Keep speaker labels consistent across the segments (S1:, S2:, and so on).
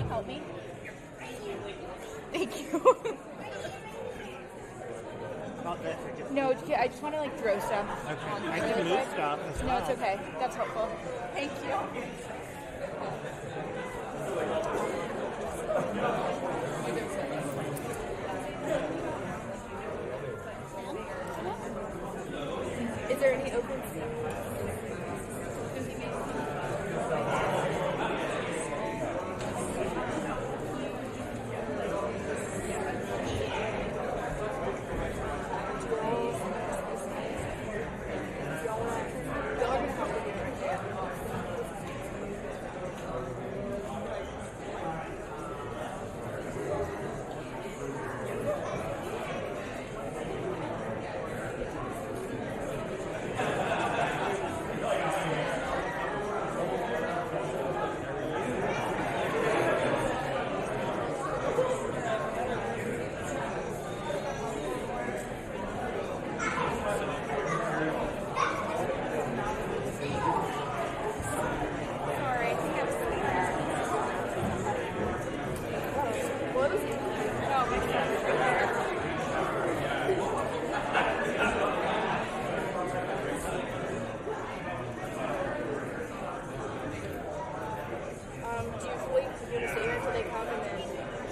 S1: you help me?
S2: Thank you.
S3: Not this.
S2: No, I just want to like throw stuff.
S3: Okay. I can move stuff as well.
S2: No, it's okay. That's helpful.
S1: Thank you.
S2: Is there any open?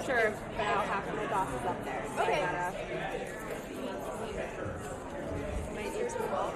S2: Sure, but I'll have my bosses up there. So
S1: Okay.
S2: I gotta...
S1: My ears are well.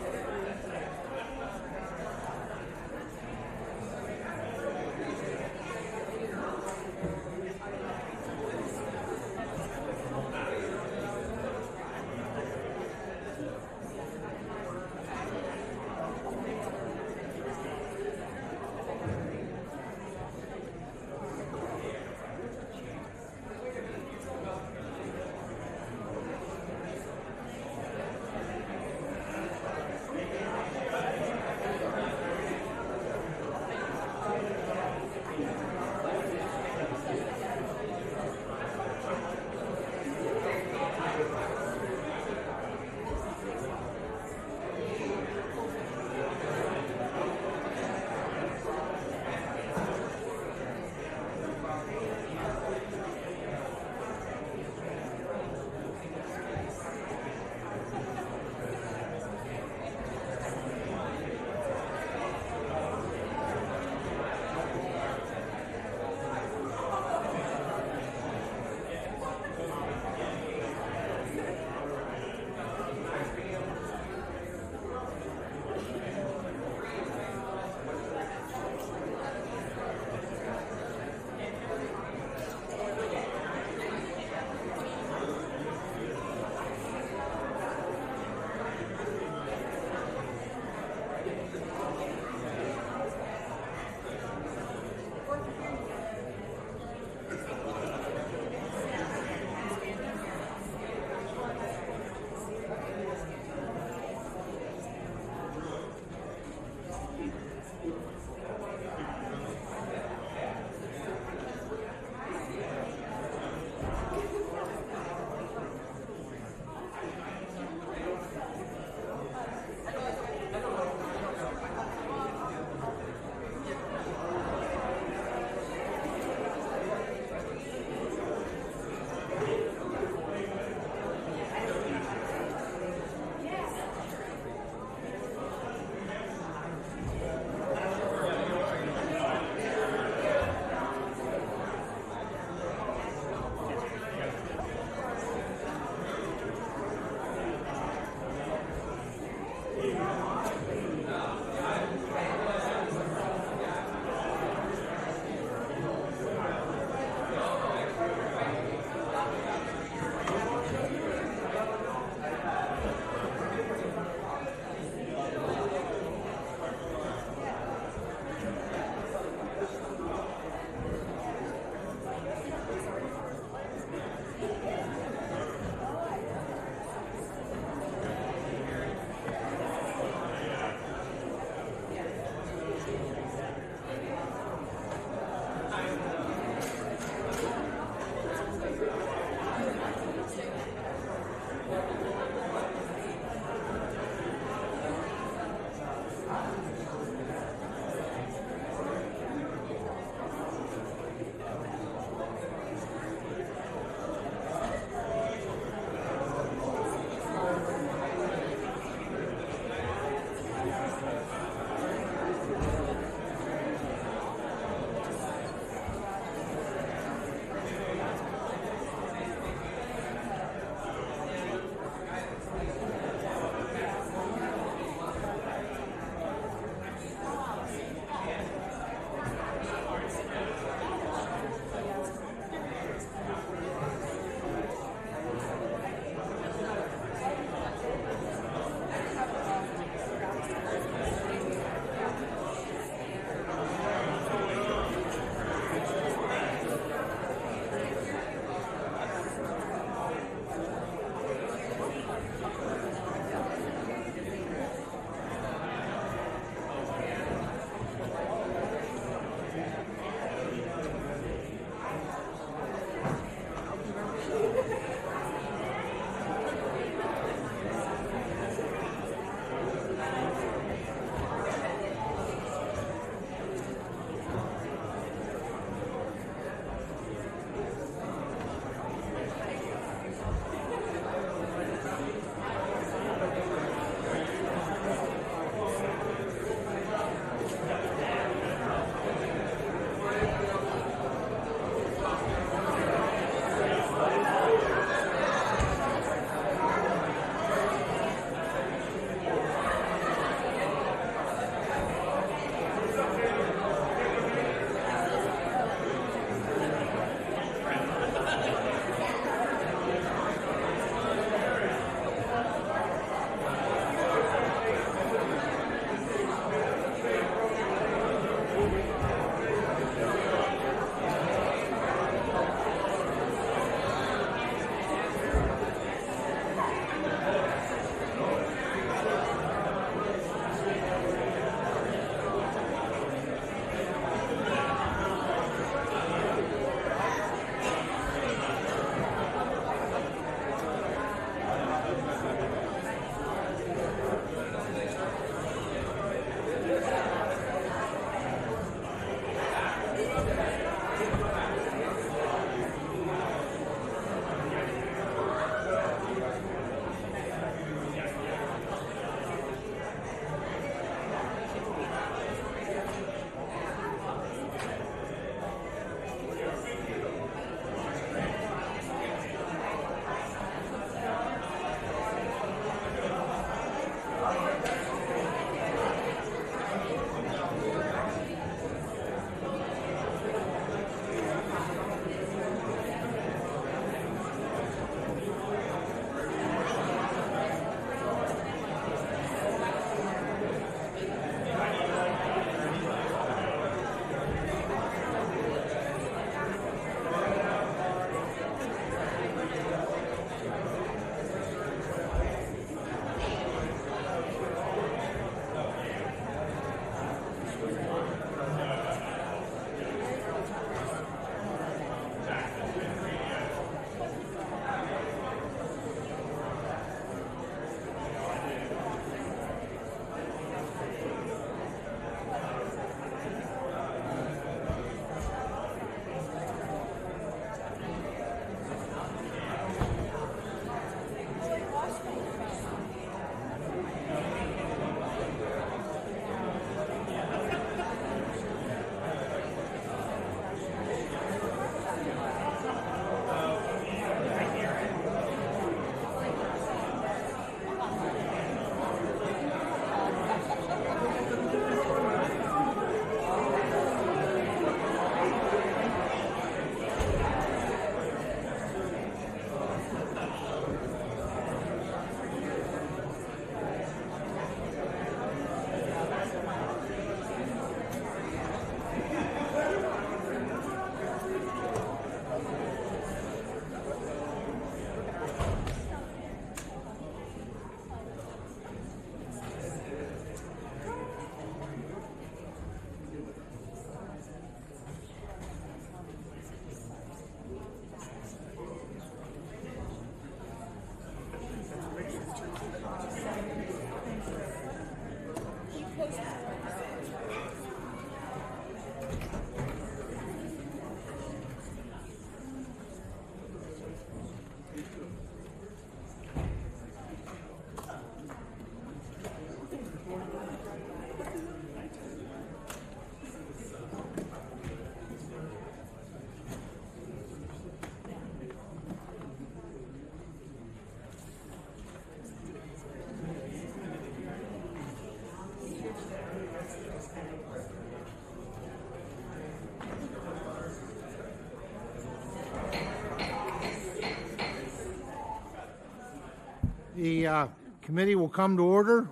S4: The committee will come to order.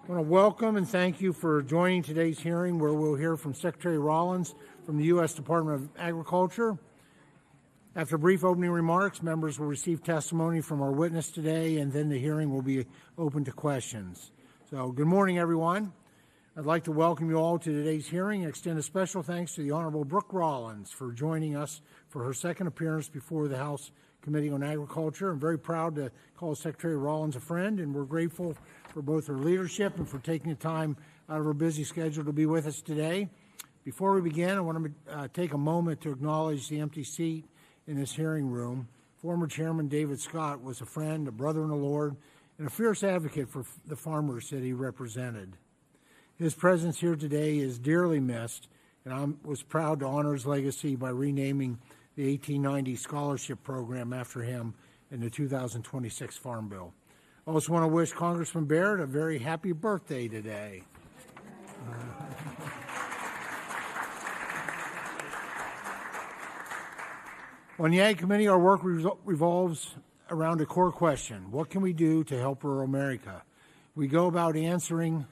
S4: I want to welcome and thank you for joining today's hearing, where we'll hear from Secretary Rollins from the U.S. Department of Agriculture. After brief opening remarks, members will receive testimony from our witness today, and then the hearing will be open to questions. So, good morning, everyone. I'd like to welcome you all to today's hearing and extend a special thanks to the Honorable Brooke Rollins for joining us for her second appearance before the House Committee on Agriculture. I'm very proud to call Secretary Rollins a friend, and we're grateful for both her leadership and for taking the time out of her busy schedule to be with us today. Before we begin, I want to take a moment to acknowledge the empty seat in this hearing room. Former Chairman David Scott was a friend, a brother in the Lord, and a fierce advocate for the farmers that he represented. His presence here today is dearly missed, and I was proud to honor his legacy by renaming the 1890 scholarship program after him in the 2026 Farm Bill. I also want to wish Congressman Baird a very happy birthday today. On the Ag Committee, our work revolves around a core question: what can we do to help rural America? We go about answering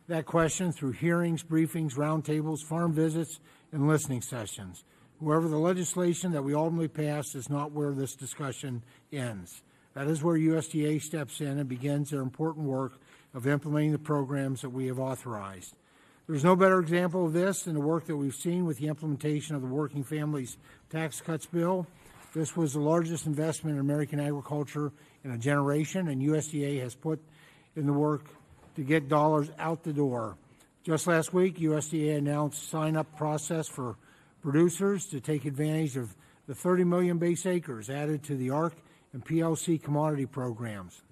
S4: that question through hearings, briefings, roundtables, farm visits, and listening sessions. However, the legislation that we ultimately pass is not where this discussion ends. That is where USDA steps in and begins their important work of implementing the programs that we have authorized. There's no better example of this than the work that we've seen with the implementation of the Working Families Tax Cuts Bill. This was the largest investment in American agriculture in a generation, and USDA has put in the work to get dollars out the door. Just last week, USDA announced sign-up process for producers to take advantage of the 30 million base acres added to the ARC and PLC commodity programs.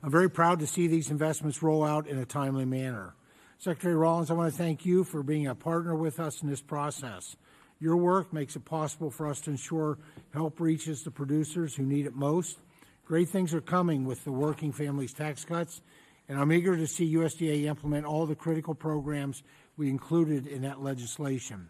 S4: I'm very proud to see these investments roll out in a timely manner. Secretary Rollins, I want to thank you for being a partner with us in this process. Your work makes it possible for us to ensure help reaches the producers who need it most. Great things are coming with the Working Families Tax Cuts, and I'm eager to see USDA implement all the critical programs we included in that legislation.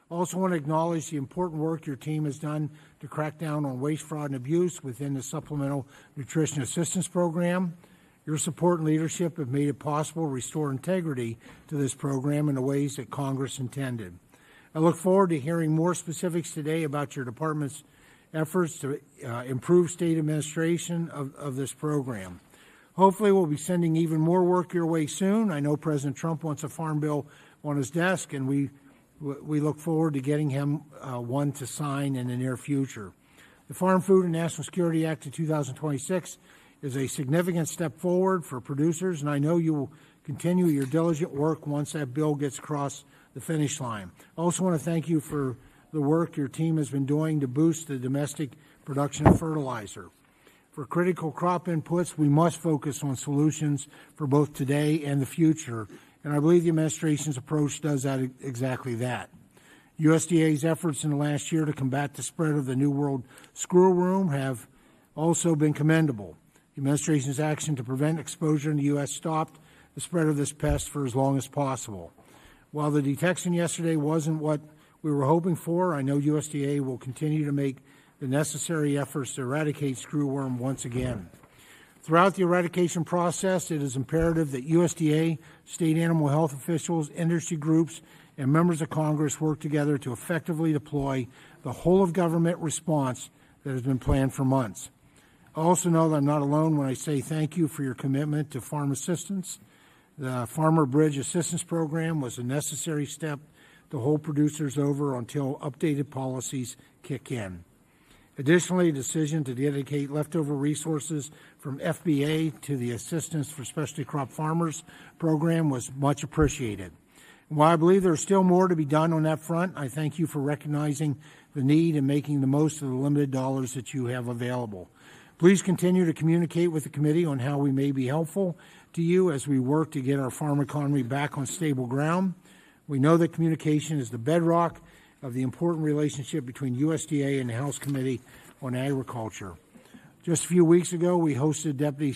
S4: I also want to acknowledge the important work your team has done to crack down on waste, fraud, and abuse within the Supplemental Nutrition Assistance Program. Your support and leadership have made it possible to restore integrity to this program in the ways that Congress intended. I look forward to hearing more specifics today about your department's efforts to improve state administration of this program. Hopefully, we'll be sending even more work your way soon. I know President Trump wants a farm bill on his desk, and we look forward to getting him one to sign in the near future. The Farm Food and National Security Act of 2026 is a significant step forward for producers, and I know you will continue your diligent work once that bill gets across the finish line. I also want to thank you for the work your team has been doing to boost the domestic production of fertilizer. For critical crop inputs, we must focus on solutions for both today and the future, and I believe the administration's approach does that exactly that. USDA's efforts in the last year to combat the spread of the New World Screwworm have also been commendable. The administration's action to prevent exposure in the U.S. stopped the spread of this pest for as long as possible. While the detection yesterday wasn't what we were hoping for, I know USDA will continue to make the necessary efforts to eradicate screwworm once again. Throughout the eradication process, it is imperative that USDA, state animal health officials, industry groups, and members of Congress work together to effectively deploy the whole-of-government response that has been planned for months. I also know that I'm not alone when I say thank you for your commitment to farm assistance. The Farmer Bridge Assistance Program was a necessary step to hold producers over until updated policies kick in. Additionally, a decision to dedicate leftover resources from FBA to the Assistance for Specialty Crop Farmers program was much appreciated. And while I believe there is still more to be done on that front, I thank you for recognizing the need and making the most of the limited dollars that you have available. Please continue to communicate with the committee on how we may be helpful to you as we work to get our farm economy back on stable ground. We know that communication is the bedrock of the important relationship between USDA and the House Committee on Agriculture. Just a few weeks ago, we hosted Deputy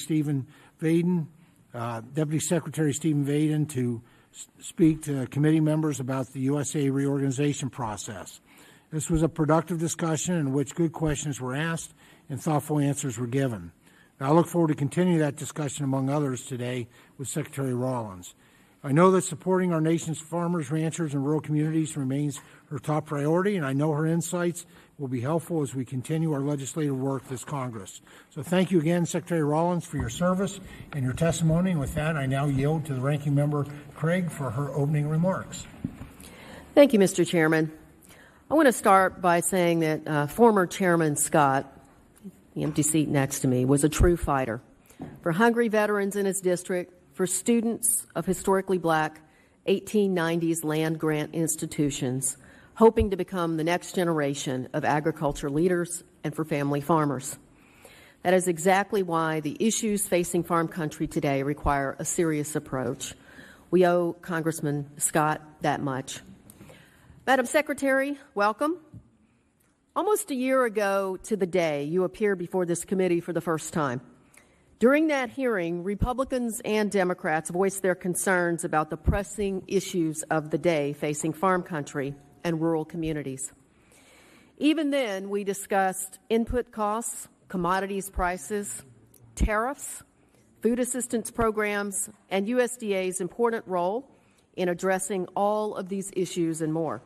S4: Secretary Stephen Vaden to speak to committee members about the USA reorganization process. This was a productive discussion in which good questions were asked and thoughtful answers were given. I look forward to continuing that discussion among others today with Secretary Rollins. I know that supporting our nation's farmers, ranchers, and rural communities remains her top priority, and I know her insights will be helpful as we continue our legislative work this Congress. So thank you again, Secretary Rollins, for your service and your testimony. And with that, I now yield to the Ranking Member Craig for her opening remarks.
S5: Thank you, Mr. Chairman. I want to start by saying that former Chairman Scott, the empty seat next to me, was a true fighter for hungry veterans in his district, for students of historically black 1890s land-grant institutions, hoping to become the next generation of agriculture leaders, and for family farmers. That is exactly why the issues facing farm country today require a serious approach. We owe Congressman Scott that much. Madam Secretary, welcome. Almost a year ago to the day, you appeared before this committee for the first time. During that hearing, Republicans and Democrats voiced their concerns about the pressing issues of the day facing farm country and rural communities. Even then, we discussed input costs, commodities prices, tariffs, food assistance programs, and USDA's important role in addressing all of these issues and more.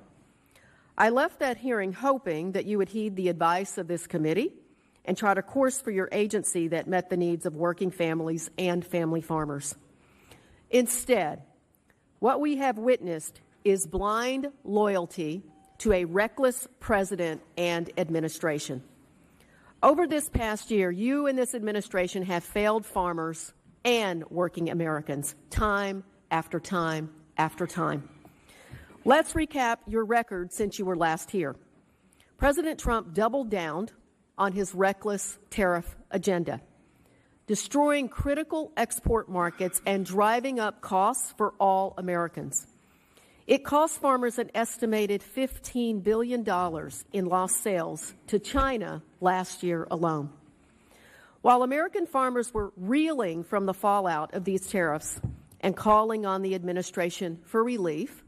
S5: I left that hearing hoping that you would heed the advice of this committee and chart a course for your agency that met the needs of working families and family farmers. Instead, what we have witnessed is blind loyalty to a reckless president and administration. Over this past year, you and this administration have failed farmers and working Americans time after time after time. Let's recap your record since you were last here. President Trump doubled down on his reckless tariff agenda, destroying critical export markets and driving up costs for all Americans. It cost farmers an estimated $15 billion in lost sales to China last year alone. While American farmers were reeling from the fallout of these tariffs and calling on the administration for relief,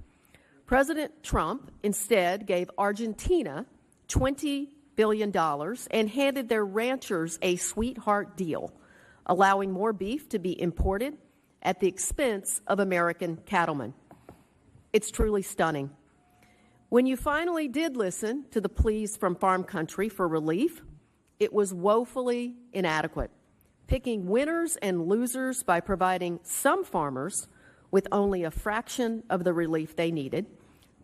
S5: President Trump instead gave Argentina $20 billion and handed their ranchers a sweetheart deal, allowing more beef to be imported at the expense of American cattlemen. It's truly stunning. When you finally did listen to the pleas from farm country for relief, it was woefully inadequate, picking winners and losers by providing some farmers with only a fraction of the relief they needed,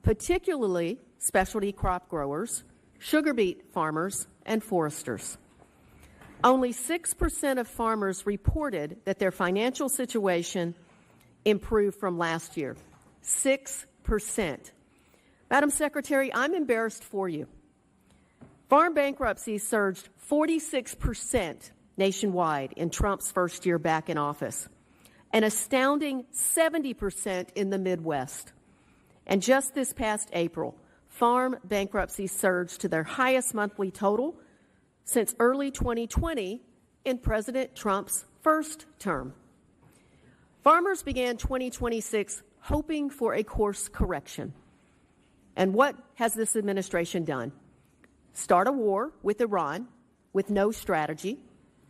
S5: particularly specialty crop growers, sugar beet farmers, and foresters. Only 6% of farmers reported that their financial situation improved from last year. 6%. Madam Secretary, I'm embarrassed for you. Farm bankruptcies surged 46% nationwide in Trump's first year back in office, an astounding 70% in the Midwest. And just this past April, farm bankruptcies surged to their highest monthly total since early 2020 in President Trump's first term. Farmers began 2026 hoping for a course correction. And what has this administration done? Start a war with Iran with no strategy,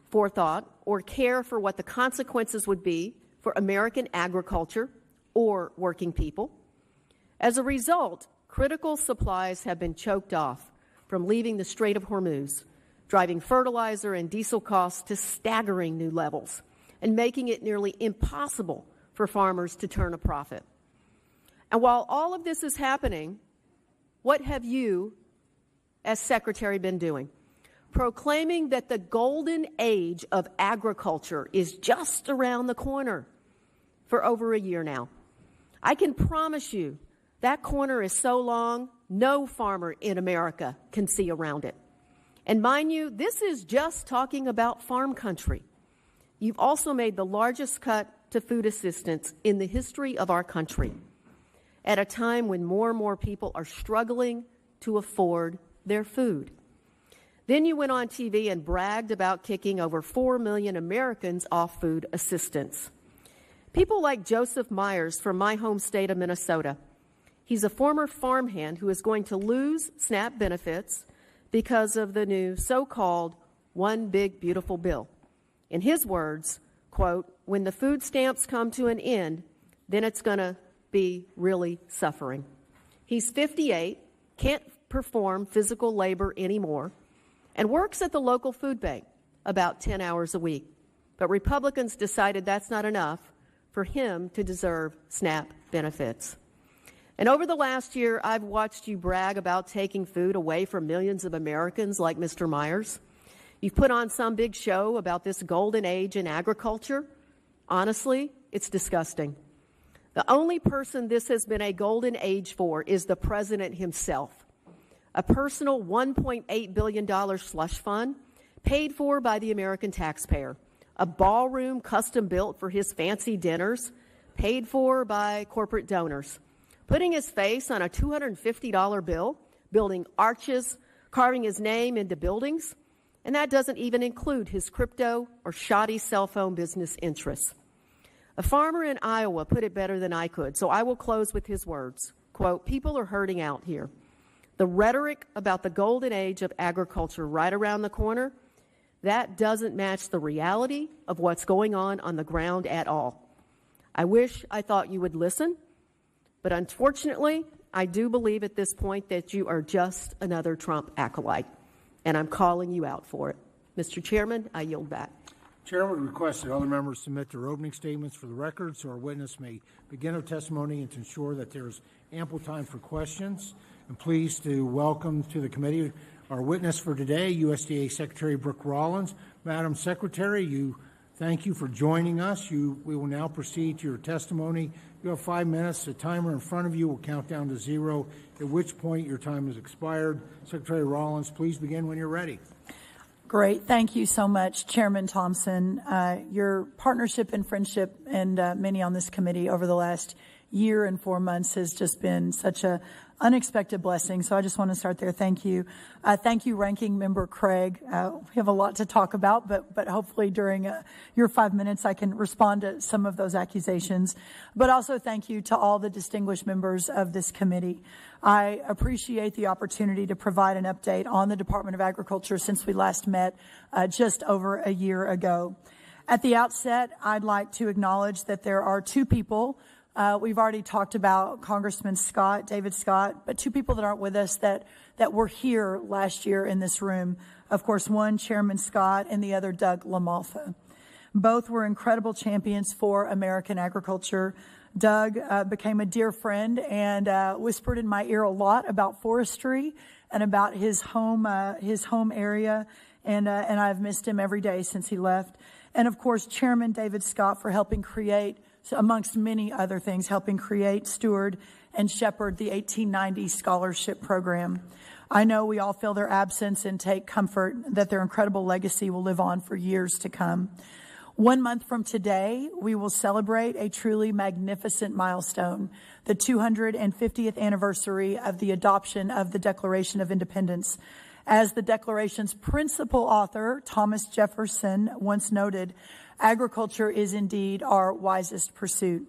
S5: forethought, or care for what the consequences would be for American agriculture or working people. As a result, critical supplies have been choked off from leaving the Strait of Hormuz, driving fertilizer and diesel costs to staggering new levels and making it nearly impossible for farmers to turn a profit. And while all of this is happening, what have you, as Secretary, been doing? Proclaiming that the golden age of agriculture is just around the corner for over a year now. I can promise you that corner is so long, no farmer in America can see around it. And mind you, this is just talking about farm country. You've also made the largest cut to food assistance in the history of our country, at a time when more and more people are struggling to afford their food. Then you went on TV and bragged about kicking over 4 million Americans off food assistance. People like Joseph Myers from my home state of Minnesota. He's a former farmhand who is going to lose SNAP benefits because of the new so-called One Big Beautiful Bill. In his words, quote, "When the food stamps come to an end, then it's going to be really suffering." He's 58, can't perform physical labor anymore, and works at the local food bank about 10 hours a week. But Republicans decided that's not enough for him to deserve SNAP benefits. And over the last year, I've watched you brag about taking food away from millions of Americans like Mr. Myers. You've put on some big show about this golden age in agriculture. Honestly, it's disgusting. The only person this has been a golden age for is the president himself. A personal $1.8 billion slush fund paid for by the American taxpayer. A ballroom custom built for his fancy dinners paid for by corporate donors. Putting his face on a $250 bill, building arches, carving his name into buildings, and that doesn't even include his crypto or shoddy cell phone business interests. A farmer in Iowa put it better than I could, so I will close with his words. Quote, "People are hurting out here. The rhetoric about the golden age of agriculture right around the corner, that doesn't match the reality of what's going on the ground at all. I wish I thought you would listen, but unfortunately, I do believe at this point that you are just another Trump acolyte, and I'm calling you out for it." Mr. Chairman, I yield back.
S4: Chair would request that other members submit their opening statements for the record so our witness may begin her testimony and to ensure that there is ample time for questions. I'm pleased to welcome to the committee our witness for today, USDA Secretary Brooke Rollins. Madam Secretary, thank you for joining us. We will now proceed to your testimony. You have 5 minutes. The timer in front of you will count down to 0, at which point your time has expired. Secretary Rollins, please begin when you're ready.
S1: Great. Thank you so much, Chairman Thompson. Your partnership and friendship and many on this committee over the last year and 4 months has just been such a unexpected blessing. So I just want to start there. Thank you. Thank you, Ranking Member Craig. We have a lot to talk about, but hopefully during your 5 minutes I can respond to some of those accusations. But also thank you to all the distinguished members of this committee. I appreciate the opportunity to provide an update on the Department of Agriculture since we last met just over a year ago. At the outset, I'd like to acknowledge that there are two people. We've already talked about Congressman David Scott, but two people that aren't with us that were here last year in this room. Of course, one, Chairman Scott, and the other, Doug LaMalfa. Both were incredible champions for American agriculture. Doug became a dear friend and whispered in my ear a lot about forestry and about his home area, and I've missed him every day since he left. And of course, Chairman David Scott for helping create, amongst many other things, helping create, steward, and shepherd the 1890 scholarship program. I know we all feel their absence and take comfort that their incredible legacy will live on for years to come. 1 month from today, we will celebrate a truly magnificent milestone, the 250th anniversary of the adoption of the Declaration of Independence. As the Declaration's principal author, Thomas Jefferson, once noted, agriculture is indeed our wisest pursuit.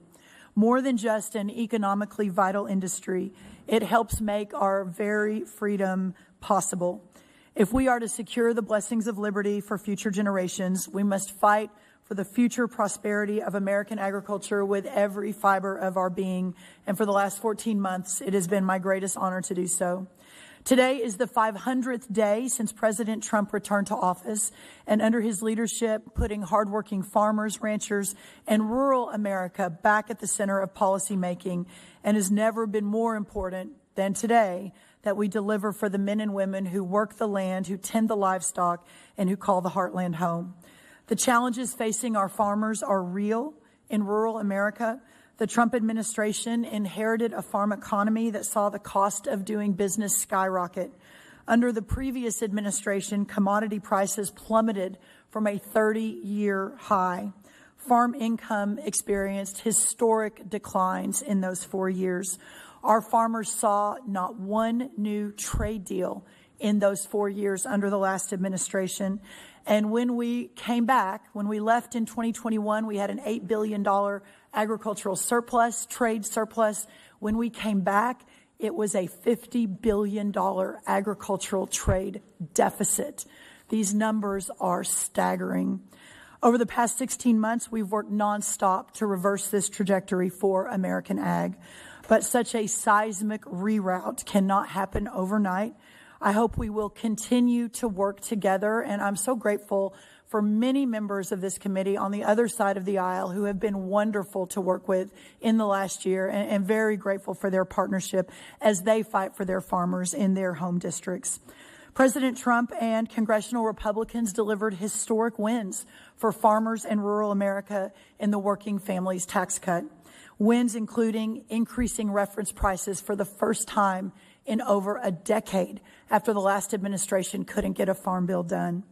S1: More than just an economically vital industry, it helps make our very freedom possible. If we are to secure the blessings of liberty for future generations, we must fight for the future prosperity of American agriculture with every fiber of our being. And for the last 14 months, it has been my greatest honor to do so. Today is the 500th day since President Trump returned to office, and under his leadership, putting hardworking farmers, ranchers, and rural America back at the center of policymaking, and has never been more important than today that we deliver for the men and women who work the land, who tend the livestock, and who call the heartland home. The challenges facing our farmers are real in rural America. The Trump administration inherited a farm economy that saw the cost of doing business skyrocket. Under the previous administration, commodity prices plummeted from a 30-year high. Farm income experienced historic declines in those 4 years. Our farmers saw not one new trade deal in those 4 years under the last administration. And when we came back, when we left in 2021, we had an $8 billion agricultural surplus, trade surplus. When we came back, it was a $50 billion agricultural trade deficit. These numbers are staggering. Over the past 16 months, we've worked nonstop to reverse this trajectory for American ag. But such a seismic reroute cannot happen overnight. I hope we will continue to work together, and I'm so grateful for many members of this committee on the other side of the aisle who have been wonderful to work with in the last year, and very grateful for their partnership as they fight for their farmers in their home districts. President Trump and congressional Republicans delivered historic wins for farmers in rural America in the Working Families Tax Cut. Wins including increasing reference prices for the first time in over a decade after the last administration couldn't get a farm bill done.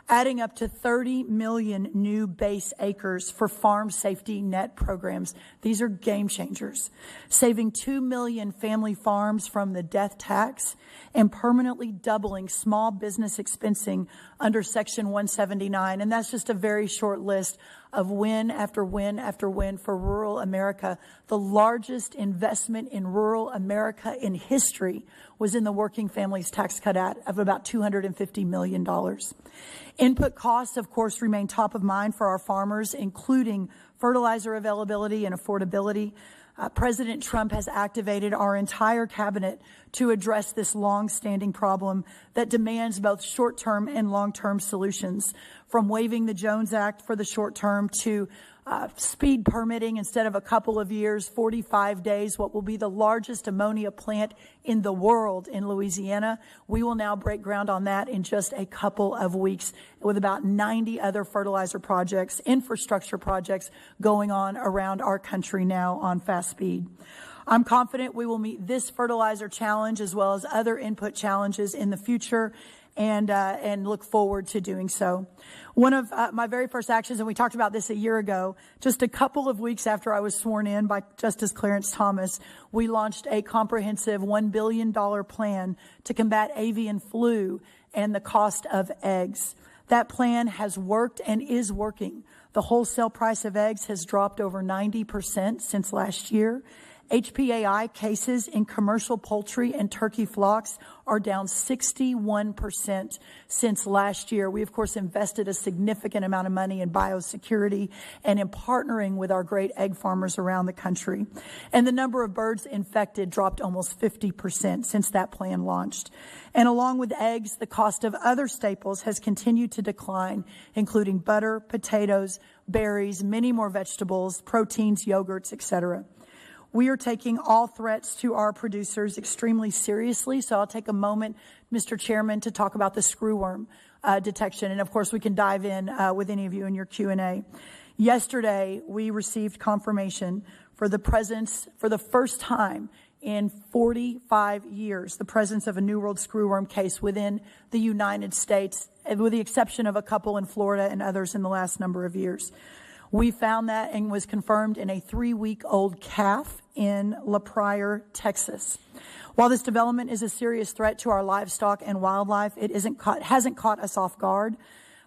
S1: Adding up to 30 million new base acres for farm safety net programs. These are game changers. Saving 2 million family farms from the death tax and permanently doubling small business expensing under Section 179. And that's just a very short list of win after win after win for rural America. The largest investment in rural America in history was in the Working Families Tax Cut Act of about $250 million. Input costs, of course, remain top of mind for our farmers, including fertilizer availability and affordability. President Trump has activated our entire cabinet to address this long-standing problem that demands both short-term and long-term solutions, from waiving the Jones Act for the short term to speed permitting instead of a couple of years, 45 days, what will be the largest ammonia plant in the world in Louisiana. We will now break ground on that in just a couple of weeks with about 90 other fertilizer projects, infrastructure projects going on around our country now on fast speed. I'm confident we will meet this fertilizer challenge as well as other input challenges in the future, and look forward to doing so. One of my very first actions, and we talked about this a year ago, just a couple of weeks after I was sworn in by Justice Clarence Thomas, we launched a comprehensive $1 billion plan to combat avian flu and the cost of eggs. That plan has worked and is working. The wholesale price of eggs has dropped over 90% since last year. HPAI cases in commercial poultry and turkey flocks are down 61% since last year. We, of course, invested a significant amount of money in biosecurity and in partnering with our great egg farmers around the country. And the number of birds infected dropped almost 50% since that plan launched. And along with eggs, the cost of other staples has continued to decline, including butter, potatoes, berries, many more vegetables, proteins, yogurts, etc. We are taking all threats to our producers extremely seriously. So I'll take a moment, Mr. Chairman, to talk about the screwworm detection. And of course, we can dive in with any of you in your Q&A. Yesterday, we received confirmation for the presence, for the first time in 45 years, the presence of a New World screwworm case within the United States, with the exception of a couple in Florida and others in the last number of years. We found that and was confirmed in a 3-week-old calf in La Pryor, Texas. While this development is a serious threat to our livestock and wildlife, it hasn't caught us off guard.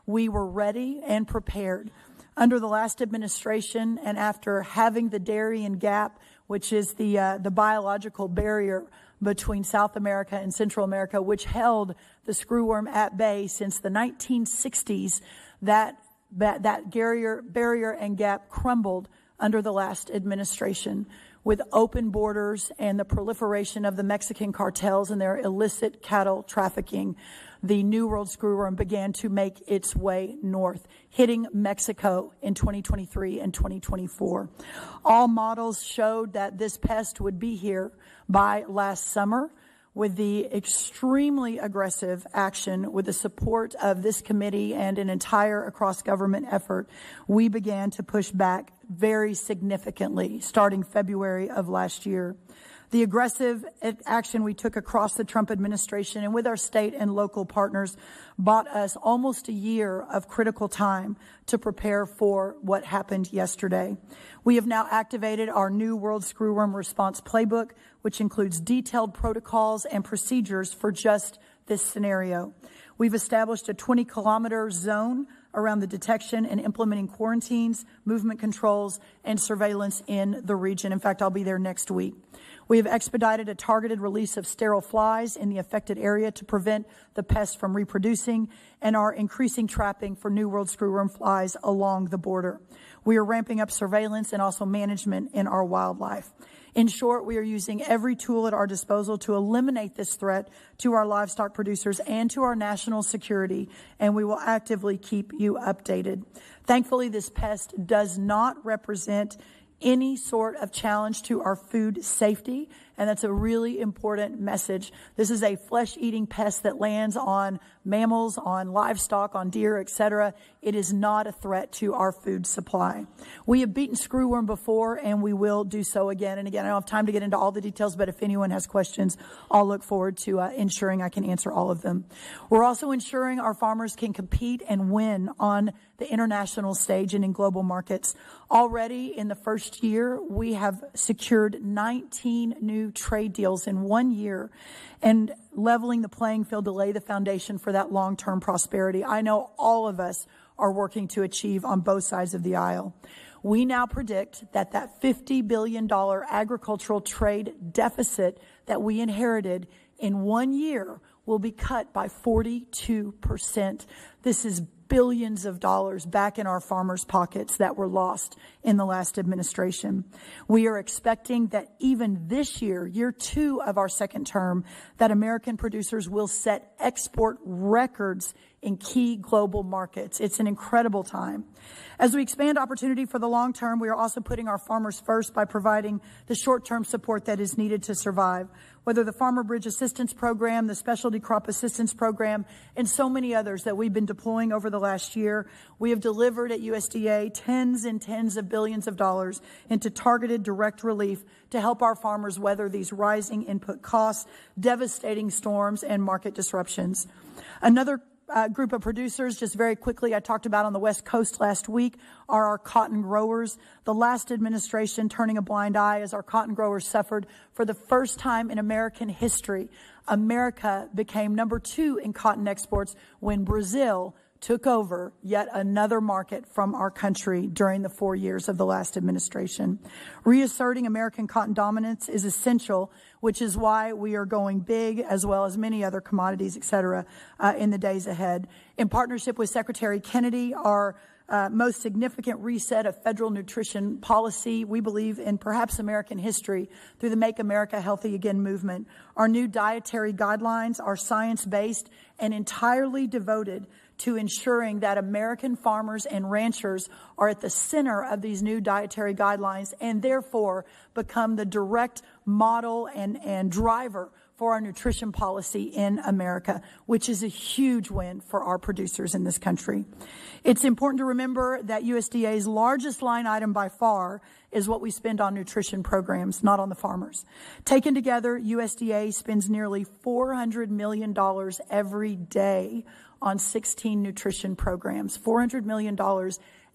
S1: We were ready and prepared. Under the last administration, and after having the Darien Gap, which is the biological barrier between South America and Central America, which held the screwworm at bay since the 1960s, that barrier and gap crumbled under the last administration. With open borders and the proliferation of the Mexican cartels and their illicit cattle trafficking, the New World screwworm began to make its way north, hitting Mexico in 2023 and 2024. All models showed that this pest would be here by last summer. With the extremely aggressive action, with the support of this committee and an entire across-government effort, we began to push back very significantly starting February of last year. The aggressive action we took across the Trump administration and with our state and local partners bought us almost a year of critical time to prepare for what happened yesterday. We have now activated our New World Screwworm Response Playbook, which includes detailed protocols and procedures for just this scenario. We've established a 20-kilometer zone around the detection and implementing quarantines, movement controls, and surveillance in the region. In fact, I'll be there next week. We have expedited a targeted release of sterile flies in the affected area to prevent the pest from reproducing, and are increasing trapping for New World screwworm flies along the border. We are ramping up surveillance and also management in our wildlife. In short, we are using every tool at our disposal to eliminate this threat to our livestock producers and to our national security, and we will actively keep you updated. Thankfully, this pest does not represent any sort of challenge to our food safety, and that's a really important message. This is a flesh-eating pest that lands on mammals, on livestock, on deer, etc. It is not a threat to our food supply. We have beaten screwworm before, and we will do so again and again. I don't have time to get into all the details, but if anyone has questions, I'll look forward to ensuring I can answer all of them. We're also ensuring our farmers can compete and win on the international stage and in global markets. Already in the first year, we have secured 19 new trade deals in 1 year, and leveling the playing field to lay the foundation for that long-term prosperity. I know all of us are working to achieve on both sides of the aisle. We now predict that $50 billion agricultural trade deficit that we inherited in 1 year will be cut by 42%. This is billions of dollars back in our farmers' pockets that were lost in the last administration. We are expecting that even this year, year 2 of our second term, that American producers will set export records in key global markets. It's an incredible time. As we expand opportunity for the long term, we are also putting our farmers first by providing the short-term support that is needed to survive. Whether the Farmer Bridge Assistance Program, the Specialty Crop Assistance Program, and so many others that we've been deploying over the last year, we have delivered at USDA tens and tens of billions of dollars into targeted direct relief to help our farmers weather these rising input costs, devastating storms, and market disruptions. Another group of producers, just very quickly, I talked about on the West Coast last week, are our cotton growers. The last administration turning a blind eye as our cotton growers suffered. For the first time in American history, America became number 2 in cotton exports when Brazil took over yet another market from our country during the 4 years of the last administration. Reasserting American cotton dominance is essential, which is why we are going big, as well as many other commodities, et cetera, in the days ahead. In partnership with Secretary Kennedy, our most significant reset of federal nutrition policy, we believe, in perhaps American history, through the Make America Healthy Again movement. Our new dietary guidelines are science-based and entirely devoted to ensuring that American farmers and ranchers are at the center of these new dietary guidelines, and therefore become the direct model and driver for our nutrition policy in America, which is a huge win for our producers in this country. It's important to remember that USDA's largest line item by far is what we spend on nutrition programs, not on the farmers. Taken together, USDA spends nearly $400 million every day on 16 nutrition programs. $400 million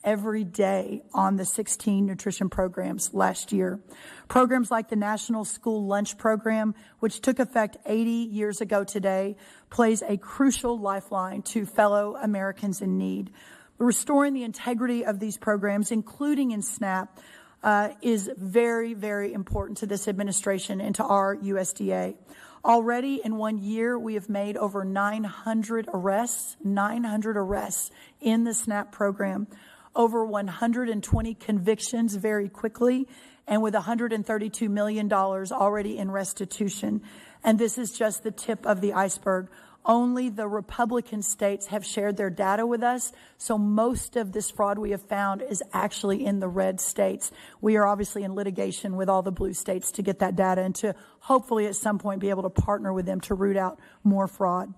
S1: every day on the 16 nutrition programs last year. Programs like the National School Lunch Program, which took effect 80 years ago today, plays a crucial lifeline to fellow Americans in need. Restoring the integrity of these programs, including in SNAP, is very, very important to this administration and to our USDA. Already in 1 year, we have made over 900 arrests in the SNAP program, over 120 convictions very quickly, and with $132 million already in restitution. And this is just the tip of the iceberg. Only the Republican states have shared their data with us, so most of this fraud we have found is actually in the red states. We are obviously in litigation with all the blue states to get that data and to hopefully at some point be able to partner with them to root out more fraud.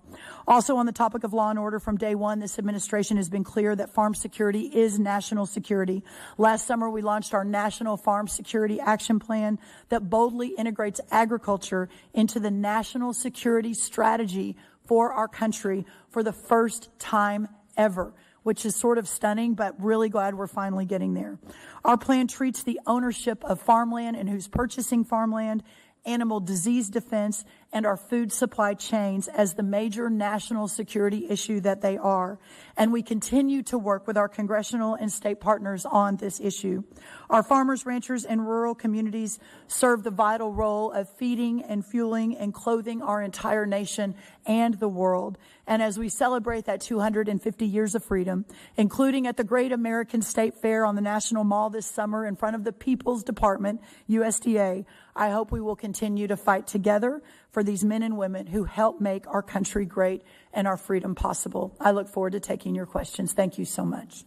S1: Also on the topic of law and order, from day one, this administration has been clear that farm security is national security. Last summer, we launched our National Farm Security Action Plan that boldly integrates agriculture into the national security strategy for our country for the first time ever, which is sort of stunning, but really glad we're finally getting there. Our plan treats the ownership of farmland and who's purchasing farmland animal disease defense, and our food supply chains as the major national security issue that they are. And we continue to work with our congressional and state partners on this issue. Our farmers, ranchers, and rural communities serve the vital role of feeding and fueling and clothing our entire nation and the world. And as we celebrate that 250 years of freedom, including at the Great American State Fair on the National Mall this summer in front of the People's Department, USDA, I hope we will continue to fight together for these men and women who help make our country great and our freedom possible. I look forward to taking your questions. Thank you so much.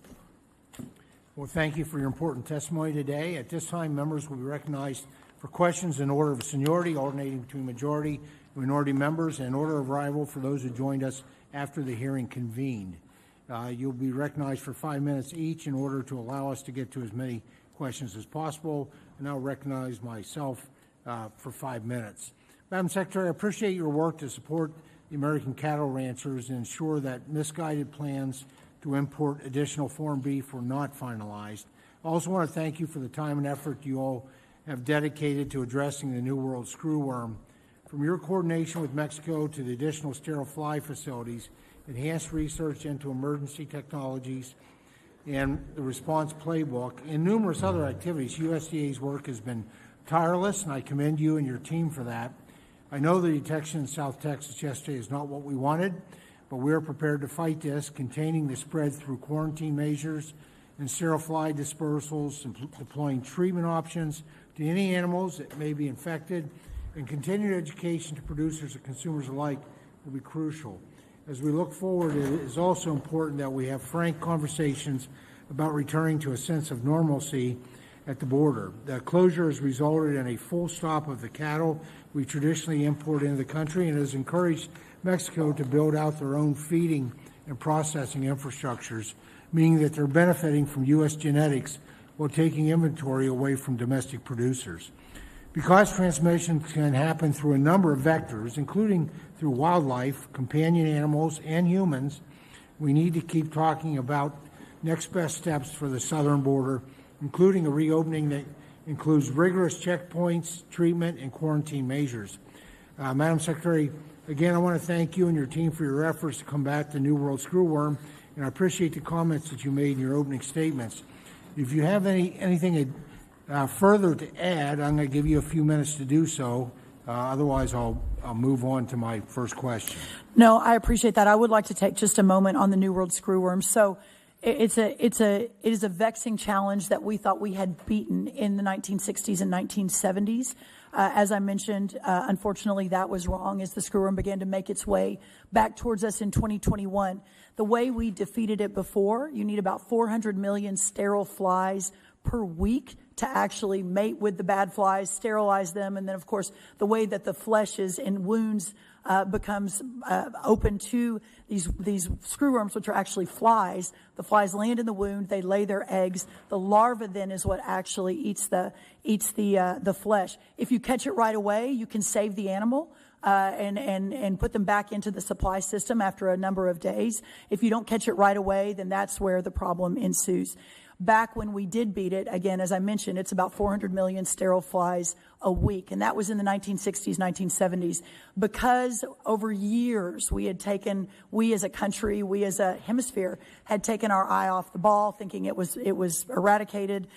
S4: Well, thank you for your important testimony today. At this time, members will be recognized for questions in order of seniority, alternating between majority and minority members, and in order of arrival for those who joined us after the hearing convened. You'll be recognized for 5 minutes each in order to allow us to get to as many questions as possible. And I'll recognize myself for 5 minutes. Madam Secretary, I appreciate your work to support the American cattle ranchers and ensure that misguided plans to import additional foreign beef were not finalized. I also want to thank you for the time and effort you all have dedicated to addressing the New World screwworm. From your coordination with Mexico to the additional sterile fly facilities, enhanced research into emergency technologies, and the response playbook, and numerous other activities, USDA's work has been tireless, and I commend you and your team for that. I know the detection in South Texas yesterday is not what we wanted, but we are prepared to fight this, containing the spread through quarantine measures and sterile fly dispersals, and deploying treatment options to any animals that may be infected, and continued education to producers and consumers alike will be crucial. As we look forward, it is also important that we have frank conversations about returning to a sense of normalcy at the border. The closure has resulted in a full stop of the cattle we traditionally import into the country and has encouraged Mexico to build out their own feeding and processing infrastructures, meaning that they're benefiting from U.S. genetics while taking inventory away from domestic producers. Because transmission can happen through a number of vectors, including through wildlife, companion animals, and humans, we need to keep talking about next best steps for the southern border, including a reopening that includes rigorous checkpoints, treatment, and quarantine measures. Madam Secretary, again, I want to thank you and your team for your efforts to combat the New World screwworm, and I appreciate the comments that you made in your opening statements. If you have anything further to add, I'm going to give you a few minutes to do so. Otherwise, I'll move on to my first question.
S1: No, I appreciate that. I would like to take just a moment on the New World screwworm. So it is a vexing challenge that we thought we had beaten in the 1960s and 1970s. As I mentioned, unfortunately, that was wrong as the screwworm began to make its way back towards us in 2021. The way we defeated it before, you need about 400 million sterile flies per week to actually mate with the bad flies, sterilize them, and then, of course, the way that the flesh is in wounds becomes open to these screwworms, which are actually flies. The flies land in the wound, they lay their eggs. The larva then is what actually eats the flesh. If you catch it right away, you can save the animal and put them back into the supply system after a number of days. If you don't catch it right away, then that's where the problem ensues. Back when we did beat it, again, as I mentioned, it's about 400 million sterile flies a week. And that was in the 1960s, 1970s. Because over years we as a country, we as a hemisphere, had taken our eye off the ball, thinking it was eradicated.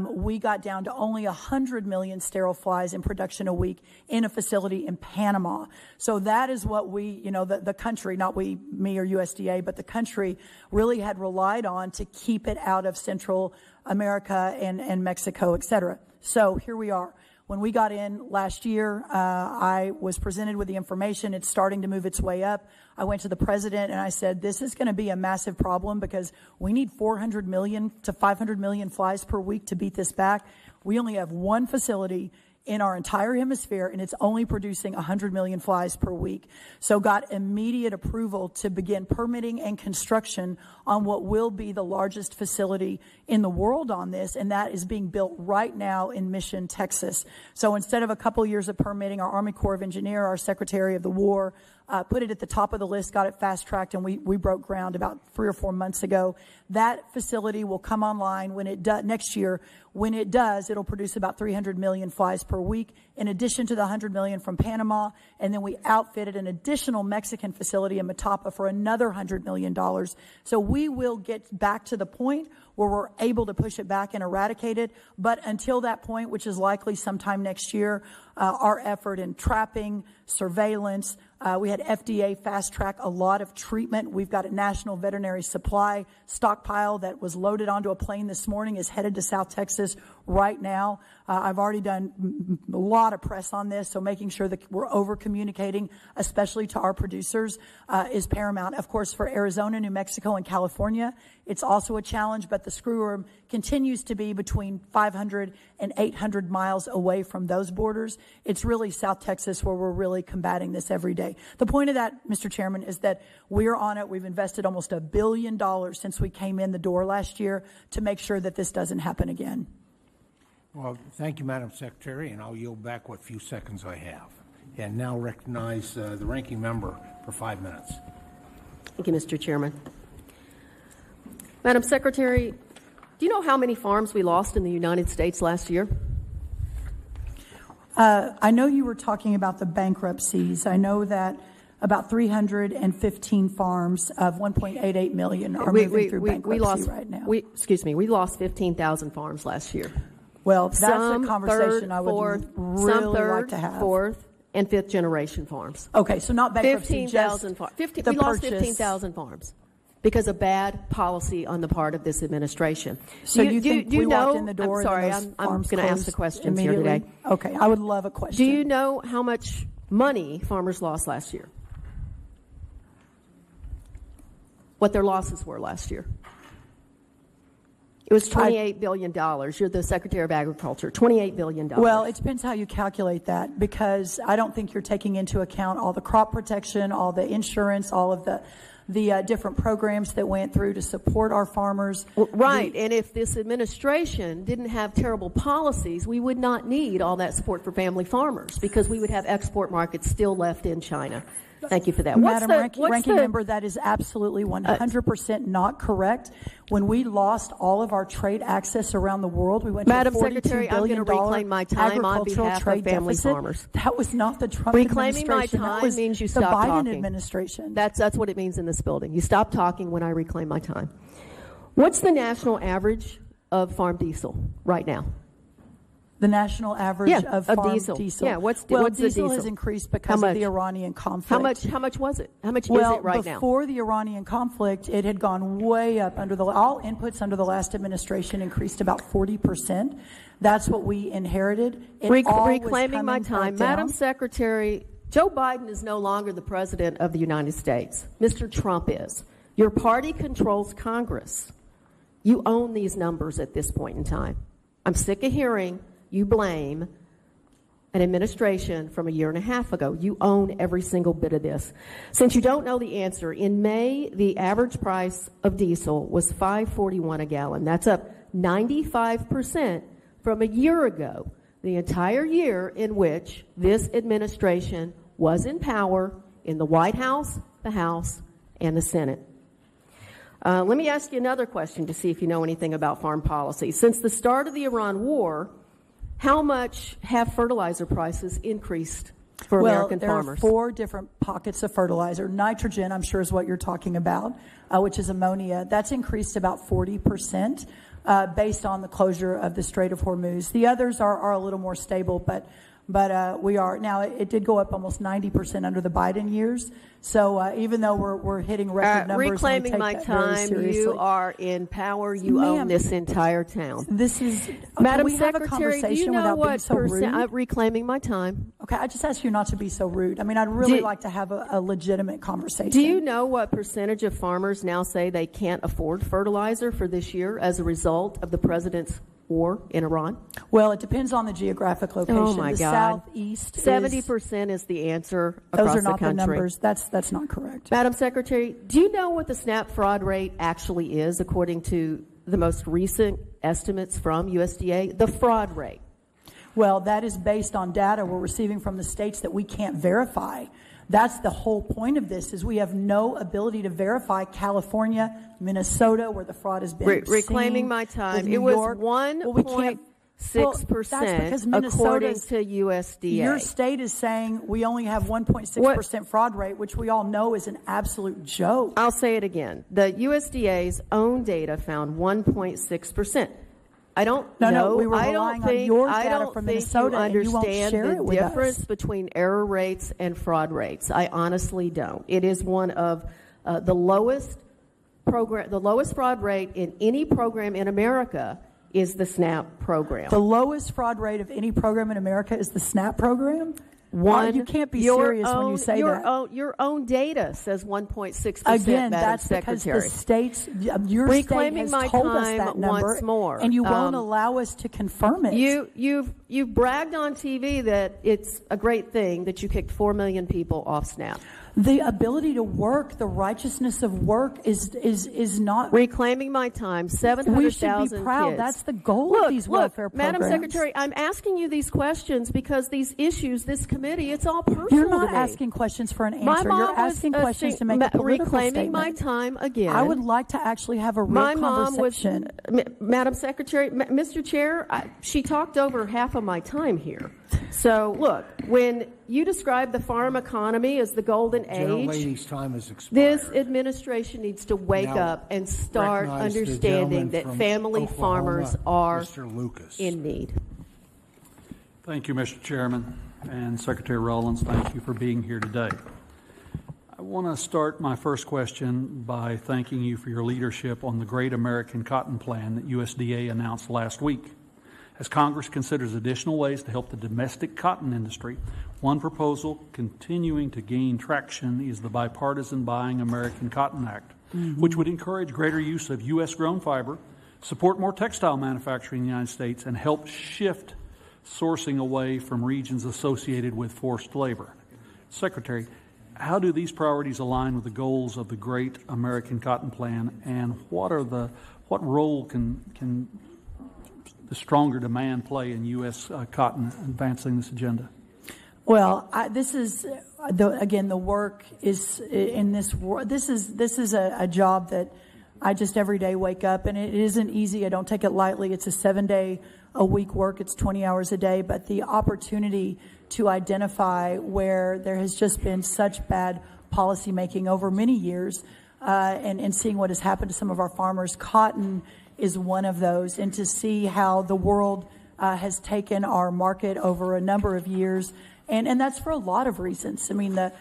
S1: We got down to only 100 million sterile flies in production a week in a facility in Panama. So that is what we, the country, not me or USDA, but the country really had relied on to keep it out of Central America and Mexico, et cetera. So here we are. When we got in last year, I was presented with the information. It's starting to move its way up. I went to the president and I said, this is going to be a massive problem because we need 400 million to 500 million flies per week to beat this back. We only have one facility in our entire hemisphere, and it's only producing 100 million flies per week. So got immediate approval to begin permitting and construction on what will be the largest facility in the world on this, and that is being built right now in Mission, Texas. So instead of a couple years of permitting, our Army Corps of Engineers, our Secretary of the War, put it at the top of the list, got it fast-tracked, and we broke ground about 3 or 4 months ago. That facility will come online when it does next year. When it does, it'll produce about 300 million flies per per week, in addition to the $100 million from Panama. And then we outfitted an additional Mexican facility in Matapa for another $100 million. So we will get back to the point where we're able to push it back and eradicate it. But until that point, which is likely sometime next year, our effort in trapping, surveillance, we had FDA fast track a lot of treatment. We've got a national veterinary supply stockpile that was loaded onto a plane this morning, is headed to South Texas right now. I've already done a lot of press on this, so making sure that we're over communicating, especially to our producers, is paramount. Of course, for Arizona, New Mexico, and California, it's also a challenge, but the screwworm continues to be between 500 and 800 miles away from those borders. It's really South Texas where we're really combating this every day. The point of that, Mr. Chairman, is that we're on it. We've invested almost $1 billion since we came in the door last year to make sure that this doesn't happen again.
S4: Well, thank you, Madam Secretary, and I'll yield back what few seconds I have. And now recognize the ranking member for 5 minutes.
S5: Thank you, Mr. Chairman. Madam Secretary, do you know how many farms we lost in the United States last year?
S1: I know you were talking about the bankruptcies. I know that about 315 farms of 1.88 million are moving through bankruptcy right now.
S5: We lost 15,000 farms last year.
S1: Well, that's
S5: Some
S1: a conversation
S5: third,
S1: I would
S5: fourth,
S1: really
S5: some third,
S1: like to have.
S5: Fourth, and fifth generation farms.
S1: Okay, so not bankruptcy,
S5: 15,000 farms. We lost 15,000 farms because of bad policy on the part of this administration.
S1: So you think we walked in the door?
S5: I'm sorry,
S1: and
S5: I'm going to ask the questions here
S1: immediately?
S5: today.
S1: Okay, I would love a question.
S5: Do you know how much money farmers lost last year? What their losses were last year? It was $28 billion. You're the Secretary of Agriculture. $28 billion.
S1: Well, it depends how you calculate that, because I don't think you're taking into account all the crop protection, all the insurance, all of the different programs that went through to support our farmers.
S5: Right, and if this administration didn't have terrible policies, we would not need all that support for family farmers, because we would have export markets still left in China. Thank you for that.
S1: Madam Ranking Member, that is absolutely 100% not correct. When we lost all of our trade access around the world, we went to a $42
S5: Secretary, I'm going to reclaim my time on behalf of family farmers.
S1: That was not the Trump
S5: administration.
S1: Reclaiming my time
S5: means you
S1: stop
S5: talking.
S1: The Biden administration.
S5: That's what it means in this building. You stop talking when I reclaim my time. What's the national average of farm diesel right now?
S1: The national average of farm diesel.
S5: Yeah, what's
S1: diesel
S5: the diesel
S1: has increased because of the Iranian conflict.
S5: How much was it? How much is it right now?
S1: Before the Iranian conflict, it had gone way up. All inputs under the last administration increased about 40%. That's what we inherited.
S5: Reclaiming my time. Madam Secretary, Joe Biden is no longer the President of the United States. Mr. Trump is. Your party controls Congress. You own these numbers at this point in time. I'm sick of hearing you blame an administration from a year and a half ago. You own every single bit of this. Since you don't know the answer, in May, the average price of diesel was $5.41 a gallon. That's up 95% from a year ago, the entire year in which this administration was in power in the White House, the House, and the Senate. Let me ask you another question to see if you know anything about farm policy. Since the start of the Iran war, how much have fertilizer prices increased for American farmers?
S1: There are 4 different pockets of fertilizer. Nitrogen, I'm sure, is what you're talking about, which is ammonia. That's increased about 40% based on the closure of the Strait of Hormuz. The others are a little more stable, but we are now. It did go up almost 90% under the Biden years. So even though we're hitting record numbers,
S5: reclaiming my time. You are in power. You own this entire town.
S1: This is
S5: Madam
S1: we
S5: Secretary.
S1: Have a conversation
S5: do you know what
S1: so rude?
S5: Reclaiming my time.
S1: Okay, I just ask you not to be so rude. I mean, I'd really like to have a legitimate conversation.
S5: Do you know what percentage of farmers now say they can't afford fertilizer for this year as a result of the president's war in Iran?
S1: Well, it depends on the geographic location.
S5: Oh my God!
S1: Southeast,
S5: 70% is the answer across
S1: those are not
S5: the country.
S1: The numbers. That's not correct.
S5: Madam Secretary, do you know what the SNAP fraud rate actually is according to the most recent estimates from USDA? The fraud rate.
S1: Well, that is based on data we're receiving from the states that we can't verify. That's the whole point of this, is we have no ability to verify California, Minnesota, where the fraud has been
S5: reclaiming my time. It was 6%, according to USDA.
S1: Your state is saying we only have 1.6% fraud rate, which we all know is an absolute joke.
S5: I'll say it again. The USDA's own data found 1.6%. I don't know.
S1: No, we were relying on your data from Minnesota, and you won't share it with us.
S5: The difference between error rates and fraud rates. I honestly don't. It is one of the lowest fraud rate in any program in America is the SNAP program.
S1: The lowest fraud rate of any program in America is the SNAP program? You can't be serious when you say that.
S5: Your own data says 1.6%.
S1: Again,
S5: Madam
S1: that's
S5: Secretary.
S1: because the states, your
S5: Reclaiming
S1: state has
S5: my
S1: told us
S5: time
S1: that number,
S5: once more.
S1: and you won't allow us to confirm it.
S5: You've bragged on TV that it's a great thing that you kicked 4 million people off SNAP.
S1: The ability to work, the righteousness of work is not.
S5: Reclaiming my time, 700,000
S1: We should be proud.
S5: kids.
S1: That's the goal of these welfare programs.
S5: Madam Secretary, I'm asking you these questions because these issues, this committee, it's all personal
S1: You're not
S5: to me.
S1: asking questions for an
S5: My
S1: answer.
S5: mom
S1: You're asking
S5: was
S1: questions to make a political
S5: reclaiming my
S1: statement.
S5: time again.
S1: I would like to actually have a real
S5: My mom
S1: conversation.
S5: was, Madam Secretary, Mr. Chair, she talked over half of my time here. So, look, when you describe the farm economy as the golden age,
S4: Lady's time has expired.
S5: this administration needs to wake
S4: Now,
S5: up and start
S4: recognize the
S5: understanding
S4: gentleman
S5: that
S4: from
S5: family
S4: Oklahoma,
S5: farmers are
S4: Mr. Lucas.
S5: in need.
S6: Thank you, Mr. Chairman, and Secretary Rollins, thank you for being here today. I want to start my first question by thanking you for your leadership on the Great American Cotton Plan that USDA announced last week. As Congress considers additional ways to help the domestic cotton industry, one proposal continuing to gain traction is the Bipartisan Buying American Cotton Act, which would encourage greater use of U.S.-grown fiber, support more textile manufacturing in the United States, and help shift sourcing away from regions associated with forced labor. Secretary, how do these priorities align with the goals of the Great American Cotton Plan, and what role can the stronger demand play in U.S. cotton advancing this agenda?
S1: Well, this is the work is in this. This is a job that I just every day wake up, and it isn't easy. I don't take it lightly. It's a 7-day-a-week work. It's 20 hours a day, but the opportunity to identify where there has just been such bad policy making over many years, and seeing what has happened to some of our farmers, cotton is one of those, and to see how the world has taken our market over a number of years, and that's for a lot of reasons. I mean, the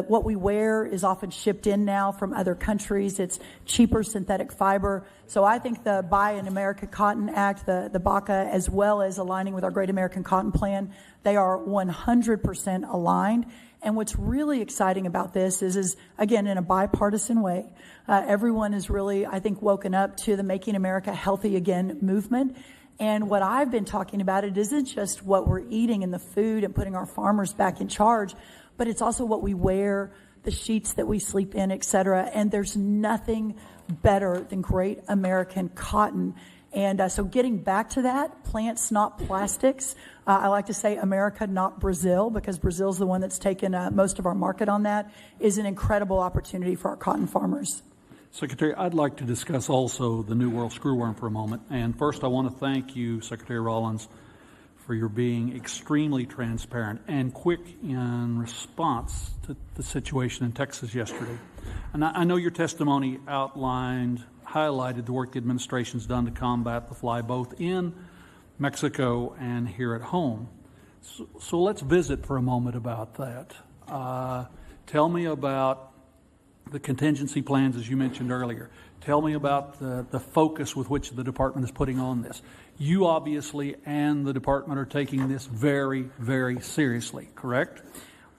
S1: what we wear is often shipped in now from other countries. It's cheaper synthetic fiber. So I think the Buy an American Cotton Act, the BACA, as well as aligning with our Great American Cotton Plan, they are 100% aligned. And what's really exciting about this is again, in a bipartisan way, everyone has really, I think, woken up to the Making America Healthy Again movement. And what I've been talking about, it isn't just what we're eating in the food and putting our farmers back in charge, but it's also what we wear, the sheets that we sleep in, et cetera. And there's nothing better than great American cotton. And so getting back to that, plants, not plastics. I like to say America, not Brazil, because Brazil's the one that's taken most of our market on that, is an incredible opportunity for our cotton farmers.
S6: Secretary, I'd like to discuss also the New World Screwworm for a moment. And first, I want to thank you, Secretary Rollins, for your being extremely transparent and quick in response to the situation in Texas yesterday. And I know your testimony highlighted the work the administration's done to combat the fly both in Mexico and here at home. So let's visit for a moment about that. Tell me about the contingency plans, as you mentioned earlier. Tell me about the focus with which the department is putting on this. You obviously and the department are taking this very, very seriously, correct?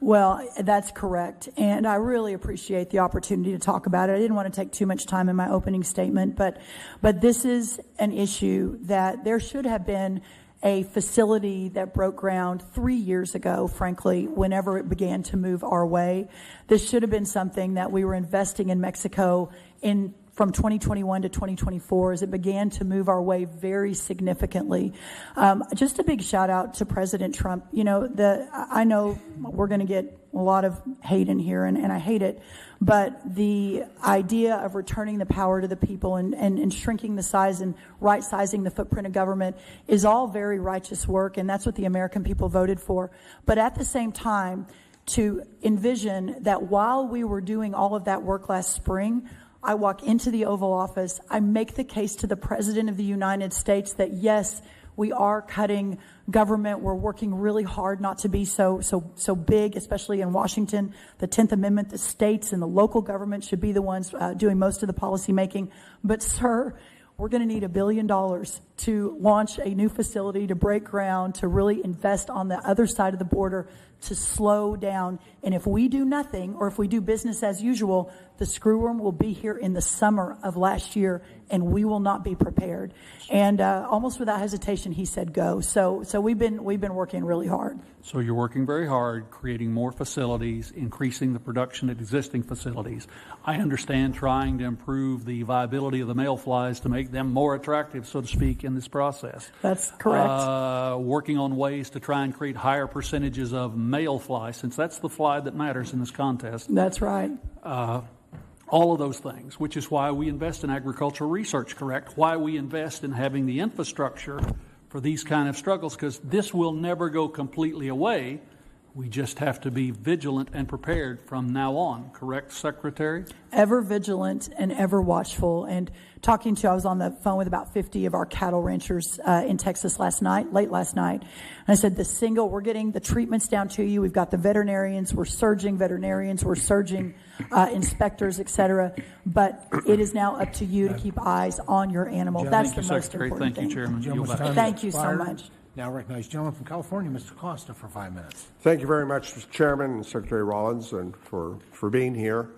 S1: Well, that's correct. And I really appreciate the opportunity to talk about it. I didn't want to take too much time in my opening statement, but this is an issue that there should have been a facility that broke ground 3 years ago, frankly, whenever it began to move our way. This should have been something that we were investing in Mexico in from 2021 to 2024 as it began to move our way very significantly. Just a big shout out to President Trump. You know, I know we're going to get a lot of hate in here, and I hate it. But the idea of returning the power to the people and shrinking the size and right-sizing the footprint of government is all very righteous work, and that's what the American people voted for. But at the same time, to envision that while we were doing all of that work last spring, I walk into the Oval Office, I make the case to the President of the United States that yes, we are cutting government. We're working really hard not to be so big, especially in Washington. The 10th Amendment, the states and the local government should be the ones doing most of the policy making. But sir, we're going to need $1 billion to launch a new facility, to break ground, to really invest on the other side of the border, to slow down. And if we do nothing, or if we do business as usual, the Screwworm will be here in the summer of last year, and we will not be prepared. And almost without hesitation, he said go. So we've been working really hard.
S6: So you're working very hard, creating more facilities, increasing the production at existing facilities. I understand trying to improve the viability of the mayflies to make them more attractive, so to speak, in this process.
S1: That's correct.
S6: Working on ways to try and create higher percentages of male fly, since that's the fly that matters in this contest.
S1: That's right.
S6: All of those things, which is why we invest in agricultural research, correct? Why we invest in having the infrastructure for these kind of struggles, because this will never go completely away. We just have to be vigilant and prepared from now on, correct, Secretary?
S1: Ever vigilant and ever watchful. And I was on the phone with about 50 of our cattle ranchers in Texas late last night. And I said, we're getting the treatments down to you. We've got the veterinarians, we're surging inspectors, et cetera. But it is now up to you to keep eyes on your animal. That's the most important thing.
S6: Thank you, Chairman.
S1: Thank you so much.
S4: Now recognize the gentleman from California, Mr. Costa, for 5 minutes.
S7: Thank you very much, Mr. Chairman and Secretary Rollins, and for being here.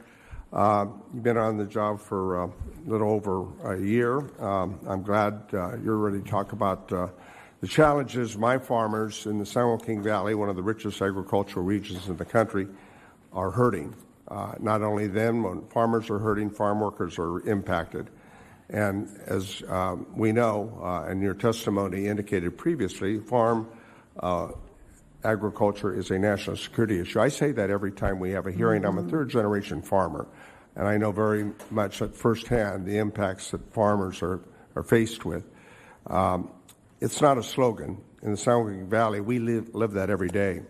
S7: You've been on the job for a little over a year. I'm glad you're ready to talk about the challenges my farmers in the San Joaquin Valley, one of the richest agricultural regions in the country, are hurting. Not only them, when farmers are hurting, farm workers are impacted. And as we know, and your testimony indicated previously, farm agriculture is a national security issue. I say that every time we have a hearing. I'm a third-generation farmer, and I know very much at firsthand the impacts that farmers are faced with. It's not a slogan. In the San Joaquin Valley, we live that every day.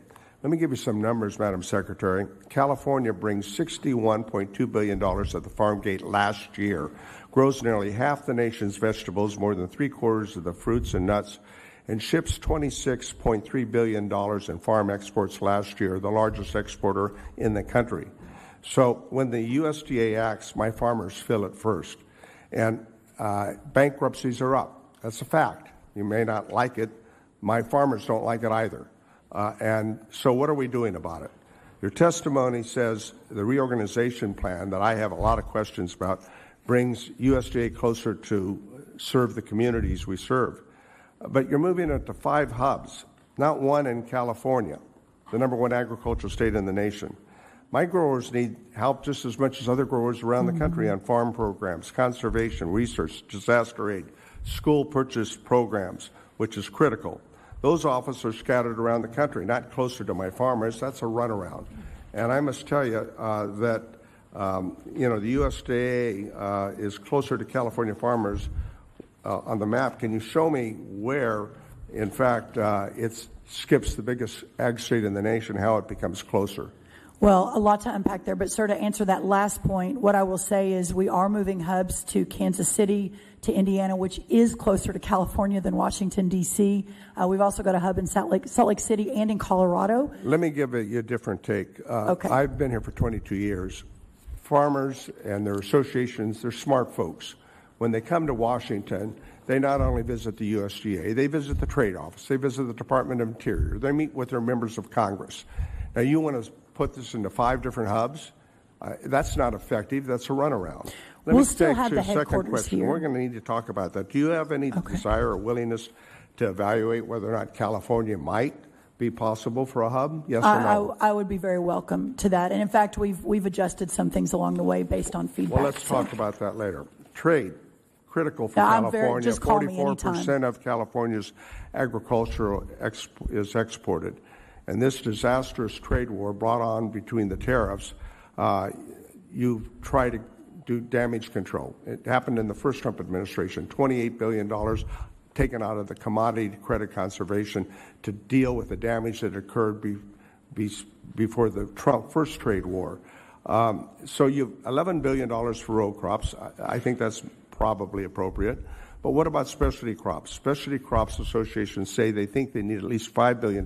S7: Let me give you some numbers, Madam Secretary. California brings $61.2 billion at the farm gate last year, grows nearly half the nation's vegetables, more than three-quarters of the fruits and nuts, and ships $26.3 billion in farm exports last year, the largest exporter in the country. So when the USDA acts, my farmers feel it first. And bankruptcies are up. That's a fact. You may not like it. My farmers don't like it either. And so what are we doing about it? Your testimony says the reorganization plan that I have a lot of questions about brings USDA closer to serve the communities we serve. But you're moving it to 5 hubs, not one in California, the #1 agricultural state in the nation. My growers need help just as much as other growers around the country on farm programs, conservation, research, disaster aid, school purchase programs, which is critical. Those offices are scattered around the country, not closer to my farmers. That's a runaround. And I must tell you that the USDA is closer to California farmers on the map. Can you show me where, in fact, it skips the biggest ag state in the nation, how it becomes closer?
S1: Well, a lot to unpack there, but sir, to answer that last point, what I will say is we are moving hubs to Kansas City, to Indiana, which is closer to California than Washington, D.C. We've also got a hub in Salt Lake City and in Colorado.
S7: Let me give you a different take.
S1: Okay.
S7: I've been here for 22 years. Farmers and their associations, they're smart folks. When they come to Washington, they not only visit the USDA, they visit the Trade Office, they visit the Department of Interior, they meet with their members of Congress. Now, you want to put this into 5 different hubs? That's not effective. That's a runaround.
S1: We'll still have the headquarters here.
S7: We're going to need to talk about that. Do you have any desire or willingness to evaluate whether or not California might be possible for a hub? Yes or no?
S1: I would be very welcome to that. And in fact, we've adjusted some things along the way based on feedback.
S7: Well, let's talk about that later. Trade, critical for California.
S1: Just call me anytime.
S7: 44% of California's agricultural is exported. And this disastrous trade war brought on between the tariffs, you try to do damage control. It happened in the first Trump administration, $28 billion taken out of the commodity credit conservation to deal with the damage that occurred before the Trump first trade war. So you have $11 billion for row crops. I think that's probably appropriate. But what about specialty crops? Specialty crops associations say they think they need at least $5 billion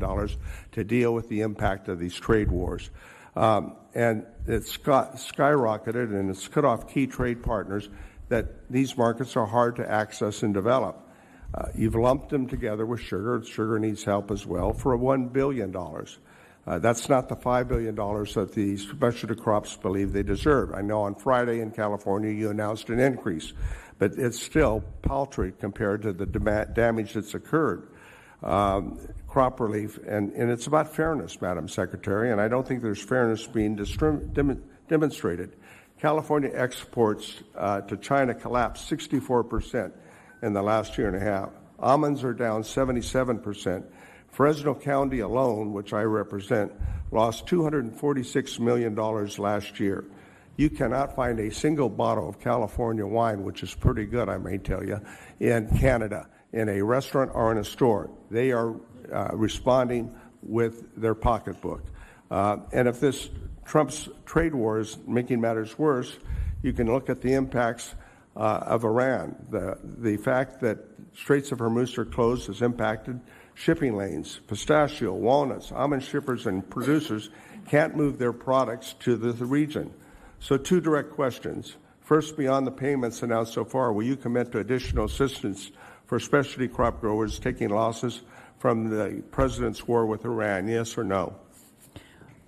S7: to deal with the impact of these trade wars. And it's skyrocketed, and it's cut off key trade partners that these markets are hard to access and develop. You've lumped them together with sugar. Sugar needs help as well for $1 billion. That's not the $5 billion that the specialty crops believe they deserve. I know on Friday in California you announced an increase, but it's still paltry compared to the damage that's occurred. Crop relief, and it's about fairness, Madam Secretary, and I don't think there's fairness being demonstrated. California exports to China collapsed 64% in the last year and a half. Almonds are down 77%. Fresno County alone, which I represent, lost $246 million last year. You cannot find a single bottle of California wine, which is pretty good, I may tell you, in Canada, in a restaurant or in a store. They are responding with their pocketbook. And if this Trump's trade war is making matters worse, you can look at the impacts of Iran. The fact that Straits of Hormuz are closed has impacted shipping lanes. Pistachio, walnuts, almond shippers and producers can't move their products to the region. So two direct questions. First, beyond the payments announced so far, will you commit to additional assistance for specialty crop growers taking losses from the president's war with Iran, yes or no?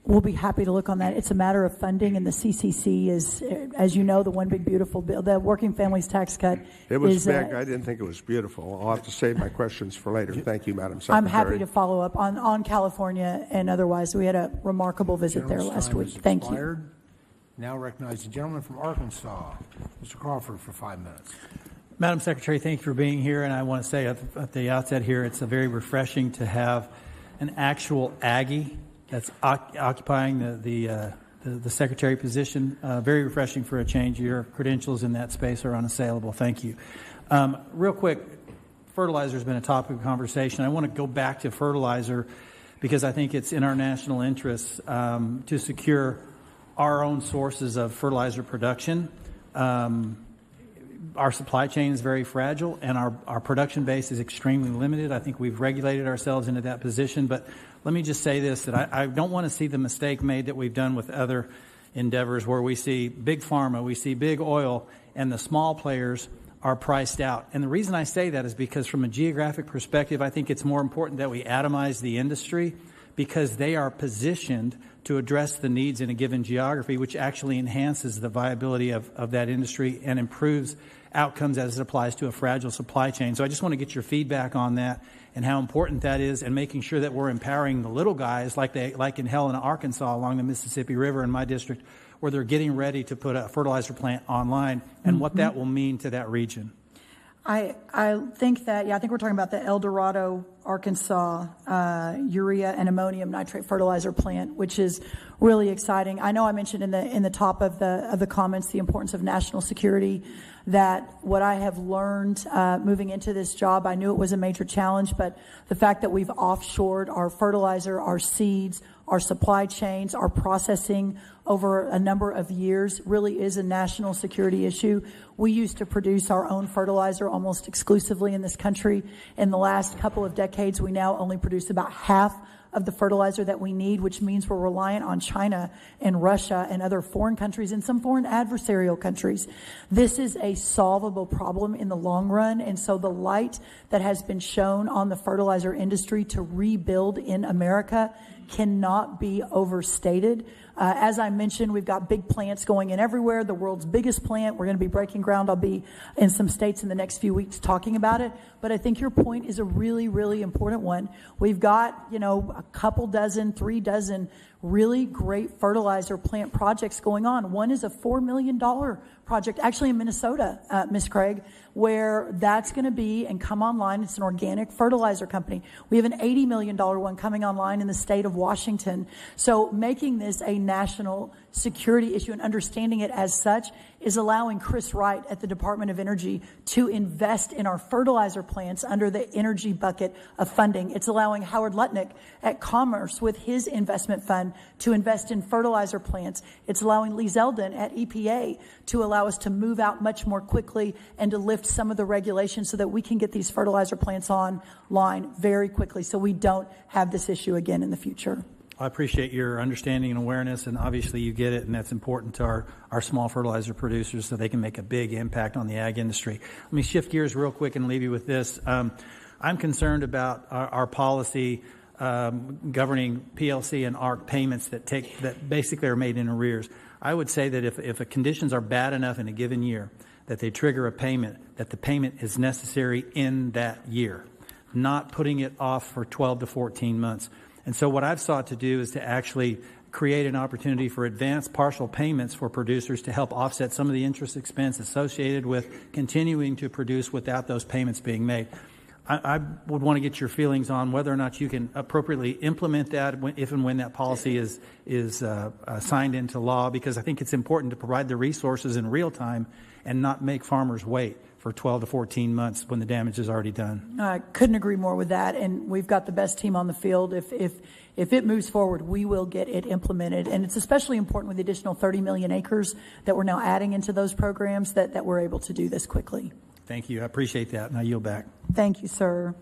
S1: We'll be happy to look on that. It's a matter of funding, and the CCC is, as you know, the one big beautiful bill. The Working Families Tax Cut
S7: It was big. I didn't think it was beautiful. I'll have to save my questions for later. Thank you, Madam Secretary.
S1: I'm happy to follow up on California and otherwise. We had a remarkable visit there last week. Thank you.
S4: Now recognize the gentleman from Arkansas, Mr. Crawford, for 5 minutes.
S8: Madam Secretary, thank you for being here, and I want to say at the outset here, it's very refreshing to have an actual Aggie that's occupying the secretary position. Very refreshing for a change. Your credentials in that space are unassailable. Thank you. Real quick, fertilizer has been a topic of conversation. I want to go back to fertilizer because I think it's in our national interest to secure our own sources of fertilizer production. Our supply chain is very fragile, and our production base is extremely limited. I think we've regulated ourselves into that position. But let me just say this, that I don't want to see the mistake made that we've done with other endeavors where we see big pharma, we see big oil, and the small players are priced out. And the reason I say that is because from a geographic perspective, I think it's more important that we atomize the industry because they are positioned to address the needs in a given geography, which actually enhances the viability of that industry and improves outcomes as it applies to a fragile supply chain. So I just want to get your feedback on that and how important that is, and making sure that we're empowering the little guys like in Helena, Arkansas, along the Mississippi River in my district, where they're getting ready to put a fertilizer plant online, and what that will mean to that region.
S1: I think that, I think we're talking about the El Dorado, Arkansas urea and ammonium nitrate fertilizer plant, which is really exciting. I know I mentioned in the top of the comments the importance of national security. That what I have learned moving into this job, I knew it was a major challenge, but the fact that we've offshored our fertilizer, our seeds, our supply chains, our processing over a number of years really is a national security issue. We used to produce our own fertilizer almost exclusively in this country. In the last couple of decades, we now only produce about half of the fertilizer that we need, which means we're reliant on China and Russia and other foreign countries and some foreign adversarial countries. This is a solvable problem in the long run, and so the light that has been shown on the fertilizer industry to rebuild in America cannot be overstated. As I mentioned, we've got big plants going in everywhere. The world's biggest plant. We're going to be breaking ground. I'll be in some states in the next few weeks talking about it. But I think your point is a really, really important one. We've got, a couple dozen, 3 dozen really great fertilizer plant projects going on. One is a $4 million project, actually in Minnesota, Ms. Craig, where that's going to be and come online. It's an organic fertilizer company. We have an $80 million one coming online in the state of Washington. So making this a national security issue and understanding it as such is allowing Chris Wright at the Department of Energy to invest in our fertilizer plants under the energy bucket of funding. It's allowing Howard Lutnick at Commerce with his investment fund to invest in fertilizer plants. It's allowing Lee Zeldin at EPA to allow us to move out much more quickly and to lift some of the regulations so that we can get these fertilizer plants online very quickly so we don't have this issue again in the future.
S8: I appreciate your understanding and awareness, and obviously you get it, and that's important to our small fertilizer producers so they can make a big impact on the ag industry. Let me shift gears real quick and leave you with this. I'm concerned about our policy governing PLC and ARC payments that basically are made in arrears. I would say that if the conditions are bad enough in a given year that they trigger a payment, that the payment is necessary in that year, not putting it off for 12 to 14 months. And so what I've sought to do is to actually create an opportunity for advanced partial payments for producers to help offset some of the interest expense associated with continuing to produce without those payments being made. I would want to get your feelings on whether or not you can appropriately implement that if and when that policy is signed into law, because I think it's important to provide the resources in real time and not make farmers wait for 12 to 14 months when the damage is already done.
S1: I couldn't agree more with that, and we've got the best team on the field. If it moves forward, we will get it implemented, and it's especially important with the additional 30 million acres that we're now adding into those programs that we're able to do this quickly.
S8: Thank you. I appreciate that, and I yield back.
S1: Thank you, sir.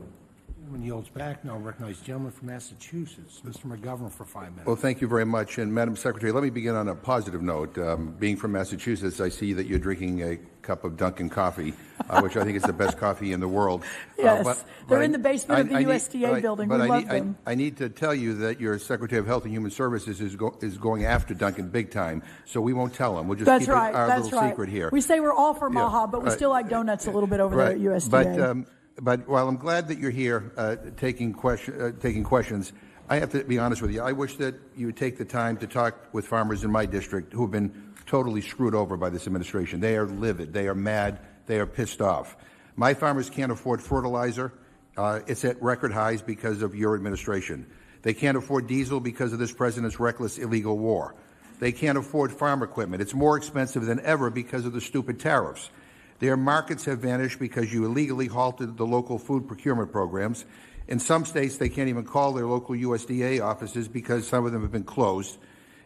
S4: Gentleman yields back. Now recognize the gentleman from Massachusetts, Mr. McGovern, for 5 minutes.
S9: Well, thank you very much. And Madam Secretary, let me begin on a positive note. Being from Massachusetts, I see that you're drinking a cup of Dunkin' coffee, which I think is the best coffee in the world.
S1: Yes, they're in the basement of the USDA building. We love them.
S9: I need to tell you that your Secretary of Health and Human Services is going after Dunkin' big time, so we won't tell him. We'll just keep our little secret here.
S1: We say we're all for Maha, but we still like donuts a little bit over there at USDA.
S9: But while I'm glad that you're here taking questions, I have to be honest with you. I wish that you would take the time to talk with farmers in my district who have been totally screwed over by this administration. They are livid. They are mad. They are pissed off. My farmers can't afford fertilizer. It's at record highs because of your administration. They can't afford diesel because of this president's reckless illegal war. They can't afford farm equipment. It's more expensive than ever because of the stupid tariffs. Their markets have vanished because you illegally halted the local food procurement programs. In some states, they can't even call their local USDA offices because some of them have been closed.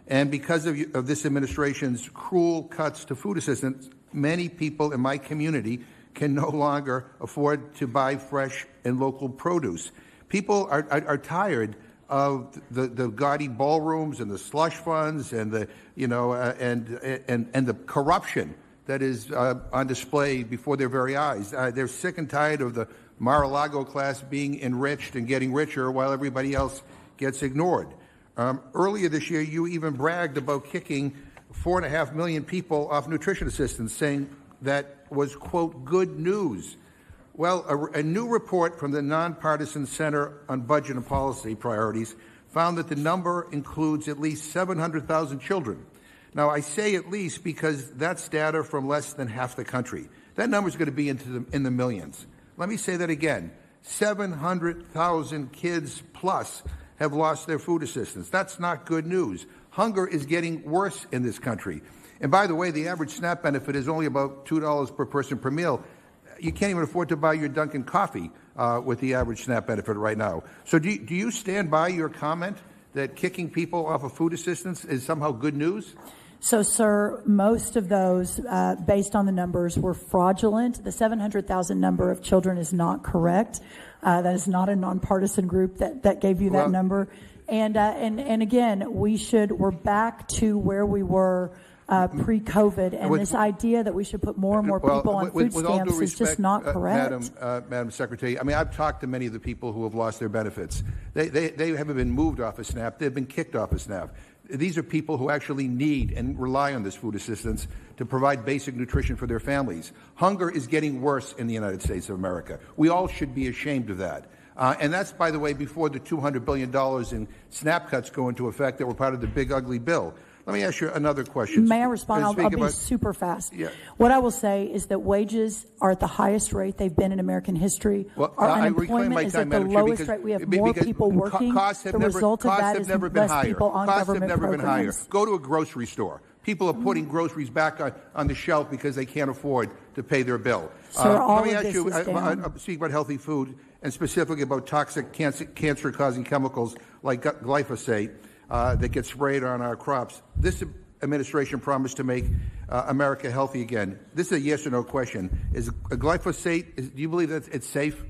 S9: And because of this administration's cruel cuts to food assistance, many people in my community can no longer afford to buy fresh and local produce. People are tired of the gaudy ballrooms and the slush funds and the and the corruption that is on display before their very eyes. They're sick and tired of the Mar-a-Lago class being enriched and getting richer while everybody else gets ignored. Earlier this year, you even bragged about kicking 4.5 million people off nutrition assistance, saying that was, quote, good news. Well, a new report from the Nonpartisan Center on Budget and Policy Priorities found that the number includes at least 700,000 children. Now, I say at least because that's data from less than half the country. That number is going to be in the millions. Let me say that again. 700,000 kids plus have lost their food assistance. That's not good news. Hunger is getting worse in this country. And by the way, the average SNAP benefit is only about $2 per person per meal. You can't even afford to buy your Dunkin' coffee with the average SNAP benefit right now. So do you stand by your comment that kicking people off of food assistance is somehow good news?
S1: So, sir, most of those, based on the numbers, were fraudulent. The 700,000 number of children is not correct. That is not a nonpartisan group that gave you that number. And again, we're back to where we were pre-COVID, and this idea that we should put more and more people on food stamps is just not correct.
S9: Madam Secretary, I mean, I've talked to many of the people who have lost their benefits. They haven't been moved off of SNAP. They've been kicked off of SNAP. These are people who actually need and rely on this food assistance to provide basic nutrition for their families. Hunger is getting worse in the United States of America. We all should be ashamed of that. And that's, by the way, before the $200 billion in SNAP cuts go into effect that were part of the big, ugly bill. Let me ask you another question.
S1: May I respond? I'll be super fast.
S9: Yeah.
S1: What I will say is that wages are at the highest rate they've been in American history.
S9: Well,
S1: Our
S9: I reclaim
S1: unemployment
S9: my
S1: is
S9: time,
S1: at the
S9: Madam Chair,
S1: lowest rate. We have more people working. The result of that is less people on government programs.
S9: Go to a grocery store. People are putting groceries back on the shelf because they can't afford to pay their bill.
S1: Sir, all
S9: let me
S1: of
S9: ask
S1: this
S9: you,
S1: is down.
S9: speak about healthy food and specifically about toxic cancer-causing chemicals like glyphosate that get sprayed on our crops. This administration promised to make America healthy again. This is a yes or no question. Is glyphosate, do you believe that it's safe?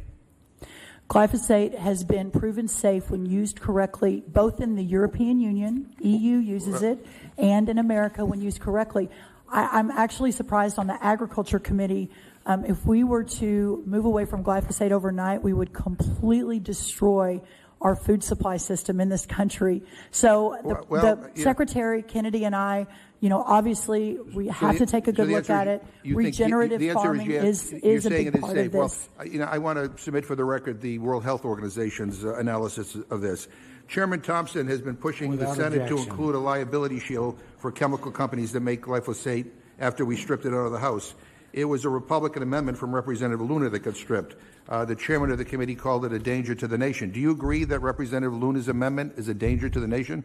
S1: Glyphosate has been proven safe when used correctly, both in the European Union, EU uses it, and in America when used correctly. I'm actually surprised on the Agriculture Committee. If we were to move away from glyphosate overnight, we would completely destroy our food supply system in this country. So Secretary Kennedy and I, obviously we have to take a good look at it. Regenerative farming is a big part of this.
S9: Well, I want to submit for the record the World Health Organization's analysis of this. Chairman Thompson has been pushing the Senate to include a liability shield for chemical companies that make glyphosate after we stripped it out of the House. It was a Republican amendment from Representative Luna that got stripped. The chairman of the committee called it a danger to the nation. Do you agree that Representative Luna's amendment is a danger to the nation?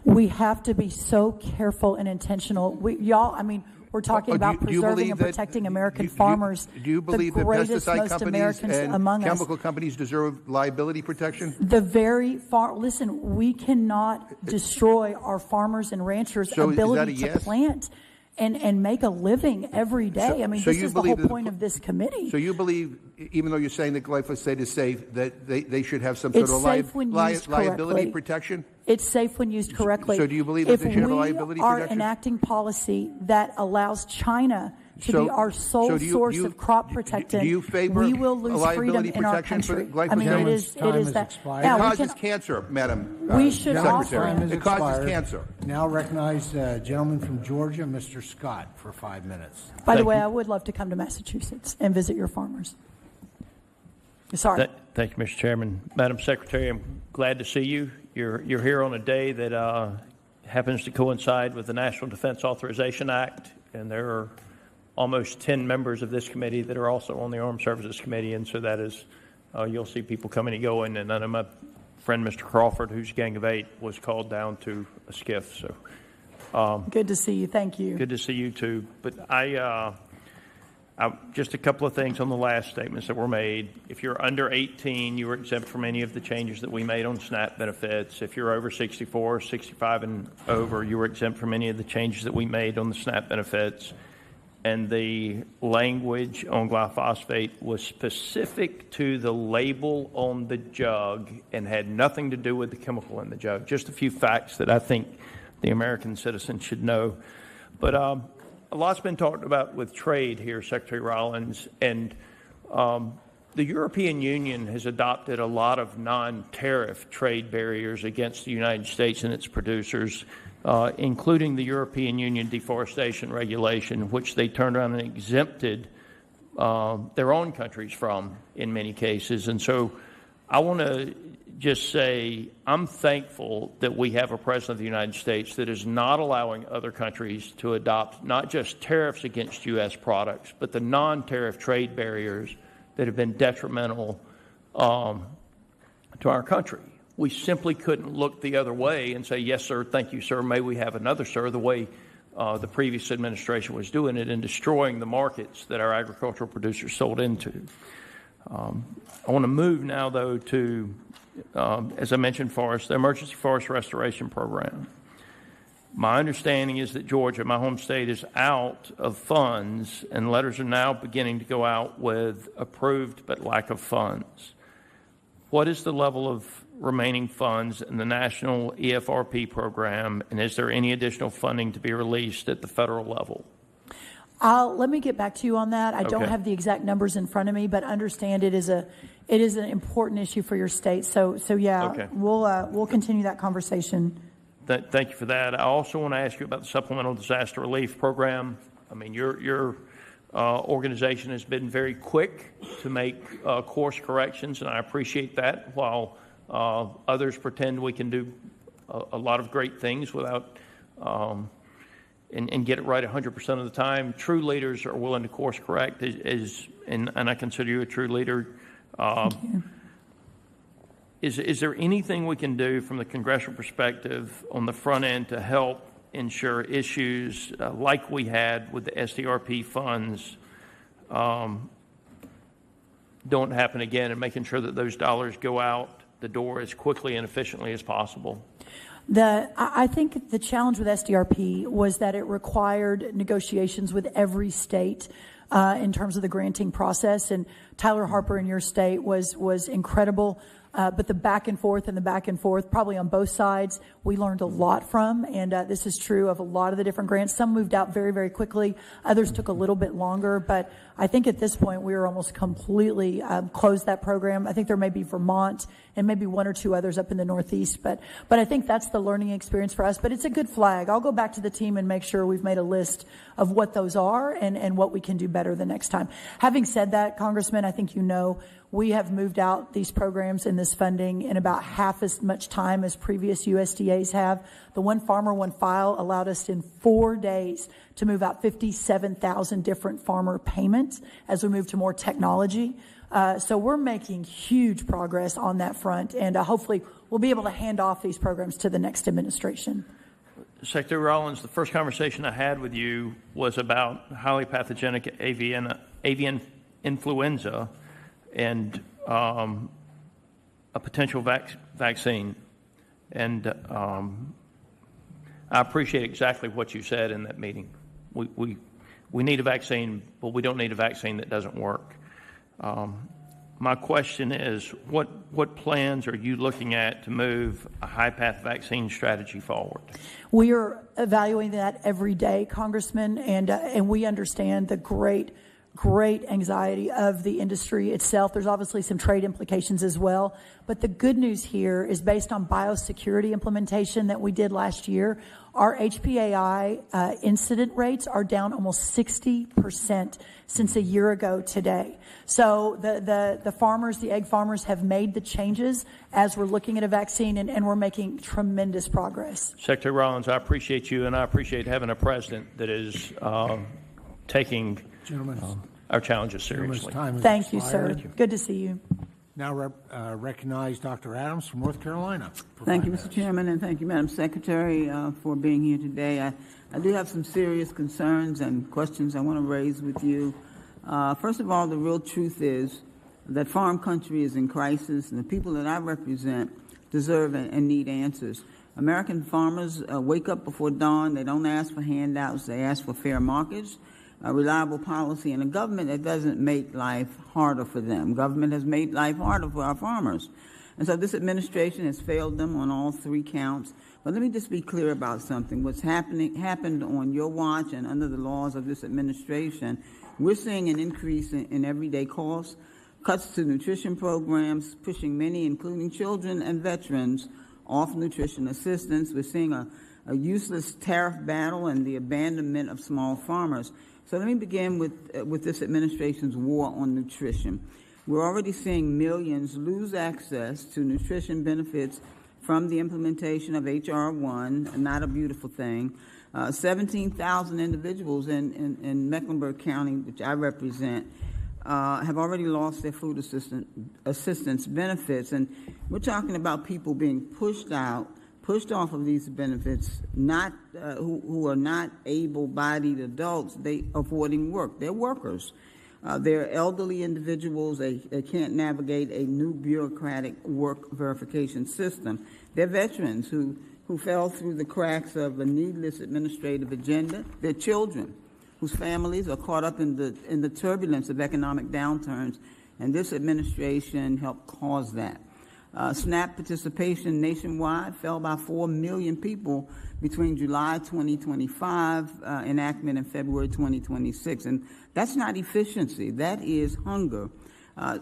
S1: We have to be so careful and intentional. We're talking about preserving and protecting American farmers.
S9: Do you believe that pesticide companies and chemical companies deserve liability protection?
S1: Listen, we cannot destroy our farmers and ranchers' ability to plant and make a living every day. This is the whole point of this committee.
S9: So you believe, even though you're saying that glyphosate is safe, that they should have some sort of liability protection?
S1: It's safe when used correctly.
S9: So do you believe that they should have a liability protection?
S1: If we are enacting policy that allows China to be our sole source of crop protectant, we will lose freedom in our country. It is that.
S9: It causes cancer, Madam Secretary. It causes cancer.
S4: Now recognize the gentleman from Georgia, Mr. Scott, for 5 minutes.
S1: By the way, I would love to come to Massachusetts and visit your farmers. Sorry.
S10: Thank you, Mr. Chairman. Madam Secretary, I'm glad to see you. You're here on a day that happens to coincide with the National Defense Authorization Act, and there are almost 10 members of this committee that are also on the Armed Services Committee, and so that is, you'll see people coming and going, and I know my friend Mr. Crawford, whose Gang of Eight was called down to a skiff. So,
S1: good to see you. Thank you.
S10: Good to see you too. But just a couple of things on the last statements that were made. If you're under 18, you were exempt from any of the changes that we made on SNAP benefits. If you're over 64, 65 and over, you were exempt from any of the changes that we made on the SNAP benefits. And the language on glyphosate was specific to the label on the jug and had nothing to do with the chemical in the jug. Just a few facts that I think the American citizen should know. But a lot's been talked about with trade here, Secretary Rollins, and the European Union has adopted a lot of non-tariff trade barriers against the United States and its producers, including the European Union deforestation regulation, which they turned around and exempted their own countries from in many cases. And so I want to just say I'm thankful that we have a president of the United States that is not allowing other countries to adopt not just tariffs against U.S. products, but the non-tariff trade barriers that have been detrimental to our country. We simply couldn't look the other way and say, yes, sir, thank you, sir, may we have another, sir, the way the previous administration was doing it and destroying the markets that our agricultural producers sold into. I want to move now, though, to, as I mentioned, the Emergency Forest Restoration Program. My understanding is that Georgia, my home state, is out of funds, and letters are now beginning to go out with approved but lack of funds. What is the level of remaining funds in the National EFRP program, and is there any additional funding to be released at the federal level?
S1: Let me get back to you on that. I don't have the exact numbers in front of me, but understand it is an important issue for your state. So yeah, we'll continue that conversation.
S10: Thank you for that. I also want to ask you about the Supplemental Disaster Relief Program. I mean, your organization has been very quick to make course corrections, and I appreciate that, while others pretend we can do a lot of great things without and get it right 100% of the time. True leaders are willing to course correct, and I consider you a true leader. Is there anything we can do from the congressional perspective on the front end to help ensure issues like we had with the SDRP funds don't happen again, and making sure that those dollars go out the door as quickly and efficiently as possible?
S1: I think the challenge with SDRP was that it required negotiations with every state in terms of the granting process. And Tyler Harper in your state was incredible. But the back and forth, probably on both sides, we learned a lot from. And this is true of a lot of the different grants. Some moved out very, very quickly. Others took a little bit longer. But I think at this point, we are almost completely closed that program. I think there may be Vermont and maybe one or two others up in the Northeast. But I think that's the learning experience for us. But it's a good flag. I'll go back to the team and make sure we've made a list of what those are and what we can do better the next time. Having said that, Congressman, I think you know, we have moved out these programs and this funding in about half as much time as previous USDAs have. The One Farmer, One File allowed us in 4 days to move out 57,000 different farmer payments as we move to more technology. So we're making huge progress on that front, and hopefully we'll be able to hand off these programs to the next administration.
S10: Secretary Rollins, the first conversation I had with you was about highly pathogenic avian influenza and a potential vaccine. And I appreciate exactly what you said in that meeting. We need a vaccine, but we don't need a vaccine that doesn't work. My question is, what plans are you looking at to move a high-path vaccine strategy forward?
S1: We are evaluating that every day, Congressman, and we understand the great anxiety of the industry itself. There's obviously some trade implications as well. But the good news here is based on biosecurity implementation that we did last year, our HPAI incident rates are down almost 60% since a year ago today. So the farmers, the egg farmers, have made the changes as we're looking at a vaccine, and we're making tremendous progress.
S10: Secretary Rollins, I appreciate you, and I appreciate having a president that is taking our challenges seriously.
S1: Thank you, sir. Thank you. Good to see you.
S4: Now recognize Dr. Adams from North Carolina.
S11: Thank you, Mr. Chairman, and thank you, Madam Secretary, for being here today. I do have some serious concerns and questions I want to raise with you. First of all, the real truth is that farm country is in crisis, and the people that I represent deserve and need answers. American farmers wake up before dawn. They don't ask for handouts. They ask for fair markets, a reliable policy, and a government that doesn't make life harder for them. Government has made life harder for our farmers. And so this administration has failed them on all three counts. But let me just be clear about something. What's happened on your watch and under the laws of this administration, we're seeing an increase in everyday costs, cuts to nutrition programs, pushing many, including children and veterans, off nutrition assistance. We're seeing a useless tariff battle and the abandonment of small farmers. So let me begin with this administration's war on nutrition. We're already seeing millions lose access to nutrition benefits from the implementation of H.R. 1, not a beautiful thing. 17,000 individuals in Mecklenburg County, which I represent, have already lost their food assistance benefits. And we're talking about people being pushed off of these benefits, not who are not able-bodied adults, they avoiding work. They're workers. They're elderly individuals. They can't navigate a new bureaucratic work verification system. They're veterans who fell through the cracks of a needless administrative agenda. They're children whose families are caught up in the turbulence of economic downturns, and this administration helped cause that. SNAP participation nationwide fell by 4 million people between July 2025 enactment and February 2026. And that's not efficiency. That is hunger.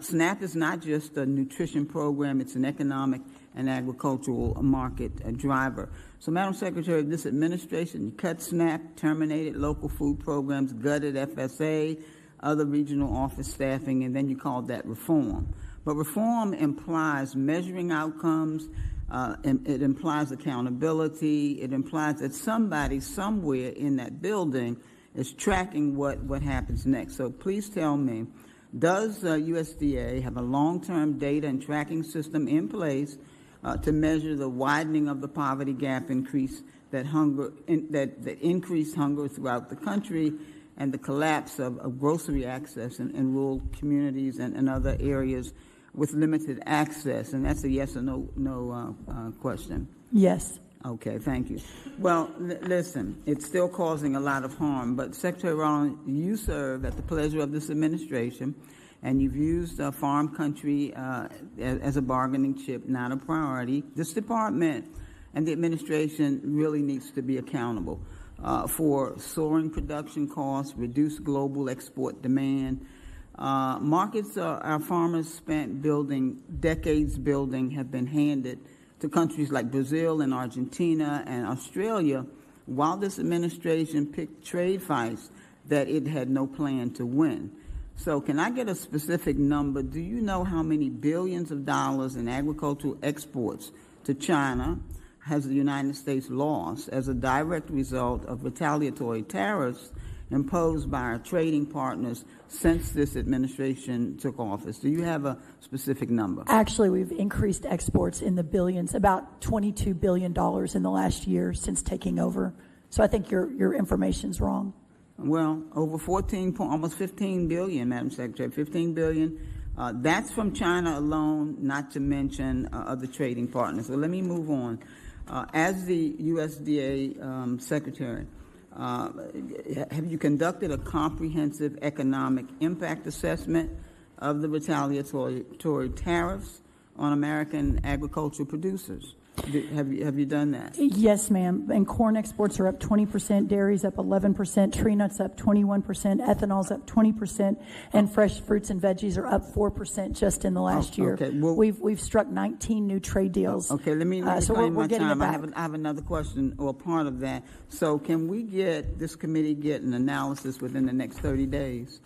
S11: SNAP is not just a nutrition program. It's an economic and agricultural market driver. So, Madam Secretary, this administration cut SNAP, terminated local food programs, gutted FSA, other regional office staffing, and then you called that reform. But reform implies measuring outcomes, it implies accountability, it implies that somebody somewhere in that building is tracking what happens next. So please tell me, does USDA have a long-term data and tracking system in place to measure the widening of the poverty gap that increased hunger throughout the country and the collapse of grocery access in rural communities and other areas with limited access? And that's a yes or no question.
S1: Yes.
S11: Okay, thank you. Well, listen, it's still causing a lot of harm, but Secretary Rollins, you serve at the pleasure of this administration, and you've used farm country as a bargaining chip, not a priority. This department and the administration really needs to be accountable for soaring production costs, reduced global export demand. Markets our farmers spent decades building have been handed to countries like Brazil and Argentina and Australia, while this administration picked trade fights that it had no plan to win. So can I get a specific number? Do you know how many billions of dollars in agricultural exports to China has the United States lost as a direct result of retaliatory tariffs imposed by our trading partners since this administration took office? Do you have a specific number?
S1: Actually, we've increased exports in the billions, about $22 billion in the last year since taking over. So I think your information's wrong.
S11: Well, over almost 15 billion, Madam Secretary, 15 billion. That's from China alone, not to mention other trading partners. So let me move on. As the USDA Secretary, have you conducted a comprehensive economic impact assessment of the retaliatory tariffs on American agricultural producers? Have you done that?
S1: Yes, ma'am. And corn exports are up 20%, dairy's up 11%, tree nuts up 21%, ethanol's up 20%, and fresh fruits and veggies are up 4% just in the last year.
S11: Okay. Well,
S1: we've struck 19 new trade deals.
S11: Okay, let me
S1: so we're getting it back.
S11: I have another question or part of that. So can this committee get an analysis within the next 30 days?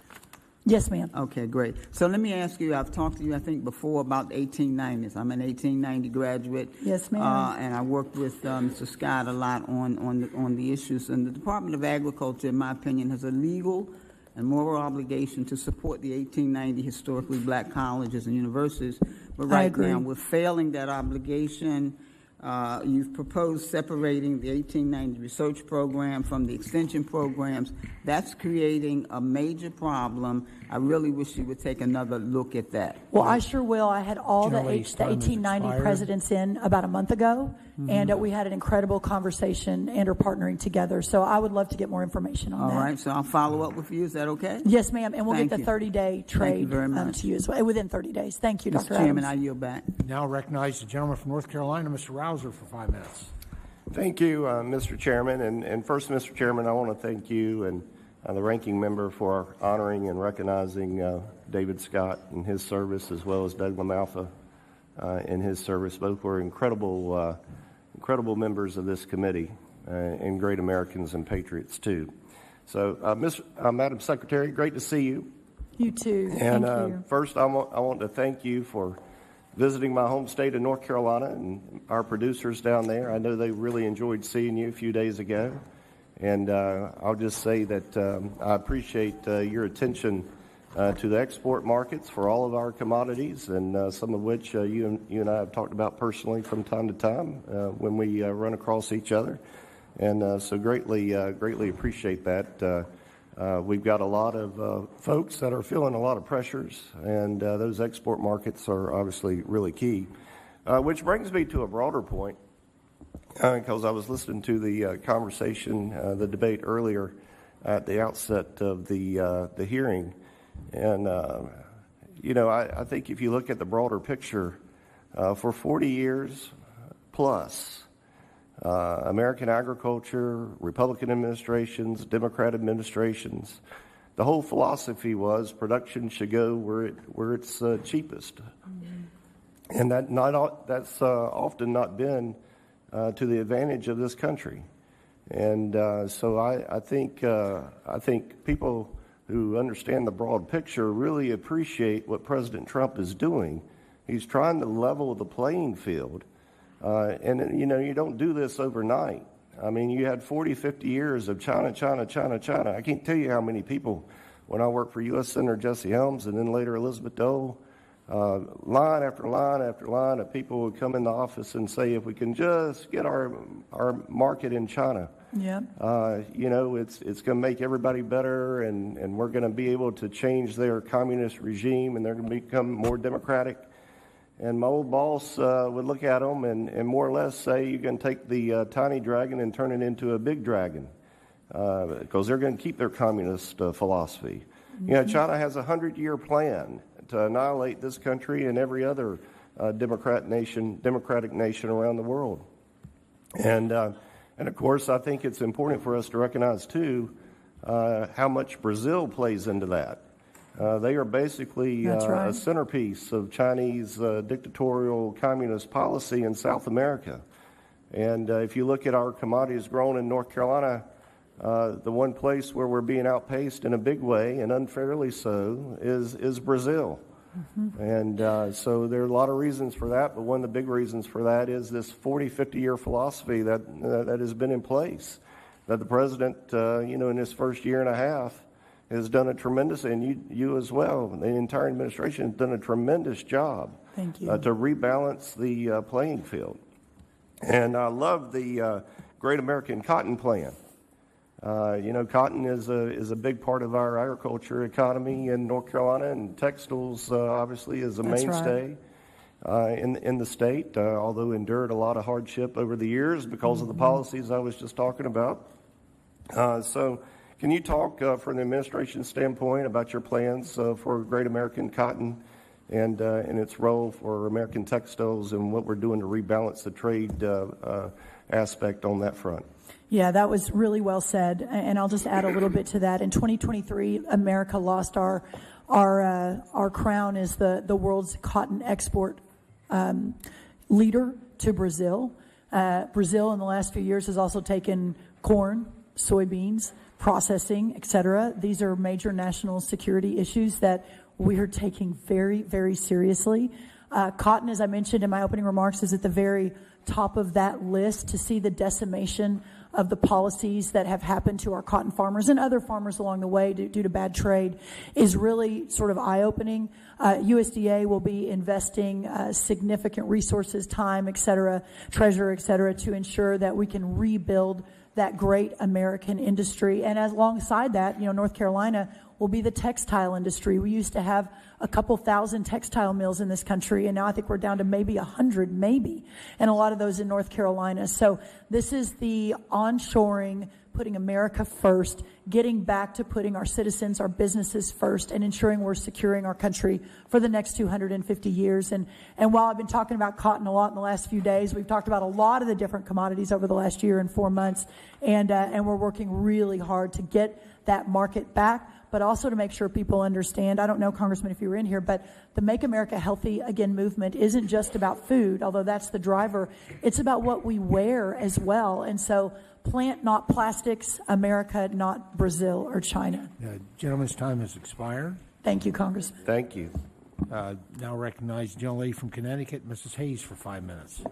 S1: Yes, ma'am.
S11: Okay, great. So let me ask you, I've talked to you, I think, before about the 1890s. I'm an 1890 graduate.
S1: Yes, ma'am.
S11: And I worked with Mr. Scott a lot on the issues. And the Department of Agriculture, in my opinion, has a legal and moral obligation to support the 1890 historically black colleges and universities. But right now, we're failing that obligation. You've proposed separating the 1890 research program from the extension programs. That's creating a major problem. I really wish you would take another look at that.
S1: Well, I sure will. I had all the 1890 presidents in about a month ago, and we had an incredible conversation and are partnering together. So I would love to get more information on that.
S11: All right, so I'll follow up with you. Is that okay?
S1: Yes, ma'am, and we'll get the 30-day trade
S11: Thank you very much.
S1: to you as well, within 30 days. Thank you, Dr.
S11: Mr. Chairman,
S1: Adams.
S11: I yield back.
S4: Now recognize the gentleman from North Carolina, Mr. Rouser, for 5 minutes.
S12: Thank you, Mr. Chairman. And first, Mr. Chairman, I want to thank you and the ranking member for honoring and recognizing David Scott in his service, as well as Doug LaMalfa in his service. Both were incredible members of this committee and great Americans and patriots, too. So, Madam Secretary, great to see you.
S1: You too.
S12: And
S1: thank you.
S12: First, I want to thank you for visiting my home state of North Carolina and our producers down there. I know they really enjoyed seeing you a few days ago. And I'll just say that I appreciate your attention to the export markets for all of our commodities, and some of which you and I have talked about personally from time to time when we run across each other. And so greatly appreciate that. We've got a lot of folks that are feeling a lot of pressures, and those export markets are obviously really key. Which brings me to a broader point, because I was listening to the conversation, the debate earlier at the outset of the hearing. And, I think if you look at the broader picture, for 40 years plus, American agriculture, Republican administrations, Democrat administrations, the whole philosophy was production should go where it's cheapest. Mm-hmm. And that's often not been to the advantage of this country. And so I think people who understand the broad picture really appreciate what President Trump is doing. He's trying to level the playing field. And, you know, you don't do this overnight. I mean, you had 40, 50 years of China, China, China, China. I can't tell you how many people, when I worked for U.S. Senator Jesse Helms and then later Elizabeth Dole, line after line after line of people would come in the office and say, if we can just get our market in China, you know, it's going to make everybody better, and we're going to be able to change their communist regime, and they're going to become more democratic. And my old boss would look at them and more or less say, you can take the tiny dragon and turn it into a big dragon, because they're going to keep their communist philosophy. You know, China has a 100-year plan to annihilate this country and every other democratic nation around the world. And of course, I think it's important for us to recognize, too, how much Brazil plays into that. They are basically a centerpiece of Chinese dictatorial communist policy in South America. And if you look at our commodities grown in North Carolina, the one place where we're being outpaced in a big way, and unfairly so, is Brazil. And so there are a lot of reasons for that, but one of the big reasons for that is this 40, 50-year philosophy that has been in place, that the president, you know, in his first year and a half has done a tremendous, and you as well, the entire administration has done a tremendous job to rebalance the playing field. And I love the Great American Cotton Plan. You know, cotton is a big part of our agriculture economy in North Carolina, and textiles obviously is a mainstay in the state, although endured a lot of hardship over the years because of the policies I was just talking about. So can you talk from the administration standpoint about your plans for Great American Cotton and its role for American textiles and what we're doing to rebalance the trade aspect on that front?
S1: Yeah, that was really well said, and I'll just add a little bit to that. In 2023, America lost our crown as the world's cotton export leader to Brazil. Brazil, in the last few years, has also taken corn, soybeans, processing, et cetera. These are major national security issues that we are taking very, very seriously. Cotton, as I mentioned in my opening remarks, is at the very top of that list. To see the decimation of the policies that have happened to our cotton farmers and other farmers along the way due to bad trade is really sort of eye-opening. USDA will be investing significant resources, time, et cetera, treasure, et cetera, to ensure that we can rebuild that great American industry. And alongside that, you know, North Carolina will be the textile industry. We used to have a couple thousand textile mills in this country, and now I think we're down to maybe 100, and a lot of those in North Carolina. So this is the onshoring, putting America first, getting back to putting our citizens, our businesses first, and ensuring we're securing our country for the next 250 years. And while I've been talking about cotton a lot in the last few days, we've talked about a lot of the different commodities over the last year and 4 months, and we're working really hard to get that market back, but also to make sure people understand. I don't know, Congressman, if you were in here, but the Make America Healthy Again movement isn't just about food, although that's the driver. It's about what we wear as well. And so plant, not plastics, America, not Brazil or China.
S4: Gentleman's time has expired.
S1: Thank you, Congressman.
S12: Thank you.
S4: Now recognize the gentlelady from Connecticut, Mrs. Hayes, for 5 minutes.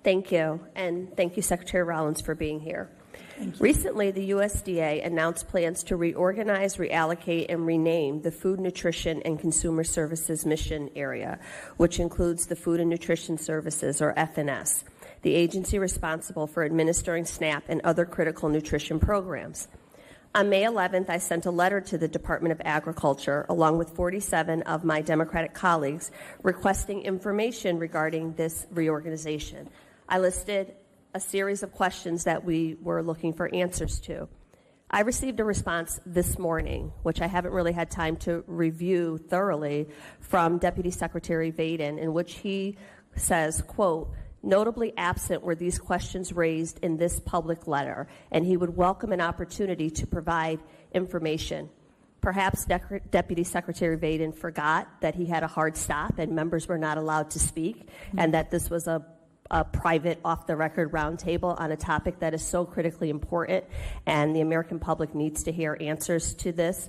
S13: Thank you, and thank you, Secretary Rollins, for being here. Recently, the USDA announced plans to reorganize, reallocate, and rename the Food, Nutrition, and Consumer Services Mission Area, which includes the Food and Nutrition Services, or FNS, the agency responsible for administering SNAP and other critical nutrition programs. On May 11th, I sent a letter to the Department of Agriculture, along with 47 of my Democratic colleagues, requesting information regarding this reorganization. I listed a series of questions that we were looking for answers to. I received a response this morning, which I haven't really had time to review thoroughly, from Deputy Secretary Vaden, in which he says, quote, "Notably absent were these questions raised in this public letter, and he would welcome an opportunity to provide information." Perhaps Deputy Secretary Vaden forgot that he had a hard stop and members were not allowed to speak, and that this was a a private, off-the-record roundtable on a topic that is so critically important, and the American public needs to hear answers to this.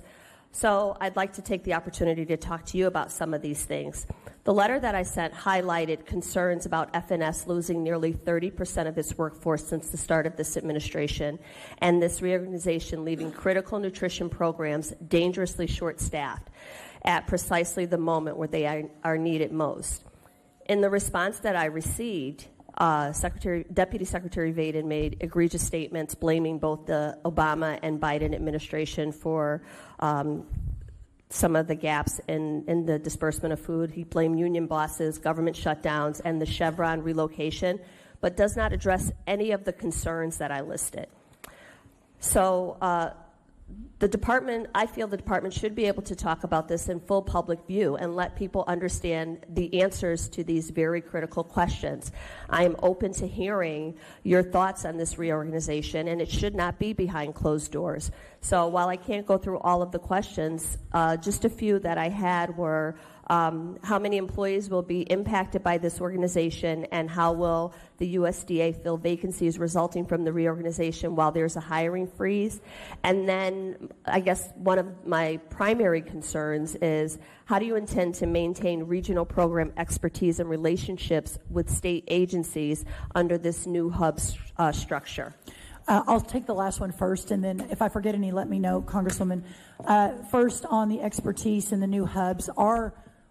S13: So I'd like to take the opportunity to talk to you about some of these things. The letter that I sent highlighted concerns about FNS losing nearly 30% of its workforce since the start of this administration, and this reorganization leaving critical nutrition programs dangerously short-staffed at precisely the moment where they are needed most. In the response that I received, Deputy Secretary Vaden made egregious statements blaming both the Obama and Biden administration for some of the gaps in the disbursement of food. He blamed union bosses, government shutdowns, and the Chevron relocation, but does not address any of the concerns that I listed. So I feel the department should be able to talk about this in full public view and let people understand the answers to these very critical questions. I am open to hearing your thoughts on this reorganization, and it should not be behind closed doors. So while I can't go through all of the questions, just a few that I had were how many employees will be impacted by this organization, and how will the USDA fill vacancies resulting from the reorganization while there's a hiring freeze? And then I guess one of my primary concerns is, how do you intend to maintain regional program expertise and relationships with state agencies under this new hub structure?
S1: I'll take the last one first, and then if I forget any, let me know, Congresswoman. First, on the expertise in the new hubs,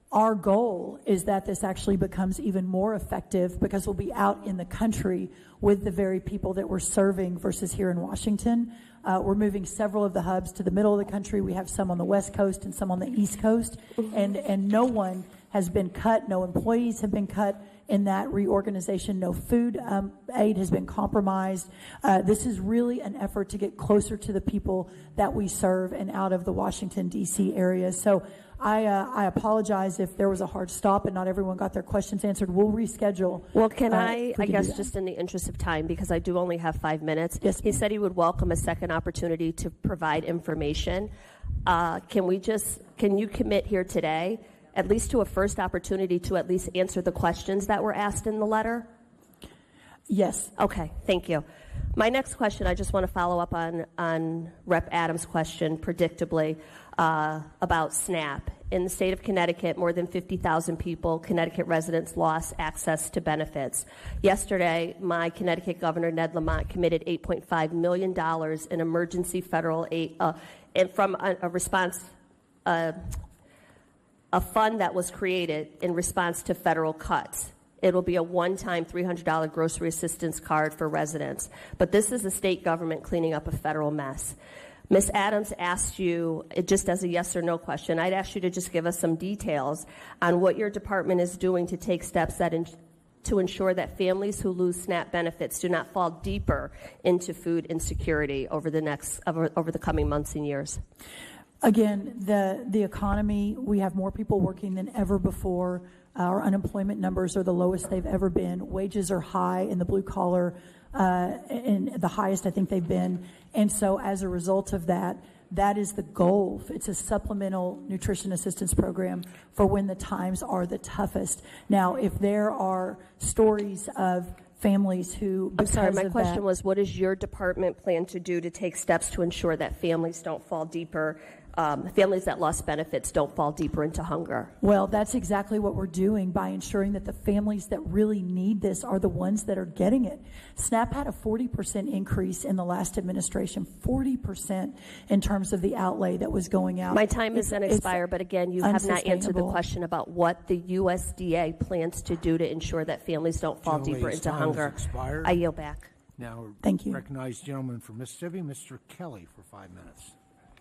S1: our goal is that this actually becomes even more effective, because we'll be out in the country with the very people that we're serving versus here in Washington. We're moving several of the hubs to the middle of the country. We have some on the West Coast and some on the East Coast, and no one has been cut. No employees have been cut in that reorganization. No food aid has been compromised. This is really an effort to get closer to the people that we serve and out of the Washington, D.C. area. So I apologize if there was a hard stop and not everyone got their questions answered. We'll reschedule.
S13: Well, can I guess, just in the interest of time, because I do only have 5 minutes,
S1: yes,
S13: he said he would welcome a second opportunity to provide information. Can you commit here today at least to a first opportunity to at least answer the questions that were asked in the letter?
S1: Yes.
S13: Okay, thank you. My next question, I just want to follow up on Rep. Adams' question, predictably, about SNAP. In the state of Connecticut, more than 50,000 people, Connecticut residents, lost access to benefits. Yesterday, my Connecticut Governor, Ned Lamont, committed $8.5 million in emergency federal aid, and from a response, a fund that was created in response to federal cuts. It will be a one-time $300 grocery assistance card for residents. But this is the state government cleaning up a federal mess. Ms. Adams asked you, just as a yes or no question, I'd ask you to just give us some details on what your department is doing to take steps to ensure that families who lose SNAP benefits do not fall deeper into food insecurity over the coming months and years.
S1: Again, the economy, we have more people working than ever before. Our unemployment numbers are the lowest they've ever been. Wages are high in the blue collar, and the highest I think they've been. And so as a result of that, that is the goal. It's a supplemental nutrition assistance program for when the times are the toughest. Now, if there are stories of families who,
S13: I'm sorry, my question was, what does your department plan to do to take steps to ensure that families don't fall deeper, families that lost benefits don't fall deeper into hunger?
S1: Well, that's exactly what we're doing by ensuring that the families that really need this are the ones that are getting it. SNAP had a 40% increase in the last administration, 40% in terms of the outlay that was going out.
S13: My time is going to expire, but again, you have not answered the question about what the USDA plans to do to ensure that families don't fall deeper into hunger. I yield back.
S4: Now,
S1: thank you.
S4: Recognized gentleman from Mississippi, Mr. Kelly, for 5 minutes.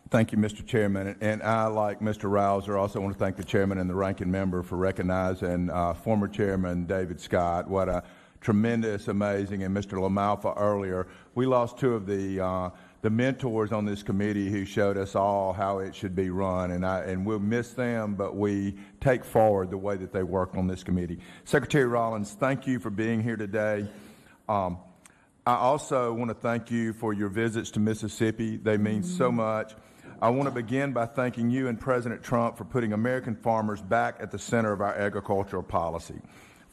S14: Thank you, Mr. Chairman. And I, like Mr. Rouser, also want to thank the chairman and the ranking member for recognizing former chairman David Scott. What a tremendous, amazing, and Mr. LaMalfa earlier. We lost two of the mentors on this committee who showed us all how it should be run, and we'll miss them, but we take forward the way that they worked on this committee. Secretary Rollins, thank you for being here today. I also want to thank you for your visits to Mississippi. They mean so much. I want to begin by thanking you and President Trump for putting American farmers back at the center of our agricultural policy.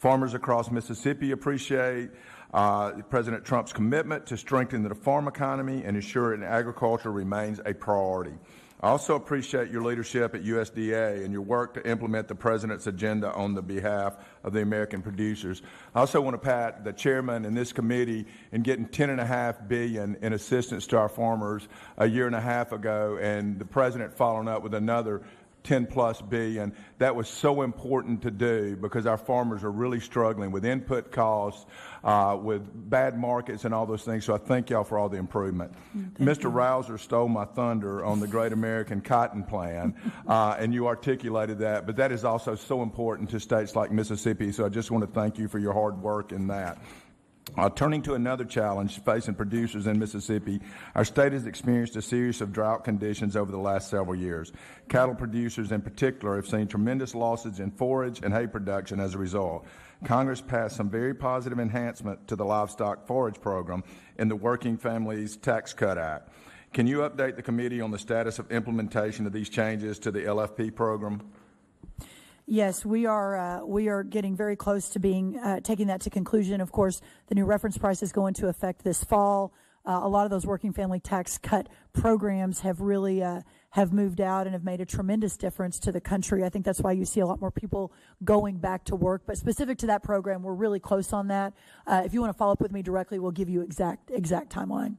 S14: Farmers across Mississippi appreciate President Trump's commitment to strengthening the farm economy and ensuring agriculture remains a priority. I also appreciate your leadership at USDA and your work to implement the President's agenda on the behalf of the American producers. I also want to pat the chairman and this committee in getting $10.5 billion in assistance to our farmers a year and a half ago, and the President following up with another $10+ billion. That was so important to do because our farmers are really struggling with input costs, with bad markets and all those things. So I thank y'all for all the improvement. Mr. Rouser stole my thunder on the Great American Cotton Plan, and you articulated that, but that is also so important to states like Mississippi. So I just want to thank you for your hard work in that. Turning to another challenge facing producers in Mississippi, our state has experienced a series of drought conditions over the last several years. Cattle producers in particular have seen tremendous losses in forage and hay production as a result. Congress passed some very positive enhancement to the livestock forage program in the Working Families Tax Cut Act. Can you update the committee on the status of implementation of these changes to the LFP program?
S1: Yes, we are getting very close to being taking that to conclusion. Of course, the new reference price is going to affect this fall. A lot of those working family tax cut programs have really have moved out and have made a tremendous difference to the country. I think that's why you see a lot more people going back to work. But specific to that program, we're really close on that. If you want to follow up with me directly, we'll give you exact timeline.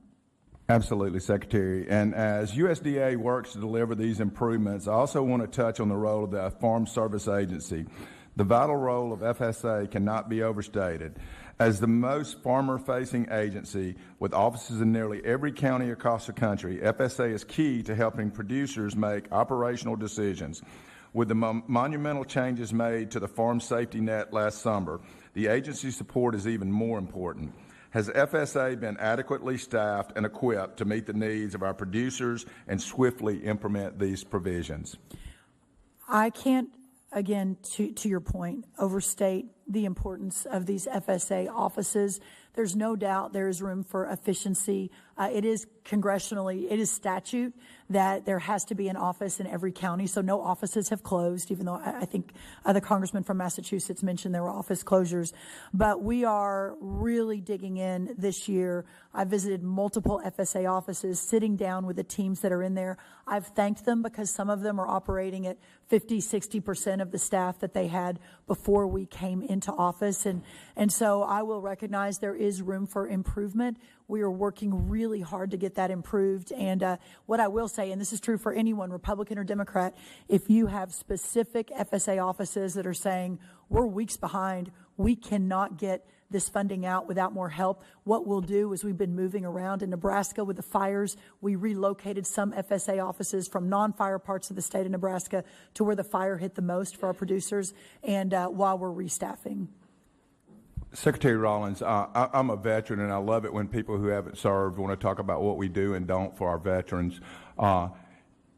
S14: Absolutely, Secretary. And as USDA works to deliver these improvements, I also want to touch on the role of the Farm Service Agency. The vital role of FSA cannot be overstated. As the most farmer-facing agency with offices in nearly every county across the country, FSA is key to helping producers make operational decisions. With the monumental changes made to the farm safety net last summer, the agency's support is even more important. Has FSA been adequately staffed and equipped to meet the needs of our producers and swiftly implement these provisions?
S1: I can't, again, to your point, overstate the importance of these FSA offices. There's no doubt there is room for efficiency. It is congressionally, it is statute that there has to be an office in every county, so no offices have closed, even though I think the congressman from Massachusetts mentioned there were office closures. But we are really digging in this year. I visited multiple FSA offices, sitting down with the teams that are in there. I've thanked them because some of them are operating at 50, 60% of the staff that they had before we came into office. And so I will recognize there is room for improvement. We are working really hard to get that improved. And what I will say, and this is true for anyone, Republican or Democrat, if you have specific FSA offices that are saying, we're weeks behind, we cannot get this funding out without more help, what we'll do is we've been moving around in Nebraska with the fires. We relocated some FSA offices from non-fire parts of the state of Nebraska to where the fire hit the most for our producers, and while we're restaffing.
S14: Secretary Rollins, I'm a veteran, and I love it when people who haven't served want to talk about what we do and don't for our veterans.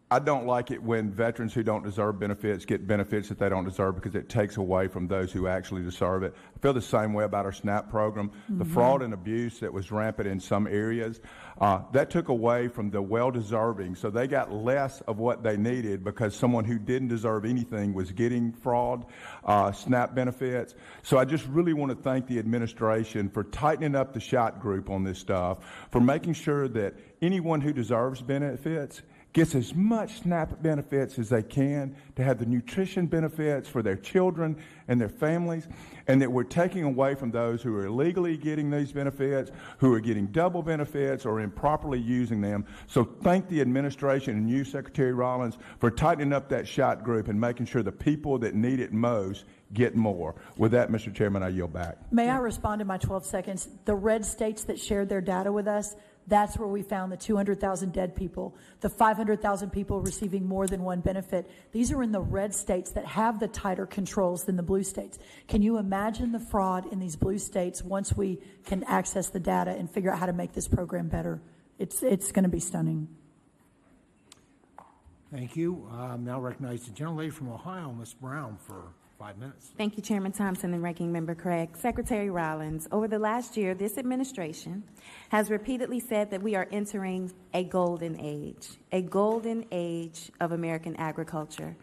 S14: I don't like it when veterans who don't deserve benefits get benefits that they don't deserve because it takes away from those who actually deserve it. I feel the same way about our SNAP program. The fraud and abuse that was rampant in some areas, that took away from the well-deserving. So they got less of what they needed because someone who didn't deserve anything was getting fraud, SNAP benefits. So I just really want to thank the administration for tightening up the shot group on this stuff, for making sure that anyone who deserves benefits gets as much SNAP benefits as they can, to have the nutrition benefits for their children and their families, and that we're taking away from those who are illegally getting these benefits, who are getting double benefits or improperly using them. So thank the administration and you, Secretary Rollins, for tightening up that shot group and making sure the people that need it most get more. With that, Mr. Chairman, I yield back.
S1: May I respond in my 12 seconds? The red states that shared their data with us, that's where we found the 200,000 dead people, the 500,000 people receiving more than one benefit. These are in the red states that have the tighter controls than the blue states. Can you imagine the fraud in these blue states once we can access the data and figure out how to make this program better? It's going to be stunning.
S4: Thank you. Now recognize the gentlelady from Ohio, Ms. Brown, for 5 minutes.
S15: Thank you, Chairman Thompson and Ranking Member Craig. Secretary Rollins, over the last year, this administration has repeatedly said that we are entering a golden age of American agriculture.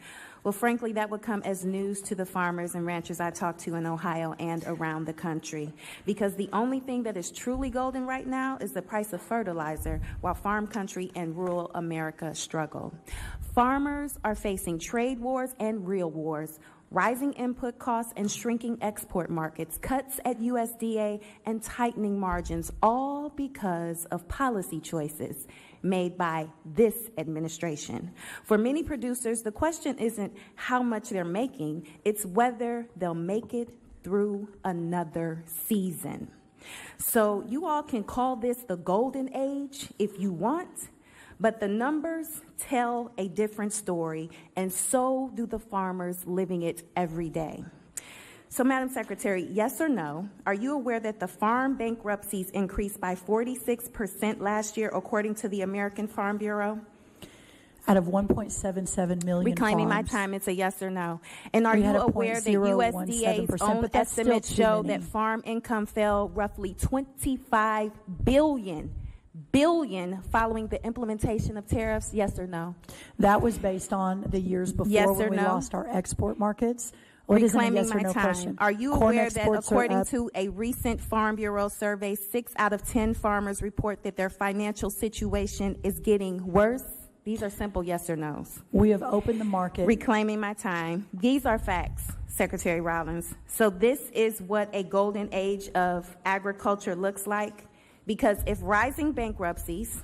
S15: Well, frankly, that would come as news to the farmers and ranchers I talk to in Ohio and around the country, because the only thing that is truly golden right now is the price of fertilizer, while farm country and rural America struggle. Farmers are facing trade wars and real wars, rising input costs and shrinking export markets, cuts at USDA, and tightening margins, all because of policy choices made by this administration. For many producers, the question isn't how much they're making, it's whether they'll make it through another season. So you all can call this the golden age if you want, but the numbers tell a different story, and so do the farmers living it every day. So, Madam Secretary, yes or no, are you aware that the farm bankruptcies increased by 46% last year, according to the American Farm Bureau?
S1: Out of 1.77 million
S15: Reclaiming
S1: farms.
S15: my time, it's a yes or no. And are
S1: We
S15: you
S1: had a
S15: aware that
S1: 0.017%,
S15: USDA's own
S1: but that's still
S15: estimates
S1: too
S15: show
S1: many.
S15: that farm income fell roughly $25 billion following the implementation of tariffs? Yes or no?
S1: That was based on the years before
S15: Yes or
S1: when we
S15: no?
S1: lost our export markets. Well, it isn't a
S15: Reclaiming
S1: yes or
S15: my
S1: no
S15: time.
S1: question.
S15: Are you
S1: Corn
S15: aware that
S1: exports are
S15: according
S1: up.
S15: to a recent Farm Bureau survey, 6 out of 10 farmers report that their financial situation is getting worse? These are simple yes or no's.
S1: We have opened the market.
S15: Reclaiming my time. These are facts, Secretary Rollins. So this is what a golden age of agriculture looks like, because if rising bankruptcies,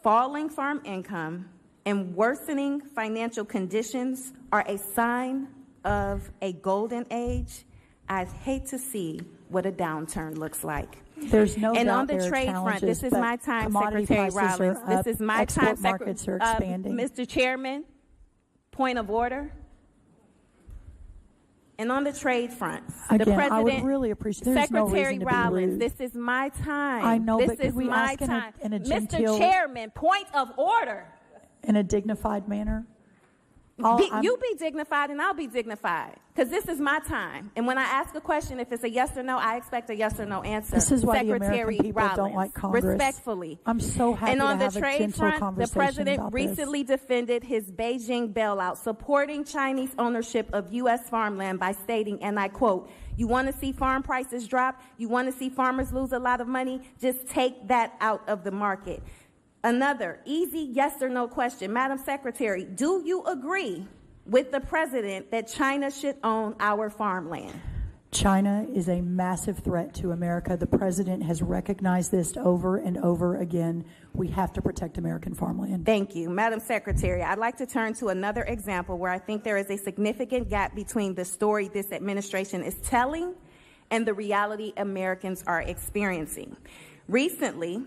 S15: falling farm income, and worsening financial conditions are a sign of a golden age, I'd hate to see what a downturn looks like.
S1: There's no
S15: And
S1: doubt
S15: on the
S1: there are
S15: trade front,
S1: challenges,
S15: this is
S1: but
S15: my time,
S1: commodity
S15: Secretary
S1: prices
S15: Rollins.
S1: are up,
S15: This is my
S1: export
S15: time,
S1: markets are expanding.
S15: Mr. Chairman, point of order. And on the trade front,
S1: Again,
S15: the President,
S1: I would really appreciate. There's no
S15: Secretary
S1: reason to be
S15: Rollins,
S1: rude.
S15: this is my time.
S1: I know,
S15: this
S1: but could
S15: is
S1: we
S15: my
S1: ask in
S15: time.
S1: a
S15: Mr.
S1: genteel,
S15: Chairman, point of order.
S1: in a dignified manner?
S15: You be dignified and I'll be dignified, because this is my time. And when I ask a question, if it's a yes or no, I expect a yes or no answer.
S1: This is why the
S15: Secretary
S1: American people
S15: Rollins,
S1: don't like Congress.
S15: Respectfully.
S1: I'm so happy
S15: And on
S1: to
S15: the
S1: have a
S15: trade
S1: gentle
S15: front, the
S1: conversation
S15: President
S1: about this.
S15: recently defended his Beijing bailout, supporting Chinese ownership of U.S. farmland by stating, and I quote, "You want to see farm prices drop? You want to see farmers lose a lot of money? Just take that out of the market." Another easy yes or no question. Madam Secretary, do you agree with the President that China should own our farmland?
S1: China is a massive threat to America. The President has recognized this over and over again. We have to protect American farmland.
S15: Thank you. Madam Secretary, I'd like to turn to another example where I think there is a significant gap between the story this administration is telling and the reality Americans are experiencing. Recently,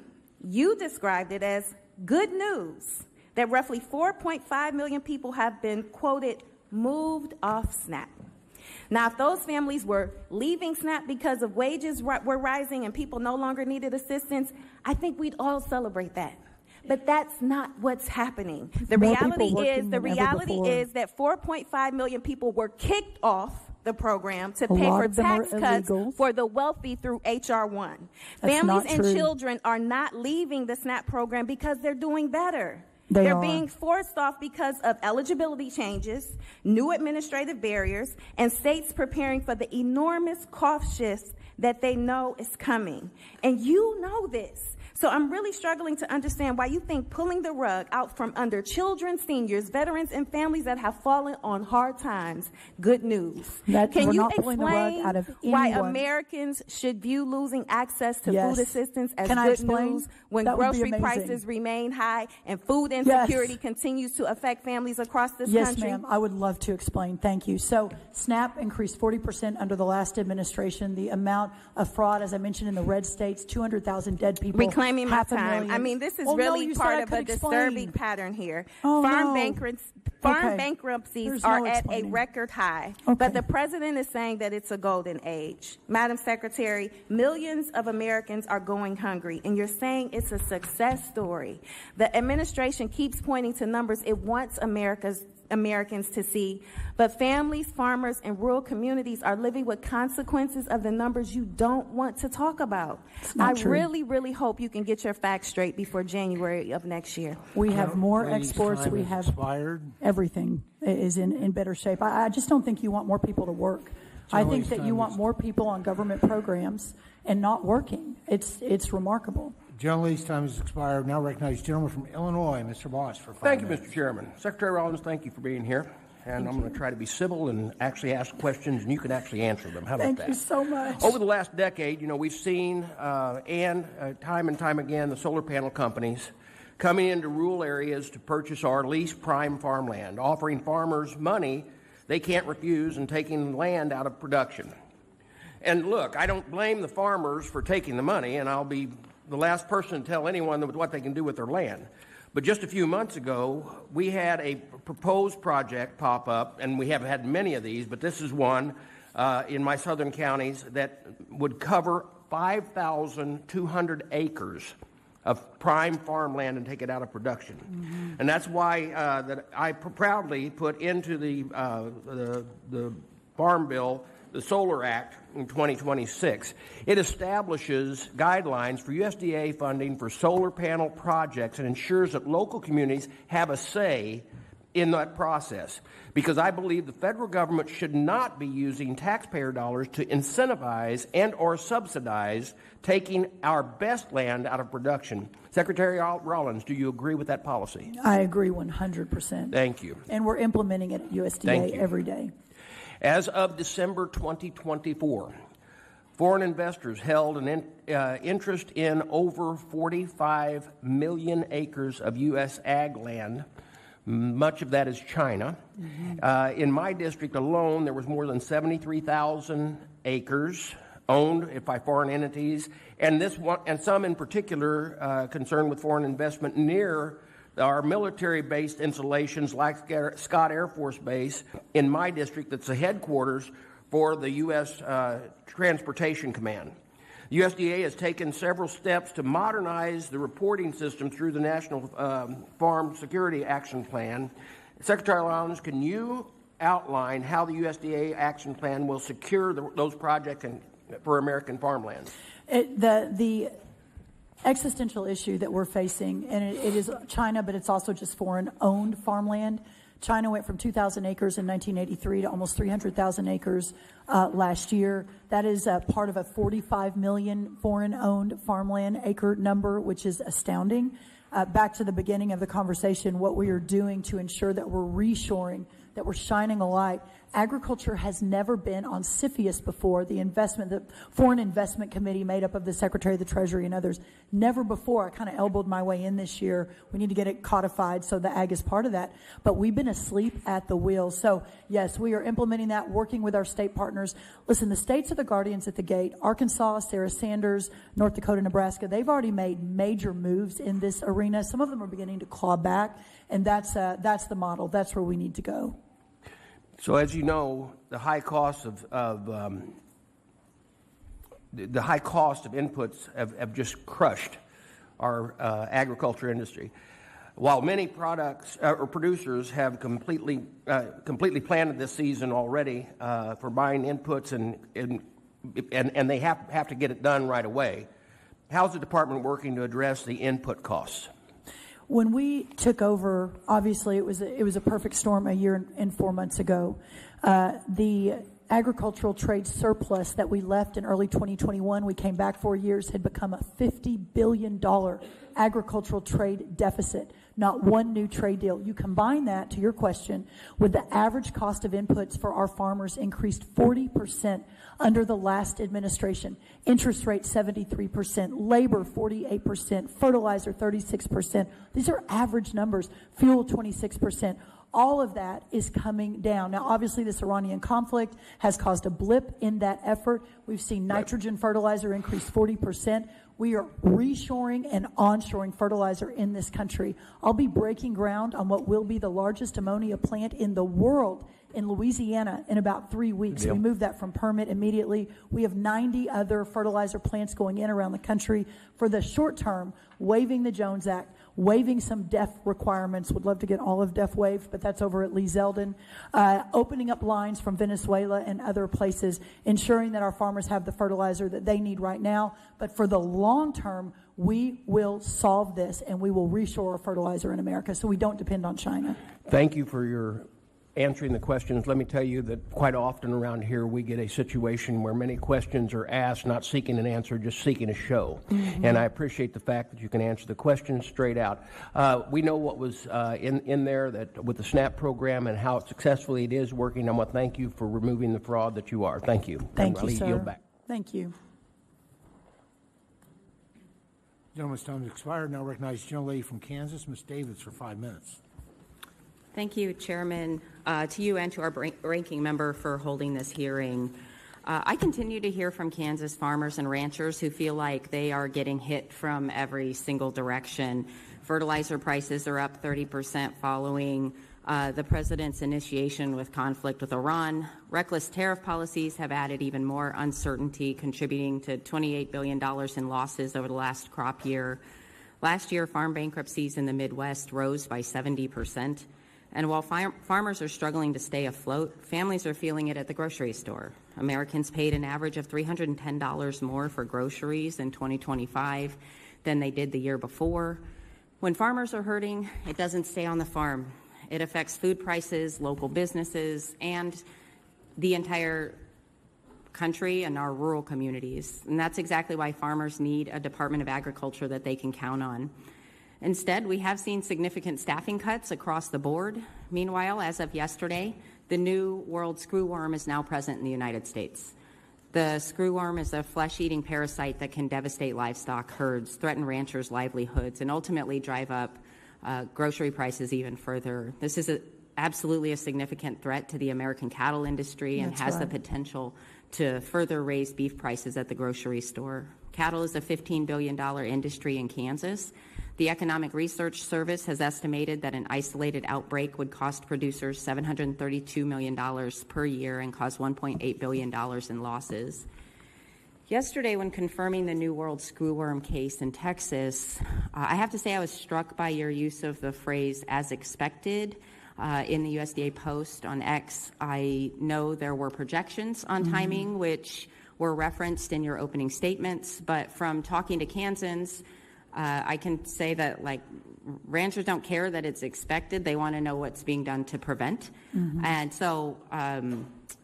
S15: you described it as good news that roughly 4.5 million people have been, quoted, moved off SNAP. Now, if those families were leaving SNAP because of wages were rising and people no longer needed assistance, I think we'd all celebrate that. But that's not what's happening. The reality is that 4.5 million people were kicked off the program to pay for tax cuts for the wealthy through H.R. 1. Families and children are not leaving the SNAP program because they're doing better. They're being forced off because of eligibility changes, new administrative barriers, and states preparing for the enormous cost shifts that they know is coming. And you know this. So I'm really struggling to understand why you think pulling the rug out from under children, seniors, veterans, and families that have fallen on hard times, good news. Can you explain why Americans should view losing access to food assistance as good news when grocery prices remain high and food insecurity continues to affect families across this country?
S1: Yes, ma'am. I would love to explain. Thank you. So SNAP increased 40% under the last administration. The amount of fraud, as I mentioned, in the red states, 200,000 dead people.
S15: Reclaiming my time. I mean, this is really part of a disturbing pattern here. Farm bankruptcies are at a record high, but the President is saying that it's a golden age. Madam Secretary, millions of Americans are going hungry, and you're saying it's a success story. The administration keeps pointing to numbers it wants Americans to see. But families, farmers, and rural communities are living with consequences of the numbers you don't want to talk about. I really, really hope you can get your facts straight before January of next year.
S1: We have more exports. We have everything is in better shape. I just don't think you want more people to work. I think that you want more people on government programs and not working. It's remarkable.
S4: Gentleman's time has expired. Now recognize the gentleman from Illinois, Mr. Boss, for 5
S16: Thank
S4: minutes.
S16: you, Mr. Chairman. Secretary Rollins, thank you for being here. And I'm going to try to be civil and actually ask questions, and you can actually answer them. How about that?
S1: Thank you so much.
S16: Over the last decade, we've seen, time and time again, the solar panel companies coming into rural areas to purchase our least prime farmland, offering farmers money they can't refuse and taking land out of production. And look, I don't blame the farmers for taking the money, and I'll be the last person to tell anyone what they can do with their land. But just a few months ago, we had a proposed project pop up, and we have had many of these, but this is one in my southern counties that would cover 5,200 acres of prime farmland and take it out of production. Mm-hmm. And that's why that I proudly put into the Farm Bill the Solar Act in 2026. It establishes guidelines for USDA funding for solar panel projects and ensures that local communities have a say in that process, because I believe the federal government should not be using taxpayer dollars to incentivize and or subsidize taking our best land out of production. Secretary Rollins, do you agree with that policy?
S1: I agree 100%.
S16: Thank you.
S1: And we're implementing it at USDA every day.
S16: As of December 2024, foreign investors held an interest in over 45 million acres of U.S. ag land. Much of that is China. Mm-hmm. In my district alone, there was more than 73,000 acres owned by foreign entities, and some in particular concerned with foreign investment near our military-based installations like Scott Air Force Base in my district, that's the headquarters for the U.S. Transportation Command. The USDA has taken several steps to modernize the reporting system through the National Farm Security Action Plan. Secretary Rollins, can you outline how the USDA Action Plan will secure those projects for American farmland?
S1: The existential issue that we're facing, and it is China, but it's also just foreign-owned farmland. China went from 2,000 acres in 1983 to almost 300,000 acres last year. That is part of a 45 million foreign-owned farmland acre number, which is astounding. Back to the beginning of the conversation, what we are doing to ensure that we're reshoring, that we're shining a light. Agriculture has never been on CFIUS before, the Foreign Investment Committee made up of the Secretary of the Treasury and others. Never before. I kind of elbowed my way in this year. We need to get it codified so the ag is part of that. But we've been asleep at the wheel. So, yes, we are implementing that, working with our state partners. Listen, the states are the guardians at the gate. Arkansas, Sarah Sanders, North Dakota, Nebraska, they've already made major moves in this arena. Some of them are beginning to claw back, and that's the model. That's where we need to go.
S16: So, as you know, the high cost of inputs have just crushed our agriculture industry. While many products or producers have completely planted this season already for buying inputs and they have to get it done right away, how's the department working to address the input costs?
S1: When we took over, obviously it was a perfect storm a year and 4 months ago. The agricultural trade surplus that we left in early 2021, we came back 4 years, had become a $50 billion agricultural trade deficit. Not one new trade deal. You combine that, to your question, with the average cost of inputs for our farmers increased 40% under the last administration. Interest rate 73%, labor 48%, fertilizer 36%. These are average numbers. Fuel 26%. All of that is coming down. Now, obviously, this Iranian conflict has caused a blip in that effort. We've seen nitrogen fertilizer increase 40%. We are reshoring and onshoring fertilizer in this country. I'll be breaking ground on what will be the largest ammonia plant in the world in Louisiana in about 3 weeks. We moved that from permit immediately. We have 90 other fertilizer plants going in around the country. For the short term, waiving the Jones Act, waiving some DEF requirements. Would love to get all of DEF waived, but that's over at Lee Zeldin. Opening up lines from Venezuela and other places, ensuring that our farmers have the fertilizer that they need right now. But for the long term, we will solve this, and we will reshore fertilizer in America so we don't depend on China.
S16: Thank you for your answering the questions. Let me tell you that quite often around here we get a situation where many questions are asked, not seeking an answer, just seeking a show. Mm-hmm. And I appreciate the fact that you can answer the questions straight out. We know what was in there that with the SNAP program and how successfully it is working. I want to thank you for removing the fraud that you are. Thank you.
S1: Thank you, sir.
S16: Yield back.
S1: Thank you.
S4: Gentleman's time has expired. Now recognize the gentlelady from Kansas, Ms. Davis, for 5 minutes.
S17: Thank you, Chairman, to you and to our ranking member for holding this hearing. I continue to hear from Kansas farmers and ranchers who feel like they are getting hit from every single direction. Fertilizer prices are up 30% following the president's initiation with conflict with Iran. Reckless tariff policies have added even more uncertainty, contributing to $28 billion in losses over the last crop year. Last year, farm bankruptcies in the Midwest rose by 70%. And while farmers are struggling to stay afloat, families are feeling it at the grocery store. Americans paid an average of $310 more for groceries in 2025 than they did the year before. When farmers are hurting, it doesn't stay on the farm. It affects food prices, local businesses, and the entire country and our rural communities. And that's exactly why farmers need a Department of Agriculture that they can count on. Instead, we have seen significant staffing cuts across the board. Meanwhile, as of yesterday, the new world screwworm is now present in the United States. The screwworm is a flesh-eating parasite that can devastate livestock herds, threaten ranchers' livelihoods, and ultimately drive up grocery prices even further. This is absolutely a significant threat to the American cattle industry and has the potential to further raise beef prices at the grocery store. Cattle is a $15 billion industry in Kansas. The Economic Research Service has estimated that an isolated outbreak would cost producers $732 million per year and cause $1.8 billion in losses. Yesterday, when confirming the New World Screwworm case in Texas, I have to say I was struck by your use of the phrase "as expected" in the USDA post on X. I know there were projections on timing, which were referenced in your opening statements, but from talking to Kansans, I can say that ranchers don't care that it's expected. They want to know what's being done to prevent. And so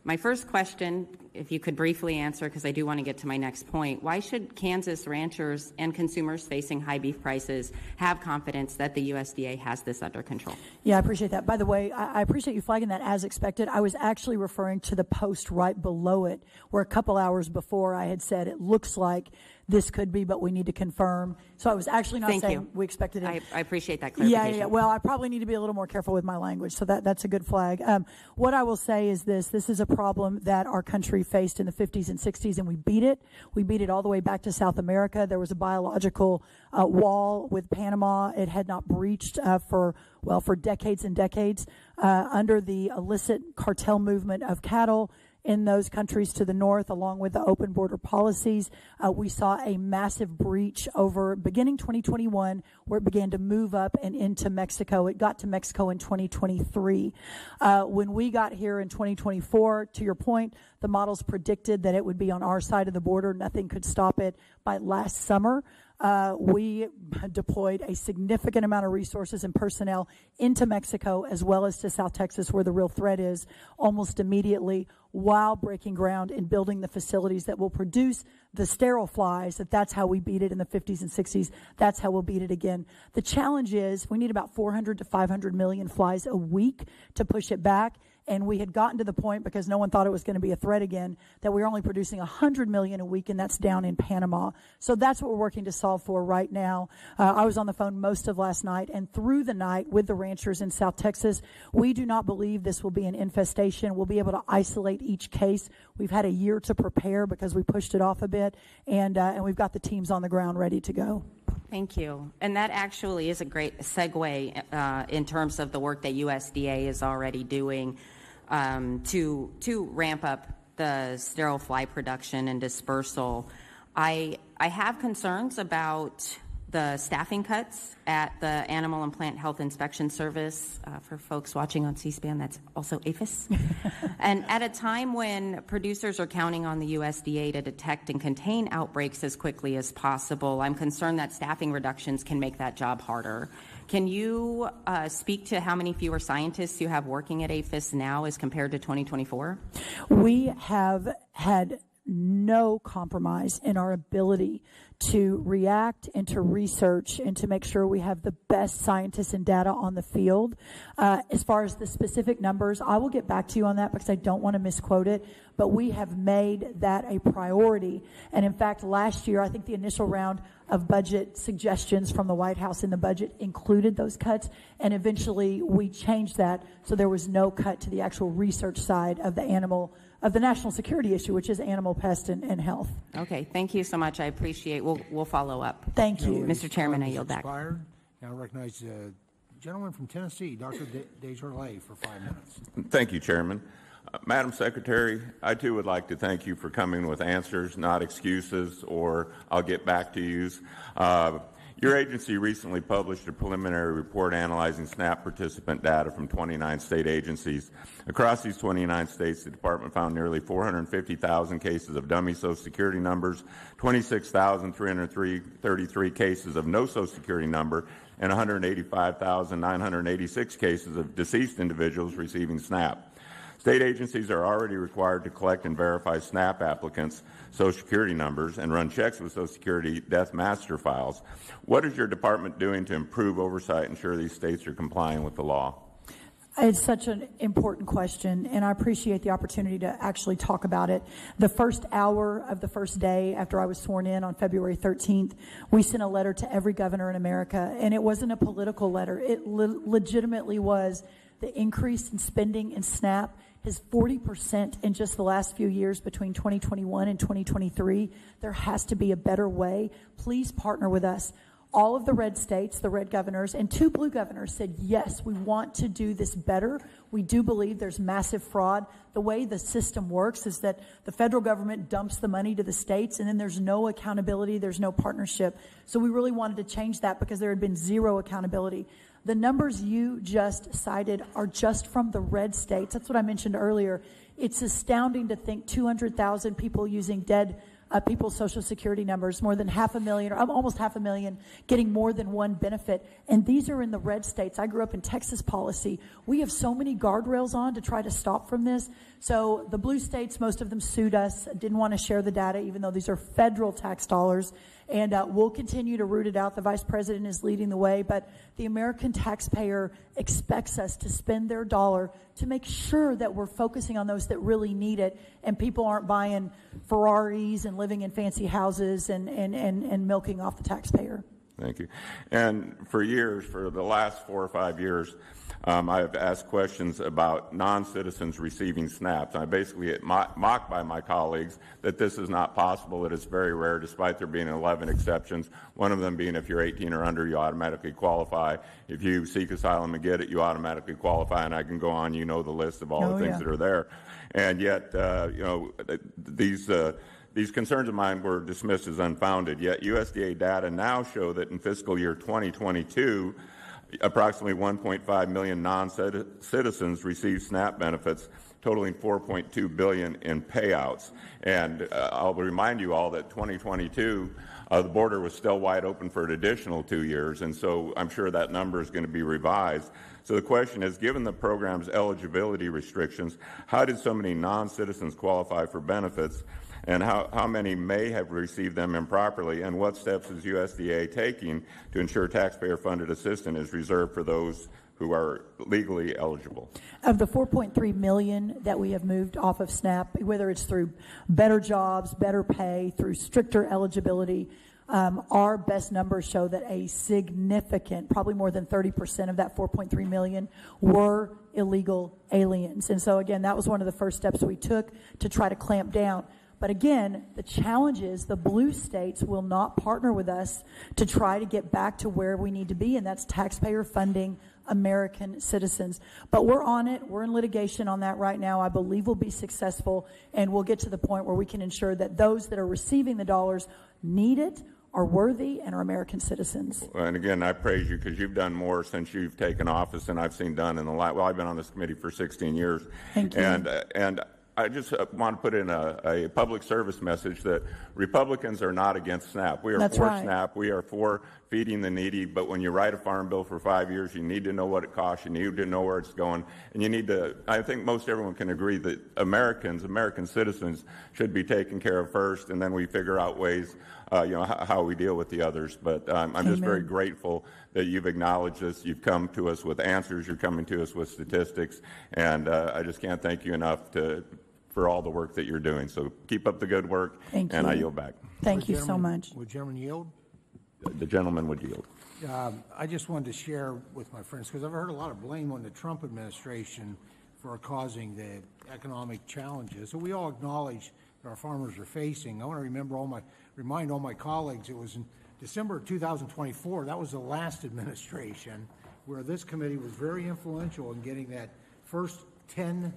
S17: my first question, if you could briefly answer, because I do want to get to my next point, why should Kansas ranchers and consumers facing high beef prices have confidence that the USDA has this under control?
S1: Yeah, I appreciate that. By the way, I appreciate you flagging that as expected. I was actually referring to the post right below it, where a couple hours before I had said it looks like this could be, but we need to confirm. So I was actually not saying we expected it.
S17: I appreciate that clarification.
S1: Yeah. Well, I probably need to be a little more careful with my language, so that's a good flag. What I will say is this is a problem that our country faced in the 50s and 60s, and we beat it. We beat it all the way back to South America. There was a biological wall with Panama. It had not breached for decades and decades under the illicit cartel movement of cattle in those countries to the north, along with the open border policies. We saw a massive breach over beginning 2021, where it began to move up and into Mexico. It got to Mexico in 2023. When we got here in 2024, to your point, the models predicted that it would be on our side of the border. Nothing could stop it. By last summer, we deployed a significant amount of resources and personnel into Mexico as well as to South Texas, where the real threat is, almost immediately, while breaking ground and building the facilities that will produce the sterile flies. That's how we beat it in the 50s and 60s. That's how we'll beat it again. The challenge is we need about 400 to 500 million flies a week to push it back. And we had gotten to the point, because no one thought it was going to be a threat again, that we were only producing 100 million a week, and that's down in Panama. So that's what we're working to solve for right now. I was on the phone most of last night and through the night with the ranchers in South Texas. We do not believe this will be an infestation. We'll be able to isolate each case. We've had a year to prepare because we pushed it off a bit, and we've got the teams on the ground ready to go.
S17: Thank you. And that actually is a great segue in terms of the work that USDA is already doing to ramp up the sterile fly production and dispersal. I have concerns about the staffing cuts at the Animal and Plant Health Inspection Service. For folks watching on C-SPAN, that's also APHIS. And at a time when producers are counting on the USDA to detect and contain outbreaks as quickly as possible, I'm concerned that staffing reductions can make that job harder. Can you speak to how many fewer scientists you have working at APHIS now as compared to 2024?
S1: We have had no compromise in our ability to react and to research and to make sure we have the best scientists and data on the field. As far as the specific numbers, I will get back to you on that because I don't want to misquote it, but we have made that a priority. And in fact, last year, I think the initial round of budget suggestions from the White House in the budget included those cuts, and eventually we changed that so there was no cut to the actual research side of the national security issue, which is animal pest and health.
S17: Okay, thank you so much. I appreciate. We'll follow up.
S1: Thank you,
S17: Mr. Chairman. I yield back.
S4: Expired. Now recognize the gentleman from Tennessee, Dr. Desjardins, for 5 minutes.
S18: Thank you, Chairman. Madam Secretary, I too would like to thank you for coming with answers, not excuses, or I'll get back to yous. Your agency recently published a preliminary report analyzing SNAP participant data from 29 state agencies. Across these 29 states, the department found nearly 450,000 cases of dummy Social Security numbers, 26,333 cases of no Social Security number, and 185,986 cases of deceased individuals receiving SNAP. State agencies are already required to collect and verify SNAP applicants' Social Security numbers and run checks with Social Security death master files. What is your department doing to improve oversight and ensure these states are complying with the law?
S1: It's such an important question, and I appreciate the opportunity to actually talk about it. The first hour of the first day after I was sworn in on February 13th, we sent a letter to every governor in America, and it wasn't a political letter. It legitimately was the increase in spending in SNAP is 40% in just the last few years between 2021 and 2023. There has to be a better way. Please partner with us. All of the red states, the red governors, and 2 blue governors said, yes, we want to do this better. We do believe there's massive fraud. The way the system works is that the federal government dumps the money to the states, and then there's no accountability, there's no partnership. So we really wanted to change that because there had been zero accountability. The numbers you just cited are just from the red states. That's what I mentioned earlier. It's astounding to think 200,000 people using dead people's Social Security numbers, more than 500,000 or almost 500,000 getting more than one benefit. And these are in the red states. I grew up in Texas policy. We have so many guardrails on to try to stop from this. So the blue states, most of them sued us, didn't want to share the data, even though these are federal tax dollars. And we'll continue to root it out. The Vice President is leading the way, but the American taxpayer expects us to spend their dollar to make sure that we're focusing on those that really need it, and people aren't buying Ferraris and living in fancy houses and milking off the taxpayer.
S18: Thank you. And for years, for the last 4 or 5 years, I have asked questions about non-citizens receiving SNAPs. I basically get mocked by my colleagues that this is not possible, that it's very rare, despite there being 11 exceptions, one of them being if you're 18 or under, you automatically qualify. If you seek asylum and get it, you automatically qualify, and I can go on, you know the list of all the things that are there. And yet, these concerns of mine were dismissed as unfounded, yet USDA data now show that in fiscal year 2022, approximately 1.5 million non-citizens received SNAP benefits, totaling $4.2 billion in payouts. And I'll remind you all that 2022, the border was still wide open for an additional 2 years, and so I'm sure that number is going to be revised. So the question is, given the program's eligibility restrictions, how did so many non-citizens qualify for benefits, and how many may have received them improperly, and what steps is USDA taking to ensure taxpayer-funded assistance is reserved for those who are legally eligible?
S1: Of the 4.3 million that we have moved off of SNAP, whether it's through better jobs, better pay, through stricter eligibility, our best numbers show that a significant, probably more than 30% of that 4.3 million were illegal aliens. And so again, that was one of the first steps we took to try to clamp down. But again, the challenge is the blue states will not partner with us to try to get back to where we need to be, and that's taxpayer funding American citizens. But we're on it. We're in litigation on that right now. I believe we'll be successful, and we'll get to the point where we can ensure that those that are receiving the dollars need it, are worthy and are American citizens.
S18: And again, I praise you because you've done more since you've taken office than I've seen done in the last. Well, I've been on this committee for 16 years.
S1: Thank you.
S18: And I just want to put in a public service message that Republicans are not against SNAP. We are
S1: That's
S18: for
S1: right.
S18: SNAP. We are for feeding the needy. But when you write a farm bill for 5 years, you need to know what it costs. You need to know where it's going. And you need to, I think most everyone can agree that American citizens should be taken care of first, and then we figure out ways, how we deal with the others. But I'm just very grateful that you've acknowledged this. You've come to us with answers. You're coming to us with statistics. And I just can't thank you enough for all the work that you're doing. So keep up the good work.
S1: Thank
S18: and
S1: you.
S18: I yield back.
S1: Thank you so much.
S4: Would gentlemen yield?
S18: The gentleman would yield.
S4: I just wanted to share with my friends, because I've heard a lot of blame on the Trump administration for causing the economic challenges that we all acknowledge that our farmers are facing. I want to remind all my colleagues, it was in December of 2024, that was the last administration where this committee was very influential in getting that first $10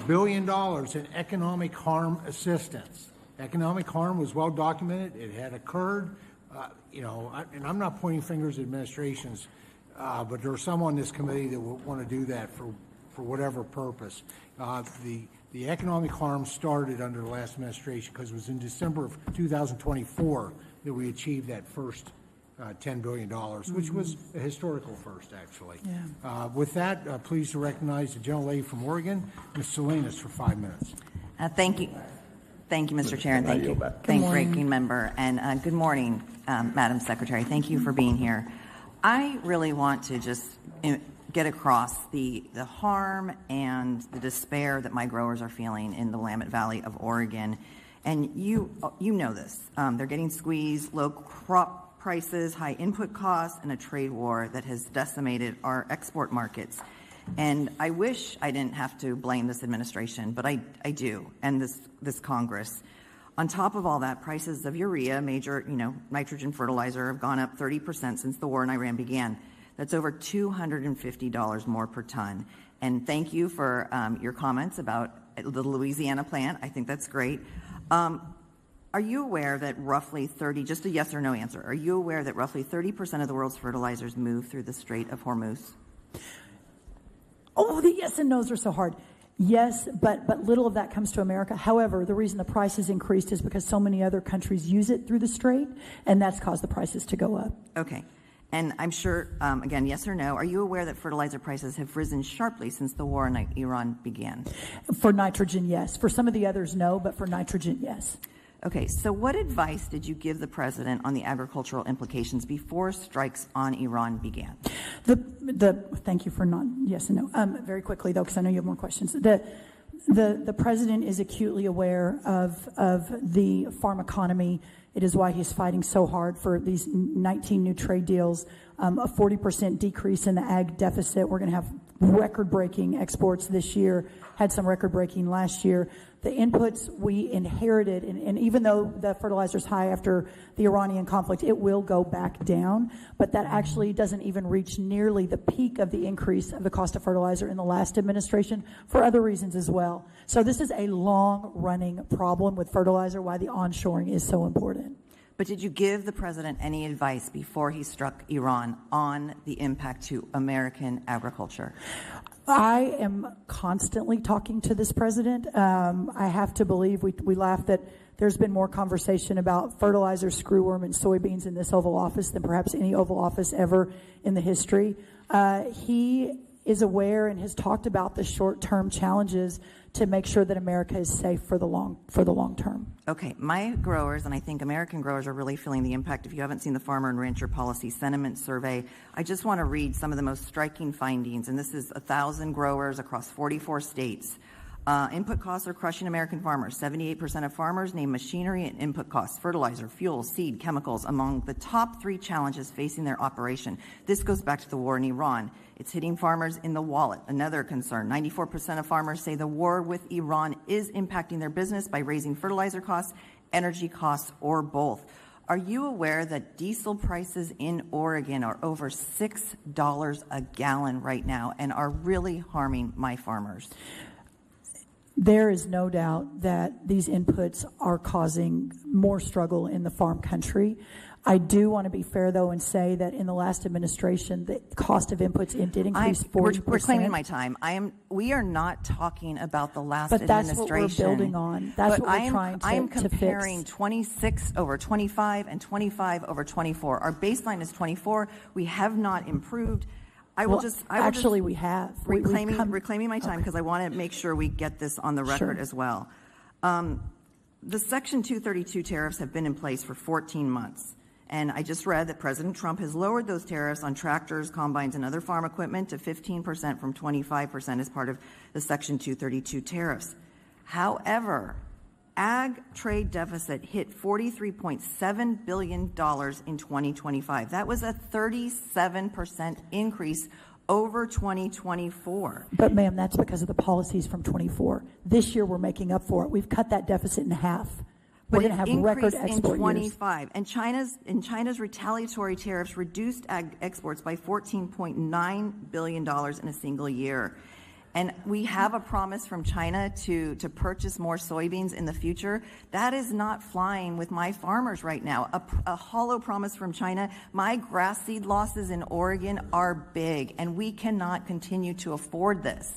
S4: billion in economic harm assistance. Economic harm was well documented. It had occurred. And I'm not pointing fingers at administrations, but there are some on this committee that will want to do that for whatever purpose. The economic harm started under the last administration because it was in December of 2024 that we achieved that first $10 billion, which was a historical first, actually.
S1: Yeah.
S4: With that, pleased to recognize the gentlelady from Oregon, Ms. Salinas, for 5 minutes.
S19: Thank you. Thank you, Mr. Chair, and thank you, ranking member, and good morning, Madam Secretary. Thank you for being here. I really want to just get across the harm and the despair that my growers are feeling in the Willamette Valley of Oregon. And you know this. They're getting squeezed, low crop prices, high input costs, and a trade war that has decimated our export markets. And I wish I didn't have to blame this administration, but I do, and this Congress. On top of all that, prices of urea, major nitrogen fertilizer, have gone up 30% since the war in Iran began. That's over $250 more per ton. And thank you for your comments about the Louisiana plant. I think that's great. Are you aware that roughly just a yes or no answer, are you aware that roughly 30% of the world's fertilizers move through the Strait of Hormuz?
S1: Oh, the yes and no's are so hard. Yes, but little of that comes to America. However, the reason the price has increased is because so many other countries use it through the strait, and that's caused the prices to go up.
S19: Okay. And I'm sure, again, yes or no, are you aware that fertilizer prices have risen sharply since the war in Iran began?
S1: For nitrogen, yes. For some of the others, no, but for nitrogen, yes.
S19: Okay, so what advice did you give the president on the agricultural implications before strikes on Iran began?
S1: Thank you for not yes and no. Very quickly, though, because I know you have more questions. The president is acutely aware of the farm economy. It is why he's fighting so hard for these 19 new trade deals, a 40% decrease in the ag deficit. We're going to have record-breaking exports this year, had some record-breaking last year. The inputs we inherited, and even though the fertilizer's high after the Iranian conflict, it will go back down, but that actually doesn't even reach nearly the peak of the increase of the cost of fertilizer in the last administration for other reasons as well. So this is a long-running problem with fertilizer, why the onshoring is so important.
S19: But did you give the president any advice before he struck Iran on the impact to American agriculture?
S1: I am constantly talking to this president. I have to believe, we laugh that there's been more conversation about fertilizer, screwworm, and soybeans in this Oval Office than perhaps any Oval Office ever in the history. He is aware and has talked about the short-term challenges to make sure that America is safe for the long term.
S19: Okay, my growers, and I think American growers, are really feeling the impact. If you haven't seen the Farmer and Rancher Policy Sentiment Survey, I just want to read some of the most striking findings, and this is 1,000 growers across 44 states. Input costs are crushing American farmers. 78% of farmers name machinery and input costs, fertilizer, fuel, seed, chemicals, among the top 3 challenges facing their operation. This goes back to the war in Iran. It's hitting farmers in the wallet. Another concern, 94% of farmers say the war with Iran is impacting their business by raising fertilizer costs, energy costs, or both. Are you aware that diesel prices in Oregon are over $6 a gallon right now and are really harming my farmers?
S1: There is no doubt that these inputs are causing more struggle in the farm country. I do want to be fair, though, and say that in the last administration, the cost of inputs did increase 40%.
S19: We're claiming my time. We are not talking about the last
S1: but that's
S19: administration.
S1: What we're building on. That's what we're trying to fix.
S19: I am comparing 26 over 25 and 25 over 24. Our baseline is 24. We have not improved.
S1: We have.
S19: Reclaiming my time because I want to make sure we get this on the record as well. The Section 232 tariffs have been in place for 14 months. And I just read that President Trump has lowered those tariffs on tractors, combines, and other farm equipment to 15% from 25% as part of the Section 232 tariffs. However, ag trade deficit hit $43.7 billion in 2025. That was a 37% increase over 2024.
S1: But, ma'am, that's because of the policies from 24. This year, we're making up for it. We've cut that deficit in half. We're going to have record export
S19: in 25. And China's retaliatory tariffs reduced ag exports by $14.9 billion in a single year. And we have a promise from China to purchase more soybeans in the future. That is not flying with my farmers right now. A hollow promise from China. My grass seed losses in Oregon are big, and we cannot continue to afford this.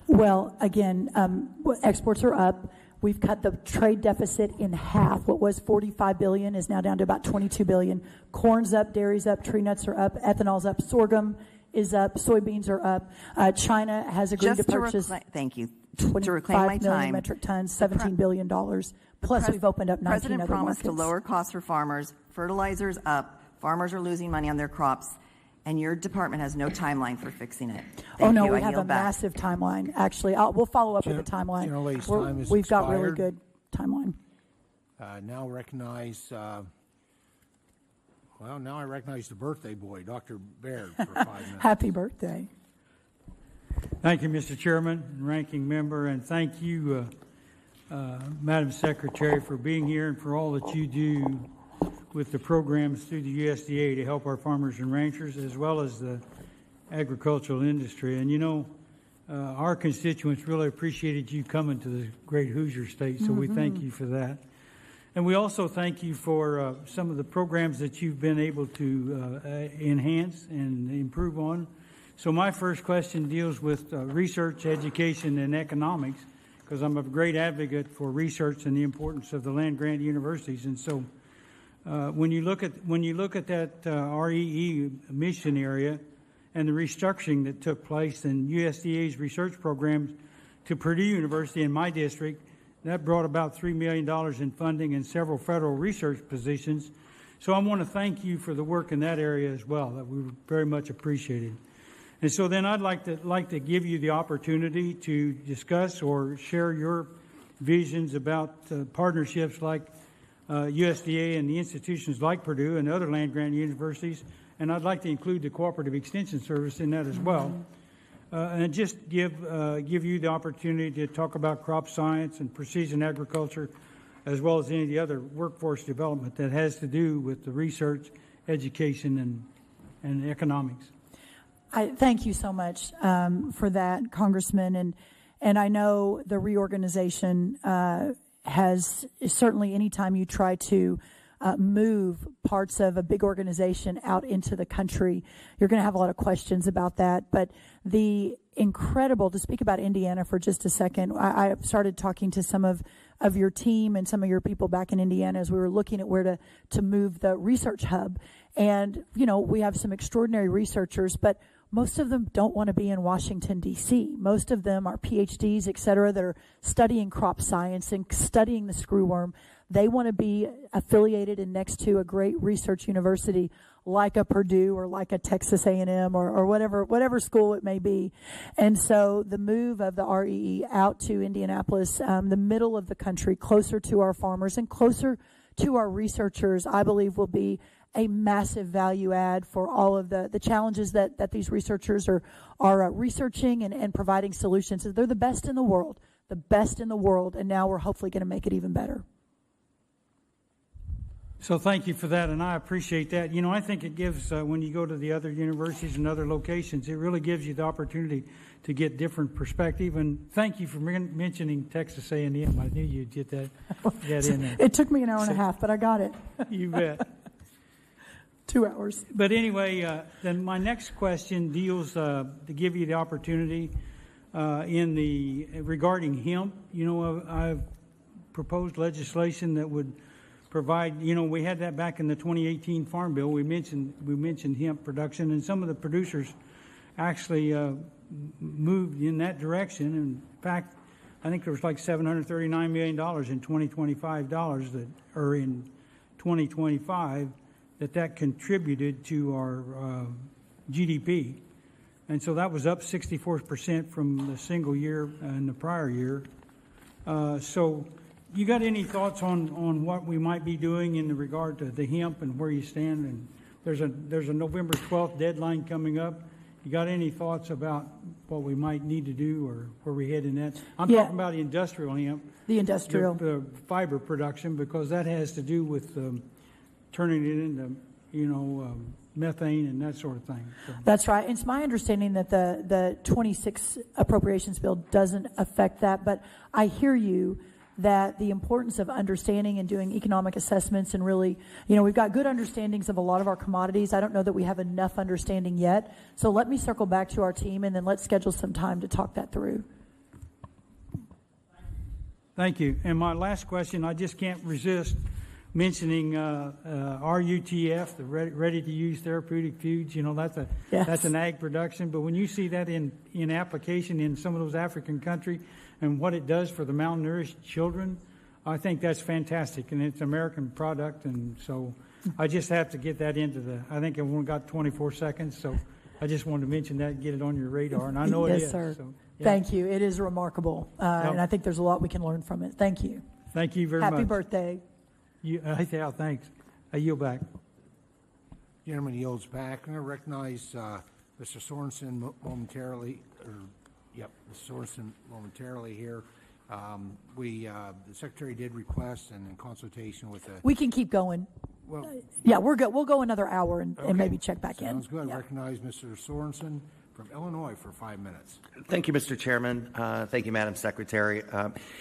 S1: Well, again, exports are up. We've cut the trade deficit in half. What was $45 billion is now down to about $22 billion. Corn's up, dairy's up, tree nuts are up, ethanol's up, sorghum is up, soybeans are up. China has agreed to purchase.
S19: Thank you.
S1: 25 million metric tons, $17 billion. Plus, we've opened up 19
S19: President
S1: other
S19: promised
S1: markets.
S19: to lower costs for farmers. Fertilizer's up. Farmers are losing money on their crops. And your department has no timeline for fixing it.
S1: We have a massive timeline. Actually, we'll follow up with the timeline. We've got really good timeline.
S4: Now recognize. Now I recognize the birthday boy, Dr. Baird, for 5 minutes.
S1: Happy birthday.
S20: Thank you, Mr. Chairman and Ranking Member, and thank you, Madam Secretary, for being here and for all that you do with the programs through the USDA to help our farmers and ranchers as well as the agricultural industry. And our constituents really appreciated you coming to the great Hoosier state, so we thank you for that. And we also thank you for some of the programs that you've been able to enhance and improve on. So my first question deals with research, education, and economics, because I'm a great advocate for research and the importance of the land-grant universities. And so when you look at that REE mission area and the restructuring that took place in USDA's research programs to Purdue University in my district, that brought about $3 million in funding and several federal research positions. So I want to thank you for the work in that area as well, that we very much appreciated. And so then I'd like to give you the opportunity to discuss or share your visions about partnerships like USDA and the institutions like Purdue and other land-grant universities. And I'd like to include the Cooperative Extension Service in that as well. And just give you the opportunity to talk about crop science and precision agriculture, as well as any of the other workforce development that has to do with the research, education, and economics.
S1: I thank you so much for that, Congressman. And I know the reorganization has certainly, anytime you try to move parts of a big organization out into the country, you're going to have a lot of questions about that. But the incredible, to speak about Indiana for just a second, I started talking to some of your team and some of your people back in Indiana as we were looking at where to move the research hub. And, we have some extraordinary researchers, but most of them don't want to be in Washington, D.C. Most of them are PhDs, et cetera, that are studying crop science and studying the screwworm. They want to be affiliated and next to a great research university like a Purdue or like a Texas A&M or whatever school it may be. And so the move of the REE out to Indianapolis, the middle of the country, closer to our farmers and closer to our researchers, I believe will be a massive value add for all of the challenges that these researchers are researching and providing solutions. They're the best in the world, and now we're hopefully going to make it even better.
S20: So thank you for that, and I appreciate that. I think it gives, when you go to the other universities and other locations, it really gives you the opportunity to get different perspective. And thank you for mentioning Texas A&M. I knew you'd get that in there.
S1: It took me an hour and a half, but I got it.
S20: You bet.
S1: 2 hours.
S20: But anyway, then my next question deals to give you the opportunity regarding hemp. You know, I've proposed legislation that would provide. You know, we had that back in the 2018 Farm Bill. We mentioned hemp production, and some of the producers actually moved in that direction. In fact, I think there was like $739 million in 2025 dollars that, or in 2025, that contributed to our GDP. And so that was up 64% from the single year in the prior year. So you got any thoughts on what we might be doing in regard to the hemp and where you stand? And there's a November 12th deadline coming up. You got any thoughts about what we might need to do or where we head in that? I'm talking about the industrial hemp.
S1: The industrial.
S20: The fiber production, because that has to do with turning it into, methane and that sort of thing. So.
S1: That's right. It's my understanding that the 26 appropriations bill doesn't affect that, but I hear you that the importance of understanding and doing economic assessments and really, we've got good understandings of a lot of our commodities. I don't know that we have enough understanding yet. So let me circle back to our team and then let's schedule some time to talk that through.
S20: Thank you. And my last question, I just can't resist mentioning RUTF, the ready-to-use therapeutic foods. That's an ag production. But when you see that in application in some of those African countries and what it does for the malnourished children, I think that's fantastic. And it's an American product. And so I just have to get that I think I've only got 24 seconds. So I just wanted to mention that and get it on your radar. And I know it is.
S1: Yes, sir.
S20: So, yeah.
S1: Thank you. It is remarkable. And I think there's a lot we can learn from it. Thank you.
S20: Thank you very much.
S1: Happy birthday.
S20: Thanks. I yield back.
S4: Gentleman yields back. I'm going to recognize Mr. Sorensen momentarily. Mr. Sorensen momentarily here. The Secretary did request, and in consultation with the...
S1: We can keep going.
S4: Well,
S1: we're good. We'll go another hour and maybe check back in.
S4: Sounds good. Recognize Mr. Sorensen from Illinois for 5 minutes.
S21: Thank you, Mr. Chairman. Thank you, Madam Secretary.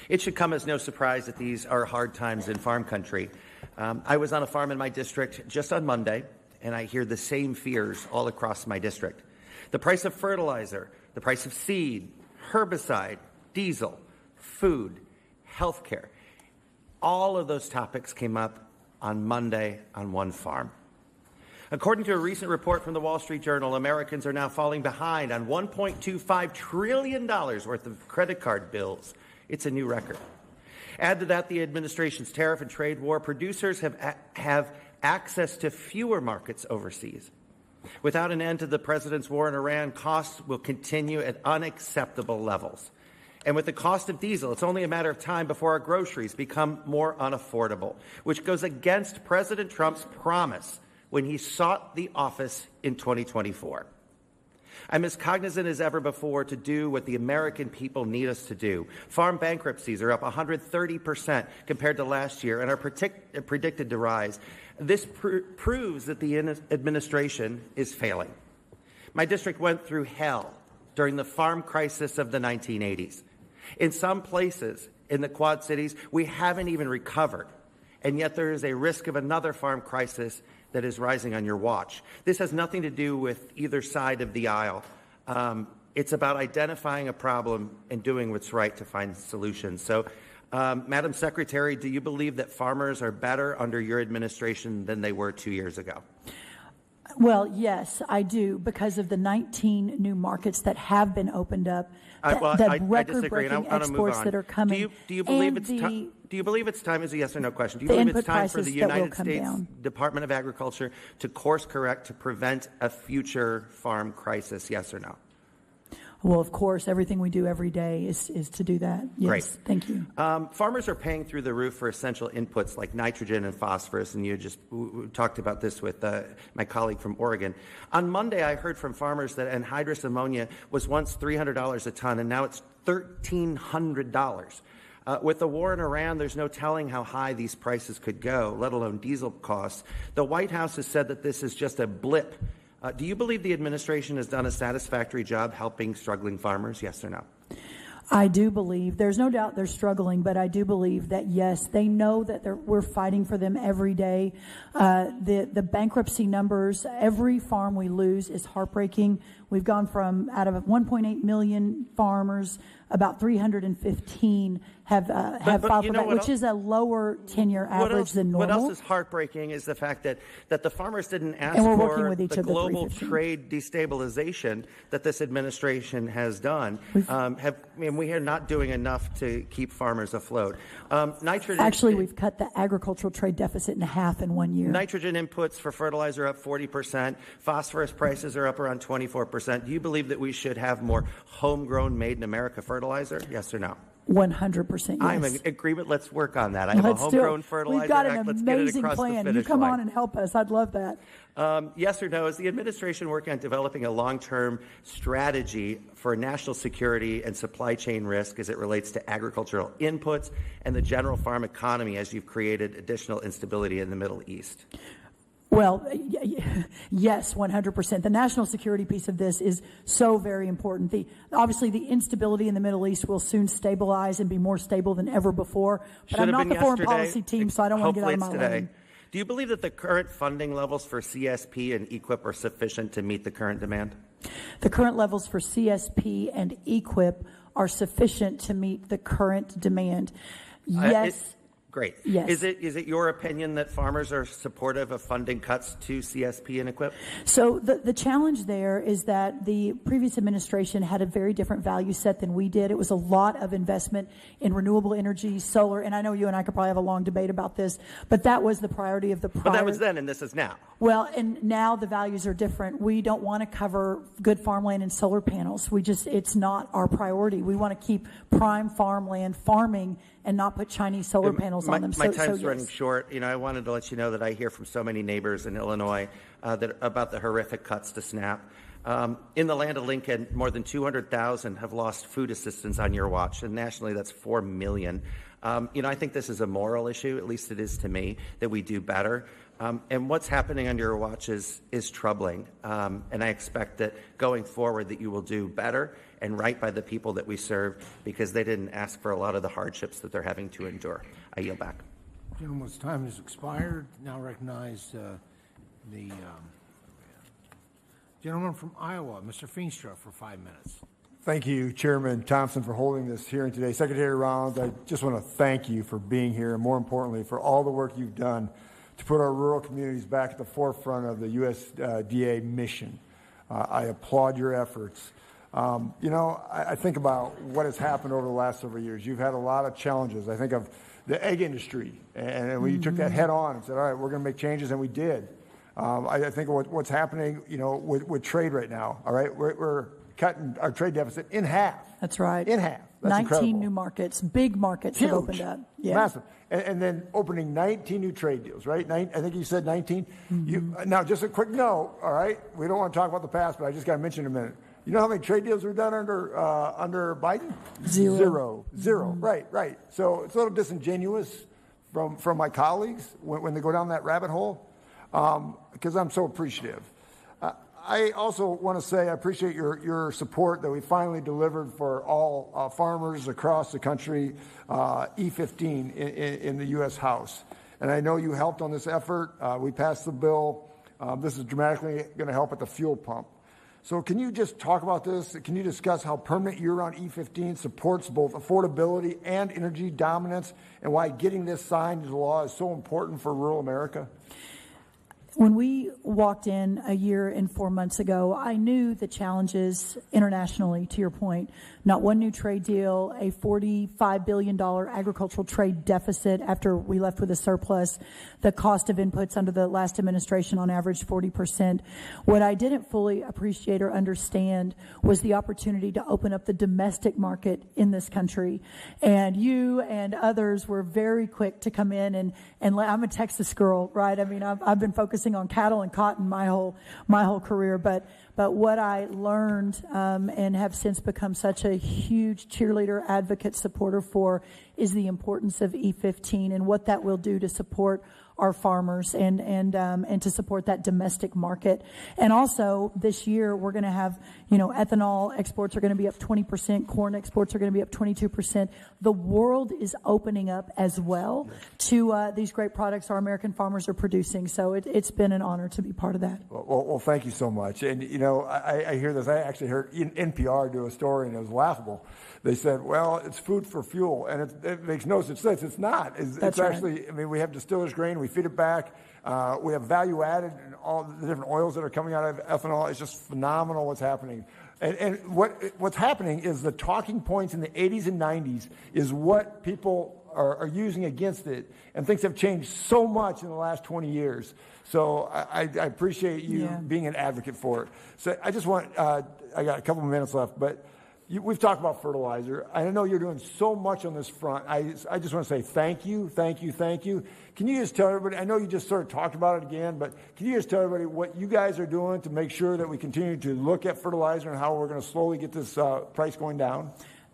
S21: It should come as no surprise that these are hard times in farm country. I was on a farm in my district just on Monday, and I hear the same fears all across my district. The price of fertilizer, the price of seed, herbicide, diesel, food, health care, all of those topics came up on Monday on one farm. According to a recent report from the Wall Street Journal, Americans are now falling behind on $1.25 trillion worth of credit card bills. It's a new record. Add to that the administration's tariff and trade war. Producers have access to fewer markets overseas. Without an end to the president's war in Iran, costs will continue at unacceptable levels. And with the cost of diesel, it's only a matter of time before our groceries become more unaffordable, which goes against President Trump's promise when he sought the office in 2024. I'm as cognizant as ever before to do what the American people need us to do. Farm bankruptcies are up 130% compared to last year and are predicted to rise. This proves that the administration is failing. My district went through hell during the farm crisis of the 1980s. In some places in the Quad Cities, we haven't even recovered, and yet there is a risk of another farm crisis that is rising on your watch. This has nothing to do with either side of the aisle. It's about identifying a problem and doing what's right to find solutions. So, Madam Secretary, do you believe that farmers are better under your administration than they were 2 years ago?
S1: Well, yes, I do, because of the 19 new markets that have been opened up,
S21: I
S1: record-breaking exports that are coming.
S21: Do you believe it's time? Is a yes or no question. Do you believe it's time for the United States Department of Agriculture to course correct to prevent a future farm crisis? Yes or no?
S1: Well, of course, everything we do every day is to do that. Yes,
S21: Great.
S1: Thank you.
S21: Farmers are paying through the roof for essential inputs like nitrogen and phosphorus, and you just talked about this with my colleague from Oregon. On Monday, I heard from farmers that anhydrous ammonia was once $300 a ton, and now it's $1,300. With the war in Iran, there's no telling how high these prices could go, let alone diesel costs. The White House has said that this is just a blip. Do you believe the administration has done a satisfactory job helping struggling farmers? Yes or no?
S1: I do believe, there's no doubt they're struggling, but I do believe that, yes, they know that we're fighting for them every day. The bankruptcy numbers, every farm we lose is heartbreaking. We've gone from, out of 1.8 million farmers, about 315 have filed for that, which is a lower 10-year average than normal.
S21: What else is heartbreaking is the fact that the farmers didn't ask for the global trade destabilization that this administration has done. We are not doing enough to keep farmers afloat.
S1: Actually, we've cut the agricultural trade deficit in half in 1 year.
S21: Nitrogen inputs for fertilizer up 40%. Phosphorus prices are up around 24%. Do you believe that we should have more homegrown, made-in-America fertilizer? Yes or no?
S1: 100%, yes.
S21: I'm in agreement. Let's work on that. I have a homegrown fertilizer
S1: We've got an
S21: act. Let's get it
S1: amazing
S21: across
S1: plan.
S21: the finish
S1: You come
S21: line.
S1: on and help us. I'd love that.
S21: Yes or no, is the administration working on developing a long-term strategy for national security and supply chain risk as it relates to agricultural inputs and the general farm economy as you've created additional instability in the Middle East?
S1: Well, yes, 100%. The national security piece of this is so very important. Obviously, the instability in the Middle East will soon stabilize and be more stable than ever before. But I'm not the foreign policy team, so I don't want to get out of my lane.
S21: Do you believe that the current funding levels for CSP and EQIP are sufficient to meet the current demand?
S1: The current levels for CSP and EQIP are sufficient to meet the current demand. Yes.
S21: Great.
S1: Yes.
S21: Is it your opinion that farmers are supportive of funding cuts to CSP and EQIP?
S1: So the challenge there is that the previous administration had a very different value set than we did. It was a lot of investment in renewable energy, solar, and I know you and I could probably have a long debate about this, but that was the priority of the prior.
S21: But that was then, and this is now.
S1: Well, and now the values are different. We don't want to cover good farmland and solar panels. It's not our priority. We want to keep prime farmland farming and not put Chinese solar panels on them.
S21: My time's running short. I wanted to let you know that I hear from so many neighbors in Illinois about the horrific cuts to SNAP. In the land of Lincoln, more than 200,000 have lost food assistance on your watch, and nationally that's 4 million. I think this is a moral issue, at least it is to me, that we do better. And what's happening on your watch is troubling. And I expect that going forward that you will do better and right by the people that we serve because they didn't ask for a lot of the hardships that they're having to endure. I yield back.
S4: Gentleman's time has expired. Now recognize the gentleman from Iowa, Mr. Feenstra, for 5 minutes.
S3: Thank you, Chairman Thompson, for holding this hearing today. Secretary Rollins, I just want to thank you for being here and, more importantly, for all the work you've done to put our rural communities back at the forefront of the USDA mission. I applaud your efforts. I think about what has happened over the last several years. You've had a lot of challenges. I think of the egg industry, and we took that head on and said, all right, we're going to make changes, and we did. I think of what's happening, with trade right now. All right, we're cutting our trade deficit in half.
S1: That's right.
S3: In half. That's
S1: 19
S3: incredible.
S1: new markets, big markets have opened up. Yeah.
S3: Massive. And then opening 19 new trade deals, right? I think you said 19. Now, just a quick note, all right? We don't want to talk about the past, but I just got to mention in a minute. You know how many trade deals were done under Biden? Zero. Right. So it's a little disingenuous from my colleagues when they go down that rabbit hole, because I'm so appreciative. I also want to say I appreciate your support that we finally delivered for all farmers across the country, E15 in the U.S. House. And I know you helped on this effort. We passed the bill. This is dramatically going to help at the fuel pump. So can you just talk about this? Can you discuss how permanent year-round E15 supports both affordability and energy dominance, and why getting this signed into law is so important for rural America?
S1: When we walked in a year and 4 months ago, I knew the challenges internationally, to your point. Not one new trade deal, a $45 billion agricultural trade deficit after we left with a surplus, the cost of inputs under the last administration on average 40%. What I didn't fully appreciate or understand was the opportunity to open up the domestic market in this country. And you and others were very quick to come in and I'm a Texas girl, right? I mean, I've been focusing on cattle and cotton my whole career, but what I learned and have since become such a huge cheerleader, advocate, supporter for is the importance of E15 and what that will do to support our farmers and to support that domestic market. And also this year we're going to have, ethanol exports are going to be up 20%, corn exports are going to be up 22%. The world is opening up as well to these great products our American farmers are producing. So it's been an honor to be part of that.
S3: Well, thank you so much. And, I hear this. I actually heard NPR do a story, and it was laughable. They said, well, it's food for fuel, and it makes no such sense. It's not. It's actually, we have distillers' grain. We feed it back. We have value added and all the different oils that are coming out of ethanol. It's just phenomenal what's happening. And what's happening is the talking points in the 80s and 90s is what people are using against it, and things have changed so much in the last 20 years. So I appreciate you being an advocate for it. So I just want, I got a couple of minutes left, but we've talked about fertilizer. I know you're doing so much on this front. I just want to say thank you. Can you just tell everybody, I know you just sort of talked about it again, but can you just tell everybody what you guys are doing to make sure that we continue to look at fertilizer and how we're going to slowly get this price going down?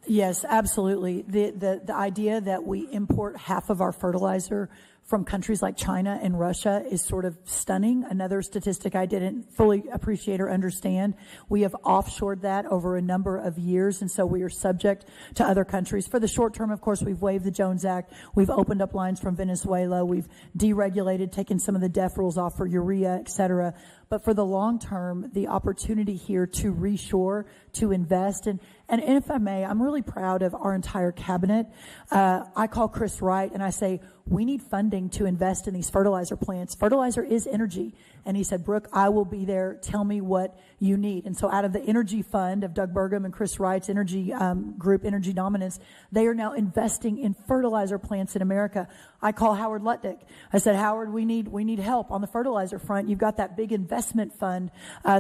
S1: Yes, absolutely. The idea that we import half of our fertilizer from countries like China and Russia is sort of stunning. Another statistic I didn't fully appreciate or understand. We have offshored that over a number of years, and so we are subject to other countries. For the short term, of course, we've waived the Jones Act. We've opened up lines from Venezuela. We've deregulated, taken some of the DEF rules off for urea, et cetera. But for the long term, the opportunity here to reshore, to invest, and if I may, I'm really proud of our entire cabinet. I call Chris Wright and I say, we need funding to invest in these fertilizer plants. Fertilizer is energy. And he said, Brooke, I will be there. Tell me what you need. And so out of the energy fund of Doug Burgum and Chris Wright's energy group, Energy Dominance, they are now investing in fertilizer plants in America. I call Howard Lutnick. I said, Howard, we need help on the fertilizer front. You've got that big investment fund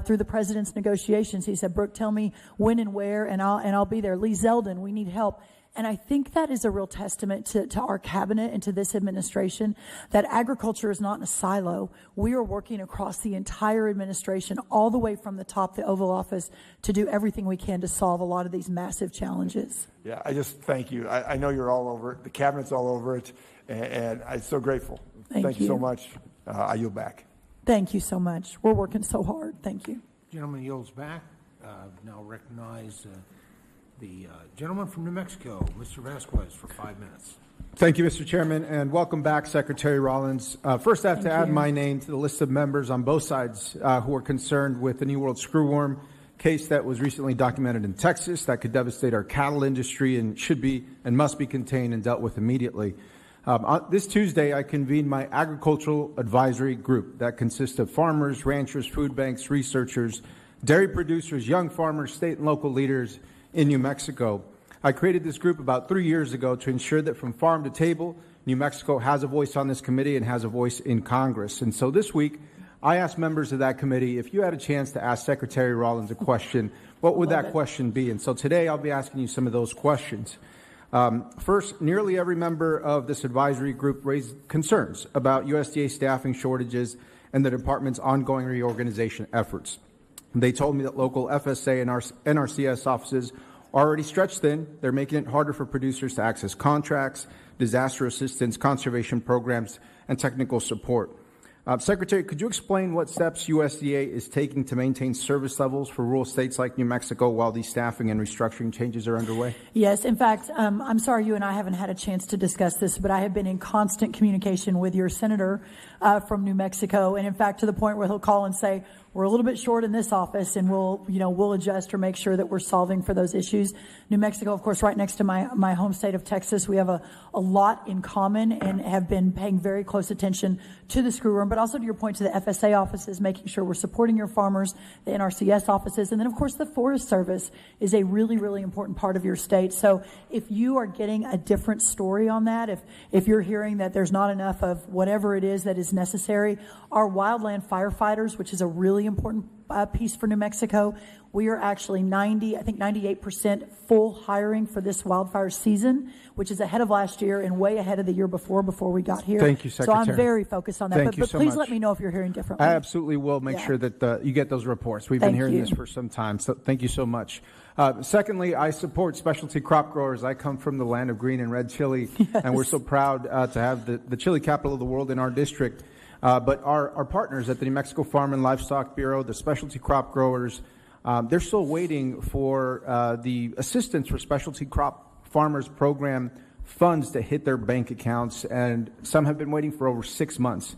S1: through the president's negotiations. He said, Brooke, tell me when and where, and I'll be there. Lee Zeldin, we need help. And I think that is a real testament to our cabinet and to this administration, that agriculture is not in a silo. We are working across the entire administration, all the way from the top, the Oval Office, to do everything we can to solve a lot of these massive challenges.
S3: Yeah, I just thank you. I know you're all over it. The cabinet's all over it, and I'm so grateful. Thank you so much. I yield back.
S1: Thank you so much. We're working so hard. Thank you.
S4: Gentleman yields back. Now recognize the gentleman from New Mexico, Mr. Vasquez, for 5 minutes.
S2: Thank you, Mr. Chairman, and welcome back, Secretary Rollins. First, I have to add my name to the list of members on both sides who are concerned with the New World Screwworm case that was recently documented in Texas that could devastate our cattle industry and should be and must be contained and dealt with immediately. This Tuesday, I convened my agricultural advisory group that consists of farmers, ranchers, food banks, researchers, dairy producers, young farmers, state and local leaders in New Mexico. I created this group about 3 years ago to ensure that from farm to table, New Mexico has a voice on this committee and has a voice in Congress. And so this week, I asked members of that committee, if you had a chance to ask Secretary Rollins a question, what would that question be? And so today I'll be asking you some of those questions. First, nearly every member of this advisory group raised concerns about USDA staffing shortages and the department's ongoing reorganization efforts. They told me that local FSA and NRCS offices are already stretched thin. They're making it harder for producers to access contracts, disaster assistance, conservation programs, and technical support. Secretary, could you explain what steps USDA is taking to maintain service levels for rural states like New Mexico while these staffing and restructuring changes are underway?
S1: Yes. In fact, I'm sorry you and I haven't had a chance to discuss this, but I have been in constant communication with your senator from New Mexico, and in fact to the point where he'll call and say, we're a little bit short in this office, and we'll adjust or make sure that we're solving for those issues. New Mexico, of course, right next to my home state of Texas, we have a lot in common and have been paying very close attention to the Screwworm, but also to your point to the FSA offices, making sure we're supporting your farmers, the NRCS offices, and then of course the Forest Service is a really, really important part of your state. So if you are getting a different story on that, if you're hearing that there's not enough of whatever it is that is necessary, our wildland firefighters, which is a really important piece for New Mexico. We are actually 98% full hiring for this wildfire season, which is ahead of last year and way ahead of the year before we got here.
S2: Thank you, Secretary.
S1: So I'm very focused on that.
S2: Thank you
S1: But
S2: so
S1: please
S2: much.
S1: let me know if you're hearing differently.
S2: I absolutely will make sure that you get those reports. We've been hearing this for some time, so thank you so much. Secondly, I support specialty crop growers. I come from the land of green and red chili, and we're so proud to have the chili capital of the world in our district. But our partners at the New Mexico Farm and Livestock Bureau, the specialty crop growers, they're still waiting for the Assistance for Specialty Crop Farmers Program funds to hit their bank accounts, and some have been waiting for over 6 months.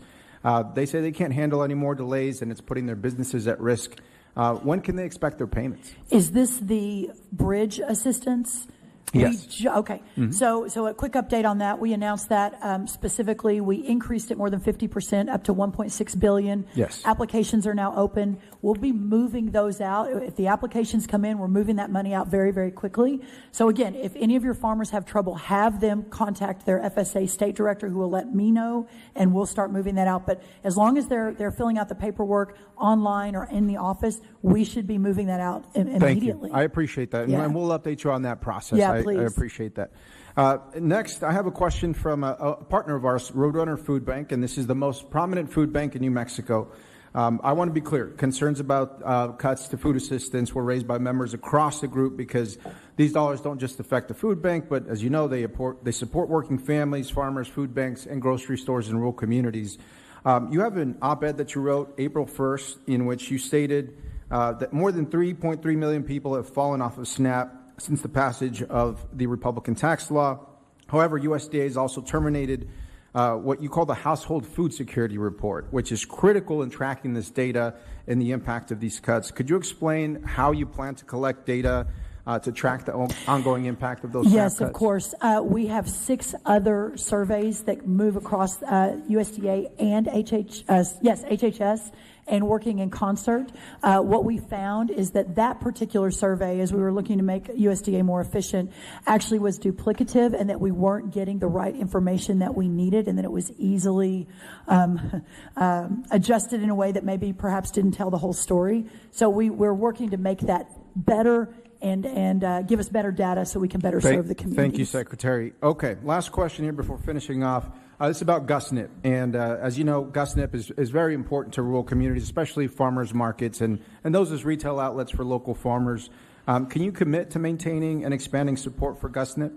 S2: They say they can't handle any more delays, and it's putting their businesses at risk. When can they expect their payments?
S1: Is this the bridge assistance?
S2: Yes.
S1: Okay. So a quick update on that. We announced that specifically. We increased it more than 50%, up to $1.6 billion.
S2: Yes.
S1: Applications are now open. We'll be moving those out. If the applications come in, we're moving that money out very, very quickly. So again, if any of your farmers have trouble, have them contact their FSA state director, who will let me know, and we'll start moving that out. But as long as they're filling out the paperwork online or in the office, we should be moving that out immediately.
S2: Thank you. I appreciate that.
S1: Yeah.
S2: And we'll update you on that process.
S1: Yeah,
S2: I appreciate that. Next, I have a question from a partner of ours, Roadrunner Food Bank, and this is the most prominent food bank in New Mexico. I want to be clear. Concerns about cuts to food assistance were raised by members across the group because these dollars don't just affect the food bank, but as you know, they support working families, farmers, food banks, and grocery stores in rural communities. You have an op-ed that you wrote April 1st in which you stated that more than 3.3 million people have fallen off of SNAP since the passage of the Republican tax law. However, USDA has also terminated what you call the Household Food Security Report, which is critical in tracking this data and the impact of these cuts. Could you explain how you plan to collect data to track the ongoing impact of those SNAP cuts?
S1: Yes, of course. We have 6 other surveys that move across USDA and HHS, and working in concert. What we found is that particular survey, as we were looking to make USDA more efficient, actually was duplicative, and that we weren't getting the right information that we needed, and that it was easily adjusted in a way that maybe perhaps didn't tell the whole story. So we're working to make that better and give us better data so we can better serve the community.
S2: Thank you, Secretary. Okay, last question here before finishing off. This is about GusNIP. And as you know, GusNIP is very important to rural communities, especially farmers markets and those as retail outlets for local farmers. Can you commit to maintaining and expanding support for GusNIP?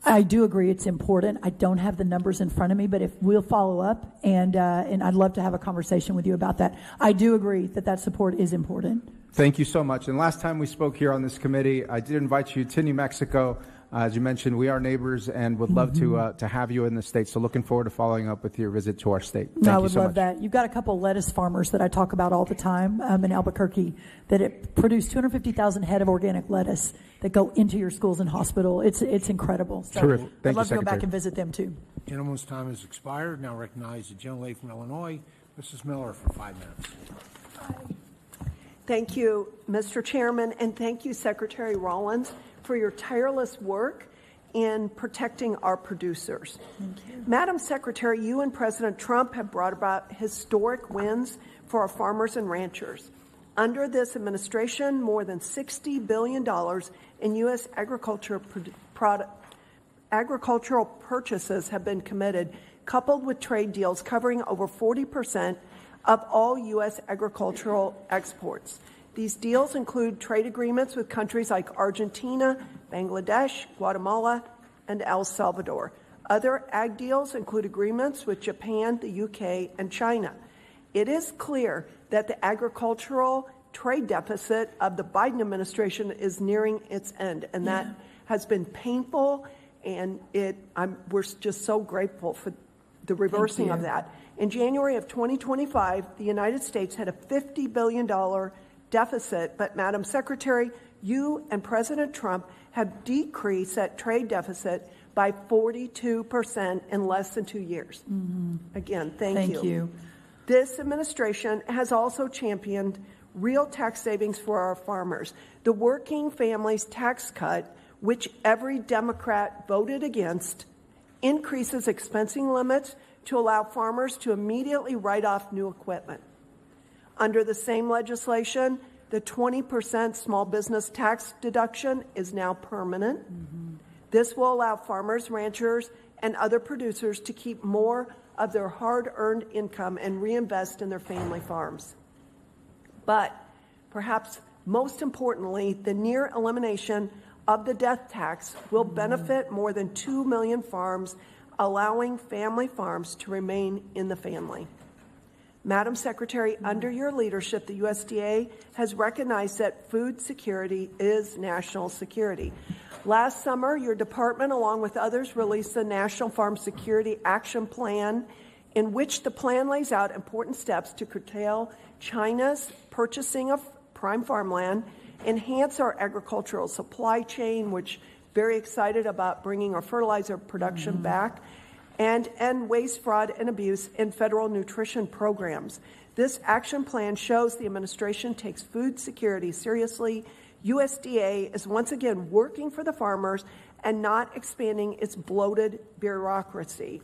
S1: I do agree it's important. I don't have the numbers in front of me, but if we'll follow up, and I'd love to have a conversation with you about that. I do agree that support is important.
S2: Thank you so much. And last time we spoke here on this committee, I did invite you to New Mexico. As you mentioned, we are neighbors and would love to have you in the state. So looking forward to following up with your visit to our state. Thank
S1: I
S2: you
S1: would
S2: so
S1: love
S2: much.
S1: that. You've got a couple lettuce farmers that I talk about all the time in Albuquerque that it produce 250,000 head of organic lettuce that go into your schools and hospital. It's incredible. So
S2: Terrific. Thank
S1: I'd
S2: you,
S1: love to go
S2: Secretary.
S1: back and visit them too.
S4: Gentleman's time has expired. Now recognize the gentlelady from Illinois, Mrs. Miller, for 5 minutes.
S5: Thank you, Mr. Chairman, and thank you, Secretary Rollins, for your tireless work in protecting our producers. Madam Secretary, you and President Trump have brought about historic wins for our farmers and ranchers. Under this administration, more than $60 billion in U.S. agricultural purchases have been committed, coupled with trade deals covering over 40% of all U.S. agricultural exports. These deals include trade agreements with countries like Argentina, Bangladesh, Guatemala, and El Salvador. Other ag deals include agreements with Japan, the UK, and China. It is clear that the agricultural trade deficit of the Biden administration is nearing its end, and that has been painful, and we're just so grateful for the reversing of that. In January of 2025, the United States had a $50 billion deficit, but Madam Secretary, you and President Trump have decreased that trade deficit by 42% in less than 2 years. Again, thank you.
S1: Thank you.
S5: This administration has also championed real tax savings for our farmers. The Working Families Tax Cut, which every Democrat voted against, increases expensing limits to allow farmers to immediately write off new equipment. Under the same legislation, the 20% small business tax deduction is now permanent. This will allow farmers, ranchers, and other producers to keep more of their hard-earned income and reinvest in their family farms. But perhaps most importantly, the near elimination of the death tax will benefit more than 2 million farms, allowing family farms to remain in the family. Madam Secretary, under your leadership, the USDA has recognized that food security is national security. Last summer, your department, along with others, released the National Farm Security Action Plan, in which the plan lays out important steps to curtail China's purchasing of prime farmland, enhance our agricultural supply chain, which very excited about bringing our fertilizer production back, and end waste, fraud, and abuse in federal nutrition programs. This action plan shows the administration takes food security seriously. USDA is once again working for the farmers and not expanding its bloated bureaucracy.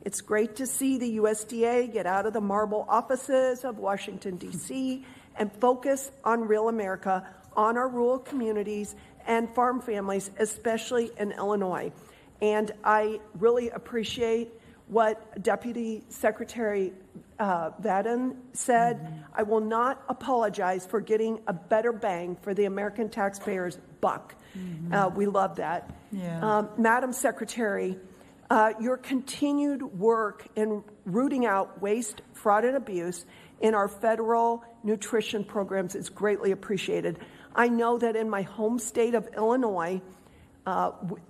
S5: It's great to see the USDA get out of the marble offices of Washington, D.C. and focus on real America, on our rural communities and farm families, especially in Illinois. And I really appreciate what Deputy Secretary Vadden said. I will not apologize for getting a better bang for the American taxpayer's buck. We love that.
S1: Yeah.
S5: Madam Secretary, your continued work in rooting out waste, fraud, and abuse in our federal nutrition programs is greatly appreciated. I know that in my home state of Illinois,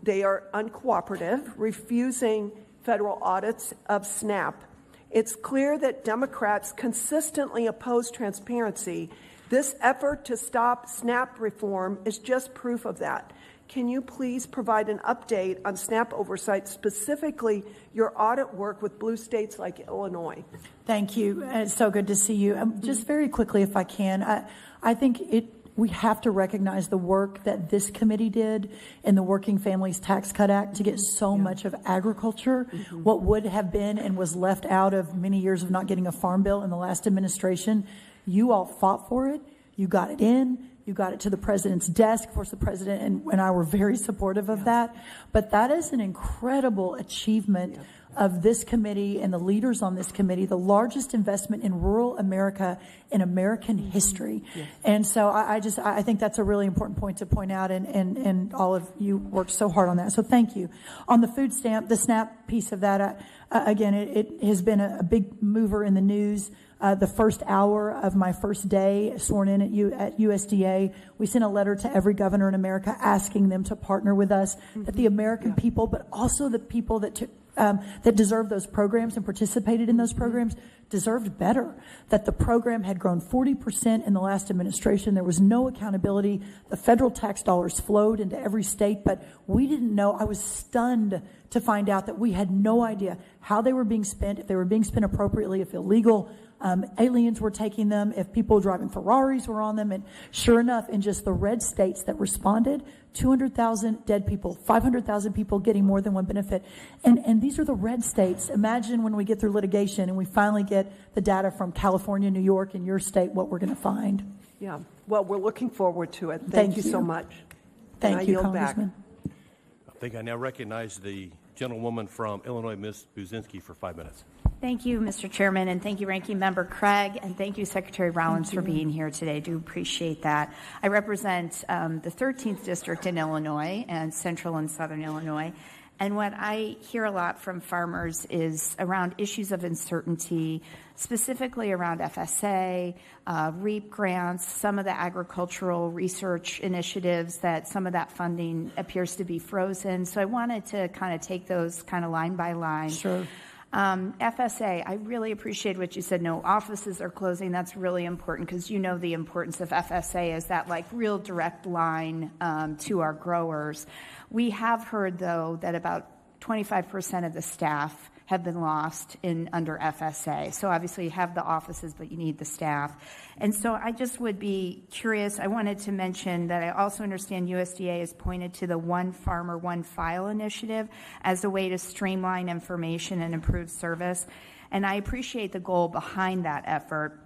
S5: they are uncooperative, refusing federal audits of SNAP. It's clear that Democrats consistently oppose transparency. This effort to stop SNAP reform is just proof of that. Can you please provide an update on SNAP oversight, specifically your audit work with blue states like Illinois?
S1: Thank you. It's so good to see you. Just very quickly, if I can, I think we have to recognize the work that this committee did in the Working Families Tax Cut Act to get so much of agriculture, what would have been and was left out of many years of not getting a farm bill in the last administration. You all fought for it. You got it in. You got it to the president's desk. Of course, the president and I were very supportive of that. But that is an incredible achievement of this committee and the leaders on this committee, the largest investment in rural America in American history. And so I think that's a really important point to point out, and all of you worked so hard on that. So thank you. On the food stamp, the SNAP piece of that, again, it has been a big mover in the news. The first hour of my first day sworn in at USDA, we sent a letter to every governor in America asking them to partner with us, that the American people, but also the people that deserved those programs and participated in those programs, deserved better. That the program had grown 40% in the last administration. There was no accountability. The federal tax dollars flowed into every state, but we didn't know. I was stunned to find out that we had no idea how they were being spent, if they were being spent appropriately, if illegal aliens were taking them, if people driving Ferraris were on them. And sure enough, in just the red states that responded, 200,000 dead people, 500,000 people getting more than one benefit. And these are the red states. Imagine when we get through litigation and we finally get the data from California, New York, and your state, what we're going to find.
S5: Yeah. Well, we're looking forward to it. Thank you so much.
S1: Thank you, Congressman.
S6: I think I now recognize the gentlewoman from Illinois, Ms. Buzinski, for 5 minutes.
S22: Thank you, Mr. Chairman, and thank you, Ranking Member Craig, and thank you, Secretary Rollins, for being here today. I do appreciate that. I represent the 13th District in Illinois and Central and Southern Illinois, and what I hear a lot from farmers is around issues of uncertainty, specifically around FSA, REAP grants, some of the agricultural research initiatives that some of that funding appears to be frozen. So I wanted to kind of take those kind of line by line.
S1: Sure.
S22: FSA, I really appreciate what you said. No offices are closing. That's really important because you know the importance of FSA as that like real direct line to our growers. We have heard, though, that about 25% of the staff have been lost under FSA. So obviously you have the offices, but you need the staff. And so I just would be curious. I wanted to mention that I also understand USDA has pointed to the One Farmer, One File initiative as a way to streamline information and improve service. And I appreciate the goal behind that effort.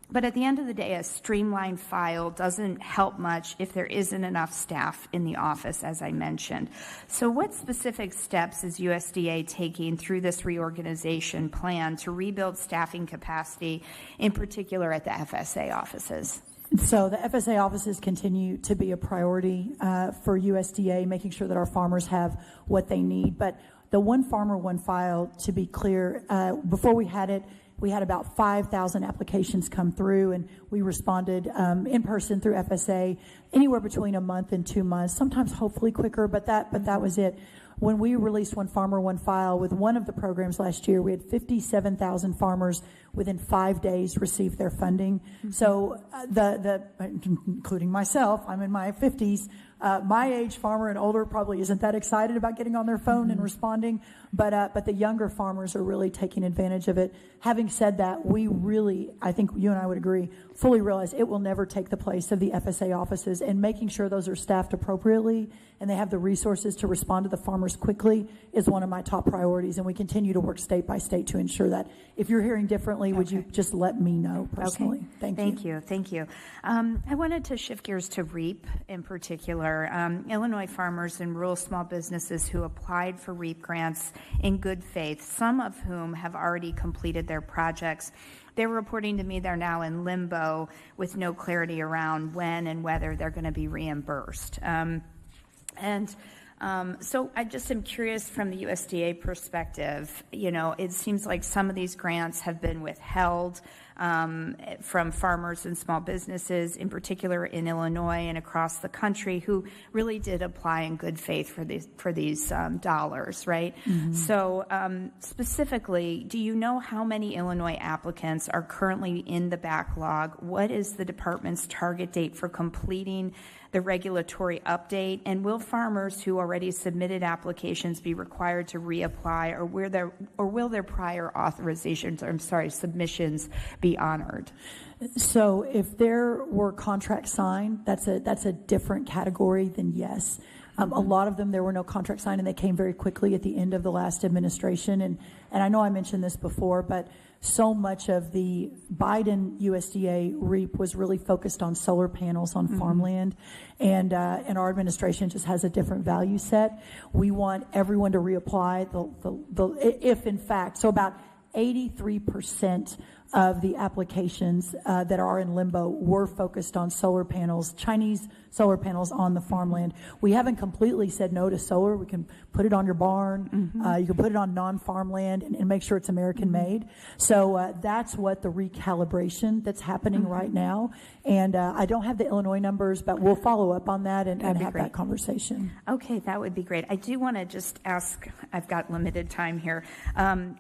S22: But at the end of the day, a streamlined file doesn't help much if there isn't enough staff in the office, as I mentioned. So what specific steps is USDA taking through this reorganization plan to rebuild staffing capacity, in particular at the FSA offices?
S1: So the FSA offices continue to be a priority for USDA, making sure that our farmers have what they need. But the One Farmer, One File, to be clear, before we had it, we had about 5,000 applications come through, and we responded in person through FSA anywhere between a month and 2 months, sometimes hopefully quicker, but that was it. When we released One Farmer, One File with one of the programs last year, we had 57,000 farmers within 5 days receive their funding. Mm-hmm. So including myself, I'm in my 50s. My age farmer and older probably isn't that excited about getting on their phone mm-hmm. and responding, but the younger farmers are really taking advantage of it. Having said that, we really, I think you and I would agree, fully realize it will never take the place of the FSA offices, and making sure those are staffed appropriately and they have the resources to respond to the farmers quickly is one of my top priorities, and we continue to work state by state to ensure that. If you're hearing differently, would you just let me know personally?
S22: Okay. Thank you. I wanted to shift gears to REAP in particular. Illinois farmers and rural small businesses who applied for REAP grants in good faith, some of whom have already completed their projects. They're reporting to me they're now in limbo with no clarity around when and whether they're going to be reimbursed. So I just am curious from the USDA perspective, it seems like some of these grants have been withheld from farmers and small businesses, in particular in Illinois and across the country, who really did apply in good faith for these dollars, right? Mm-hmm. So specifically, do you know how many Illinois applicants are currently in the backlog? What is the department's target date for completing the regulatory update? And will farmers who already submitted applications be required to reapply, or will their prior submissions be honored?
S1: So if there were contracts signed, that's a different category than yes. A lot of them, there were no contracts signed, and they came very quickly at the end of the last administration. And I know I mentioned this before, but so much of the Biden USDA REAP was really focused on solar panels on mm-hmm. farmland, and our administration just has a different value set. We want everyone to reapply. If in fact, so about 83% of the applications that are in limbo were focused on solar panels, Chinese solar panels on the farmland. We haven't completely said no to solar. We can put it on your barn. Mm-hmm. You can put it on non-farmland and make sure it's American made. So that's what the recalibration that's happening mm-hmm. right now. And I don't have the Illinois numbers, but we'll follow up on that and have that conversation.
S22: Okay, that would be great. I do want to just ask, I've got limited time here,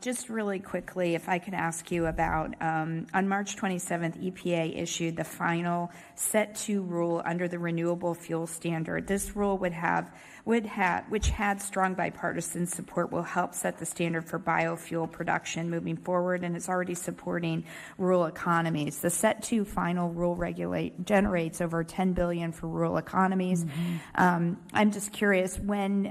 S22: just really quickly, if I could ask you about, on March 27th, EPA issued the final Set 2 rule under the Renewable Fuel Standard. This rule which had strong bipartisan support, will help set the standard for biofuel production moving forward, and is already supporting rural economies. The Set 2 final rule generates over $10 billion for rural economies. Mm-hmm. I'm just curious, when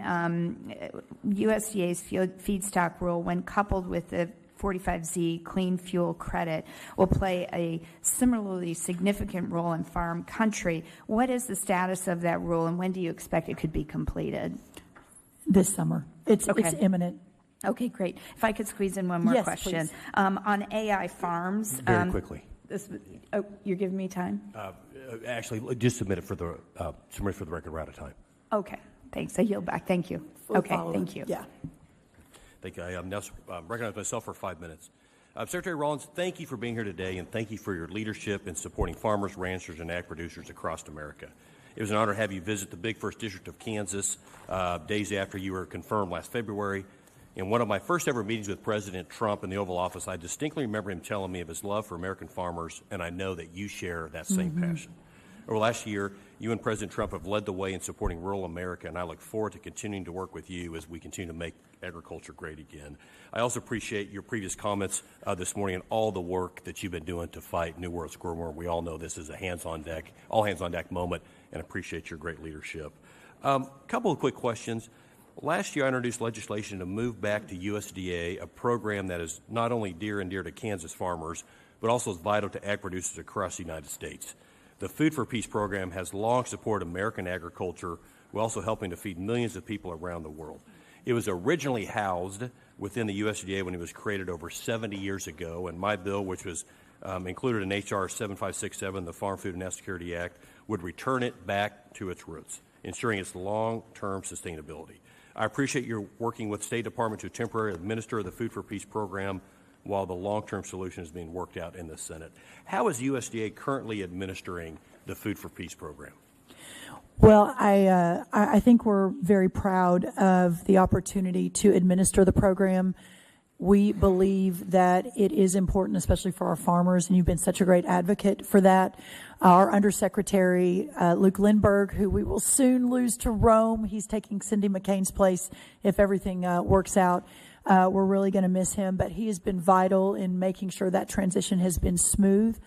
S22: USDA's feedstock rule, when coupled with the 45Z clean fuel credit, will play a similarly significant role in farm country. What is the status of that rule, and when do you expect it could be completed?
S1: This summer. It's imminent.
S22: Okay, great. If I could squeeze in one more question. On AI farms.
S6: Very quickly.
S22: You're giving me time?
S6: Actually, just submit it for the record. We're out of time.
S22: Okay, thanks. I yield back. Thank you. Okay, thank you.
S1: Yeah.
S6: Thank you. I now recognize myself for 5 minutes. Secretary Rollins, thank you for being here today, and thank you for your leadership in supporting farmers, ranchers, and ag producers across America. It was an honor to have you visit the big 1st District of Kansas days after you were confirmed last February. In one of my first ever meetings with President Trump in the Oval Office, I distinctly remember him telling me of his love for American farmers, and I know that you share that same mm-hmm. passion. Over the last year, you and President Trump have led the way in supporting rural America, and I look forward to continuing to work with you as we continue to make agriculture great again. I also appreciate your previous comments this morning and all the work that you've been doing to fight New World Screwworm. We all know this is a all hands on deck moment, and appreciate your great leadership. Couple of quick questions. Last year, I introduced legislation to move back to USDA a program that is not only dear and dear to Kansas farmers, but also is vital to ag producers across the United States. The Food for Peace program has long supported American agriculture while also helping to feed millions of people around the world. It was originally housed within the USDA when it was created over 70 years ago, and my bill, which was included in H.R. 7567, the Farm, Food, and National Security Act, would return it back to its roots, ensuring its long-term sustainability. I appreciate your working with State Department to temporarily administer the Food for Peace program while the long-term solution is being worked out in the Senate. How is USDA currently administering the Food for Peace program?
S1: Well, I think we're very proud of the opportunity to administer the program. We believe that it is important, especially for our farmers, and you've been such a great advocate for that. Our Undersecretary, Luke Lindbergh, who we will soon lose to Rome, he's taking Cindy McCain's place if everything works out. We're really going to miss him, but he has been vital in making sure that transition has been smooth.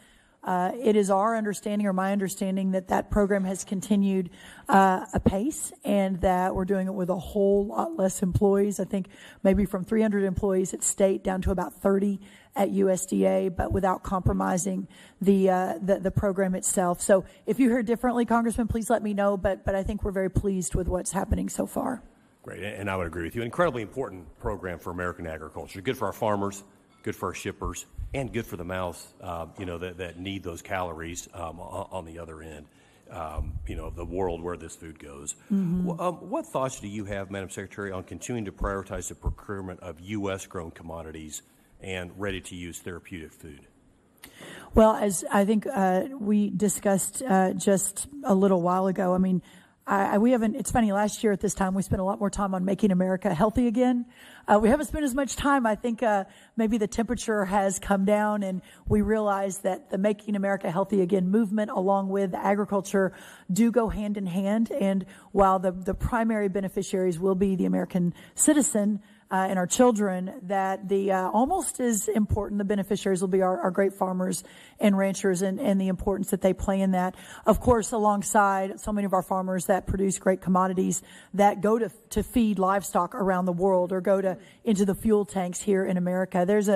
S1: It is our understanding, or my understanding, that that program has continued apace, and that we're doing it with a whole lot less employees. I think maybe from 300 employees at state down to about 30 at USDA, but without compromising the program itself. So if you hear differently, Congressman, please let me know, but I think we're very pleased with what's happening so far.
S6: Great, and I would agree with you. An incredibly important program for American agriculture. Good for our farmers, good for our shippers, and good for the mouths, that need those calories on the other end, of the world where this food goes.
S1: Mm-hmm.
S6: What thoughts do you have, Madam Secretary, on continuing to prioritize the procurement of U.S.-grown commodities and ready-to-use therapeutic food?
S1: Well, as I think we discussed just a little while ago, I mean, we haven't, it's funny, last year at this time, we spent a lot more time on making America healthy again. We haven't spent as much time. I think maybe the temperature has come down, and we realize that the Making America Healthy Again movement, along with agriculture, do go hand in hand. And while the primary beneficiaries will be the American citizen, and our children, that the almost as important, the beneficiaries will be our great farmers and ranchers, and the importance that they play in that. Of course, alongside so many of our farmers that produce great commodities that go to feed livestock around the world, or go into the fuel tanks here in America. There's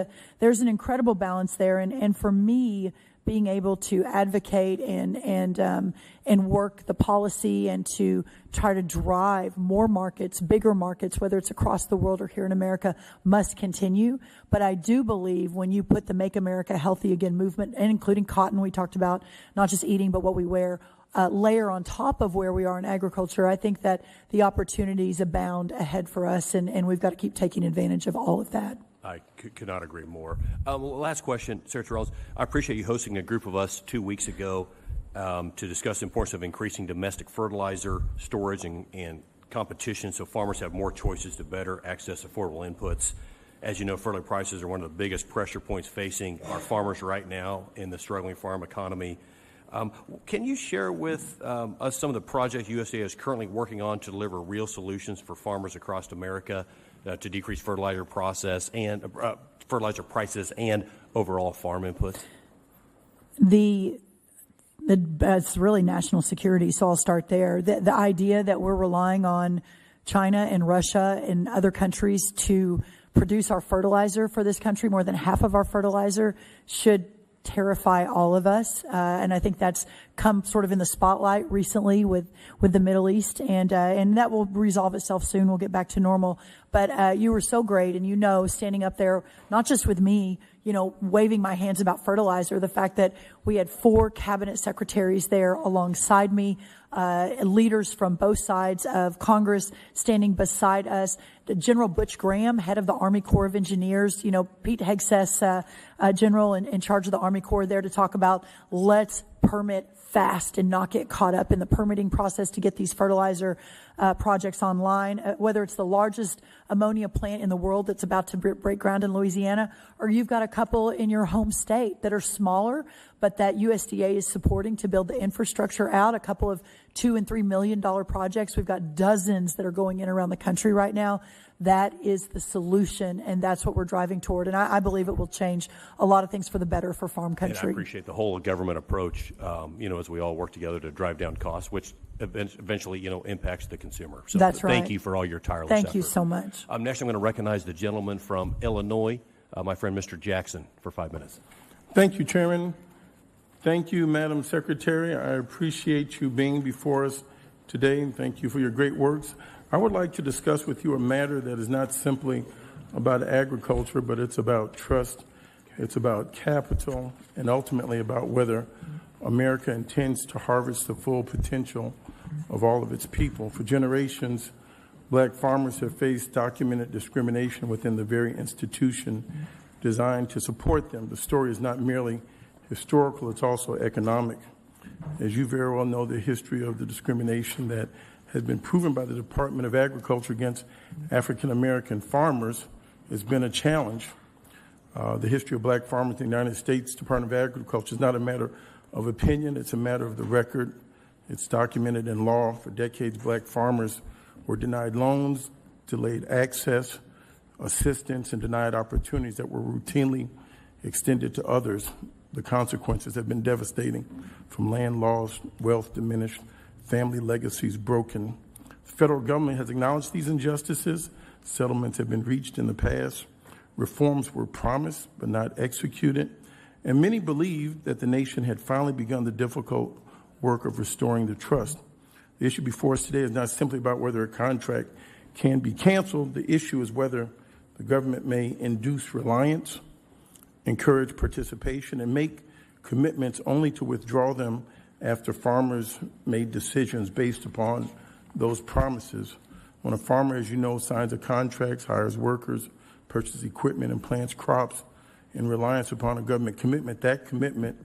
S1: an incredible balance there, and for me, being able to advocate and work the policy and to try to drive more markets, bigger markets, whether it's across the world or here in America, must continue. But I do believe when you put the Make America Healthy Again movement, and including cotton, we talked about not just eating but what we wear, layer on top of where we are in agriculture, I think that the opportunities abound ahead for us, and we've got to keep taking advantage of all of that.
S6: I could not agree more. Last question, Secretary Rollins. I appreciate you hosting a group of us 2 weeks ago to discuss the importance of increasing domestic fertilizer storage and competition so farmers have more choices to better access affordable inputs. As you know, fertilizer prices are one of the biggest pressure points facing our farmers right now in the struggling farm economy. Can you share with us some of the projects USDA is currently working on to deliver real solutions for farmers across America to decrease fertilizer prices and overall farm inputs?
S1: It's really national security, so I'll start there. The idea that we're relying on China and Russia and other countries to produce our fertilizer for this country, more than half of our fertilizer, should terrify all of us, and I think that's come sort of in the spotlight recently with the Middle East, and that will resolve itself soon. We'll get back to normal. But you were so great, and standing up there, not just with me, waving my hands about fertilizer, the fact that we had 4 cabinet secretaries there alongside me, leaders from both sides of Congress standing beside us. General Butch Graham, head of the Army Corps of Engineers, Pete Hegseth, general in charge of the Army Corps, there to talk about let's permit fast and not get caught up in the permitting process to get these fertilizer projects online, whether it's the largest ammonia plant in the world that's about to break ground in Louisiana, or you've got a couple in your home state that are smaller, but that USDA is supporting to build the infrastructure out, a couple of $2 and $3 million projects. We've got dozens that are going in around the country right now. That is the solution, and that's what we're driving toward. And I believe it will change a lot of things for the better for farm country.
S6: And I appreciate the whole government approach, as we all work together to drive down costs, which eventually, impacts the consumer. So
S1: that's right.
S6: Thank you for all your tireless effort.
S1: Thank you so much.
S6: Next, I'm going to recognize the gentleman from Illinois, my friend Mr. Jackson, for 5 minutes.
S7: Thank you, Chairman. Thank you, Madam Secretary. I appreciate you being before us today, and thank you for your great works. I would like to discuss with you a matter that is not simply about agriculture, but it's about trust, it's about capital, and ultimately about whether America intends to harvest the full potential of all of its people. For generations, black farmers have faced documented discrimination within the very institution designed to support them. The story is not merely historical, it's also economic. As you very well know, the history of the discrimination that has been proven by the Department of Agriculture against African American farmers has been a challenge. The history of black farmers in the United States Department of Agriculture is not a matter of opinion, it's a matter of the record. It's documented in law. For decades, black farmers were denied loans, delayed access, assistance, and denied opportunities that were routinely extended to others. The consequences have been devastating, from land lost, wealth diminished, family legacies broken. The federal government has acknowledged these injustices. Settlements have been reached in the past. Reforms were promised but not executed. And many believed that the nation had finally begun the difficult work of restoring the trust. The issue before us today is not simply about whether a contract can be canceled. The issue is whether the government may induce reliance, encourage participation, and make commitments only to withdraw them after farmers made decisions based upon those promises. When a farmer, as you know, signs a contract, hires workers, purchases equipment, and plants crops in reliance upon a government commitment, that commitment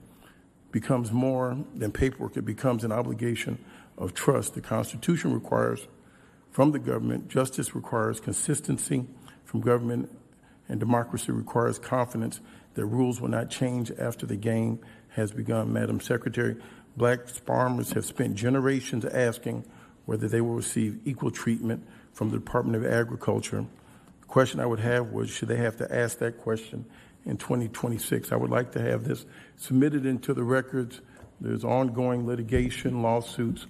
S7: becomes more than paperwork. It becomes an obligation of trust. The Constitution requires from the government, justice requires consistency from government, and democracy requires confidence that rules will not change after the game has begun. Madam Secretary, black farmers have spent generations asking whether they will receive equal treatment from the Department of Agriculture. The question I would have was, should they have to ask that question in 2026? I would like to have this submitted into the records. There's ongoing litigation, lawsuits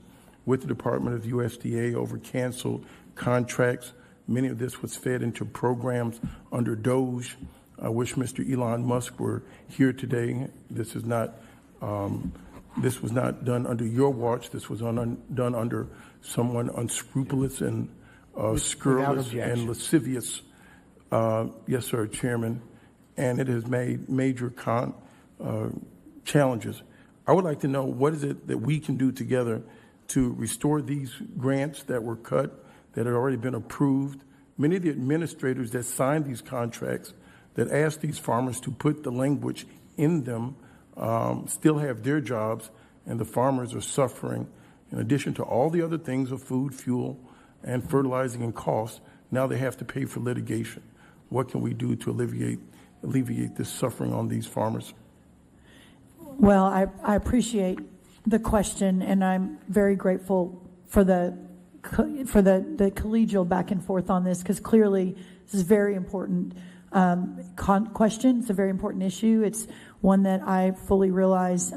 S7: with the Department of USDA over canceled contracts. Many of this was fed into programs under DOGE. I wish Mr. Elon Musk were here today. This was not done under your watch. This was done under someone unscrupulous and scurrilous and lascivious. Yes, sir, Chairman. And it has made major challenges. I would like to know, what is it that we can do together to restore these grants that were cut, that had already been approved? Many of the administrators that signed these contracts, that asked these farmers to put the language in them, still have their jobs, and the farmers are suffering. In addition to all the other things of food, fuel, and fertilizing and costs, now they have to pay for litigation. What can we do to alleviate this suffering on these farmers?
S1: Well, I appreciate the question, and I'm very grateful for the collegial back and forth on this, because clearly this is a very important question. It's a very important issue. It's one that I fully realize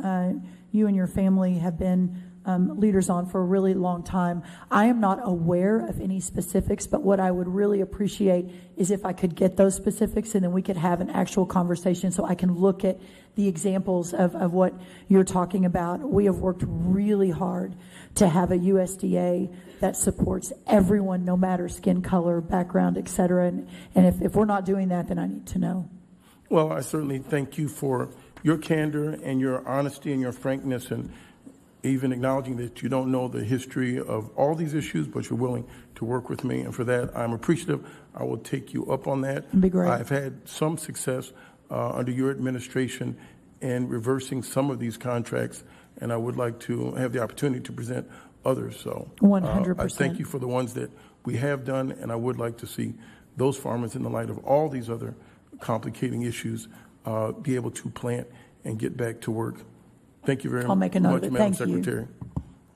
S1: you and your family have been leaders on for a really long time. I am not aware of any specifics, but what I would really appreciate is if I could get those specifics, and then we could have an actual conversation so I can look at the examples of what you're talking about. We have worked really hard to have a USDA that supports everyone, no matter skin color, background, et cetera. And if we're not doing that, then I need to know.
S7: Well, I certainly thank you for your candor and your honesty and your frankness, and even acknowledging that you don't know the history of all these issues, but you're willing to work with me. And for that, I'm appreciative. I will take you up on that.
S1: That'd be great.
S7: I've had some success under your administration in reversing some of these contracts, and I would like to have the opportunity to present others. So
S1: 100%.
S7: I thank you for the ones that we have done, and I would like to see those farmers, in the light of all these other complicating issues, be able to plant and get back to work. Thank you very much.
S1: I'll make a note of it.
S7: Madam
S1: Thank you.
S7: Secretary.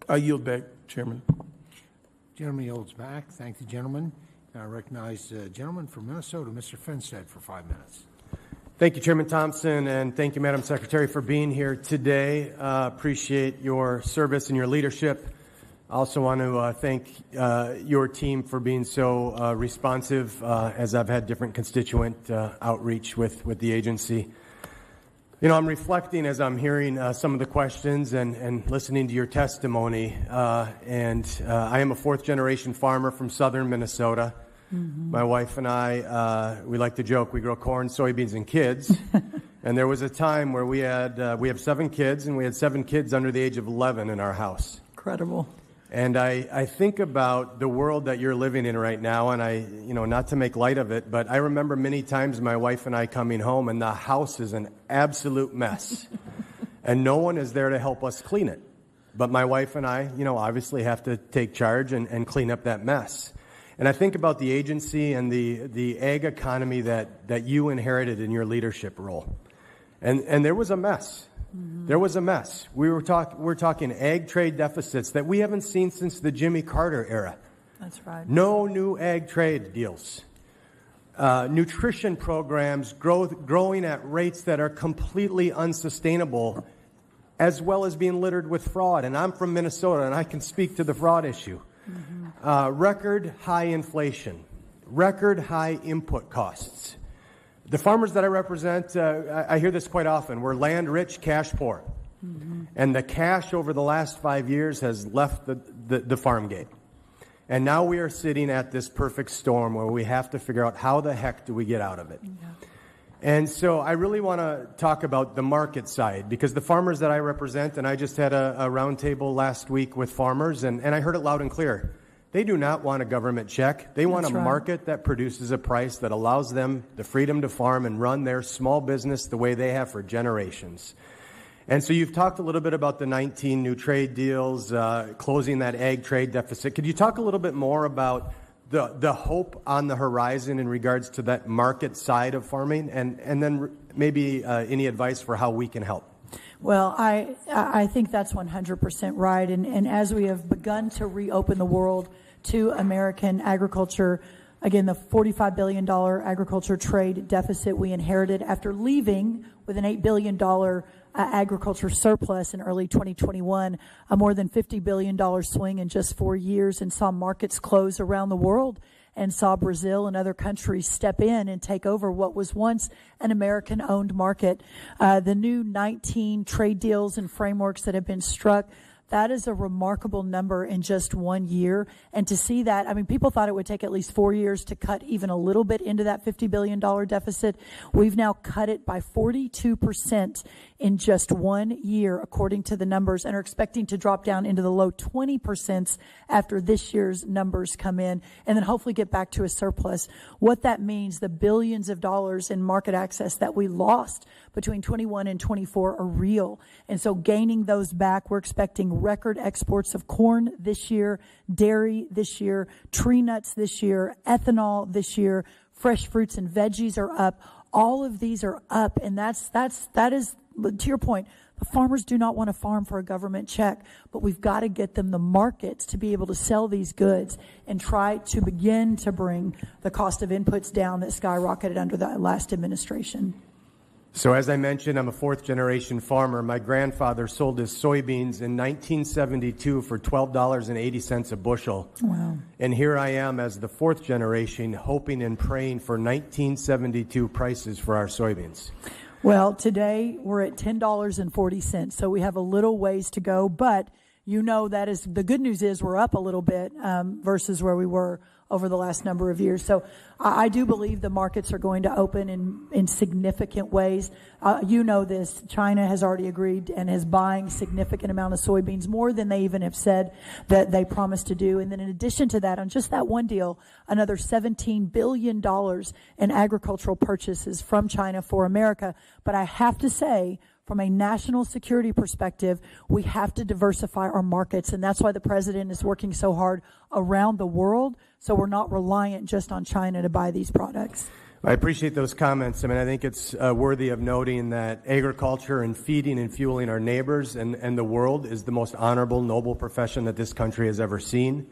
S7: I yield back, Chairman.
S4: Gentleman yields back. Thank the gentleman. Now I recognize the gentleman from Minnesota, Mr. Finstead, for 5 minutes.
S8: Thank you, Chairman Thompson, and thank you, Madam Secretary, for being here today. Appreciate your service and your leadership. I also want to thank your team for being so responsive as I've had different constituent outreach with the agency. You know, I'm reflecting as I'm hearing some of the questions and listening to your testimony. I am a fourth-generation farmer from southern Minnesota. Mm-hmm. My wife and I, we like to joke, we grow corn, soybeans, and kids. And there was a time where we have 7 kids, and we had 7 kids under the age of 11 in our house.
S1: Incredible.
S8: And I think about the world that you're living in right now, and not to make light of it, but I remember many times my wife and I coming home, and the house is an absolute mess. And no one is there to help us clean it. But my wife and I, obviously have to take charge and clean up that mess. And I think about the agency and the ag economy that you inherited in your leadership role. And there was a mess. Mm-hmm. There was a mess. We're talking ag trade deficits that we haven't seen since the Jimmy Carter era.
S1: That's right.
S8: No new ag trade deals. Nutrition programs growing at rates that are completely unsustainable, as well as being littered with fraud. And I'm from Minnesota, and I can speak to the fraud issue. Mm-hmm. Record high inflation, record high input costs. The farmers that I represent, I hear this quite often. We're land rich, cash poor. Mm-hmm. And the cash over the last 5 years has left the farm gate. And now we are sitting at this perfect storm where we have to figure out how the heck do we get out of it. Yeah. And so I really want to talk about the market side, because the farmers that I represent, and I just had a roundtable last week with farmers, and I heard it loud and clear. They do not want a government check. They want a market that produces a price that allows them the freedom to farm and run their small business the way they have for generations. And so you've talked a little bit about the 19 new trade deals, closing that ag trade deficit. Could you talk a little bit more about the hope on the horizon in regards to that market side of farming, and then maybe any advice for how we can help?
S1: Well, I think that's 100% right. And as we have begun to reopen the world to American agriculture, again, the $45 billion agriculture trade deficit we inherited after leaving with an $8 billion agriculture surplus in early 2021, a more than $50 billion swing in just 4 years, and saw markets close around the world, and saw Brazil and other countries step in and take over what was once an American-owned market. The new 19 trade deals and frameworks that have been struck, that is a remarkable number in just 1 year. And to see that, I mean, people thought it would take at least 4 years to cut even a little bit into that $50 billion deficit. We've now cut it by 42% in just 1 year, according to the numbers, and are expecting to drop down into the low 20% after this year's numbers come in, and then hopefully get back to a surplus. What that means, the billions of dollars in market access that we lost between 21 and 24 are real. And so gaining those back, we're expecting record exports of corn this year, dairy this year, tree nuts this year, ethanol this year, fresh fruits and veggies are up. All of these are up, and that is, to your point, the farmers do not want to farm for a government check, but we've got to get them the markets to be able to sell these goods and try to begin to bring the cost of inputs down that skyrocketed under the last administration.
S8: So as I mentioned, I'm a fourth-generation farmer. My grandfather sold his soybeans in 1972 for $12.80 a bushel. Wow. And here I am as the fourth generation hoping and praying for 1972 prices for our soybeans.
S1: Well, today we're at $10.40, so we have a little ways to go, but you know that is the good news is we're up a little bit versus where we were over the last number of years. So I do believe the markets are going to open in significant ways. You know this. China has already agreed and is buying significant amount of soybeans, more than they even have said that they promised to do. And then in addition to that, on just that one deal, another $17 billion in agricultural purchases from China for America. But I have to say, from a national security perspective, we have to diversify our markets, and that's why the president is working so hard around the world, so we're not reliant just on China to buy these products.
S8: I appreciate those comments. I mean, I think it's worthy of noting that agriculture and feeding and fueling our neighbors and the world is the most honorable, noble profession that this country has ever seen.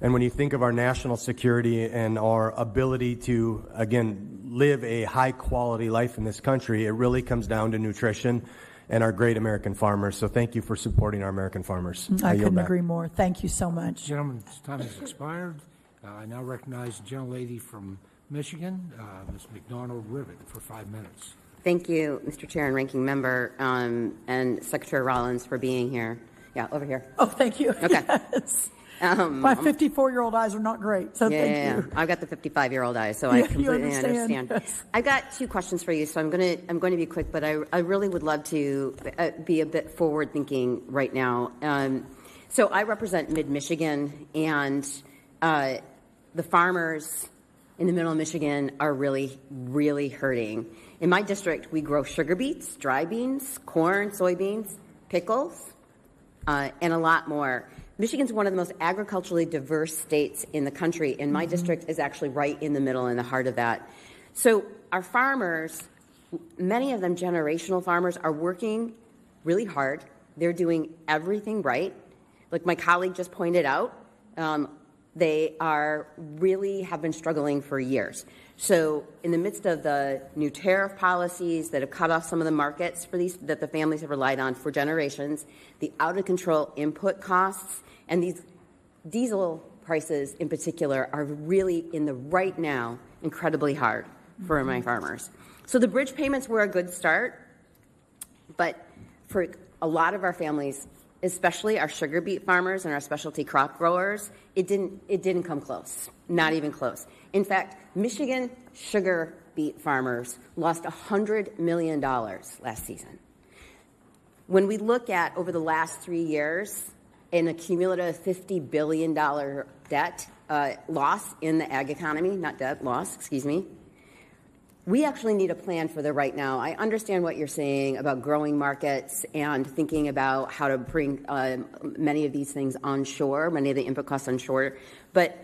S8: And when you think of our national security and our ability to, again, live a high-quality life in this country, it really comes down to nutrition and our great American farmers. So thank you for supporting our American farmers.
S1: I couldn't agree more. Thank you so much.
S4: Gentleman's time has expired. I now recognize the gentlelady from Michigan, Ms. McDonald Rivet, for 5 minutes.
S9: Thank you, Mr. Chair and Ranking Member, and Secretary Rollins for being here. Yeah, over here.
S1: Oh, thank you.
S9: Okay.
S1: Yes. My 54-year-old eyes are not great, so thank you.
S9: I've got the 55-year-old eyes, so I completely understand.
S1: Yes.
S9: I've got two questions for you, so I'm going to be quick, but I really would love to be a bit forward-thinking right now. So I represent Mid-Michigan, and the farmers in the middle of Michigan are really, really hurting. In my district, we grow sugar beets, dry beans, corn, soybeans, pickles, and a lot more. Michigan's one of the most agriculturally diverse states in the country, and my district is actually right in the middle, in the heart of that. So our farmers, many of them generational farmers, are working really hard. They're doing everything right. Like my colleague just pointed out, they are really have been struggling for years. So in the midst of the new tariff policies that have cut off some of the markets for these that the families have relied on for generations, the out-of-control input costs, and these diesel prices in particular are really in the right now incredibly hard for my farmers. So the bridge payments were a good start, but for a lot of our families, especially our sugar beet farmers and our specialty crop growers, it didn't come close, not even close. In fact, Michigan sugar beet farmers lost $100 million last season. When we look at over the last 3 years, an accumulative $50 billion debt loss in the ag economy, not debt, loss, excuse me, we actually need a plan for the right now. I understand what you're saying about growing markets and thinking about how to bring many of these things onshore, many of the input costs onshore, but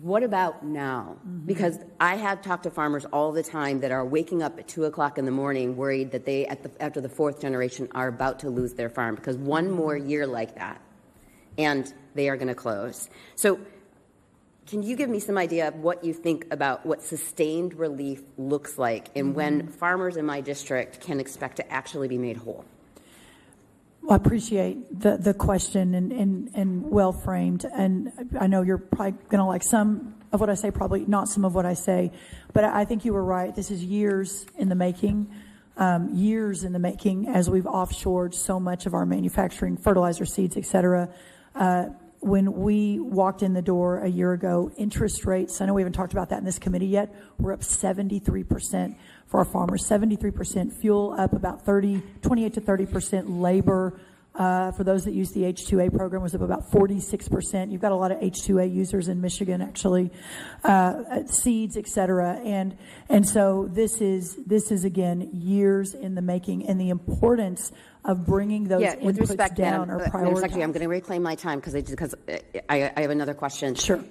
S9: what about now? Because I have talked to farmers all the time that are waking up at 2 o'clock in the morning worried that they, after the fourth generation, are about to lose their farm because one more year like that, and they are going to close. So can you give me some idea of what you think about what sustained relief looks like and when farmers in my district can expect to actually be made whole?
S1: Well, I appreciate the question and well framed. And I know you're probably going to like some of what I say, probably not some of what I say. But I think you were right. This is years in the making, as we've offshored so much of our manufacturing, fertilizer, seeds, et cetera. When we walked in the door a year ago, interest rates, I know we haven't talked about that in this committee yet, we're up 73% for our farmers, 73%, fuel up about 28 to 30%, labor, for those that use the H2A program, was up about 46%. You've got a lot of H2A users in Michigan, actually, seeds, et cetera. And so this is again, years in the making, and the importance of bringing those inputs down are prioritized.
S9: Secretary, I'm going to reclaim my time because I have another question.
S1: Sure.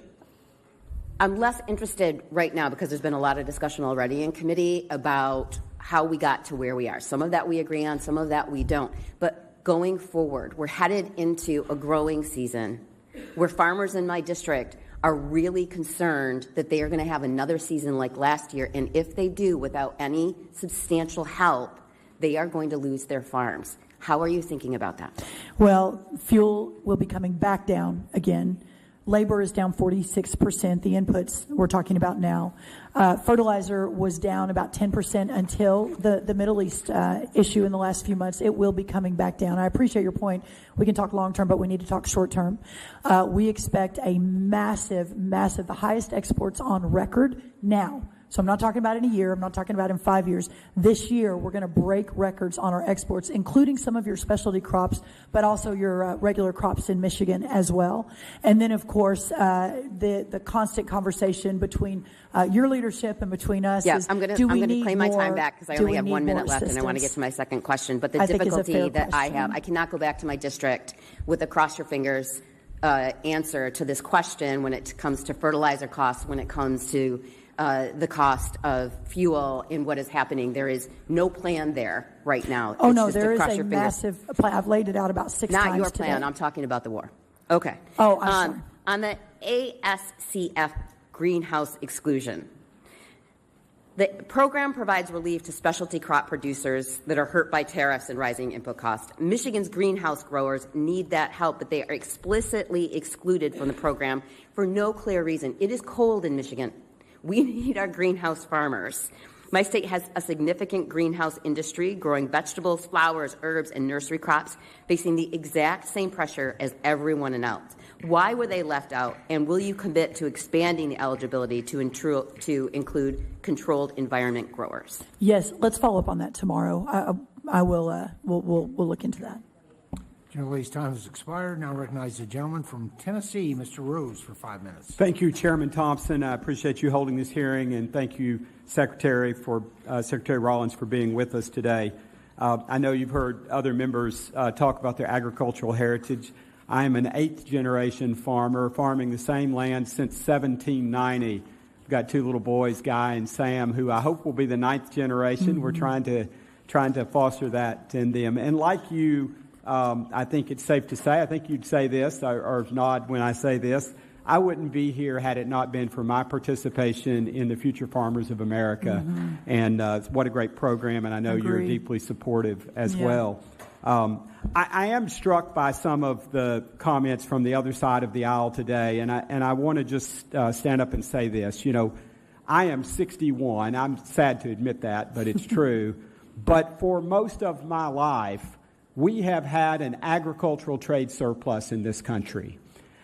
S9: I'm less interested right now because there's been a lot of discussion already in committee about how we got to where we are. Some of that we agree on, some of that we don't. But going forward, we're headed into a growing season where farmers in my district are really concerned that they are going to have another season like last year. And if they do, without any substantial help, they are going to lose their farms. How are you thinking about that?
S1: Well, fuel will be coming back down again. Labor is down 46%, the inputs we're talking about now. Fertilizer was down about 10% until the Middle East issue in the last few months. It will be coming back down. I appreciate your point. We can talk long term, but we need to talk short term. We expect a massive, the highest exports on record now. So I'm not talking about in a year. I'm not talking about in 5 years. This year, we're going to break records on our exports, including some of your specialty crops, but also your regular crops in Michigan as well. And then, of course, the constant conversation between your leadership and between us is,
S9: I'm going to claim my time back because I only have 1 minute left, and I want to get to my second question. But the difficulty that I have, I cannot go back to my district with a cross your fingers answer to this question when it comes to fertilizer costs, when it comes to the cost of fuel and what is happening. There is no plan there right now.
S1: Oh, no, there is a massive plan. I've laid it out about 6 times
S9: Not your plan.
S1: Today.
S9: I'm talking about the war. Okay.
S1: Oh, I'm sorry.
S9: On the ASCF greenhouse exclusion, the program provides relief to specialty crop producers that are hurt by tariffs and rising input costs. Michigan's greenhouse growers need that help, but they are explicitly excluded from the program for no clear reason. It is cold in Michigan. We need our greenhouse farmers. My state has a significant greenhouse industry growing vegetables, flowers, herbs, and nursery crops, facing the exact same pressure as everyone else. Why were they left out, and will you commit to expanding the eligibility to include controlled environment growers?
S1: Yes, let's follow up on that tomorrow. I will. We'll look into that.
S4: Gentlelady's time has expired. Now recognize the gentleman from Tennessee, Mr. Rose, for 5 minutes.
S10: Thank you, Chairman Thompson. I appreciate you holding this hearing, and thank you, Secretary Rollins, for being with us today. I know you've heard other members talk about their agricultural heritage. I am an 8th-generation farmer, farming the same land since 1790. I've got 2 little boys, Guy and Sam, who I hope will be the 9th generation. Mm-hmm. We're trying to foster that in them. And like you, I think it's safe to say, I think you'd say this, or nod when I say this, I wouldn't be here had it not been for my participation in the Future Farmers of America. Mm-hmm. And what a great program, and I know you're deeply supportive as well. I am struck by some of the comments from the other side of the aisle today, and I want to just stand up and say this. You know, I am 61. I'm sad to admit that, but it's true. But for most of my life, we have had an agricultural trade surplus in this country.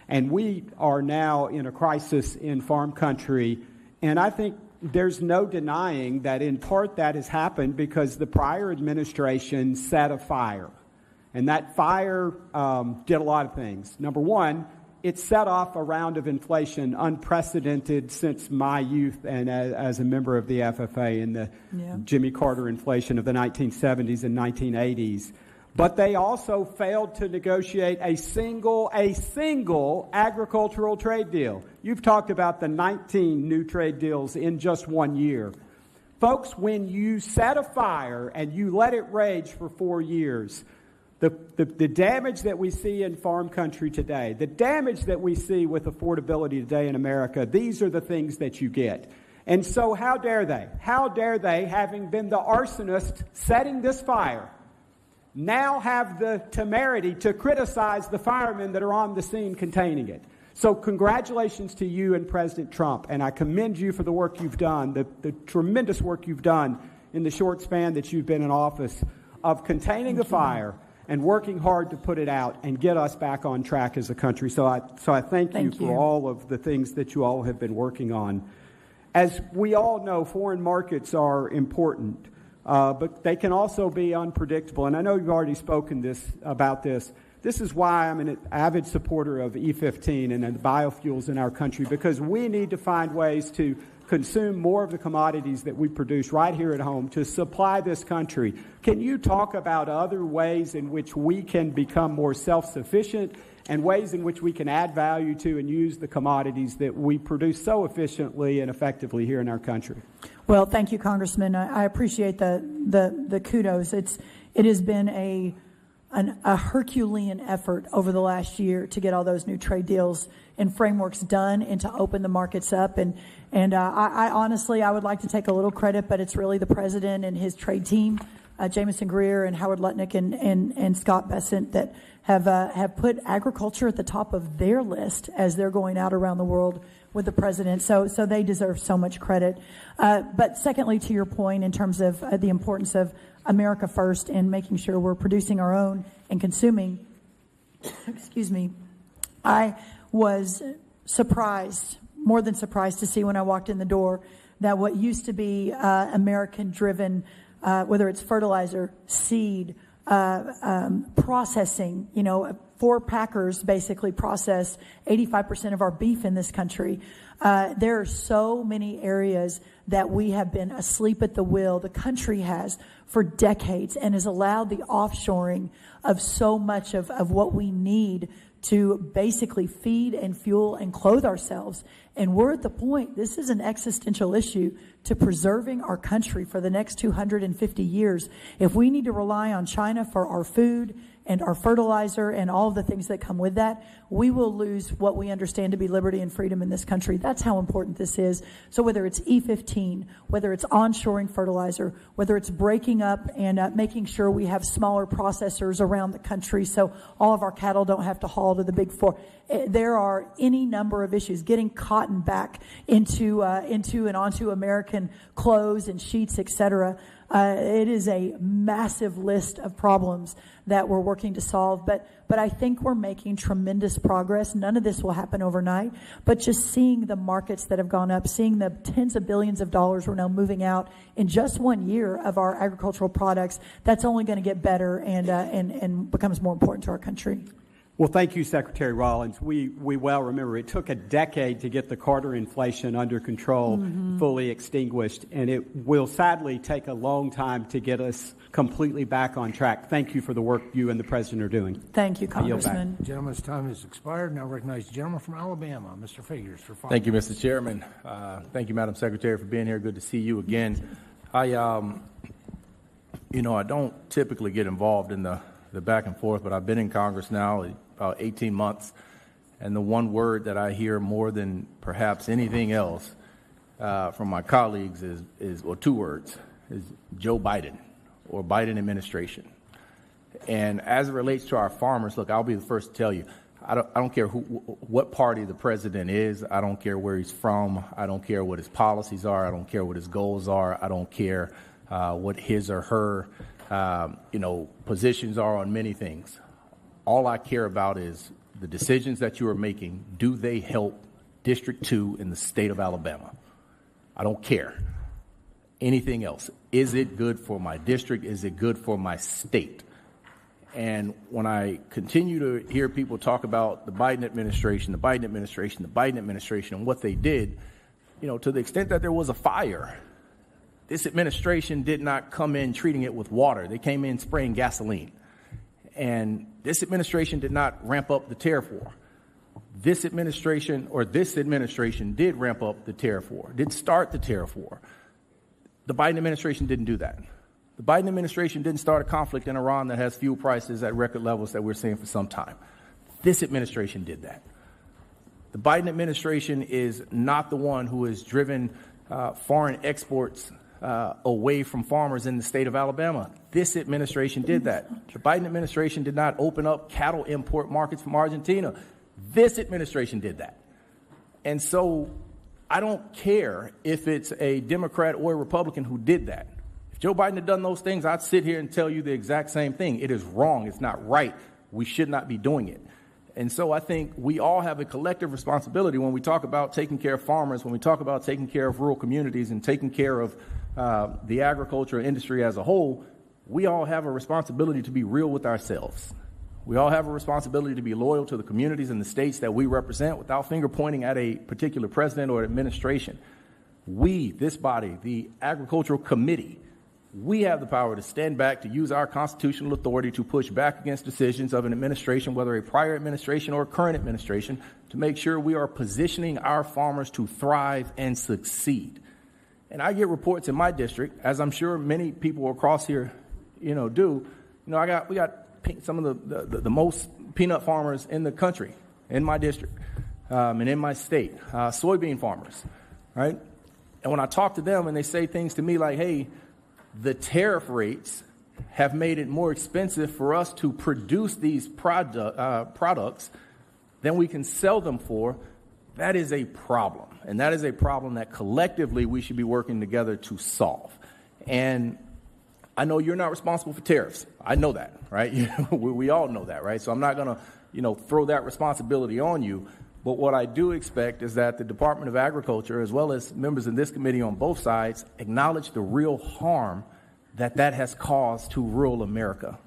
S10: And we are now in a crisis in farm country, and I think there's no denying that in part that has happened because the prior administration set a fire. And that fire did a lot of things. Number one, it set off a round of inflation unprecedented since my youth and as a member of the FFA in the Jimmy Carter inflation of the 1970s and 1980s. But they also failed to negotiate a single agricultural trade deal. You've talked about the 19 new trade deals in just 1 year. Folks, when you set a fire and you let it rage for 4 years, the damage that we see in farm country today, the damage that we see with affordability today in America, these are the things that you get. And so how dare they? How dare they, having been the arsonist setting this fire, now have the temerity to criticize the firemen that are on the scene containing it? So congratulations to you and President Trump, and I commend you for the work you've done, the tremendous work you've done in the short span that you've been in office of containing the fire and working hard to put it out and get us back on track as a country. So I thank you for all of the things that you all have been working on. As we all know, foreign markets are important. But they can also be unpredictable. And I know you've already spoken about this. This is why I'm an avid supporter of E15 and the biofuels in our country, because we need to find ways to consume more of the commodities that we produce right here at home to supply this country. Can you talk about other ways in which we can become more self-sufficient and ways in which we can add value to and use the commodities that we produce so efficiently and effectively here in our country?
S1: Well, thank you, Congressman. I appreciate the kudos. It has been a Herculean effort over the last year to get all those new trade deals and frameworks done and to open the markets up. And I honestly, I would like to take a little credit, but it's really the president and his trade team, Jamison Greer and Howard Lutnick and Scott Bessent, that have put agriculture at the top of their list as they're going out around the world with the president. So they deserve so much credit. But secondly, to your point in terms of the importance of America first and making sure we're producing our own and consuming, excuse me, I was surprised, more than surprised to see when I walked in the door that what used to be American-driven, whether it's fertilizer, seed, processing, 4 packers basically process 85% of our beef in this country. There are so many areas that we have been asleep at the wheel. The country has for decades and has allowed the offshoring of so much of what we need to basically feed and fuel and clothe ourselves. And we're at the point, this is an existential issue to preserving our country for the next 250 years. If we need to rely on China for our food and our fertilizer and all of the things that come with that, we will lose what we understand to be liberty and freedom in this country. That's how important this is. So whether it's E15, whether it's onshoring fertilizer, whether it's breaking up and making sure we have smaller processors around the country so all of our cattle don't have to haul to the big 4. there are any number of issues. Getting cotton back into and onto American clothes and sheets, etc. It is a massive list of problems that we're working to solve, but I think we're making tremendous progress. None of this will happen overnight, but just seeing the markets that have gone up, seeing the tens of billions of dollars we're now moving out in just 1 year of our agricultural products, that's only going to get better and becomes more important to our country.
S10: Well, thank you, Secretary Rollins. We well remember it took a decade to get the Carter inflation under control, fully extinguished, and it will sadly take a long time to get us completely back on track. Thank you for the work you and the President are doing.
S1: Thank you, Congressman.
S4: Gentleman's time has expired. Now recognize the gentleman from Alabama, Mr. Figures, for 5
S11: Thank you,
S4: minutes.
S11: Mr. Chairman. Thank you, Madam Secretary, for being here. Good to see you again. I don't typically get involved in the back and forth, but I've been in Congress now about 18 months, and the one word that I hear more than perhaps anything else from my colleagues is two words, is Joe Biden or Biden administration. And as it relates to our farmers, look, I'll be the first to tell you, I don't care what party the president is. I don't care where he's from. I don't care what his policies are. I don't care what his goals are. I don't care what his or her positions are on many things. All I care about is the decisions that you are making. Do they help District 2 in the state of Alabama? I don't care anything else. Is it good for my district? Is it good for my state? And when I continue to hear people talk about the Biden administration, and what they did, to the extent that there was a fire, this administration did not come in treating it with water. They came in spraying gasoline. And this administration did not ramp up the tariff war. This administration did ramp up the tariff war, did start the tariff war. The Biden administration didn't do that. The Biden administration didn't start a conflict in Iran that has fuel prices at record levels that we're seeing for some time. This administration did that. The Biden administration is not the one who has driven foreign exports away from farmers in the state of Alabama. This administration did that. The Biden administration did not open up cattle import markets from Argentina. This administration did that. And so I don't care if it's a Democrat or a Republican who did that. If Joe Biden had done those things, I'd sit here and tell you the exact same thing. It is wrong. It's not right. We should not be doing it. And so I think we all have a collective responsibility when we talk about taking care of farmers, when we talk about taking care of rural communities and taking care of the agriculture industry as a whole. We all have a responsibility to be real with ourselves. We all have a responsibility to be loyal to the communities and the states that we represent without finger pointing at a particular president or administration. We, this body, the Agricultural Committee, we have the power to stand back, to use our constitutional authority to push back against decisions of an administration, whether a prior administration or a current administration, to make sure we are positioning our farmers to thrive and succeed. And I get reports in my district, as I'm sure many people across here, do. We got some of the most peanut farmers in the country, in my district, and in my state, soybean farmers, right? And when I talk to them and they say things to me like, hey, the tariff rates have made it more expensive for us to produce these products than we can sell them for, that is a problem. And that is a problem that collectively we should be working together to solve. And I know you're not responsible for tariffs. I know that, right? We all know that, right? So I'm not going to, throw that responsibility on you. But what I do expect is that the Department of Agriculture, as well as members in this committee on both sides, acknowledge the real harm that has caused to rural America.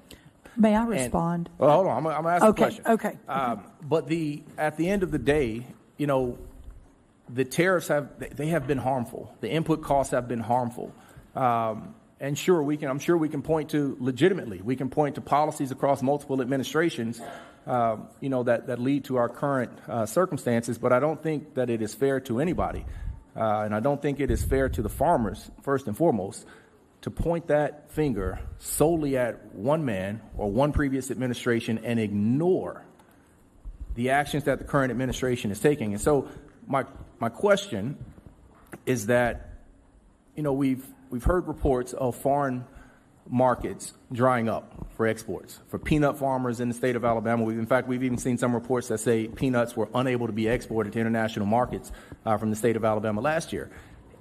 S1: May I respond?
S11: Hold on, I'm going to ask a question.
S1: Okay.
S11: But at the end of the day, the tariffs have been harmful. The input costs have been harmful. And sure, I'm sure we can point to legitimately. We can point to policies across multiple administrations, that lead to our current circumstances. But I don't think that it is fair to anybody, and I don't think it is fair to the farmers first and foremost, to point that finger solely at one man or one previous administration and ignore the actions that the current administration is taking. And so my question is that, we've heard reports of foreign markets drying up for exports. For peanut farmers in the state of Alabama, we've even seen some reports that say peanuts were unable to be exported to international markets from the state of Alabama last year.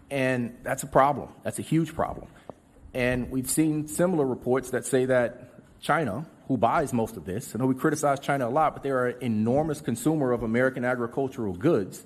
S11: And that's a problem. That's a huge problem. And we've seen similar reports that say that China, who buys most of this, I know we criticize China a lot, but they're an enormous consumer of American agricultural goods,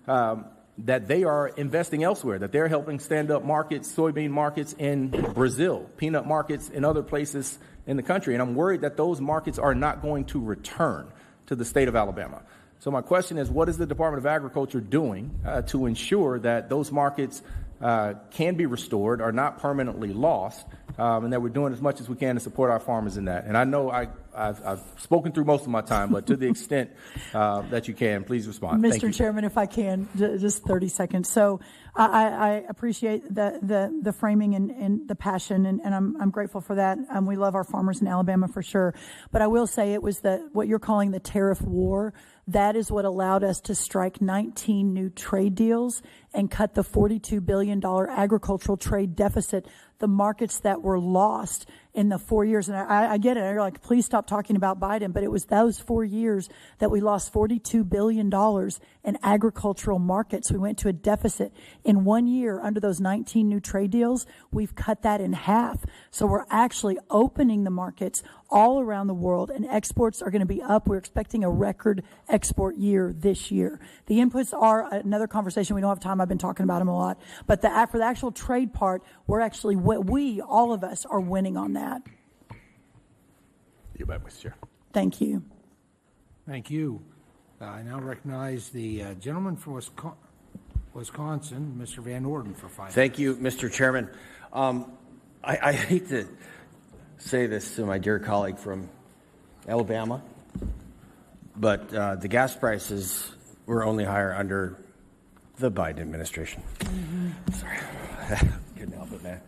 S11: that they are investing elsewhere, that they're helping stand up markets, soybean markets in Brazil, peanut markets in other places in the country. And I'm worried that those markets are not going to return to the state of Alabama. So my question is, what is the Department of Agriculture doing to ensure that those markets can be restored, are not permanently lost, and that we're doing as much as we can to support our farmers in that? And I know I've spoken through most of my time, but to the extent that you can, please respond. Thank you.
S1: Mr. Chairman, if I can, just 30 seconds. So I appreciate the framing and the passion, and I'm grateful for that. We love our farmers in Alabama for sure. But I will say it was what you're calling the tariff war. That is what allowed us to strike 19 new trade deals and cut the $42 billion agricultural trade deficit, the markets that were lost in the 4 years. And I get it. You're like, please stop talking about Biden. But it was those 4 years that we lost $42 billion in agricultural markets. We went to a deficit. In 1 year, under those 19 new trade deals, we've cut that in half. So we're actually opening the markets all around the world, and exports are going to be up. We're expecting a record export year this year. The inputs are another conversation. We don't have time. I've been talking about them a lot. But for the actual trade part, we're actually, all of us are winning on that.
S11: You're back, Mr. Chair.
S1: Thank you.
S4: Thank you. I now recognize the gentleman from Wisconsin, Mr. Van Orden, for 5 minutes.
S16: Thank you, Mr. Chairman. I hate to say this to my dear colleague from Alabama, but the gas prices were only higher under the Biden administration. Sorry. Couldn't help it, man.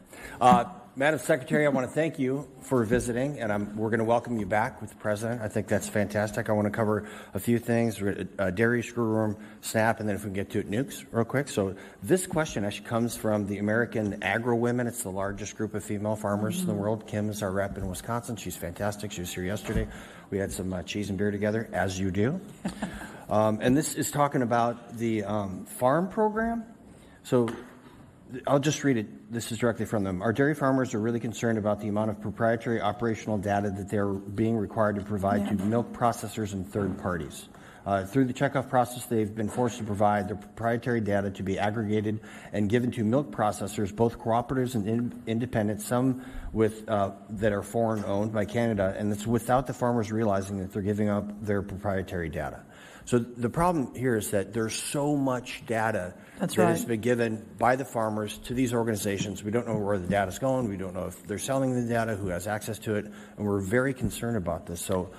S16: Madam Secretary, I want to thank you for visiting, and we're going to welcome you back with the President. I think that's fantastic. I want to cover a few things, dairy, screwworm, SNAP, and then if we can get to it, nukes real quick. So this question actually comes from the American Agro Women. It's the largest group of female farmers in the world. Kim is our rep in Wisconsin. She's fantastic. She was here yesterday. We had some cheese and beer together, as you do. And this is talking about the farm program. So I'll just read it. This is directly from them. Our dairy farmers are really concerned about the amount of proprietary operational data that they're being required to provide to milk processors and third parties. Through the checkoff process, they've been forced to provide their proprietary data to be aggregated and given to milk processors, both cooperatives and independents, some with that are foreign owned by Canada, and it's without the farmers realizing that they're giving up their proprietary data. So the problem here is that there's so much data that has been given by the farmers to these organizations. We don't know where the data is going. We don't know if they're selling the data, who has access to it, and we're very concerned about this. So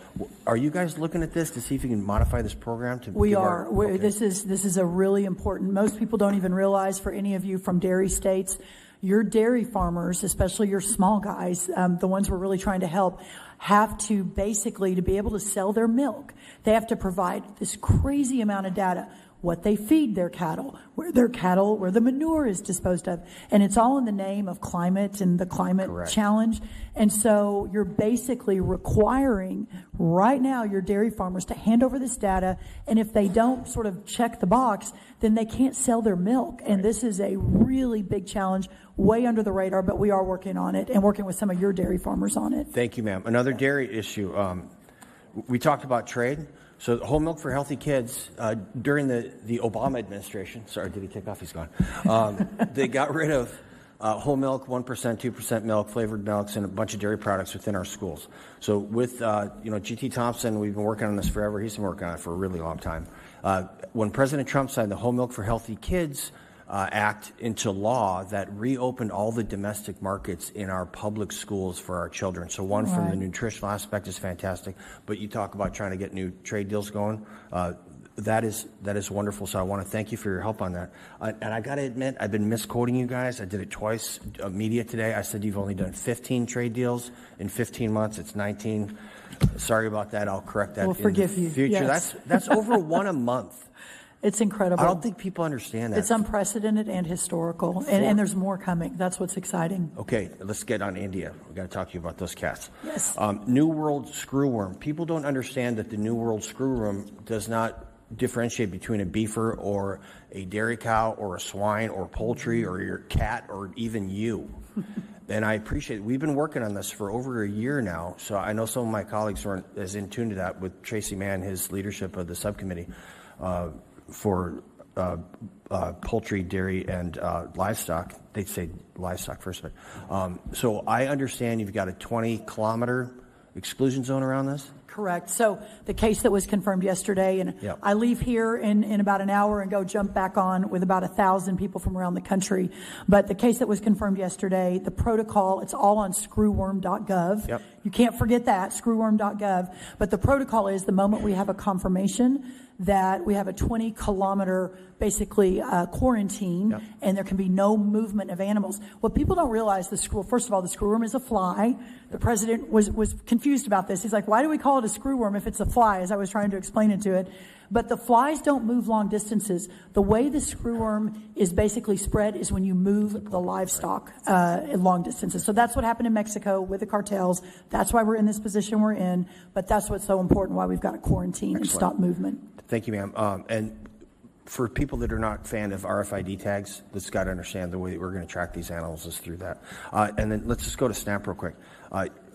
S16: are you guys looking at this to see if you can modify this program?
S1: We are. This is a really important, most people don't even realize, for any of you from dairy states, your dairy farmers, especially your small guys, the ones we're really trying to help, have to basically, to be able to sell their milk, they have to provide this crazy amount of data, what they feed their cattle, where the manure is disposed of. And it's all in the name of climate and the climate challenge. And so you're basically requiring right now your dairy farmers to hand over this data. And if they don't sort of check the box, then they can't sell their milk. And this is a really big challenge, way under the radar, but we are working on it and working with some of your dairy farmers on it.
S16: Thank you, ma'am. Another dairy issue. We talked about trade. So whole milk for healthy kids, during the Obama administration, sorry, did he take off? He's gone. They got rid of whole milk, 1%, 2% milk, flavored milks, and a bunch of dairy products within our schools. So with, G.T. Thompson, we've been working on this forever. He's been working on it for a really long time. When President Trump signed the Whole Milk for Healthy Kids Act into law, that reopened all the domestic markets in our public schools for our children. So one, from the nutritional aspect, is fantastic. But you talk about trying to get new trade deals going. That is wonderful. So I want to thank you for your help on that. And I got to admit, I've been misquoting you guys. I did it twice. Media today, I said you've only done 15 trade deals in 15 months. It's 19. Sorry about that. I'll correct that.
S1: We'll forgive you.
S16: Future.
S1: Yes.
S16: That's over one a month.
S1: It's incredible.
S16: I don't think people understand that.
S1: It's unprecedented and historical, and there's more coming. That's what's exciting.
S16: Okay, let's get on India. We've got to talk to you about those cats.
S1: Yes.
S16: New World Screwworm. People don't understand that the New World Screwworm does not differentiate between a beefer or a dairy cow or a swine or poultry or your cat or even you. And I appreciate it. We've been working on this for over a year now, so I know some of my colleagues weren't as in tune to that with Tracy Mann, his leadership of the subcommittee for poultry, dairy, and livestock. They'd say livestock first, but so I understand you've got a 20-kilometer exclusion zone around this?
S1: Correct. So the case that was confirmed yesterday, and
S16: Yep.
S1: I leave here in about an hour and go jump back on with about 1,000 people from around the country. But the case that was confirmed yesterday, the protocol, it's all on screwworm.gov.
S16: Yep.
S1: You can't forget that, screwworm.gov. But the protocol is the moment we have a confirmation that we have a 20-kilometer basically quarantine,
S16: Yep.
S1: and there can be no movement of animals. What people don't realize, first of all, the screwworm is a fly. The president was confused about this. He's like, why do we call it a screwworm if it's a fly, as I was trying to explain it to it. But the flies don't move long distances. The way the screwworm is basically spread is when you move the livestock long distances. So that's what happened in Mexico with the cartels. That's why we're in this position we're in. But that's what's so important, why we've got to quarantine and stop movement.
S16: Thank you, ma'am. And for people that are not fan of RFID tags, let's got to understand the way that we're going to track these animals is through that. And then let's just go to SNAP real quick.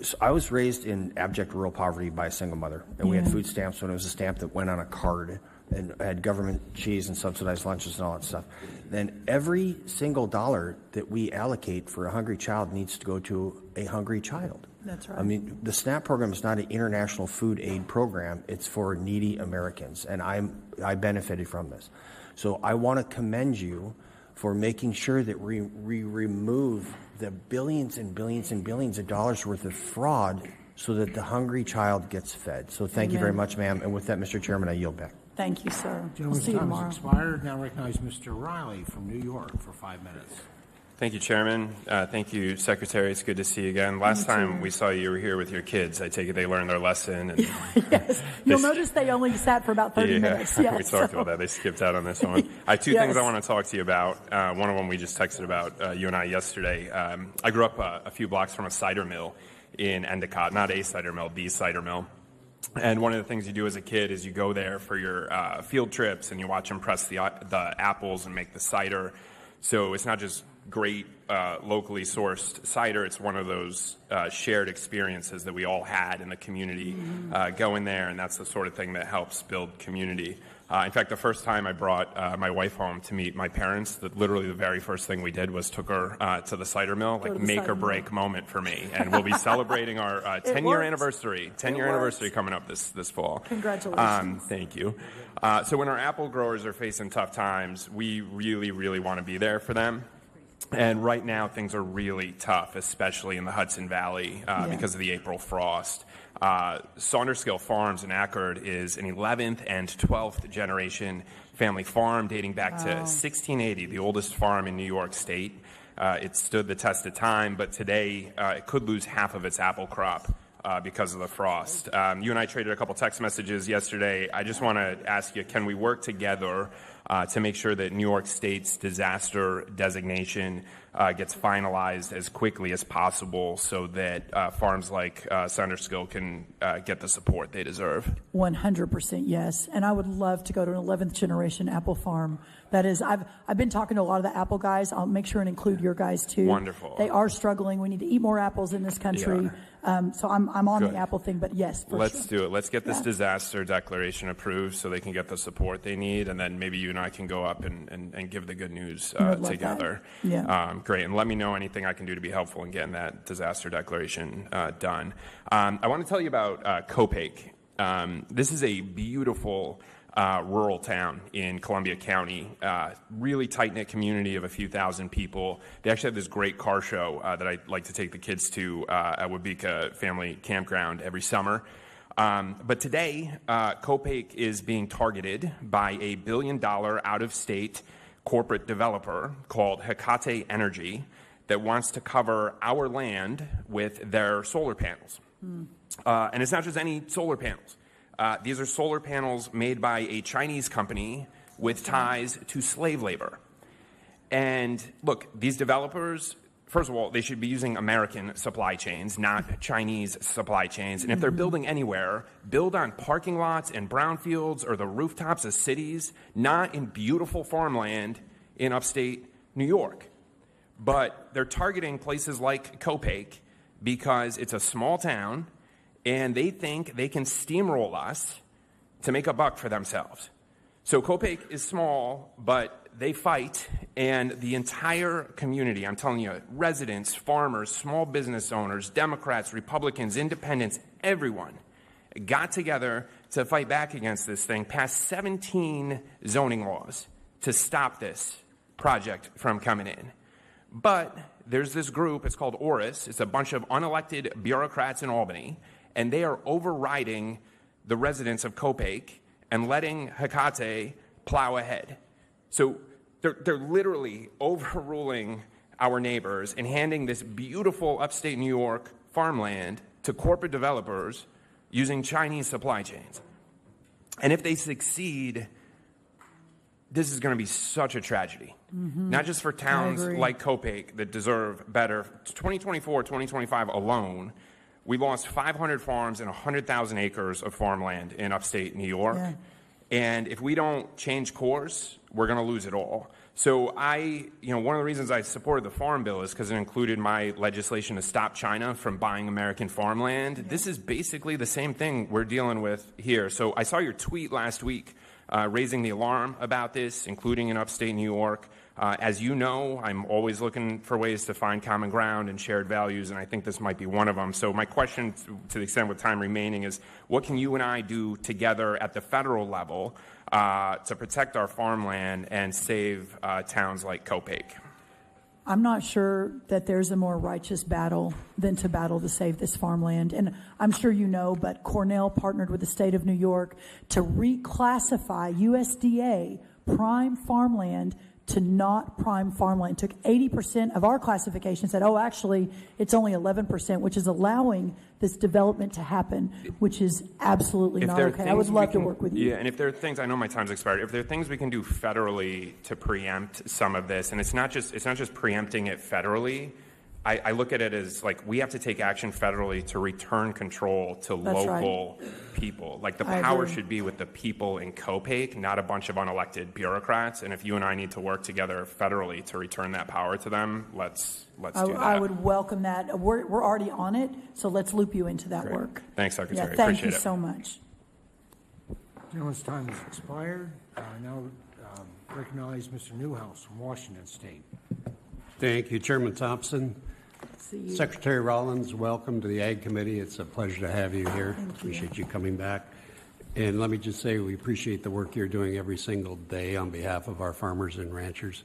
S16: So I was raised in abject rural poverty by a single mother, and we had food stamps when it was a stamp that went on a card and had government cheese and subsidized lunches and all that stuff. Then every single dollar that we allocate for a hungry child needs to go to a hungry child.
S1: That's right.
S16: I mean, the SNAP program is not an international food aid program. It's for needy Americans, and I benefited from this. So I want to commend you for making sure that we remove the billions and billions and billions of dollars worth of fraud so that the hungry child gets fed. So thank you very much, ma'am. And with that, Mr. Chairman, I yield back.
S1: Thank you, sir. We'll
S4: Gentleman's
S1: see you
S4: time
S1: tomorrow.
S4: has expired. Now recognize Mr. Riley from New York for 5 minutes.
S12: Thank you, Chairman. Thank you, Secretary. It's good to see you again. Last time we saw you were here with your kids. I take it they learned their lesson. And
S1: Yes. You'll notice they only sat for about 30 minutes. Yes.
S12: We talked about that. They skipped out on this one. I have two things I want to talk to you about. One of them we just texted about, you and I, yesterday. I grew up a few blocks from a cider mill in Endicott. Not a cider mill, the cider mill. And one of the things you do as a kid is you go there for your field trips and you watch them press the apples and make the cider. So it's not just great locally sourced cider. It's one of those shared experiences that we all had in the community going there, and that's the sort of thing that helps build community. In fact, the first time I brought my wife home to meet my parents, literally the very first thing we did was took her to the cider mill, like make or break moment for me. And we'll be celebrating our 10-year anniversary. 10-year anniversary coming up this fall.
S1: Congratulations.
S12: Thank you. So when our apple growers are facing tough times, we really, really want to be there for them. And right now, things are really tough, especially in the Hudson Valley because of the April frost. Saunderskill Farms in Accord is an 11th and 12th generation family farm dating back to 1680, the oldest farm in New York State. It stood the test of time, but today it could lose half of its apple crop because of the frost. You and I traded a couple text messages yesterday. I just want to ask you, can we work together to make sure that New York State's disaster designation gets finalized as quickly as possible so that farms like Saunderskill can get the support they deserve?
S1: 100% yes. And I would love to go to an 11th generation apple farm. That is, I've been talking to a lot of the apple guys. I'll make sure and include your guys too.
S12: Wonderful.
S1: They are struggling. We need to eat more apples in this country. So I'm on the apple thing, but yes,
S12: Let's do it. Let's get this disaster declaration approved so they can get the support they need, and then maybe you and I can go up and give the good news together. Great. And let me know anything I can do to be helpful in getting that disaster declaration done. I want to tell you about Copake. This is a beautiful rural town in Columbia County, really tight-knit community of a few thousand people. They actually have this great car show that I like to take the kids to at Wabika Family Campground every summer. But today, Copake is being targeted by a $1 billion out-of-state corporate developer called Hecate Energy that wants to cover our land with their solar panels. And it's not just any solar panels. These are solar panels made by a Chinese company with ties to slave labor. And look, these developers, first of all, they should be using American supply chains, not Chinese supply chains. And if they're building anywhere, build on parking lots and brownfields or the rooftops of cities, not in beautiful farmland in upstate New York. But they're targeting places like Copake because it's a small town and they think they can steamroll us to make a buck for themselves. So Copake is small, but they fight, and the entire community, I'm telling you, residents, farmers, small business owners, Democrats, Republicans, independents, everyone got together to fight back against this thing, passed 17 zoning laws to stop this project from coming in. But there's this group, it's called ORIS, it's a bunch of unelected bureaucrats in Albany, and they are overriding the residents of Copake and letting Hecate plow ahead. So they're literally overruling our neighbors and handing this beautiful upstate New York farmland to corporate developers using Chinese supply chains. And if they succeed, this is going to be such a tragedy. Not just for towns like Copake that deserve better. 2024, 2025 alone, we lost 500 farms and 100,000 acres of farmland in upstate New York. Yeah. And if we don't change course, we're going to lose it all. So one of the reasons I supported the Farm Bill is because it included my legislation to stop China from buying American farmland. Yeah. This is basically the same thing we're dealing with here. So I saw your tweet last week raising the alarm about this, including in upstate New York. As you know, I'm always looking for ways to find common ground and shared values, and I think this might be one of them. So my question, to the extent with time remaining, is what can you and I do together at the federal level to protect our farmland and save towns like Copake?
S1: I'm not sure that there's a more righteous battle than to battle to save this farmland. And I'm sure you know, but Cornell partnered with the state of New York to reclassify USDA prime farmland to not prime farmland. Took 80% of our classification, said, oh, actually, it's only 11%, which is allowing this development to happen, which is absolutely not okay. I would love to work with you.
S12: Yeah, and if there are things, I know my time's expired, if there are things we can do federally to preempt some of this, and it's not just preempting it federally, I look at it as like we have to take action federally to return control to local people. Like the power should be with the people in Copake, not a bunch of unelected bureaucrats. And if you and I need to work together federally to return that power to them, let's do that.
S1: I would welcome that. We're already on it, so let's loop you into that work.
S12: Thanks, Secretary.
S1: Yeah, thank you so much.
S4: Gentleman's time has expired. Now recognize Mr. Newhouse from Washington State.
S13: Thank you, Chairman Thompson. Secretary Rollins, welcome to the Ag Committee. It's a pleasure to have you here. Appreciate you coming back. And let me just say we appreciate the work you're doing every single day on behalf of our farmers and ranchers,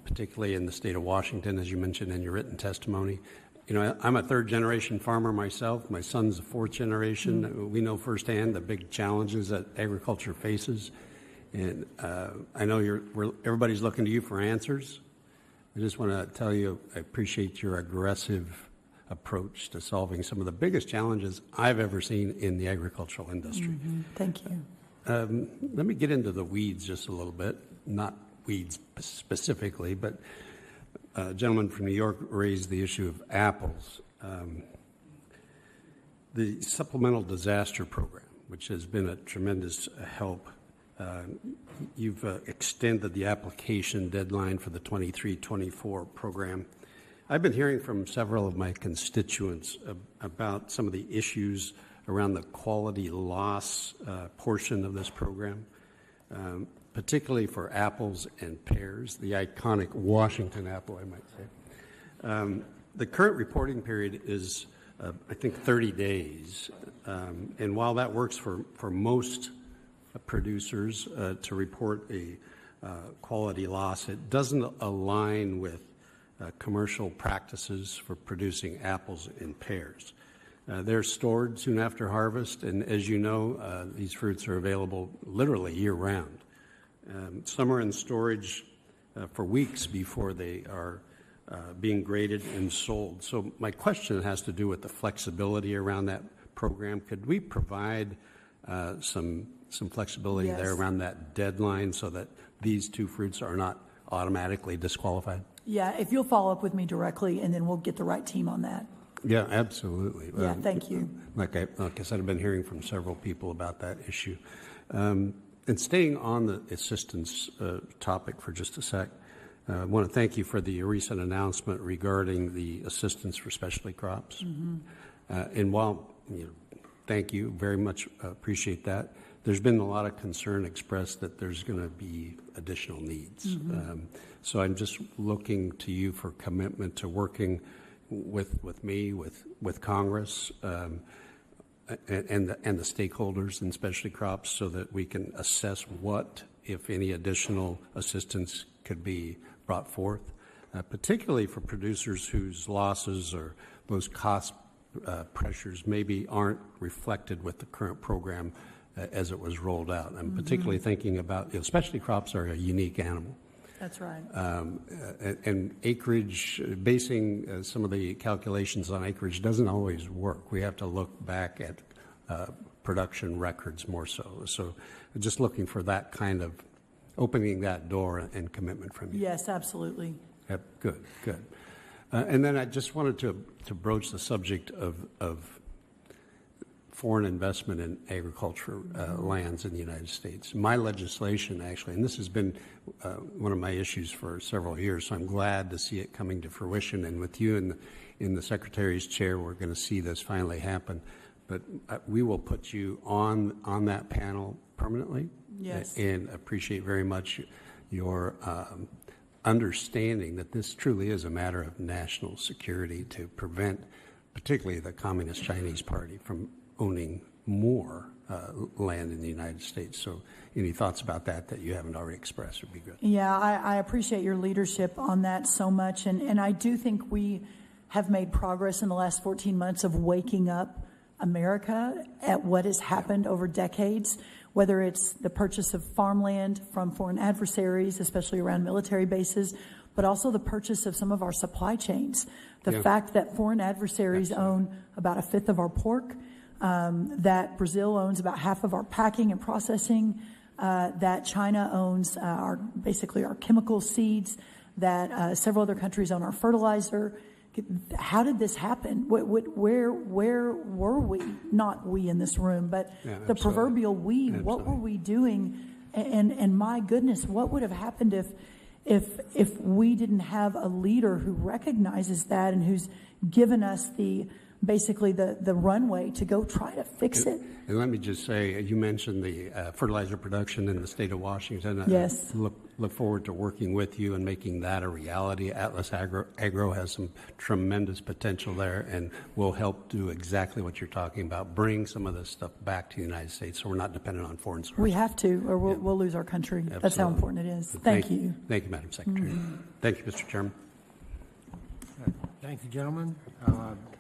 S13: particularly in the state of Washington, as you mentioned in your written testimony. You know, I'm a third-generation farmer myself. My son's a fourth generation. We know firsthand the big challenges that agriculture faces. And I know everybody's looking to you for answers. I just want to tell you I appreciate your aggressive approach to solving some of the biggest challenges I've ever seen in the agricultural industry.
S1: Thank you.
S13: Let me get into the weeds just a little bit, not weeds specifically, but a gentleman from New York raised the issue of apples. The Supplemental Disaster Program, which has been a tremendous help. You've extended the application deadline for the 23-24 program. I've been hearing from several of my constituents about some of the issues around the quality loss portion of this program, particularly for apples and pears, the iconic Washington apple, I might say. The current reporting period is, I think, 30 days. And while that works for most producers to report a quality loss, it doesn't align with commercial practices for producing apples and pears. They're stored soon after harvest, and as you know, these fruits are available literally year-round. Some are in storage for weeks before they are being graded and sold. So my question has to do with the flexibility around that program. Could we provide some some flexibility there around that deadline so that these two fruits are not automatically disqualified?
S1: Yeah, if you'll follow up with me directly, and then we'll get the right team on that.
S13: Yeah, absolutely.
S1: Yeah, thank you.
S13: Like I said, I've been hearing from several people about that issue. And staying on the assistance topic for just a sec, I want to thank you for the recent announcement regarding the assistance for specialty crops. And while, thank you, very much appreciate that, there's been a lot of concern expressed that there's going to be additional needs. So I'm just looking to you for commitment to working with me, with Congress, and the stakeholders in specialty crops so that we can assess what, if any, additional assistance could be brought forth, particularly for producers whose losses or those cost pressures maybe aren't reflected with the current program as it was rolled out. I'm particularly thinking about, specialty crops are a unique animal.
S1: That's right.
S13: And acreage, basing some of the calculations on acreage doesn't always work. We have to look back at production records more so. So just looking for that kind of opening that door and commitment from you.
S1: Yes, absolutely.
S13: Yep, good. And then I just wanted to broach the subject of foreign investment in agriculture lands in the United States. My legislation, actually, and this has been one of my issues for several years, so I'm glad to see it coming to fruition. And with you in the Secretary's chair, we're going to see this finally happen. But we will put you on that panel permanently.
S1: Yes.
S13: And appreciate very much your understanding that this truly is a matter of national security to prevent particularly the Communist Chinese Party from owning more land in the United States. So any thoughts about that you haven't already expressed would be good.
S1: Yeah, I appreciate your leadership on that so much. And I do think we have made progress in the last 14 months of waking up America at what has happened over decades, whether it's the purchase of farmland from foreign adversaries, especially around military bases, but also the purchase of some of our supply chains. The fact that foreign adversaries own about a fifth of our pork, that Brazil owns about half of our packing and processing, that China owns basically our chemical seeds, that several other countries own our fertilizer. How did this happen? Where were we? Not we in this room, but the proverbial we. Absolutely. What were we doing? And my goodness, what would have happened if we didn't have a leader who recognizes that and who's given us basically the runway to go try to fix it?
S13: And let me just say, you mentioned the fertilizer production in the state of Washington.
S1: Yes.
S13: I look forward to working with you and making that a reality. Atlas Agro has some tremendous potential there, and will help do exactly what you're talking about, bring some of this stuff back to the United States so we're not dependent on foreign sources.
S1: We have to, or we'll lose our country.
S13: Absolutely.
S1: That's how important it is. Thank you.
S13: Thank you, Madam Secretary. Thank you, Mr. Chairman.
S4: Thank you, gentlemen.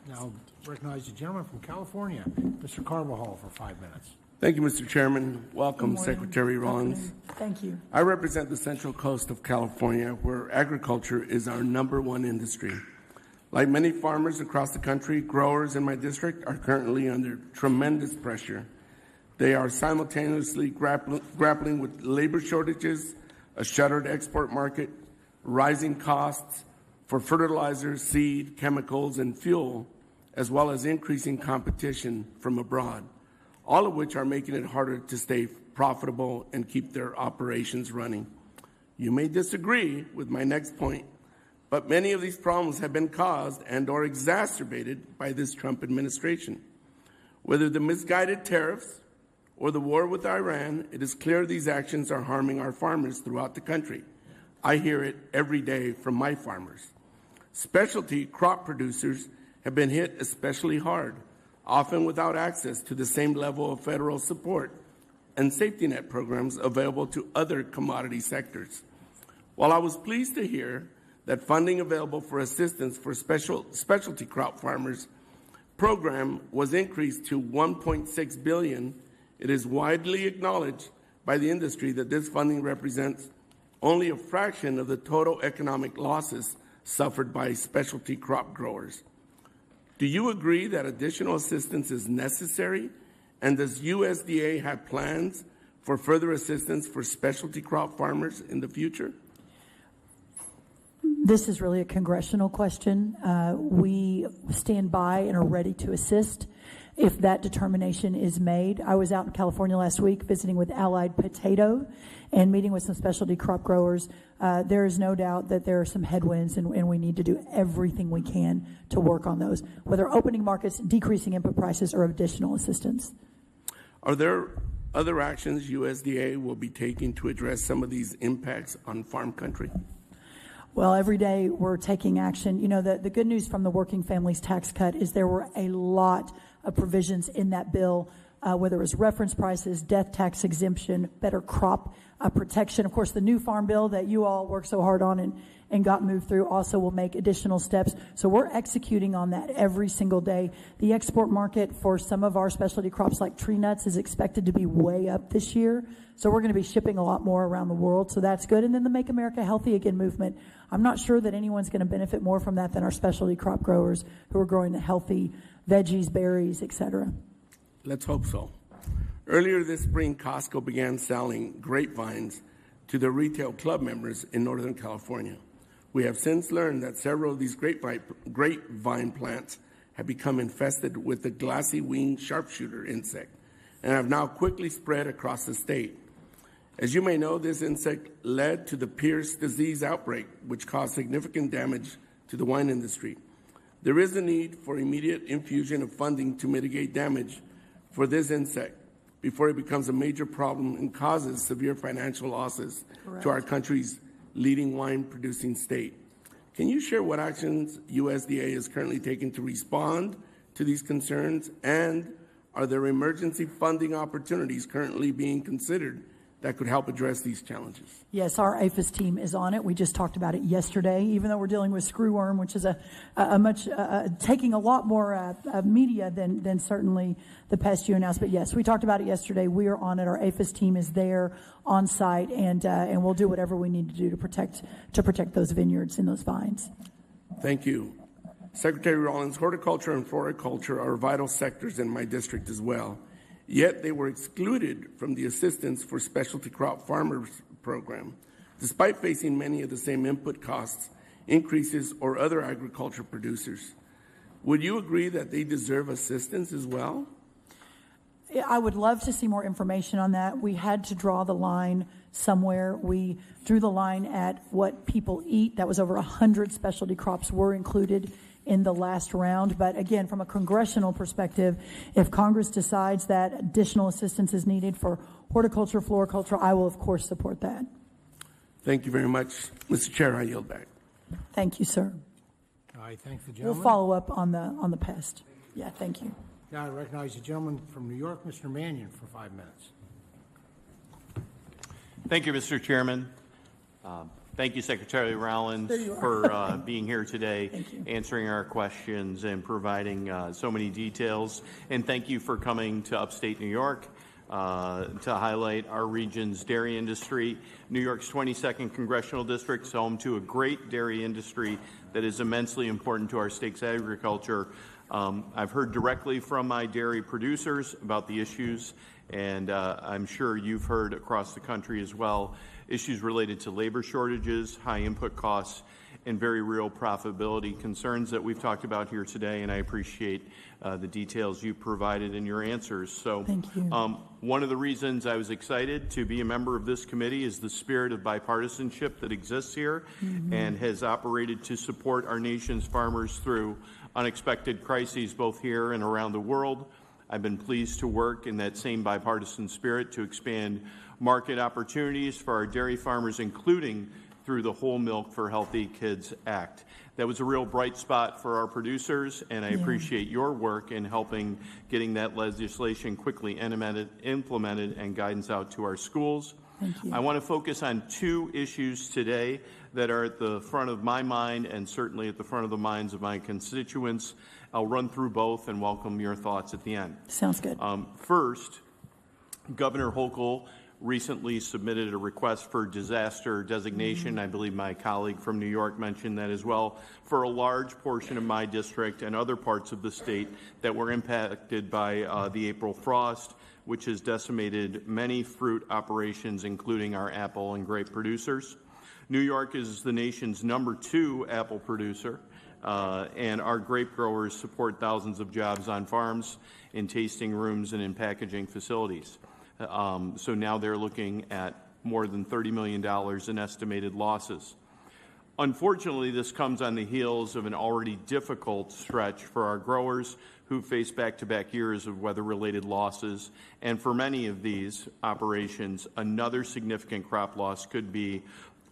S4: Now recognize the gentleman from California, Mr. Carbajal, for 5 minutes.
S14: Thank you, Mr. Chairman. Welcome, Secretary Rollins.
S1: Thank you.
S14: I represent the Central Coast of California, where agriculture is our #1 industry. Like many farmers across the country, growers in my district are currently under tremendous pressure. They are simultaneously grappling with labor shortages, a shuttered export market, rising costs for fertilizer, seed, chemicals, and fuel, as well as increasing competition from abroad, all of which are making it harder to stay profitable and keep their operations running. You may disagree with my next point, but many of these problems have been caused and/or exacerbated by this Trump administration. Whether the misguided tariffs or the war with Iran, it is clear these actions are harming our farmers throughout the country. I hear it every day from my farmers. Specialty crop producers have been hit especially hard, often without access to the same level of federal support and safety net programs available to other commodity sectors. While I was pleased to hear that funding available for assistance for specialty crop farmers program was increased to $1.6 billion, it is widely acknowledged by the industry that this funding represents only a fraction of the total economic losses suffered by specialty crop growers. Do you agree that additional assistance is necessary? And does USDA have plans for further assistance for specialty crop farmers in the future?
S1: This is really a congressional question. We stand by and are ready to assist if that determination is made. I was out in California last week visiting with Allied Potato and meeting with some specialty crop growers. There is no doubt that there are some headwinds, and we need to do everything we can to work on those, whether opening markets, decreasing input prices, or additional assistance.
S14: Are there other actions USDA will be taking to address some of these impacts on farm country?
S1: Well, every day we're taking action. You know, the good news from the Working Families Tax Cut is there were a lot of provisions in that bill, whether it was reference prices, death tax exemption, better crop protection. Of course, the new farm bill that you all worked so hard on and got moved through also will make additional steps. So we're executing on that every single day. The export market for some of our specialty crops like tree nuts is expected to be way up this year. So we're going to be shipping a lot more around the world. So that's good. And then the Make America Healthy Again movement. I'm not sure that anyone's going to benefit more from that than our specialty crop growers who are growing the healthy veggies, berries, etc.
S14: Let's hope so. Earlier this spring, Costco began selling grapevines to their retail club members in Northern California. We have since learned that several of these grapevine plants have become infested with the glassy-winged sharpshooter insect and have now quickly spread across the state. As you may know, this insect led to the Pierce disease outbreak, which caused significant damage to the wine industry. There is a need for immediate infusion of funding to mitigate damage for this insect before it becomes a major problem and causes severe financial losses to our country's leading wine-producing state. Can you share what actions USDA is currently taking to respond to these concerns, and are there emergency funding opportunities currently being considered that could help address these challenges?
S1: Yes, our APHIS team is on it. We just talked about it yesterday, even though we're dealing with screwworm, which is taking a lot more media than certainly the pest you announced. But yes, we talked about it yesterday. We are on it. Our APHIS team is there on site, and we'll do whatever we need to do to protect those vineyards and those vines.
S14: Thank you. Secretary Rollins, horticulture and floriculture are vital sectors in my district as well. Yet they were excluded from the Assistance for Specialty Crop Farmers program, despite facing many of the same input costs, increases, or other agriculture producers. Would you agree that they deserve assistance as well?
S1: I would love to see more information on that. We had to draw the line somewhere. We drew the line at what people eat. That was over 100 specialty crops were included in the last round. But again, from a congressional perspective, if Congress decides that additional assistance is needed for horticulture, floriculture, I will, of course, support that.
S14: Thank you very much. Mr. Chair, I yield back.
S1: Thank you, sir.
S4: I thank the gentleman.
S1: We'll follow up on the pest. Yeah, thank you.
S4: Now I recognize the gentleman from New York, Mr. Mannion, for 5 minutes.
S15: Thank you, Mr. Chairman. Thank you, Secretary Rollins, for being here today, answering our questions and providing so many details. And thank you for coming to upstate New York to highlight our region's dairy industry. New York's 22nd Congressional District is home to a great dairy industry that is immensely important to our state's agriculture. I've heard directly from my dairy producers about the issues, and I'm sure you've heard across the country as well, issues related to labor shortages, high input costs, and very real profitability concerns that we've talked about here today, and I appreciate the details you provided in your answers. So
S1: thank you.
S15: One of the reasons I was excited to be a member of this committee is the spirit of bipartisanship that exists here and has operated to support our nation's farmers through unexpected crises both here and around the world. I've been pleased to work in that same bipartisan spirit to expand market opportunities for our dairy farmers, including through the Whole Milk for Healthy Kids Act. That was a real bright spot for our producers, and I appreciate your work in helping getting that legislation quickly implemented and guidance out to our schools.
S1: Thank you.
S15: I want to focus on two issues today that are at the front of my mind and certainly at the front of the minds of my constituents. I'll run through both and welcome your thoughts at the end.
S1: Sounds good.
S15: First, Governor Hochul recently submitted a request for disaster designation. I believe my colleague from New York mentioned that as well, for a large portion of my district and other parts of the state that were impacted by the April frost, which has decimated many fruit operations, including our apple and grape producers. New York is the nation's #2 apple producer, and our grape growers support thousands of jobs on farms, in tasting rooms, and in packaging facilities. So now they're looking at more than $30 million in estimated losses. Unfortunately, this comes on the heels of an already difficult stretch for our growers who face back-to-back years of weather-related losses. And for many of these operations, another significant crop loss could be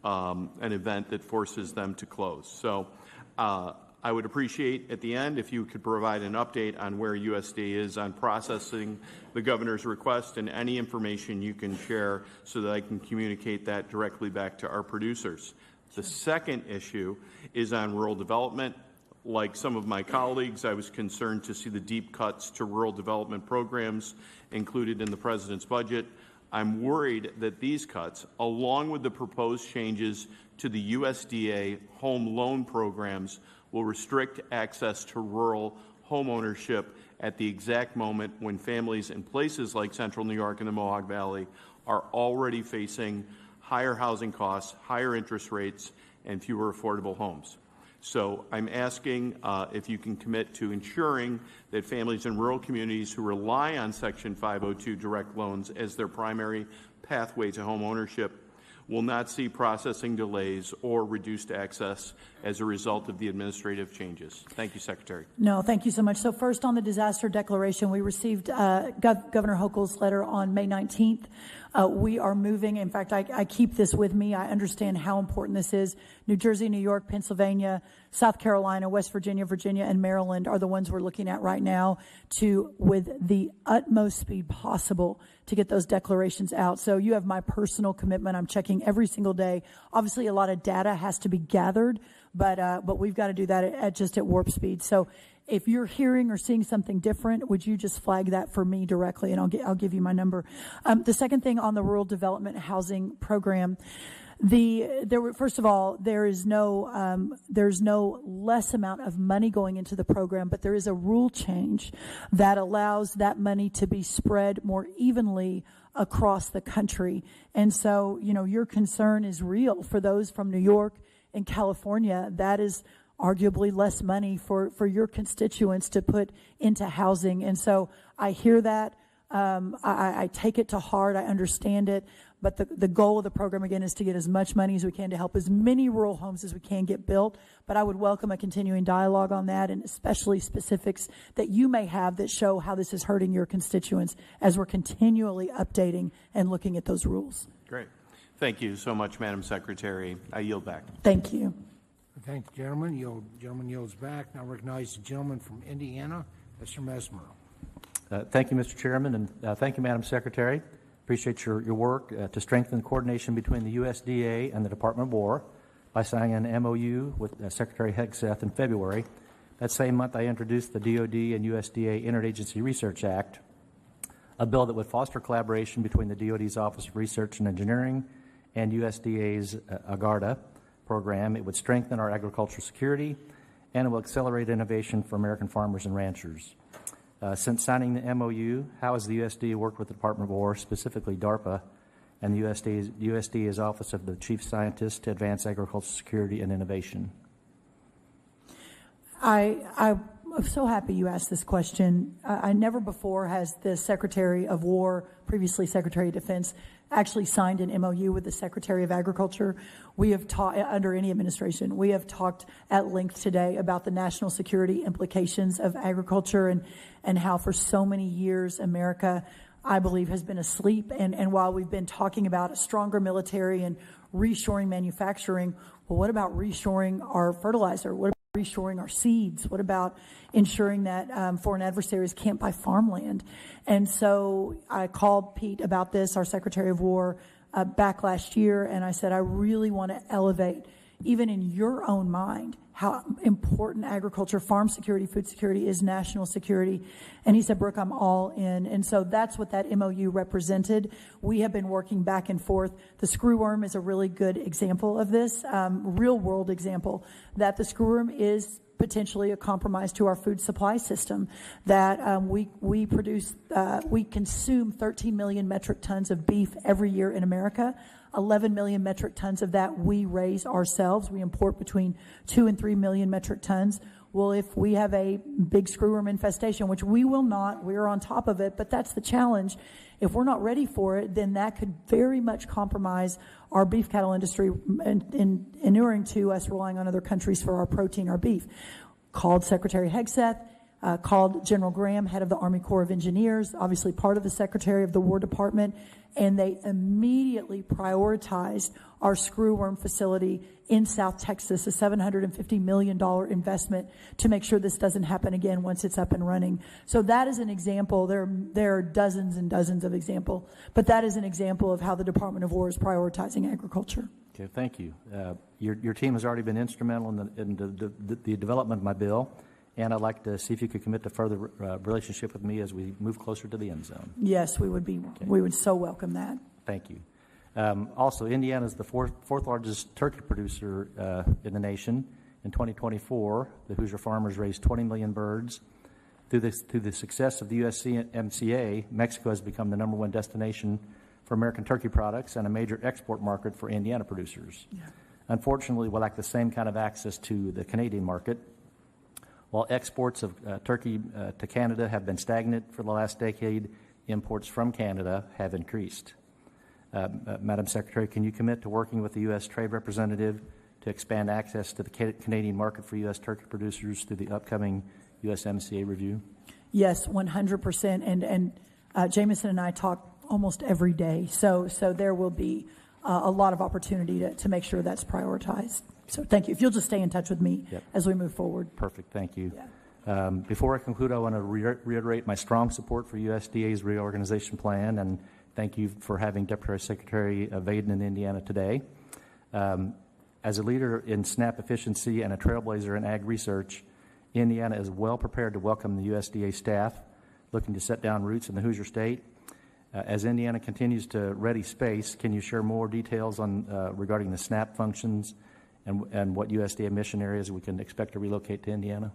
S15: an event that forces them to close. So I would appreciate at the end if you could provide an update on where USDA is on processing the governor's request and any information you can share so that I can communicate that directly back to our producers. The second issue is on rural development. Like some of my colleagues, I was concerned to see the deep cuts to rural development programs included in the President's budget. I'm worried that these cuts, along with the proposed changes to the USDA home loan programs, will restrict access to rural home ownership at the exact moment when families in places like Central New York and the Mohawk Valley are already facing higher housing costs, higher interest rates, and fewer affordable homes. So I'm asking if you can commit to ensuring that families in rural communities who rely on Section 502 direct loans as their primary pathway to home ownership will not see processing delays or reduced access as a result of the administrative changes. Thank you, Secretary.
S1: No, thank you so much. So first on the disaster declaration, we received Governor Hochul's letter on May 19th. We are moving. In fact, I keep this with me. I understand how important this is. New Jersey, New York, Pennsylvania, South Carolina, West Virginia, Virginia, and Maryland are the ones we're looking at right now to, with the utmost speed possible, to get those declarations out. So you have my personal commitment. I'm checking every single day. Obviously, a lot of data has to be gathered, but we've got to do that at warp speed. So if you're hearing or seeing something different, would you just flag that for me directly, and I'll give you my number. The second thing on the rural development housing program, first of all, there's no less amount of money going into the program, but there is a rule change that allows that money to be spread more evenly across the country. And so, your concern is real for those from New York and California. That is arguably less money for your constituents to put into housing. And so I hear that. I take it to heart. I understand it. But the goal of the program, again, is to get as much money as we can to help as many rural homes as we can get built. But I would welcome a continuing dialogue on that, and especially specifics that you may have that show how this is hurting your constituents as we're continually updating and looking at those rules.
S15: Great. Thank you so much, Madam Secretary. I yield back.
S1: Thank you.
S4: Thank you, gentlemen. Gentleman yields back. Now recognize the gentleman from Indiana, Mr. Mesmer.
S17: Thank you, Mr. Chairman, and thank you, Madam Secretary. Appreciate your work to strengthen coordination between the USDA and the Department of War by signing an MOU with Secretary Hegseth in February. That same month, I introduced the DoD and USDA Interagency Research Act, a bill that would foster collaboration between the DoD's Office of Research and Engineering and USDA's AGARDA program. It would strengthen our agricultural security, and it will accelerate innovation for American farmers and ranchers. Since signing the MOU, how has the USDA worked with the Department of War, specifically DARPA, and the USDA's Office of the Chief Scientist to advance agricultural security and innovation?
S1: I'm so happy you asked this question. I never before has the Secretary of War, previously Secretary of Defense, actually signed an MOU with the Secretary of Agriculture. We have under any administration, we have talked at length today about the national security implications of agriculture and how for so many years America, I believe, has been asleep. And while we've been talking about a stronger military and reshoring manufacturing, well, what about reshoring our fertilizer? What about reshoring our seeds? What about ensuring that foreign adversaries can't buy farmland? And so I called Pete about this, our Secretary of War, back last year, and I said, I really want to elevate even in your own mind, how important agriculture, farm security, food security is national security. And he said, Brooke, I'm all in. And so that's what that MOU represented. We have been working back and forth. The Screwworm is a really good example of this, real world example, that the Screwworm is potentially a compromise to our food supply system, that we consume 13 million metric tons of beef every year in America. 11 million metric tons of that we raise ourselves. We import between 2 and 3 million metric tons. Well, if we have a big screwworm infestation, which we will not, we're on top of it, but that's the challenge. If we're not ready for it, then that could very much compromise our beef cattle industry in inuring to us relying on other countries for our protein, our beef. Called Secretary Hegseth, called General Graham, head of the Army Corps of Engineers, obviously part of the Secretary of the War Department, and they immediately prioritized our Screwworm facility in South Texas, a $750 million investment to make sure this doesn't happen again once it's up and running. So that is an example. There are dozens and dozens of examples, but that is an example of how the Department of War is prioritizing agriculture.
S17: Okay, thank you. Your team has already been instrumental in the development of my bill, and I'd like to see if you could commit to further relationship with me as we move closer to the end zone.
S1: Yes, we would so welcome that.
S17: Thank you. Also, Indiana is the fourth largest turkey producer in the nation. In 2024, the Hoosier farmers raised 20 million birds. Through the success of the USMCA, Mexico has become the #1 destination for American turkey products and a major export market for Indiana producers. Yeah. Unfortunately, we lack the same kind of access to the Canadian market. While exports of turkey to Canada have been stagnant for the last decade, imports from Canada have increased. Madam Secretary, can you commit to working with the U.S. Trade Representative to expand access to the Canadian market for U.S. turkey producers through the upcoming USMCA review?
S1: Yes, 100%. And Jameson and I talk almost every day. So there will be a lot of opportunity to make sure that's prioritized. So thank you. If you'll just stay in touch with me as we move forward.
S17: Perfect. Thank you. Yeah. Before I conclude, I want to reiterate my strong support for USDA's reorganization plan, and thank you for having Deputy Secretary Vaden in Indiana today. As a leader in SNAP efficiency and a trailblazer in ag research, Indiana is well prepared to welcome the USDA staff looking to set down roots in the Hoosier State. As Indiana continues to ready space, can you share more details on regarding the SNAP functions and what USDA mission areas we can expect to relocate to Indiana?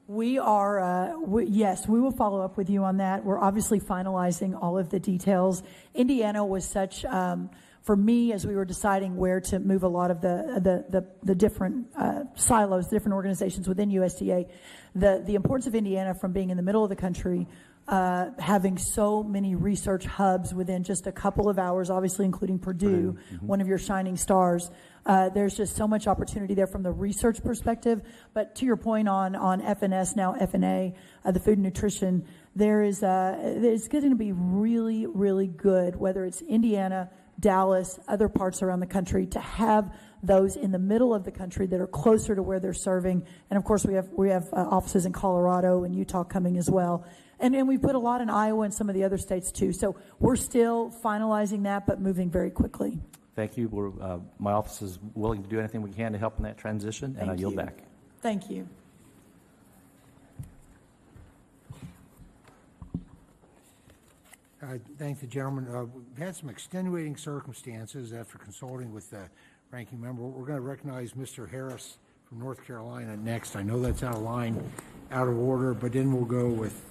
S1: We are, yes, we will follow up with you on that. We're obviously finalizing all of the details. Indiana was such, for me, as we were deciding where to move a lot of the different silos, different organizations within USDA, the importance of Indiana from being in the middle of the country, having so many research hubs within just a couple of hours, obviously including Purdue, one of your shining stars. There's just so much opportunity there from the research perspective. But to your point on FNS, now FNA, the food and nutrition, it's going to be really, really good, whether it's Indiana, Dallas, other parts around the country, to have those in the middle of the country that are closer to where they're serving. And of course, we have offices in Colorado and Utah coming as well. And we put a lot in Iowa and some of the other states too. So we're still finalizing that, but moving very quickly.
S17: Thank you. My office is willing to do anything we can to help in that transition, and I yield back.
S1: Thank you.
S4: Thank the gentleman. We've had some extenuating circumstances after consulting with the ranking member. We're going to recognize Mr. Harris from North Carolina next. I know that's out of line, out of order, but then we'll go with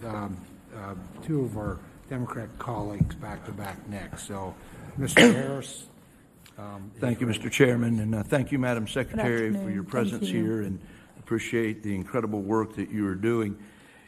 S4: two of our Democrat colleagues back to back next. So, Mr. Harris.
S18: Thank you, Mr. Chairman, and thank you, Madam Secretary, for your presence here, and appreciate the incredible work that you are doing.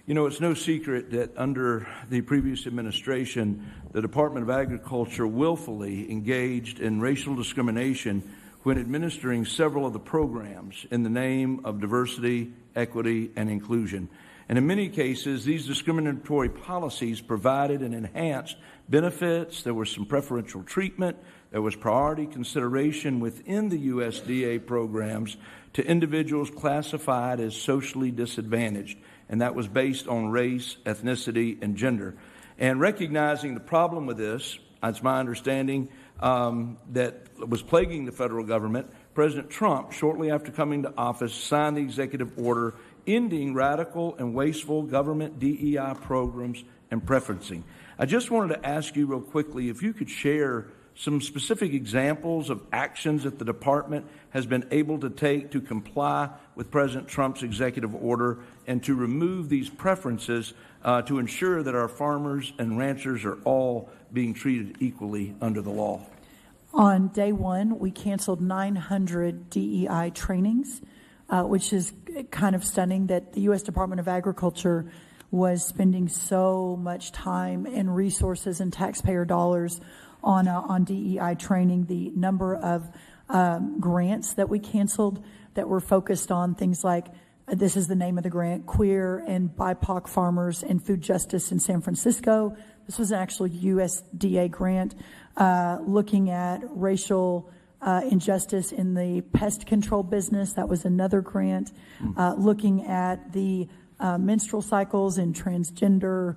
S18: You know, it's no secret that under the previous administration, the Department of Agriculture willfully engaged in racial discrimination when administering several of the programs in the name of diversity, equity, and inclusion. And in many cases, these discriminatory policies provided and enhanced benefits. There was some preferential treatment. There was priority consideration within the USDA programs to individuals classified as socially disadvantaged, and that was based on race, ethnicity, and gender. And recognizing the problem with this, it's my understanding that was plaguing the federal government, President Trump, shortly after coming to office, signed the executive order ending radical and wasteful government DEI programs and preferencing. I just wanted to ask you real quickly if you could share some specific examples of actions that the department has been able to take to comply with President Trump's executive order and to remove these preferences to ensure that our farmers and ranchers are all being treated equally under the law.
S1: On day one, we canceled 900 DEI trainings, which is kind of stunning that the U.S. Department of Agriculture was spending so much time and resources and taxpayer dollars on DEI training. The number of grants that we canceled that were focused on things like, this is the name of the grant, Queer and BIPOC Farmers and Food Justice in San Francisco. This was an actual USDA grant looking at racial injustice in the pest control business. That was another grant. Looking at the menstrual cycles in transgender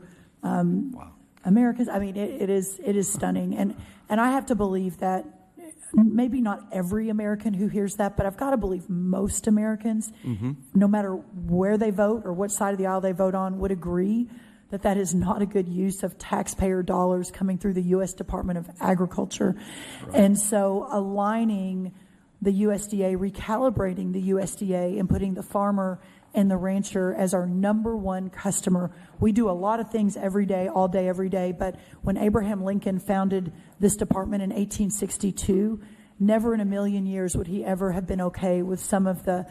S1: Americans. I mean, it is stunning. And I have to believe that maybe not every American who hears that, but I've got to believe most Americans, no matter where they vote or what side of the aisle they vote on, would agree that that is not a good use of taxpayer dollars coming through the U.S. Department of Agriculture. Right. And so aligning the USDA, recalibrating the USDA, and putting the farmer and the rancher as our number one customer. We do a lot of things every day, all day, every day, but when Abraham Lincoln founded this department in 1862, never in a million years would he ever have been okay with some of the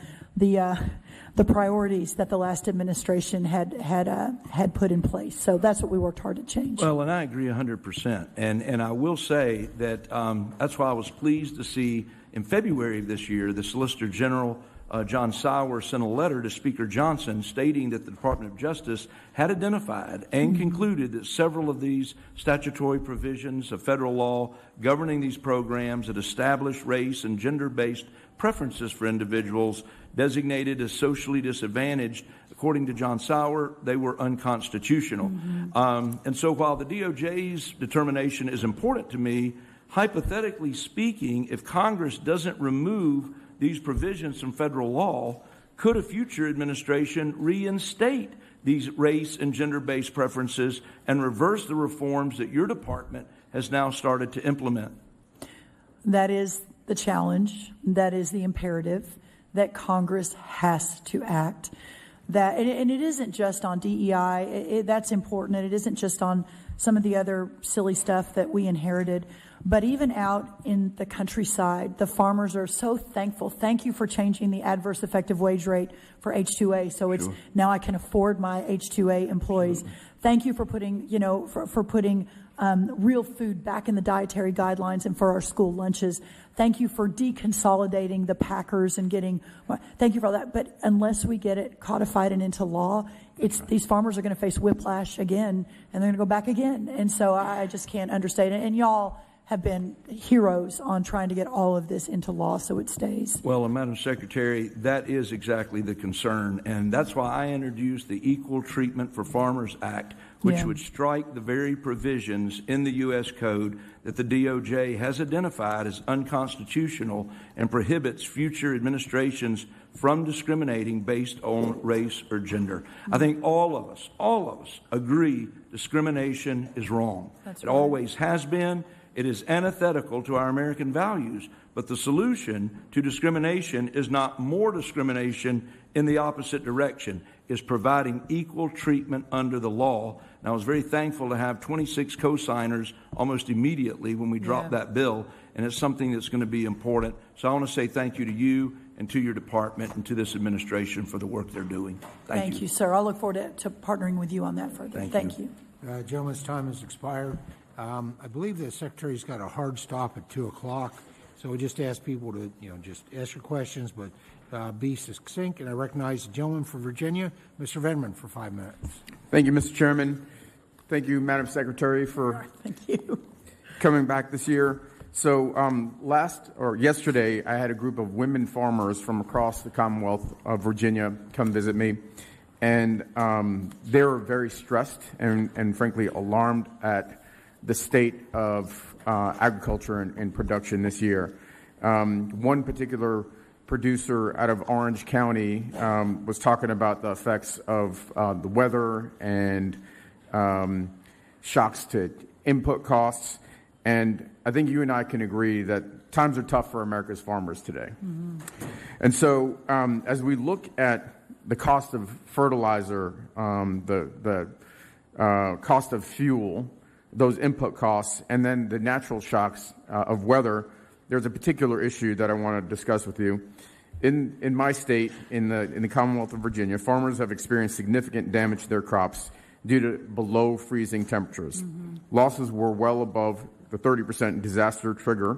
S1: priorities that the last administration had put in place. So that's what we worked hard to change.
S18: Well, and I agree 100%. And I will say that that's why I was pleased to see in February of this year, the Solicitor General John Sauer sent a letter to Speaker Johnson stating that the Department of Justice had identified and concluded that several of these statutory provisions of federal law governing these programs that establish race and gender-based preferences for individuals designated as socially disadvantaged, according to John Sauer, they were unconstitutional. And so while the DOJ's determination is important to me, hypothetically speaking, if Congress doesn't remove these provisions from federal law, could a future administration reinstate these race and gender-based preferences and reverse the reforms that your department has now started to implement?
S1: That is the challenge. That is the imperative that Congress has to act. And it isn't just on DEI. That's important. And it isn't just on some of the other silly stuff that we inherited. But even out in the countryside, the farmers are so thankful. Thank you for changing the adverse effective wage rate for H-2A, so it's now I can afford my H-2A employees. Thank you for putting, for putting real food back in the dietary guidelines and for our school lunches. Thank you for deconsolidating the packers and thank you for all that. But unless we get it codified and into law, these farmers are going to face whiplash again, and they're going to go back again. And so I just can't understate it. And y'all have been heroes on trying to get all of this into law so it stays.
S18: Well, and Madam Secretary, that is exactly the concern, and that's why I introduced the Equal Treatment for Farmers Act, which would strike the very provisions in the U.S. Code that the DOJ has identified as unconstitutional and prohibits future administrations from discriminating based on race or gender. I think all of us agree discrimination is wrong. It always has been. It is antithetical to our American values, but the solution to discrimination is not more discrimination in the opposite direction. It's providing equal treatment under the law. And I was very thankful to have 26 co-signers almost immediately when we dropped that bill, and it's something that's going to be important. So I want to say thank you to you and to your department and to this administration for the work they're doing. Thank you,
S1: sir. I'll look forward to partnering with you on that further. Thank you.
S4: Gentleman's time has expired. I believe the Secretary's got a hard stop at 2 o'clock, so we just ask people to, just ask your questions, but be succinct. And I recognize the gentleman from Virginia, Mr. Venman, for 5 minutes.
S19: Thank you, Mr. Chairman. Thank you, Madam Secretary, for coming back this year. So yesterday, I had a group of women farmers from across the Commonwealth of Virginia come visit me. And they were very stressed and frankly alarmed at the state of agriculture and production this year. One particular producer out of Orange County was talking about the effects of the weather and shocks to input costs. And I think you and I can agree that times are tough for America's farmers today. Mm-hmm. And so as we look at the cost of fertilizer, the cost of fuel, those input costs, and then the natural shocks of weather, there's a particular issue that I want to discuss with you. In my state, in the Commonwealth of Virginia, farmers have experienced significant damage to their crops due to below freezing temperatures. Mm-hmm. Losses were well above the 30% disaster trigger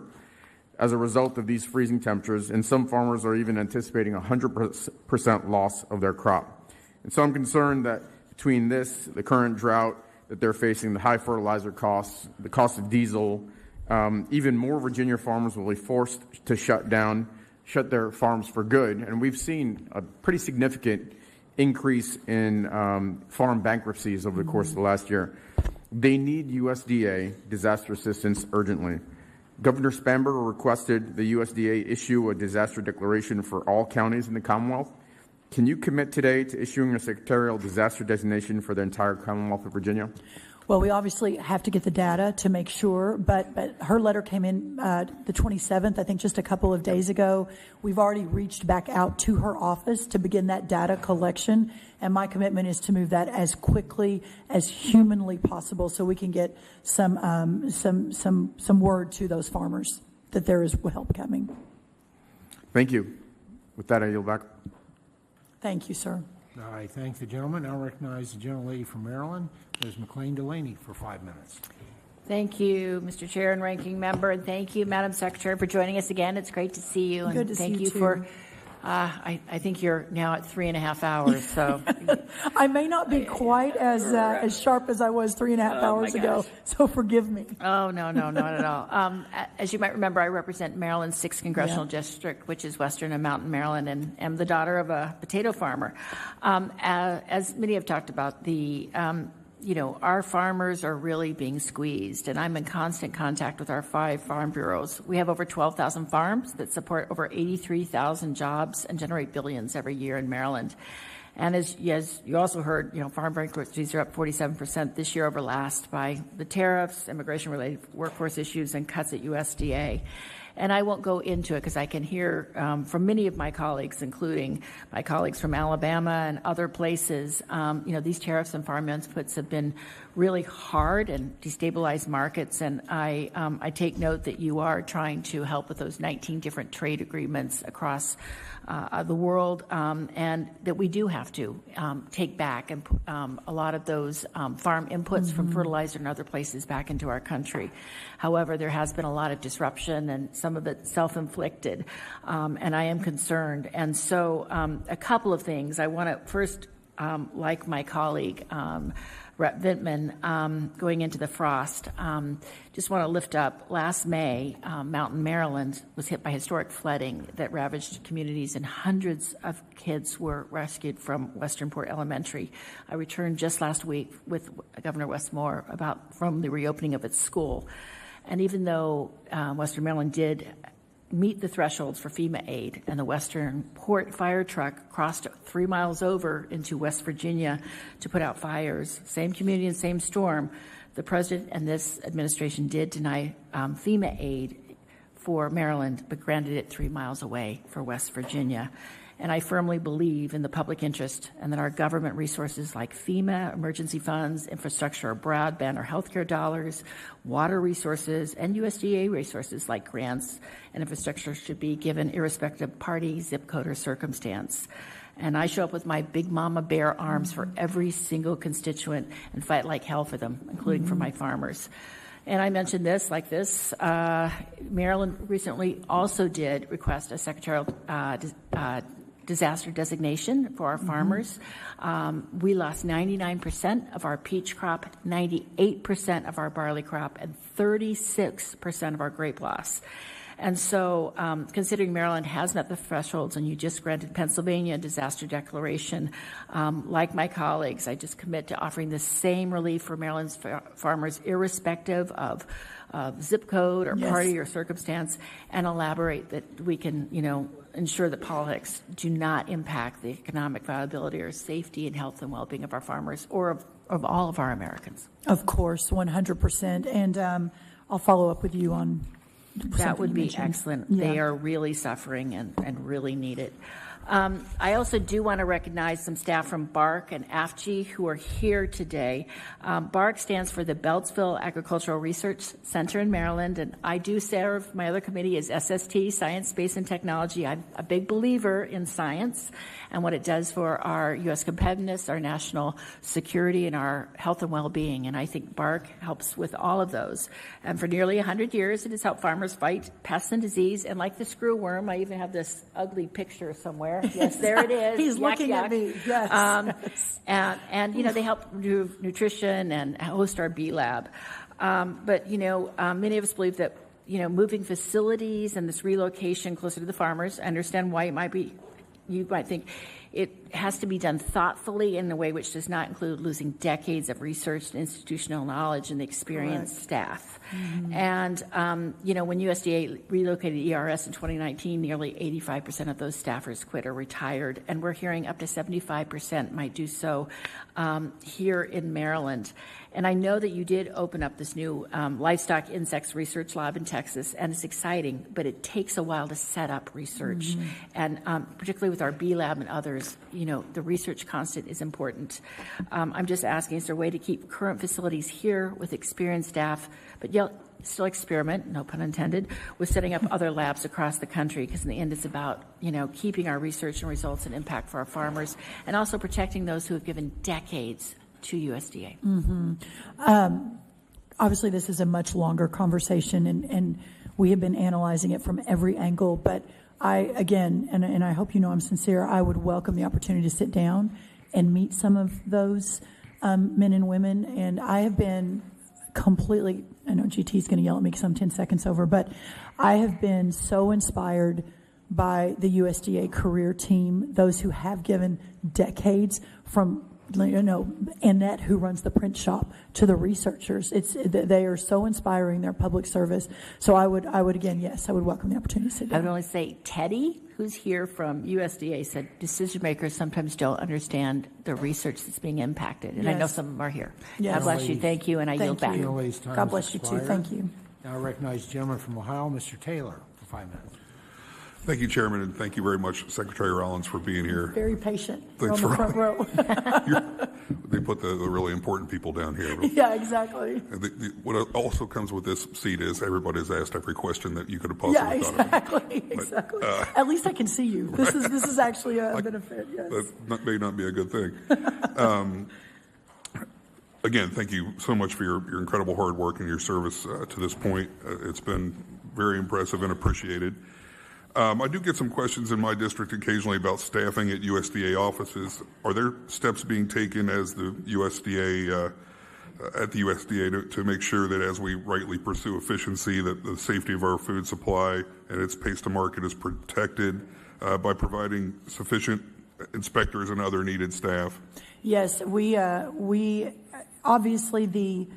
S19: as a result of these freezing temperatures, and some farmers are even anticipating 100% loss of their crop. And so I'm concerned that between this, the current drought that they're facing, the high fertilizer costs, the cost of diesel, even more Virginia farmers will be forced to shut their farms for good. And we've seen a pretty significant increase in farm bankruptcies over the course of the last year. They need USDA disaster assistance urgently. Governor Spanberger requested the USDA issue a disaster declaration for all counties in the Commonwealth. Can you commit today to issuing a secretarial disaster designation for the entire Commonwealth of Virginia?
S1: Well, we obviously have to get the data to make sure, but her letter came in the 27th, I think just a couple of days ago. We've already reached back out to her office to begin that data collection, and my commitment is to move that as quickly as humanly possible so we can get some word to those farmers that there is help coming.
S19: Thank you. With that, I yield back.
S1: Thank you, sir.
S4: I thank the gentleman. I'll recognize the gentlelady from Maryland, Ms. McLean Delaney, for 5 minutes.
S20: Thank you, Mr. Chair and Ranking Member, and thank you, Madam Secretary, for joining us again. It's great to see you, and
S1: good to
S20: thank
S1: see
S20: you
S1: too.
S20: for. I think you're now at 3.5 hours, so
S1: I may not be quite as sharp as I was 3.5 hours ago, so forgive me.
S20: Oh, no, not at all. As you might remember, I represent Maryland's 6th Congressional District, which is Western and Mountain Maryland, and am the daughter of a potato farmer. As many have talked about, our farmers are really being squeezed, and I'm in constant contact with our 5 farm bureaus. We have over 12,000 farms that support over 83,000 jobs and generate billions every year in Maryland. And as you also heard, farm bankruptcies are up 47% this year over last by the tariffs, immigration-related workforce issues, and cuts at USDA. And I won't go into it because I can hear from many of my colleagues, including my colleagues from Alabama and other places, these tariffs and farm inputs have been really hard and destabilized markets. And I take note that you are trying to help with those 19 different trade agreements across the world, and that we do have to take back and a lot of those farm inputs from fertilizer and other places back into our country. However, there has been a lot of disruption, and some of it self-inflicted, and I am concerned. And so a couple of things. I want to first, like my colleague, Rep. Vintman, going into the frost, just want to lift up. Last May, Mountain Maryland was hit by historic flooding that ravaged communities, and hundreds of kids were rescued from Westernport Elementary. I returned just last week with Governor Westmore from the reopening of its school. And even though Western Maryland did meet the thresholds for FEMA aid, and the Western Port fire truck crossed 3 miles over into West Virginia to put out fires, same community and same storm, the president and this administration did deny FEMA aid for Maryland, but granted it 3 miles away for West Virginia. And I firmly believe in the public interest, and that our government resources like FEMA, emergency funds, infrastructure, broadband, or healthcare dollars, water resources, and USDA resources like grants and infrastructure should be given irrespective of party, zip code, or circumstance. And I show up with my big mama bear arms for every single constituent and fight like hell for them, including for my farmers. And I mentioned this, Maryland recently also did request a secretarial disaster designation for our farmers. We lost 99% of our peach crop, 98% of our barley crop, and 36% of our grape loss. And so, considering Maryland has met the thresholds and you just granted Pennsylvania a disaster declaration, like my colleagues, I just commit to offering the same relief for Maryland's farmers, irrespective of zip code or party or circumstance, and elaborate that we can, ensure that politics do not impact the economic viability or safety and health and well-being of our farmers or of all of our Americans.
S1: Of course, 100%. And I'll follow up with you on
S20: that. Would be excellent. Yeah. They are really suffering and really need it. I also do want to recognize some staff from BARC and AFGE who are here today. BARC stands for the Beltsville Agricultural Research Center in Maryland, and I do serve, my other committee is SST, Science, Space, and Technology. I'm a big believer in science and what it does for our U.S. competitiveness, our national security, and our health and well-being, and I think BARC helps with all of those. And for nearly 100 years, it has helped farmers fight pests and disease, and like the screwworm, I even have this ugly picture somewhere. Yes, there it is.
S1: He's looking at me. Yes.
S20: And they help do nutrition and host our bee lab. But many of us believe that moving facilities and this relocation closer to the farmers. I understand why you might think it has to be done thoughtfully in a way which does not include losing decades of research and institutional knowledge and the experienced staff. Mm-hmm. And, when USDA relocated ERS in 2019, nearly 85% of those staffers quit or retired. And we're hearing up to 75% might do so here in Maryland. And I know that you did open up this new livestock insects research lab in Texas, and it's exciting, but it takes a while to set up research. Mm-hmm. And particularly with our bee lab and others, the research constant is important. I'm just asking, is there a way to keep current facilities here with experienced staff, but yet still experiment, no pun intended, with setting up other labs across the country? Because in the end, it's about, keeping our research and results and impact for our farmers, and also protecting those who have given decades to USDA.
S1: Mm-hmm. Obviously, this is a much longer conversation, and we have been analyzing it from every angle. But I hope I'm sincere, I would welcome the opportunity to sit down and meet some of those men and women. And I have been completely, I know GT's going to yell at me because I'm 10 seconds over, but I have been so inspired by the USDA career team, those who have given decades, from Annette, who runs the print shop, to the researchers. They are so inspiring, their public service. So I would again, yes, I would welcome the opportunity to sit down.
S20: I would only say Teddy, who's here from USDA, said decision makers sometimes don't understand the research that's being impacted. And I know some of them are here.
S1: Yes.
S20: God bless you. Thank you. And I yield back.
S1: God bless you too. Thank you.
S4: Now I recognize the gentleman from Ohio, Mr. Taylor, for 5 minutes.
S3: Thank you, Chairman, and thank you very much, Secretary Rollins, for being here.
S1: Very patient.
S3: Thanks
S1: on the front row.
S3: They put the really important people down here.
S1: Yeah, exactly.
S3: What also comes with this seat is everybody's asked every question that you could have possibly thought of.
S1: Exactly. At least I can see you. This is actually a benefit. Yes.
S3: That may not be a good thing. Again, thank you so much for your incredible hard work and your service to this point. It's been very impressive and appreciated. I do get some questions in my district occasionally about staffing at USDA offices. Are there steps being taken as the USDA at the USDA to make sure that as we rightly pursue efficiency, that the safety of our food supply and its pace to market is protected by providing sufficient inspectors and other needed staff?
S1: Yes, we obviously the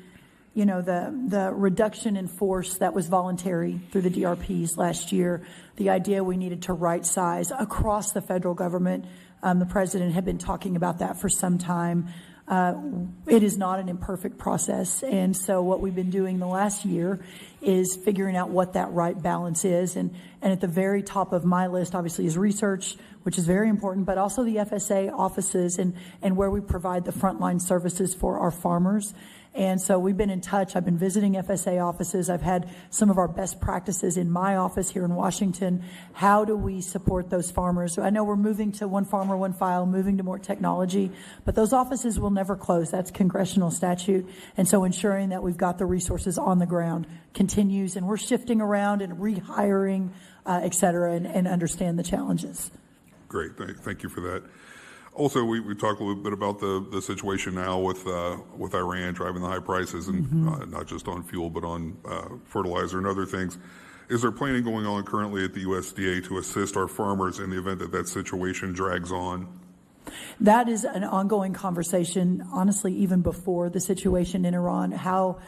S1: reduction in force that was voluntary through the DRPs last year, the idea we needed to right size across the federal government. The president had been talking about that for some time. It is not an imperfect process. And so what we've been doing the last year is figuring out what that right balance is. And at the very top of my list, obviously, is research, which is very important, but also the FSA offices and where we provide the frontline services for our farmers. And so we've been in touch. I've been visiting FSA offices. I've had some of our best practices in my office here in Washington. How do we support those farmers? I know we're moving to one farmer, one file, moving to more technology, but those offices will never close. That's congressional statute. And so ensuring that we've got the resources on the ground continues, and we're shifting around and rehiring, et cetera, and understand the challenges.
S3: Great. Thank you for that. Also, we talked a little bit about the situation now with Iran driving the high prices, and not just on fuel, but on fertilizer and other things. Is there planning going on currently at the USDA to assist our farmers in the event that that situation drags on?
S1: That is an ongoing conversation, honestly, even before the situation in Iran. How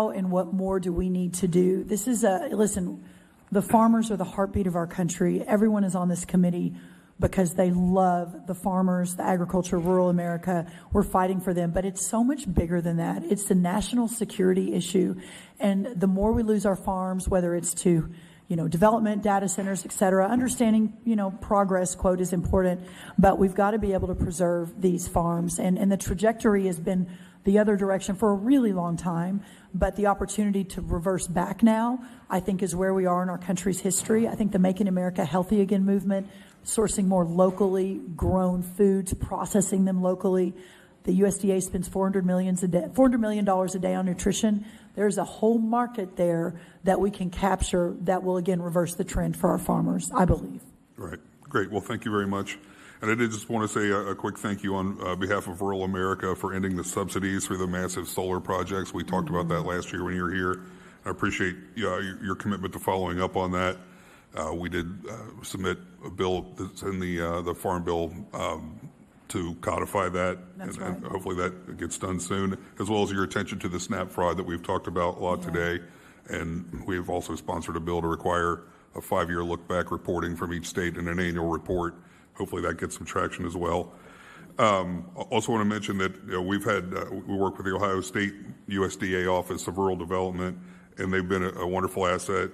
S1: and what more do we need to do? This is listen, the farmers are the heartbeat of our country. Everyone is on this committee because they love the farmers, the agriculture, rural America. We're fighting for them, but it's so much bigger than that. It's the national security issue. And the more we lose our farms, whether it's to development, data centers, et cetera, understanding, progress, quote, is important, but we've got to be able to preserve these farms. And the trajectory has been the other direction for a really long time, but the opportunity to reverse back now, I think, is where we are in our country's history. I think the Making America Healthy Again movement, sourcing more locally grown foods, processing them locally. The USDA spends $400 million a day on nutrition. There's a whole market there that we can capture that will, again, reverse the trend for our farmers, I believe.
S3: Right. Great. Well, thank you very much. And I did just want to say a quick thank you on behalf of rural America for ending the subsidies for the massive solar projects. We talked about that last year when you were here. I appreciate your commitment to following up on that. We did submit a bill that's in the Farm Bill to codify that, and hopefully that gets done soon, as well as your attention to the SNAP fraud that we've talked about a lot today. And we have also sponsored a bill to require a 5-year look-back reporting from each state in an annual report. Hopefully that gets some traction as well. Also want to mention that we work with the Ohio State USDA Office of Rural Development, and they've been a wonderful asset.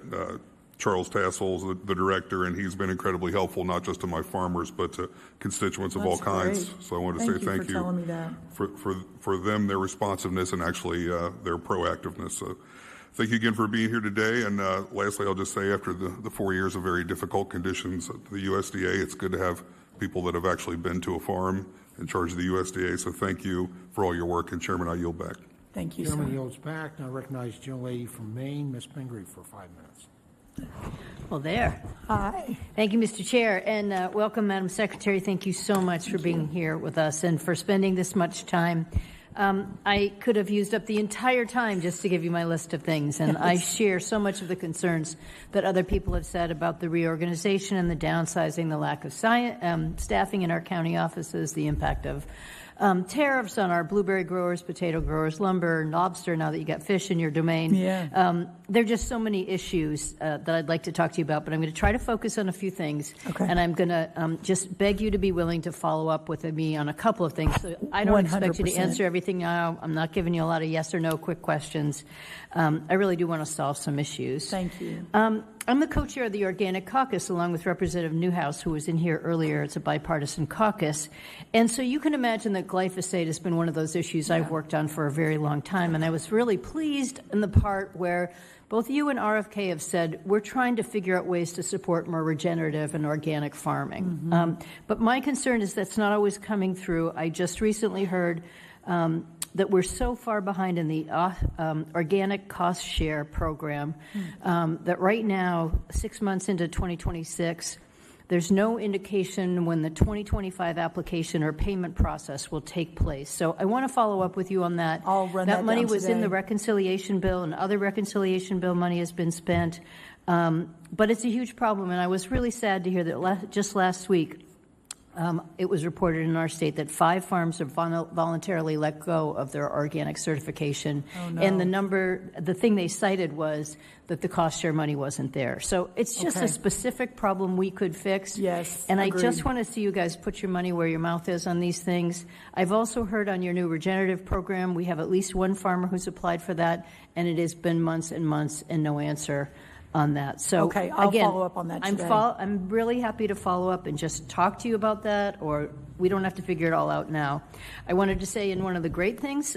S3: Charles Tassel's the director, and he's been incredibly helpful, not just to my farmers, but to constituents of all kinds.
S1: Great.
S3: So I wanted to say thank you
S1: telling me that.
S3: for them, their responsiveness, and actually their proactiveness. So thank you again for being here today. And lastly, I'll just say, after the 4 years of very difficult conditions at the USDA, it's good to have people that have actually been to a farm in charge of the USDA. So thank you for all your work. And Chairman, I yield back.
S1: Thank you,
S4: Chairman
S1: sir.
S4: yields back. Now I recognize the lady from Maine, Ms. Pingree, for 5 minutes.
S2: Well, there.
S1: Hi.
S2: Thank you, Mr. Chair, and welcome, Madam Secretary. Thank you so much for being here with us and for spending this much time. I could have used up the entire time just to give you my list of things, and I share so much of the concerns that other people have said about the reorganization and the downsizing, the lack of staffing in our county offices, the impact of tariffs on our blueberry growers, potato growers, lumber, lobster, now that you got fish in your domain.
S1: Yeah.
S2: There are just so many issues that I'd like to talk to you about, but I'm going to try to focus on a few things.
S1: Okay.
S2: And I'm going to just beg you to be willing to follow up with me on a couple of things. So I don't expect you to
S1: 100%.
S2: answer everything now. I'm not giving you a lot of yes or no quick questions. I really do want to solve some issues.
S1: Thank you.
S2: I'm the co-chair of the Organic Caucus, along with Representative Newhouse, who was in here earlier. It's a bipartisan caucus. And so you can imagine that glyphosate has been one of those issues I've worked on for a very long time. And I was really pleased in the part where both you and RFK have said we're trying to figure out ways to support more regenerative and organic farming.
S1: Mm-hmm.
S2: But my concern is that's not always coming through. I just recently heard that we're so far behind in the organic cost share program that right now, 6 months into 2026, there's no indication when the 2025 application or payment process will take place. So I want to follow up with you on that.
S1: I'll run
S2: that
S1: that
S2: money
S1: down
S2: was in
S1: today.
S2: the reconciliation bill, and other reconciliation bill money has been spent. But it's a huge problem, and I was really sad to hear that just last week, it was reported in our state that 5 farms have voluntarily let go of their organic certification.
S1: Oh, no.
S2: And the thing they cited was that the cost share money wasn't there. So it's just
S1: Okay.
S2: a specific problem we could fix.
S1: Yes,
S2: And
S1: agreed.
S2: I just want to see you guys put your money where your mouth is on these things. I've also heard on your new regenerative program, we have at least one farmer who's applied for that, and it has been months and months and no answer on that. So
S1: Okay, I'll
S2: again,
S1: follow up on that today.
S2: I'm really happy to follow up and just talk to you about that, or we don't have to figure it all out now. I wanted to say, in one of the great things,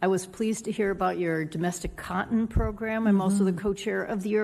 S2: I was pleased to hear about your domestic cotton program. I'm also the co-chair of the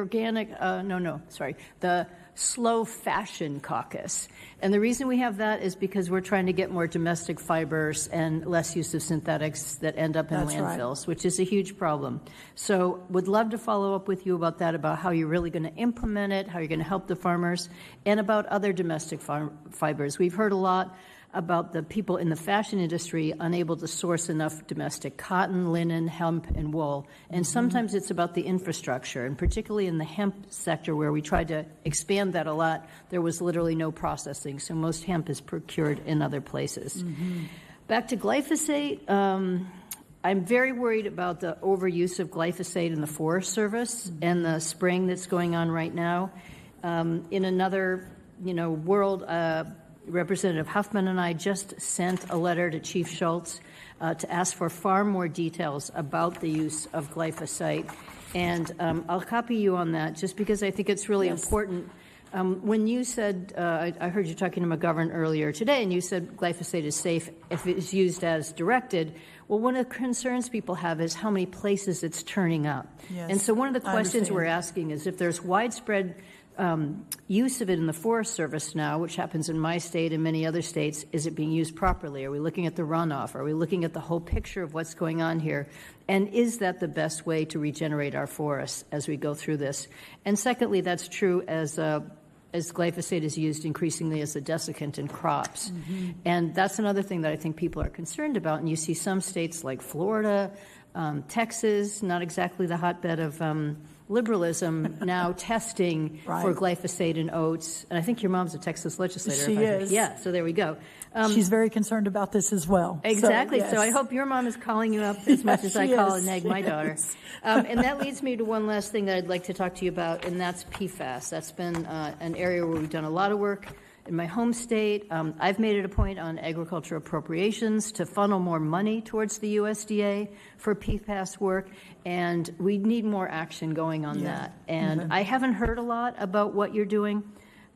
S2: the Slow Fashion Caucus. And the reason we have that is because we're trying to get more domestic fibers and less use of synthetics that end up in
S1: That's right.
S2: landfills, which is a huge problem. So would love to follow up with you about that, about how you're really going to implement it, how you're going to help the farmers, and about other domestic fibers. We've heard a lot about the people in the fashion industry unable to source enough domestic cotton, linen, hemp, and wool. And sometimes it's about the infrastructure, and particularly in the hemp sector where we tried to expand that a lot, there was literally no processing. So most hemp is procured in other places. Back to glyphosate. I'm very worried about the overuse of glyphosate in the Forest Service and the spraying that's going on right now. In another, world, Representative Huffman and I just sent a letter to Chief Schultz to ask for far more details about the use of glyphosate. And I'll copy you on that just because I think it's really important. When you said, I heard you talking to McGovern earlier today, and you said glyphosate is safe if it is used as directed. Well, one of the concerns people have is how many places it's turning up.
S1: Yes,
S2: and so one of the
S1: I
S2: questions
S1: understand.
S2: we're asking is if there's widespread use of it in the Forest Service now, which happens in my state and many other states, is it being used properly? Are we looking at the runoff? Are we looking at the whole picture of what's going on here? And is that the best way to regenerate our forests as we go through this? And secondly, that's true as glyphosate is used increasingly as a desiccant in crops. And that's another thing that I think people are concerned about. And you see some states like Florida, Texas, not exactly the hotbed of liberalism, now testing for glyphosate in oats. And I think your mom's a Texas legislator.
S1: She is.
S2: Yeah, so there we go.
S1: She's very concerned about this as well.
S2: Exactly.
S1: So, yes.
S2: So I hope your mom is calling you up as much as I
S1: she
S2: call
S1: is.
S2: and nag my daughter. And that leads me to one last thing that I'd like to talk to you about, and that's PFAS. That's been an area where we've done a lot of work in my home state. I've made it a point on agriculture appropriations to funnel more money towards the USDA for PFAS work, and we need more action going on that. And I haven't heard a lot about what you're doing.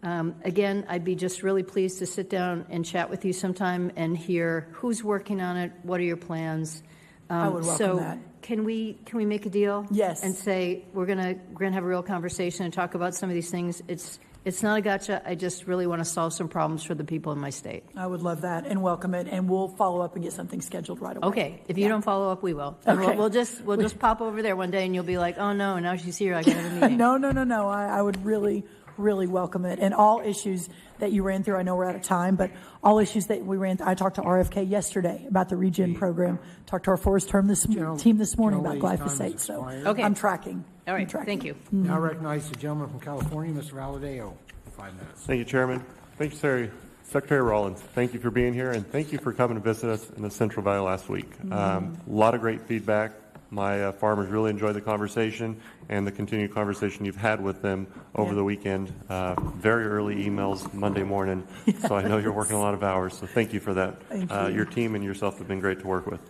S2: Again, I'd be just really pleased to sit down and chat with you sometime and hear who's working on it, what are your plans.
S1: I would welcome that.
S2: Can we make a deal?
S1: Yes.
S2: And say we're gonna have a real conversation and talk about some of these things. It's not a gotcha. I just really want to solve some problems for the people in my state.
S1: I would love that and welcome it, and we'll follow up and get something scheduled right away.
S2: Okay. If you don't follow up, we will. And
S1: Okay.
S2: we'll just pop over there one day, and you'll be like, oh no, now she's here. I got to have a meeting.
S1: No. I would really welcome it. And all issues that you ran through, I know we're out of time, but all issues that we ran through, I talked to RFK yesterday about the regen program, talked to our forest team this morning about glyphosate. So I'm tracking.
S2: All right. Thank you.
S4: Now I recognize the gentleman from California, Mr. Valadeo, for 5 minutes.
S5: Thank you, Chairman. Thank you, Secretary Rollins. Thank you for being here, and thank you for coming to visit us in the Central Valley last week. A lot of great feedback. My farmers really enjoyed the conversation and the continued conversation you've had with them over the weekend. Very early emails Monday morning, so I know you're working a lot of hours, so thank you for that.
S1: Thank you.
S5: Your team and yourself have been great to work with.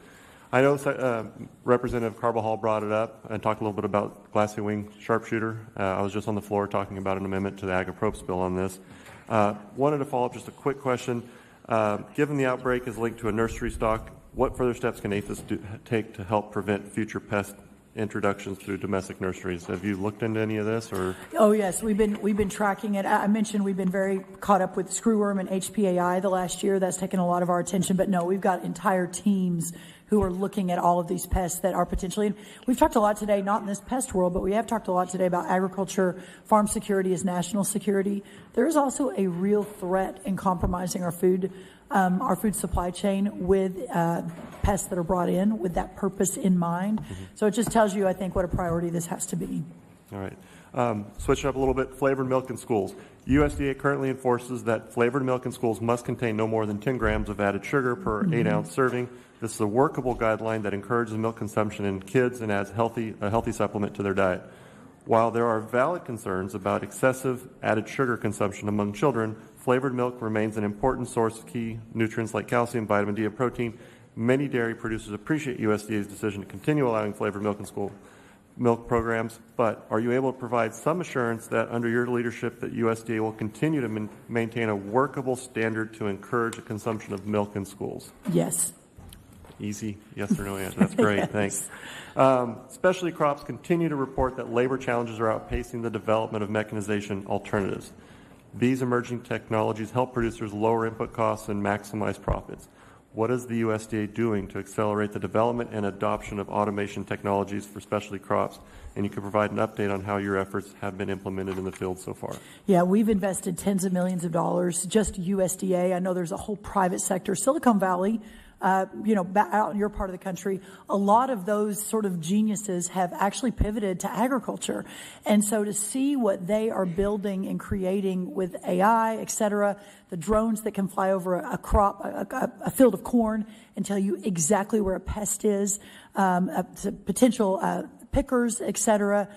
S5: I know Representative Carbajal brought it up and talked a little bit about glassy wing sharpshooter. I was just on the floor talking about an amendment to the Ag-Approps bill on this. Wanted to follow up just a quick question. Given the outbreak is linked to a nursery stock, what further steps can APHIS take to help prevent future pest introductions through domestic nurseries? Have you looked into any of this, or?
S1: Oh yes, we've been tracking it. I mentioned we've been very caught up with Screwworm and HPAI the last year. That's taken a lot of our attention. But no, we've got entire teams who are looking at all of these pests that are potentially. And we've talked a lot today, not in this pest world, but we have talked a lot today about agriculture, farm security as national security. There is also a real threat in compromising our food supply chain with pests that are brought in with that purpose in mind. So it just tells you, I think, what a priority this has to be.
S5: All right. Switching up a little bit, flavored milk in schools. USDA currently enforces that flavored milk in schools must contain no more than 10 grams of added sugar per 8-ounce serving. This is a workable guideline that encourages milk consumption in kids and adds a healthy supplement to their diet. While there are valid concerns about excessive added sugar consumption among children, flavored milk remains an important source of key nutrients like calcium, vitamin D, and protein. Many dairy producers appreciate USDA's decision to continue allowing flavored milk in school milk programs, but are you able to provide some assurance that under your leadership that USDA will continue to maintain a workable standard to encourage the consumption of milk in schools?
S1: Yes.
S5: Easy yes or no answer. That's great.
S1: Yes.
S5: Thanks. Specialty crops continue to report that labor challenges are outpacing the development of mechanization alternatives. These emerging technologies help producers lower input costs and maximize profits. What is the USDA doing to accelerate the development and adoption of automation technologies for specialty crops? And you could provide an update on how your efforts have been implemented in the field so far.
S1: Yeah, we've invested tens of millions of dollars, just USDA. I know there's a whole private sector, Silicon Valley, out in your part of the country. A lot of those sort of geniuses have actually pivoted to agriculture. And so to see what they are building and creating with AI, et cetera, the drones that can fly over a crop, a field of corn and tell you exactly where a pest is, potential pickers, et cetera,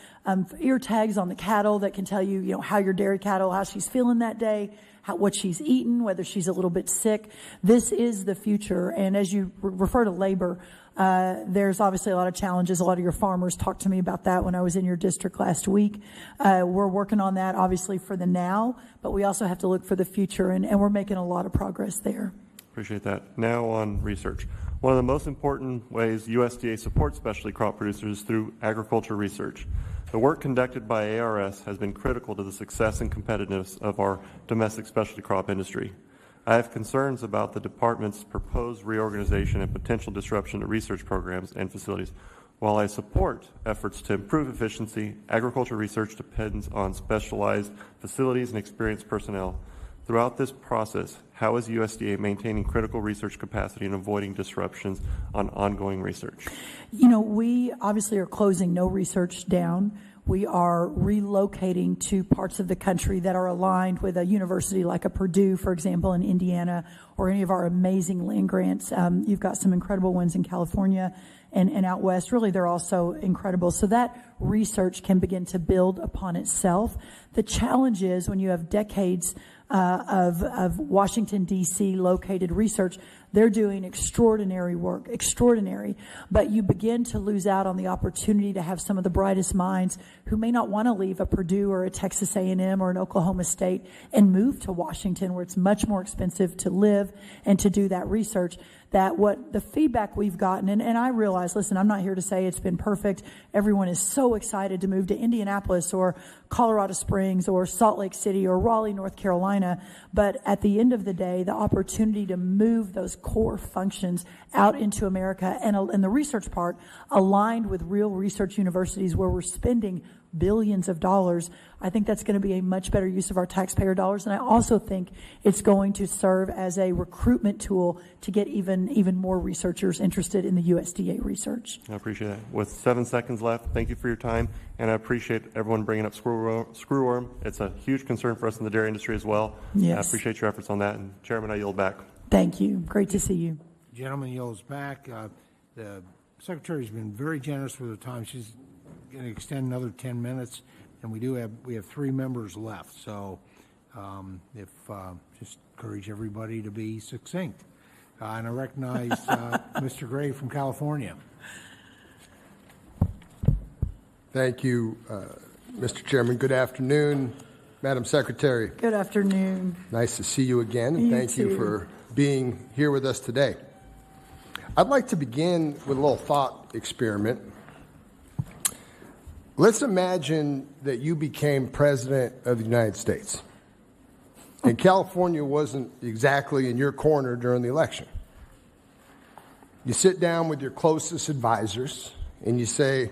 S1: ear tags on the cattle that can tell you, how your dairy cattle, how she's feeling that day, what she's eaten, whether she's a little bit sick. This is the future. And as you refer to labor, there's obviously a lot of challenges. A lot of your farmers talked to me about that when I was in your district last week. We're working on that, obviously, for the now, but we also have to look for the future, and we're making a lot of progress there.
S5: Appreciate that. Now on research. One of the most important ways USDA supports specialty crop producers is through agriculture research. The work conducted by ARS has been critical to the success and competitiveness of our domestic specialty crop industry. I have concerns about the department's proposed reorganization and potential disruption to research programs and facilities. While I support efforts to improve efficiency, agriculture research depends on specialized facilities and experienced personnel. Throughout this process, how is USDA maintaining critical research capacity and avoiding disruptions on ongoing research?
S1: We obviously are closing no research down. We are relocating to parts of the country that are aligned with a university like a Purdue, for example, in Indiana, or any of our amazing land grants. You've got some incredible ones in California and out west. Really, they're also incredible. So that research can begin to build upon itself. The challenge is when you have decades of Washington, D.C. located research, they're doing extraordinary work, but you begin to lose out on the opportunity to have some of the brightest minds who may not want to leave a Purdue or a Texas A&M or an Oklahoma State and move to Washington, where it's much more expensive to live and to do that research. That what the feedback we've gotten, and I realize, listen, I'm not here to say it's been perfect. Everyone is so excited to move to Indianapolis or Colorado Springs or Salt Lake City or Raleigh, North Carolina. But at the end of the day, the opportunity to move those core functions out into America and the research part aligned with real research universities where we're spending billions of dollars, I think that's going to be a much better use of our taxpayer dollars. And I also think it's going to serve as a recruitment tool to get even more researchers interested in the USDA research.
S5: I appreciate that. With 7 seconds left, thank you for your time. And I appreciate everyone bringing up screwworm. It's a huge concern for us in the dairy industry as well.
S1: Yes.
S5: I appreciate your efforts on that. And Chairman, I yield back.
S1: Thank you. Great to see you.
S4: Gentleman yields back. The Secretary's been very generous with her time. She's going to extend another 10 minutes, and we have 3 members left. So just encourage everybody to be succinct. And I recognize Mr. Gray from California.
S21: Thank you, Mr. Chairman. Good afternoon, Madam Secretary.
S1: Good afternoon.
S21: Nice to see you again, and thank you for being here with us today. I'd like to begin with a little thought experiment. Let's imagine that you became President of the United States, and California wasn't exactly in your corner during the election. You sit down with your closest advisors, and you say,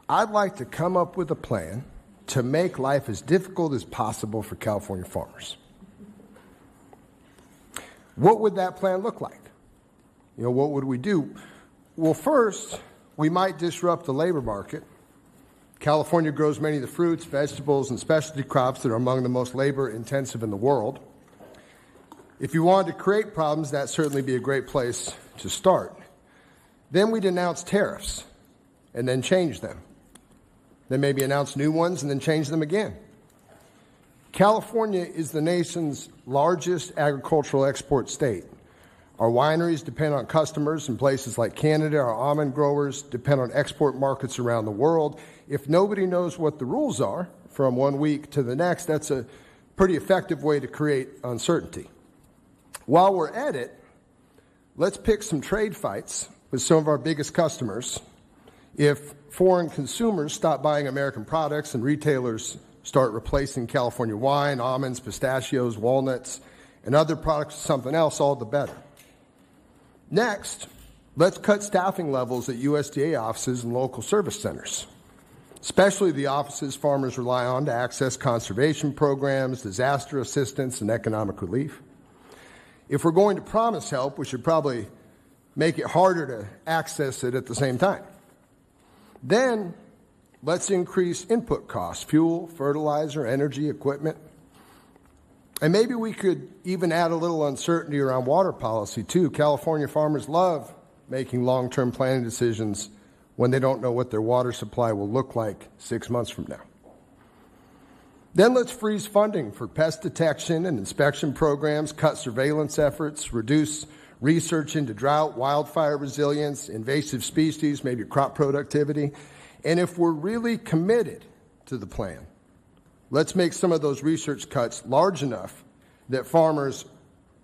S21: I'd like to come up with a plan to make life as difficult as possible for California farmers. What would that plan look like? What would we do? Well, first, we might disrupt the labor market. California grows many of the fruits, vegetables, and specialty crops that are among the most labor-intensive in the world. If you wanted to create problems, that'd certainly be a great place to start. Then we'd announce tariffs and then change them. Then maybe announce new ones and then change them again. California is the nation's largest agricultural export state. Our wineries depend on customers in places like Canada. Our almond growers depend on export markets around the world. If nobody knows what the rules are from one week to the next, that's a pretty effective way to create uncertainty. While we're at it, let's pick some trade fights with some of our biggest customers. If foreign consumers stop buying American products and retailers start replacing California wine, almonds, pistachios, walnuts, and other products with something else, all the better. Next, let's cut staffing levels at USDA offices and local service centers, especially the offices farmers rely on to access conservation programs, disaster assistance, and economic relief. If we're going to promise help, we should probably make it harder to access it at the same time. Then, let's increase input costs, fuel, fertilizer, energy, equipment. And maybe we could even add a little uncertainty around water policy, too. California farmers love making long-term planning decisions when they don't know what their water supply will look like 6 months from now. Then let's freeze funding for pest detection and inspection programs, cut surveillance efforts, reduce research into drought, wildfire resilience, invasive species, maybe crop productivity. And if we're really committed to the plan, let's make some of those research cuts large enough that farmers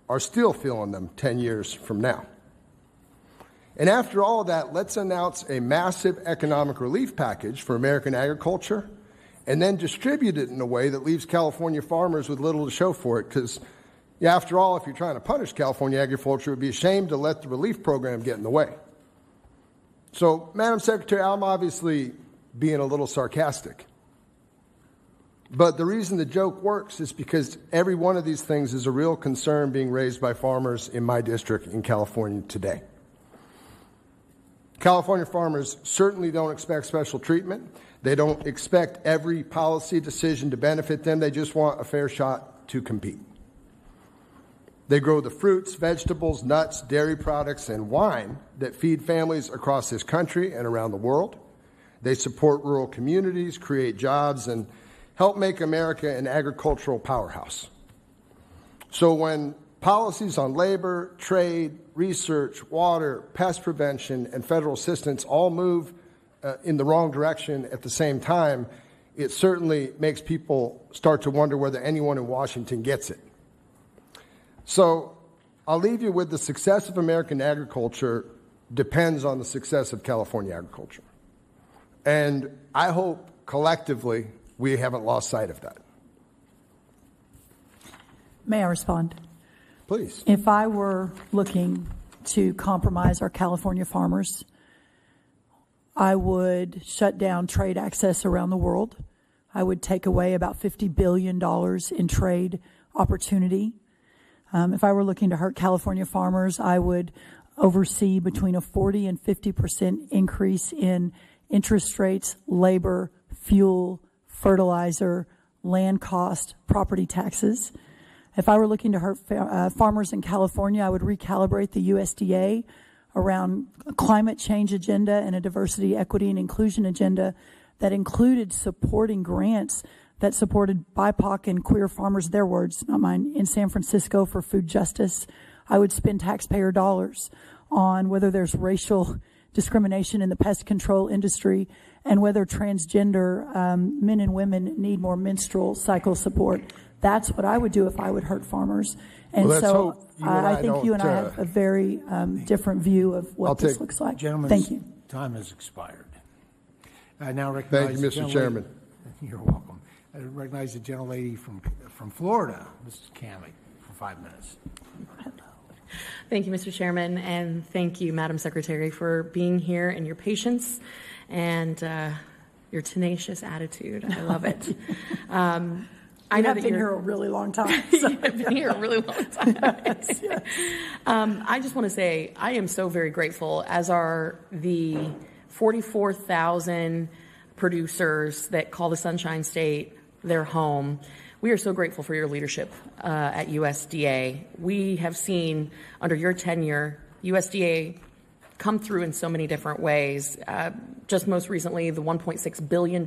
S21: are still feeling them 10 years from now. And after all of that, let's announce a massive economic relief package for American agriculture and then distribute it in a way that leaves California farmers with little to show for it. Because, after all, if you're trying to punish California agriculture, it would be a shame to let the relief program get in the way. So, Madam Secretary, I'm obviously being a little sarcastic. But the reason the joke works is because every one of these things is a real concern being raised by farmers in my district in California today. California farmers certainly don't expect special treatment. They don't expect every policy decision to benefit them. They just want a fair shot to compete. They grow the fruits, vegetables, nuts, dairy products, and wine that feed families across this country and around the world. They support rural communities, create jobs, and help make America an agricultural powerhouse. So when policies on labor, trade, research, water, pest prevention, and federal assistance all move in the wrong direction at the same time, it certainly makes people start to wonder whether anyone in Washington gets it. So I'll leave you with the success of American agriculture depends on the success of California agriculture. And I hope collectively we haven't lost sight of that.
S1: May I respond?
S21: Please.
S1: If I were looking to compromise our California farmers, I would shut down trade access around the world. I would take away about $50 billion in trade opportunity. If I were looking to hurt California farmers, I would oversee between a 40 and 50% increase in interest rates, labor, fuel, fertilizer, land cost, property taxes. If I were looking to hurt farmers in California, I would recalibrate the USDA around a climate change agenda and a diversity, equity, and inclusion agenda that included supporting grants that supported BIPOC and queer farmers, their words, not mine, in San Francisco for food justice. I would spend taxpayer dollars on whether there's racial discrimination in the pest control industry and whether transgender men and women need more menstrual cycle support. That's what I would do if I would hurt farmers. And so I think you and I have a very different view of what this looks like. Thank you.
S4: Time has expired. I now recognize
S21: Thank you, Mr. Chairman.
S4: You're welcome. I recognize the gentlelady from Florida, Mrs. Cammy, for 5 minutes.
S6: Thank you, Mr. Chairman, and thank you, Madam Secretary, for being here and your patience and your tenacious attitude. I love it.
S1: I know that been here a really long time. So.
S6: I've been here a really long time.
S1: Yes.
S6: I just want to say I am so very grateful, as are the 44,000 producers that call the Sunshine State their home. We are so grateful for your leadership at USDA. We have seen under your tenure USDA come through in so many different ways. Just most recently, the $1.6 billion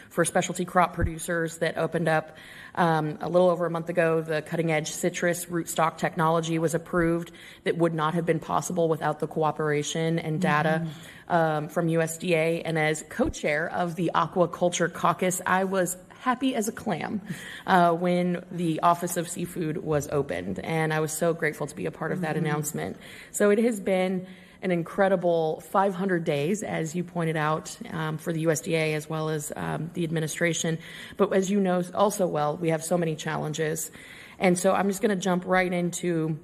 S6: for specialty crop producers that opened up a little over a month ago. The cutting-edge citrus rootstock technology was approved that would not have been possible without the cooperation and data from USDA. And as co-chair of the Aquaculture Caucus, I was happy as a clam when the Office of Seafood was opened. And I was so grateful to be a part of that announcement. So it has been an incredible 500 days, as you pointed out, for the USDA as well as the administration. But as you know also well, we have so many challenges. And so I'm just going to jump right into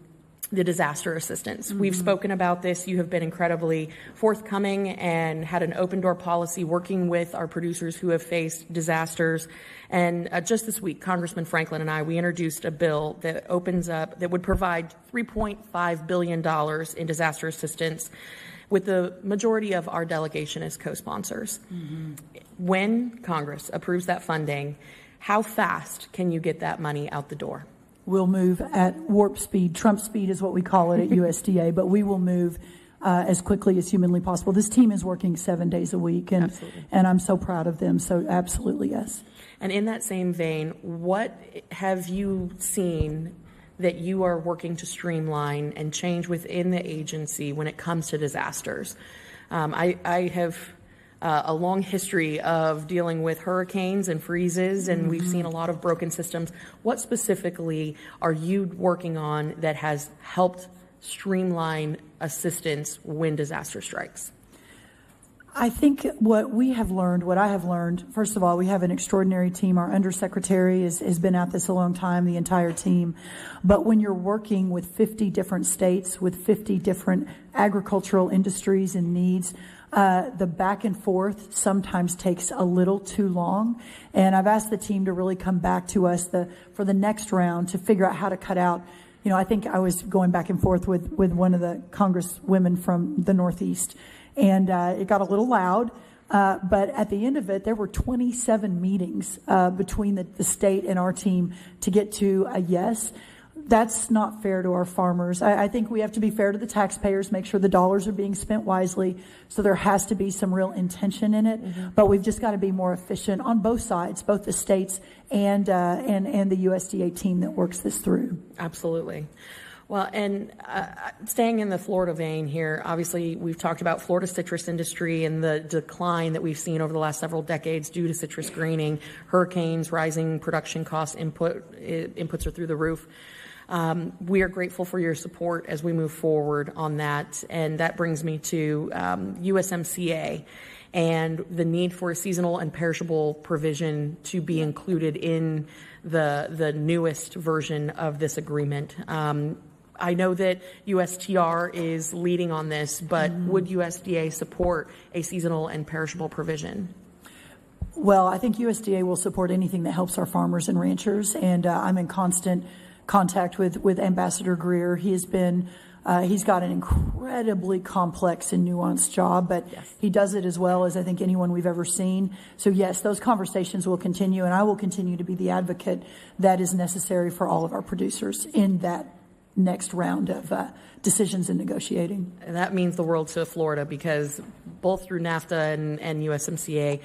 S6: the disaster assistance. We've spoken about this. You have been incredibly forthcoming and had an open door policy working with our producers who have faced disasters. And just this week, Congressman Franklin and I, we introduced a bill that would provide $3.5 billion in disaster assistance, with the majority of our delegation as co-sponsors. When Congress approves that funding, how fast can you get that money out the door?
S1: We'll move at warp speed. Trump speed is what we call it at USDA, but we will move as quickly as humanly possible. This team is working 7 days a week, and I'm so proud of them. So absolutely, yes.
S6: And in that same vein, what have you seen that you are working to streamline and change within the agency when it comes to disasters? I have a long history of dealing with hurricanes and freezes, and we've seen a lot of broken systems. What specifically are you working on that has helped streamline assistance when disaster strikes?
S1: I think what I have learned, first of all, we have an extraordinary team. Our undersecretary has been at this a long time, the entire team. But when you're working with 50 different states, with 50 different agricultural industries and needs, the back and forth sometimes takes a little too long. And I've asked the team to really come back to us for the next round to figure out how to cut out. I think I was going back and forth with one of the congresswomen from the Northeast, and it got a little loud. But at the end of it, there were 27 meetings between the state and our team to get to a yes. That's not fair to our farmers. I think we have to be fair to the taxpayers, make sure the dollars are being spent wisely. So there has to be some real intention in it. But we've just got to be more efficient on both sides, both the states and the USDA team that works this through.
S6: Absolutely. Well, and staying in the Florida vein here, obviously we've talked about Florida citrus industry and the decline that we've seen over the last several decades due to citrus greening, hurricanes, rising production costs, inputs are through the roof. We are grateful for your support as we move forward on that. And that brings me to USMCA and the need for a seasonal and perishable provision to be included in the newest version of this agreement. I know that USTR is leading on this, but would USDA support a seasonal and perishable provision?
S1: Well, I think USDA will support anything that helps our farmers and ranchers, and I'm in constant contact with Ambassador Greer. He's got an incredibly complex and nuanced job, but he does it as well as I think anyone we've ever seen. So yes, those conversations will continue, and I will continue to be the advocate that is necessary for all of our producers in that next round of decisions and negotiating.
S6: And that means the world to Florida, because both through NAFTA and USMCA,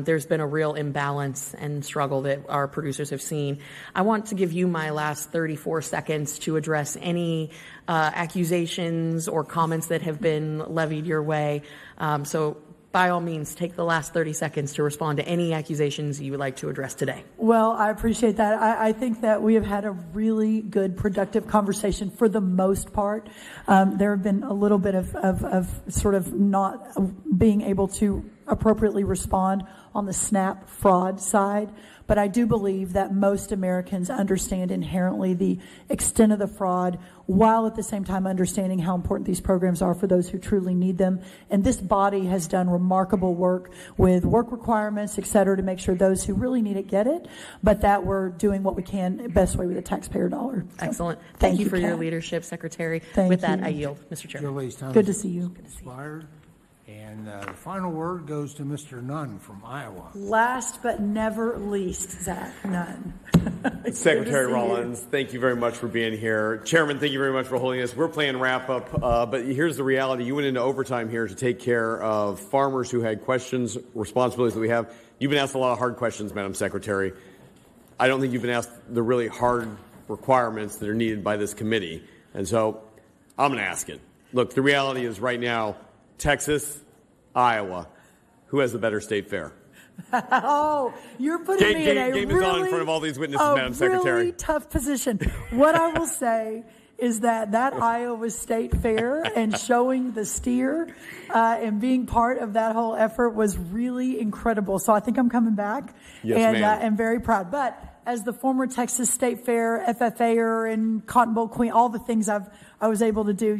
S6: there's been a real imbalance and struggle that our producers have seen. I want to give you my last 34 seconds to address any accusations or comments that have been levied your way. So by all means, take the last 30 seconds to respond to any accusations you would like to address today.
S1: Well, I appreciate that. I think that we have had a really good, productive conversation for the most part. There have been a little bit of sort of not being able to appropriately respond on the SNAP fraud side. But I do believe that most Americans understand inherently the extent of the fraud, while at the same time understanding how important these programs are for those who truly need them. And this body has done remarkable work with work requirements, et cetera, to make sure those who really need it get it, but that we're doing what we can best way with the taxpayer dollar. So,
S6: excellent. Thank you for your leadership, Secretary. With that, I yield. Mr. Chairman.
S1: Good to see you.
S6: Good to see you.
S4: And the final word goes to Mr. Nunn from Iowa.
S1: Last but never least, Zach Nunn.
S7: Secretary Rollins, thank you very much for being here. Chairman, thank you very much for holding this. We're playing wrap up, but here's the reality. You went into overtime here to take care of farmers who had questions, responsibilities that we have. You've been asked a lot of hard questions, Madam Secretary. I don't think you've been asked the really hard requirements that are needed by this committee. And so I'm going to ask it. Look, the reality is right now, Texas, Iowa, who has the better state fair?
S1: Oh, you're putting me in a
S7: game is on in front of all these witnesses, Madam Secretary.
S1: Really tough position. What I will say is that Iowa State Fair and showing the steer and being part of that whole effort was really incredible. So I think I'm coming back,
S7: yes,
S1: and I'm very proud. But as the former Texas State Fair FFA'er and Cotton Bowl queen, all the things I was able to do,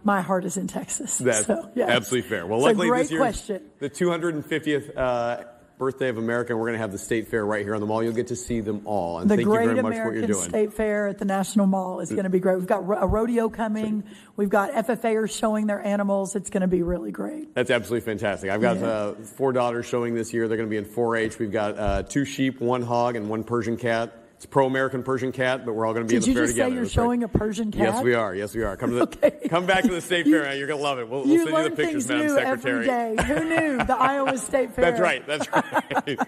S1: my heart is in Texas.
S7: That's absolutely fair. Well,
S1: it's
S7: luckily
S1: a great
S7: this year,
S1: question.
S7: The 250th birthday of America, and we're going to have the State Fair right here on the mall. You'll get to see them all. And
S1: The
S7: thank you
S1: Great
S7: very much for what you're
S1: American
S7: doing.
S1: State Fair at the National Mall is going to be great. We've got a rodeo coming. We've got FFA'ers showing their animals. It's going to be really great.
S7: That's absolutely fantastic. I've got 4 daughters showing this year. They're going to be in 4-H. We've got 2 sheep, 1 hog, and 1 Persian cat. It's a pro-American Persian cat, but we're all going to be in the fair together.
S1: Did you just say you're showing a Persian cat?
S7: Yes, we are. Yes, we are. Come back to the State Fair, man. You're going to love it. We'll send you the pictures, Madam Secretary.
S1: Every day. Who knew? The Iowa State Fair.
S7: That's right. That's right.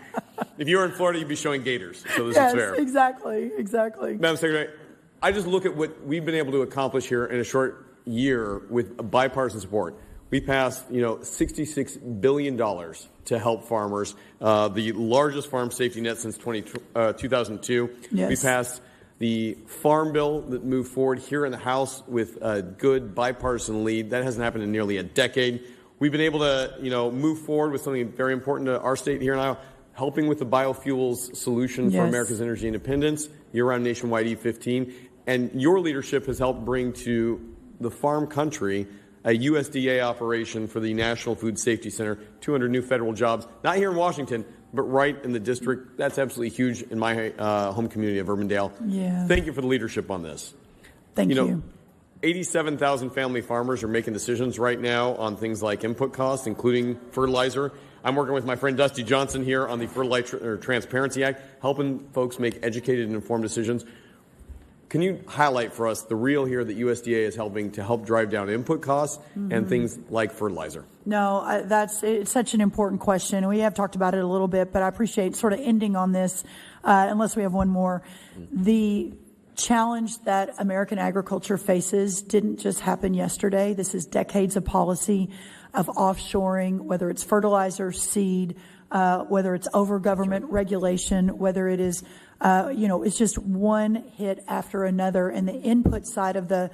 S7: If you were in Florida, you'd be showing gators. So this
S1: yes,
S7: is fair.
S1: Exactly.
S7: Madam Secretary, I just look at what we've been able to accomplish here in a short year with bipartisan support. We passed, $66 billion to help farmers, the largest farm safety net since 2002.
S1: Yes.
S7: We passed the farm bill that moved forward here in the House with a good bipartisan lead. That hasn't happened in nearly a decade. We've been able to, move forward with something very important to our state here in Iowa, helping with the biofuels solution for America's energy independence, year-round nationwide E15. And your leadership has helped bring to the farm country a USDA operation for the National Food Safety Center, 200 new federal jobs, not here in Washington, but right in the district. That's absolutely huge in my home community of Urbandale.
S1: Yeah.
S7: Thank you for the leadership on this.
S1: Thank you.
S7: 87,000 family farmers are making decisions right now on things like input costs, including fertilizer. I'm working with my friend Dusty Johnson here on the Fertilizer Transparency Act, helping folks make educated and informed decisions. Can you highlight for us the real here that USDA is helping to help drive down input costs and things like fertilizer?
S1: No, it's such an important question. We have talked about it a little bit, but I appreciate sort of ending on this, unless we have one more. The challenge that American agriculture faces didn't just happen yesterday. This is decades of policy of offshoring, whether it's fertilizer, seed, whether it's over government regulation, whether it is it's just one hit after another, and the input side of the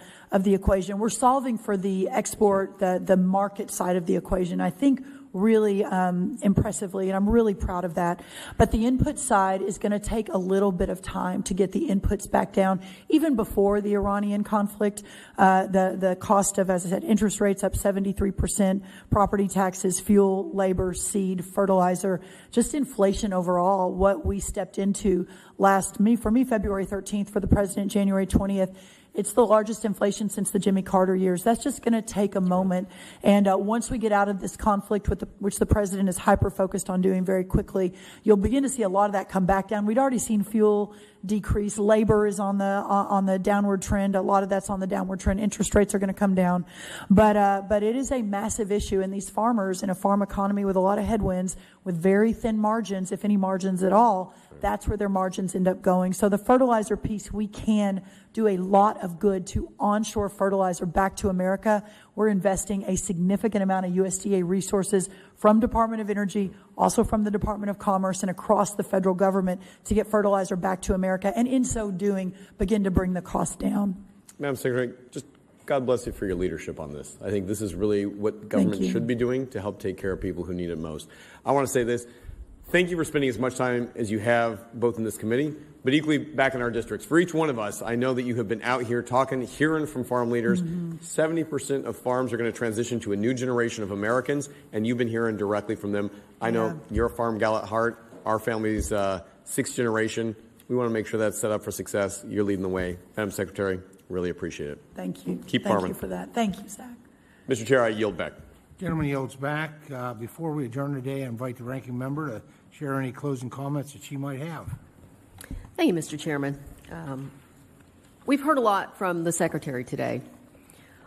S1: equation. We're solving for the export, the market side of the equation, I think, really impressively, and I'm really proud of that. But the input side is going to take a little bit of time to get the inputs back down. Even before the Iranian conflict, the cost of, as I said, interest rates up 73%, property taxes, fuel, labor, seed, fertilizer, just inflation overall, what we stepped into for me, February 13th, for the president, January 20th. It's the largest inflation since the Jimmy Carter years. That's just going to take a moment. And once we get out of this conflict, which the president is hyper-focused on doing very quickly, you'll begin to see a lot of that come back down. We'd already seen fuel decrease. Labor is on the downward trend. A lot of that's on the downward trend. Interest rates are going to come down. But it is a massive issue. And these farmers in a farm economy with a lot of headwinds, with very thin margins, if any margins at all, that's where their margins end up going. So the fertilizer piece, we can do a lot of good to onshore fertilizer back to America. We're investing a significant amount of USDA resources from Department of Energy, also from the Department of Commerce, and across the federal government to get fertilizer back to America, and in so doing, begin to bring the cost down.
S7: Madam Secretary, just God bless you for your leadership on this. I think this is really what government should be doing to help take care of people who need it most. I want to say this. Thank you for spending as much time as you have both in this committee, but equally back in our districts. For each one of us, I know that you have been out here talking, hearing from farm leaders. 70% of farms are going to transition to a new generation of Americans, and you've been hearing directly from them. I know you're a farm gal at heart. Our family's sixth generation. We want to make sure that's set up for success. You're leading the way. Madam Secretary, really appreciate it.
S1: Thank you.
S7: Keep farming.
S1: Thank you for that. Thank you, Zach.
S7: Mr. Chair, I yield back.
S4: Gentleman yields back. Before we adjourn today, I invite the ranking member to share any closing comments that she might have.
S8: Thank you, Mr. Chairman. We've heard a lot from the Secretary today.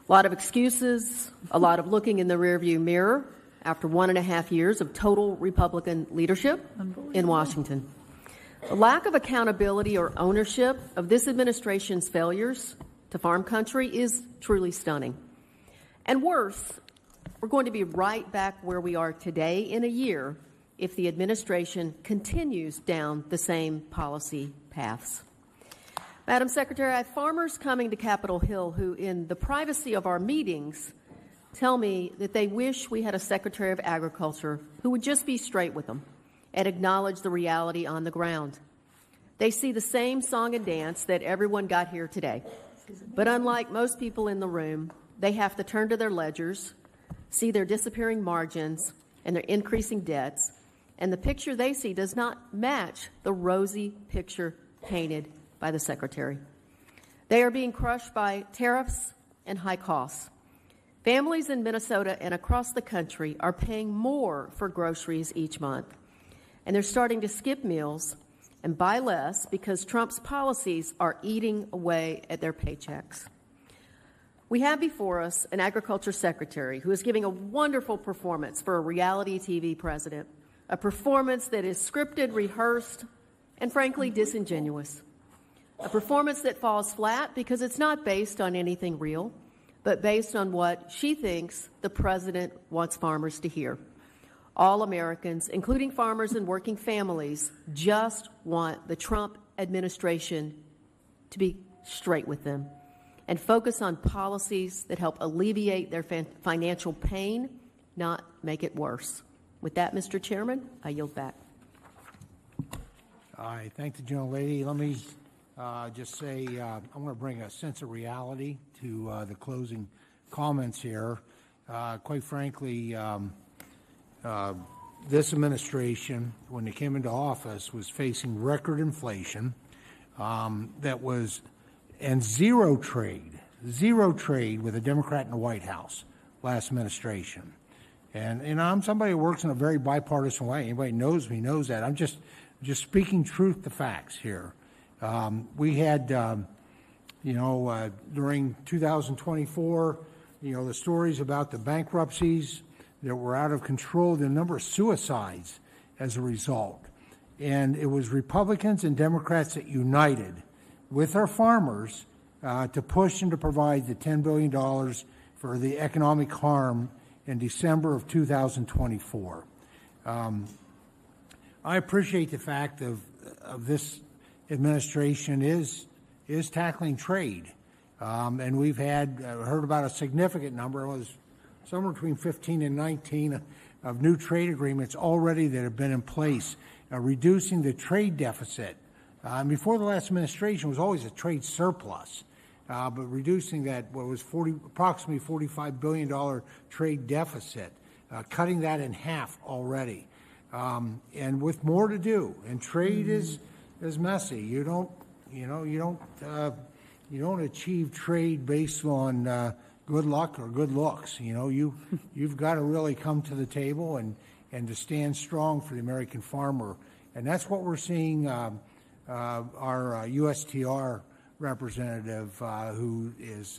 S8: A lot of excuses, a lot of looking in the rearview mirror after 1.5 years of total Republican leadership in Washington. The lack of accountability or ownership of this administration's failures to farm country is truly stunning. And worse, we're going to be right back where we are today in a year if the administration continues down the same policy paths. Madam Secretary, I have farmers coming to Capitol Hill who, in the privacy of our meetings, tell me that they wish we had a Secretary of Agriculture who would just be straight with them and acknowledge the reality on the ground. They see the same song and dance that everyone got here today. But unlike most people in the room, they have to turn to their ledgers, see their disappearing margins and their increasing debts, and the picture they see does not match the rosy picture painted by the Secretary. They are being crushed by tariffs and high costs. Families in Minnesota and across the country are paying more for groceries each month, and they're starting to skip meals and buy less because Trump's policies are eating away at their paychecks. We have before us an agriculture secretary who is giving a wonderful performance for a reality TV president, a performance that is scripted, rehearsed, and frankly disingenuous. A performance that falls flat because it's not based on anything real, but based on what she thinks the president wants farmers to hear. All Americans, including farmers and working families, just want the Trump administration to be straight with them and focus on policies that help alleviate their financial pain, not make it worse. With that, Mr. Chairman, I yield back.
S4: I thank the gentlelady. Let me just say I want to bring a sense of reality to the closing comments here. Quite frankly, this administration, when they came into office, was facing record inflation and zero trade with a Democrat in the White House last administration. And I'm somebody who works in a very bipartisan way. Anybody knows me knows that. I'm just speaking truth to facts here. We had, during 2024, the stories about the bankruptcies that were out of control, the number of suicides as a result. And it was Republicans and Democrats that united with our farmers to push and to provide the $10 billion for the economic harm in December of 2024. I appreciate the fact of this administration is tackling trade. And we've heard about a significant number. It was somewhere between 15 and 19 of new trade agreements already that have been in place, reducing the trade deficit. Before the last administration, was always a trade surplus, but reducing that, what was approximately $45 billion trade deficit, cutting that in half already, and with more to do. And trade is messy. You don't achieve trade based on good luck or good looks. You've got to really come to the table and to stand strong for the American farmer, and that's what we're seeing. Our USTR representative, who is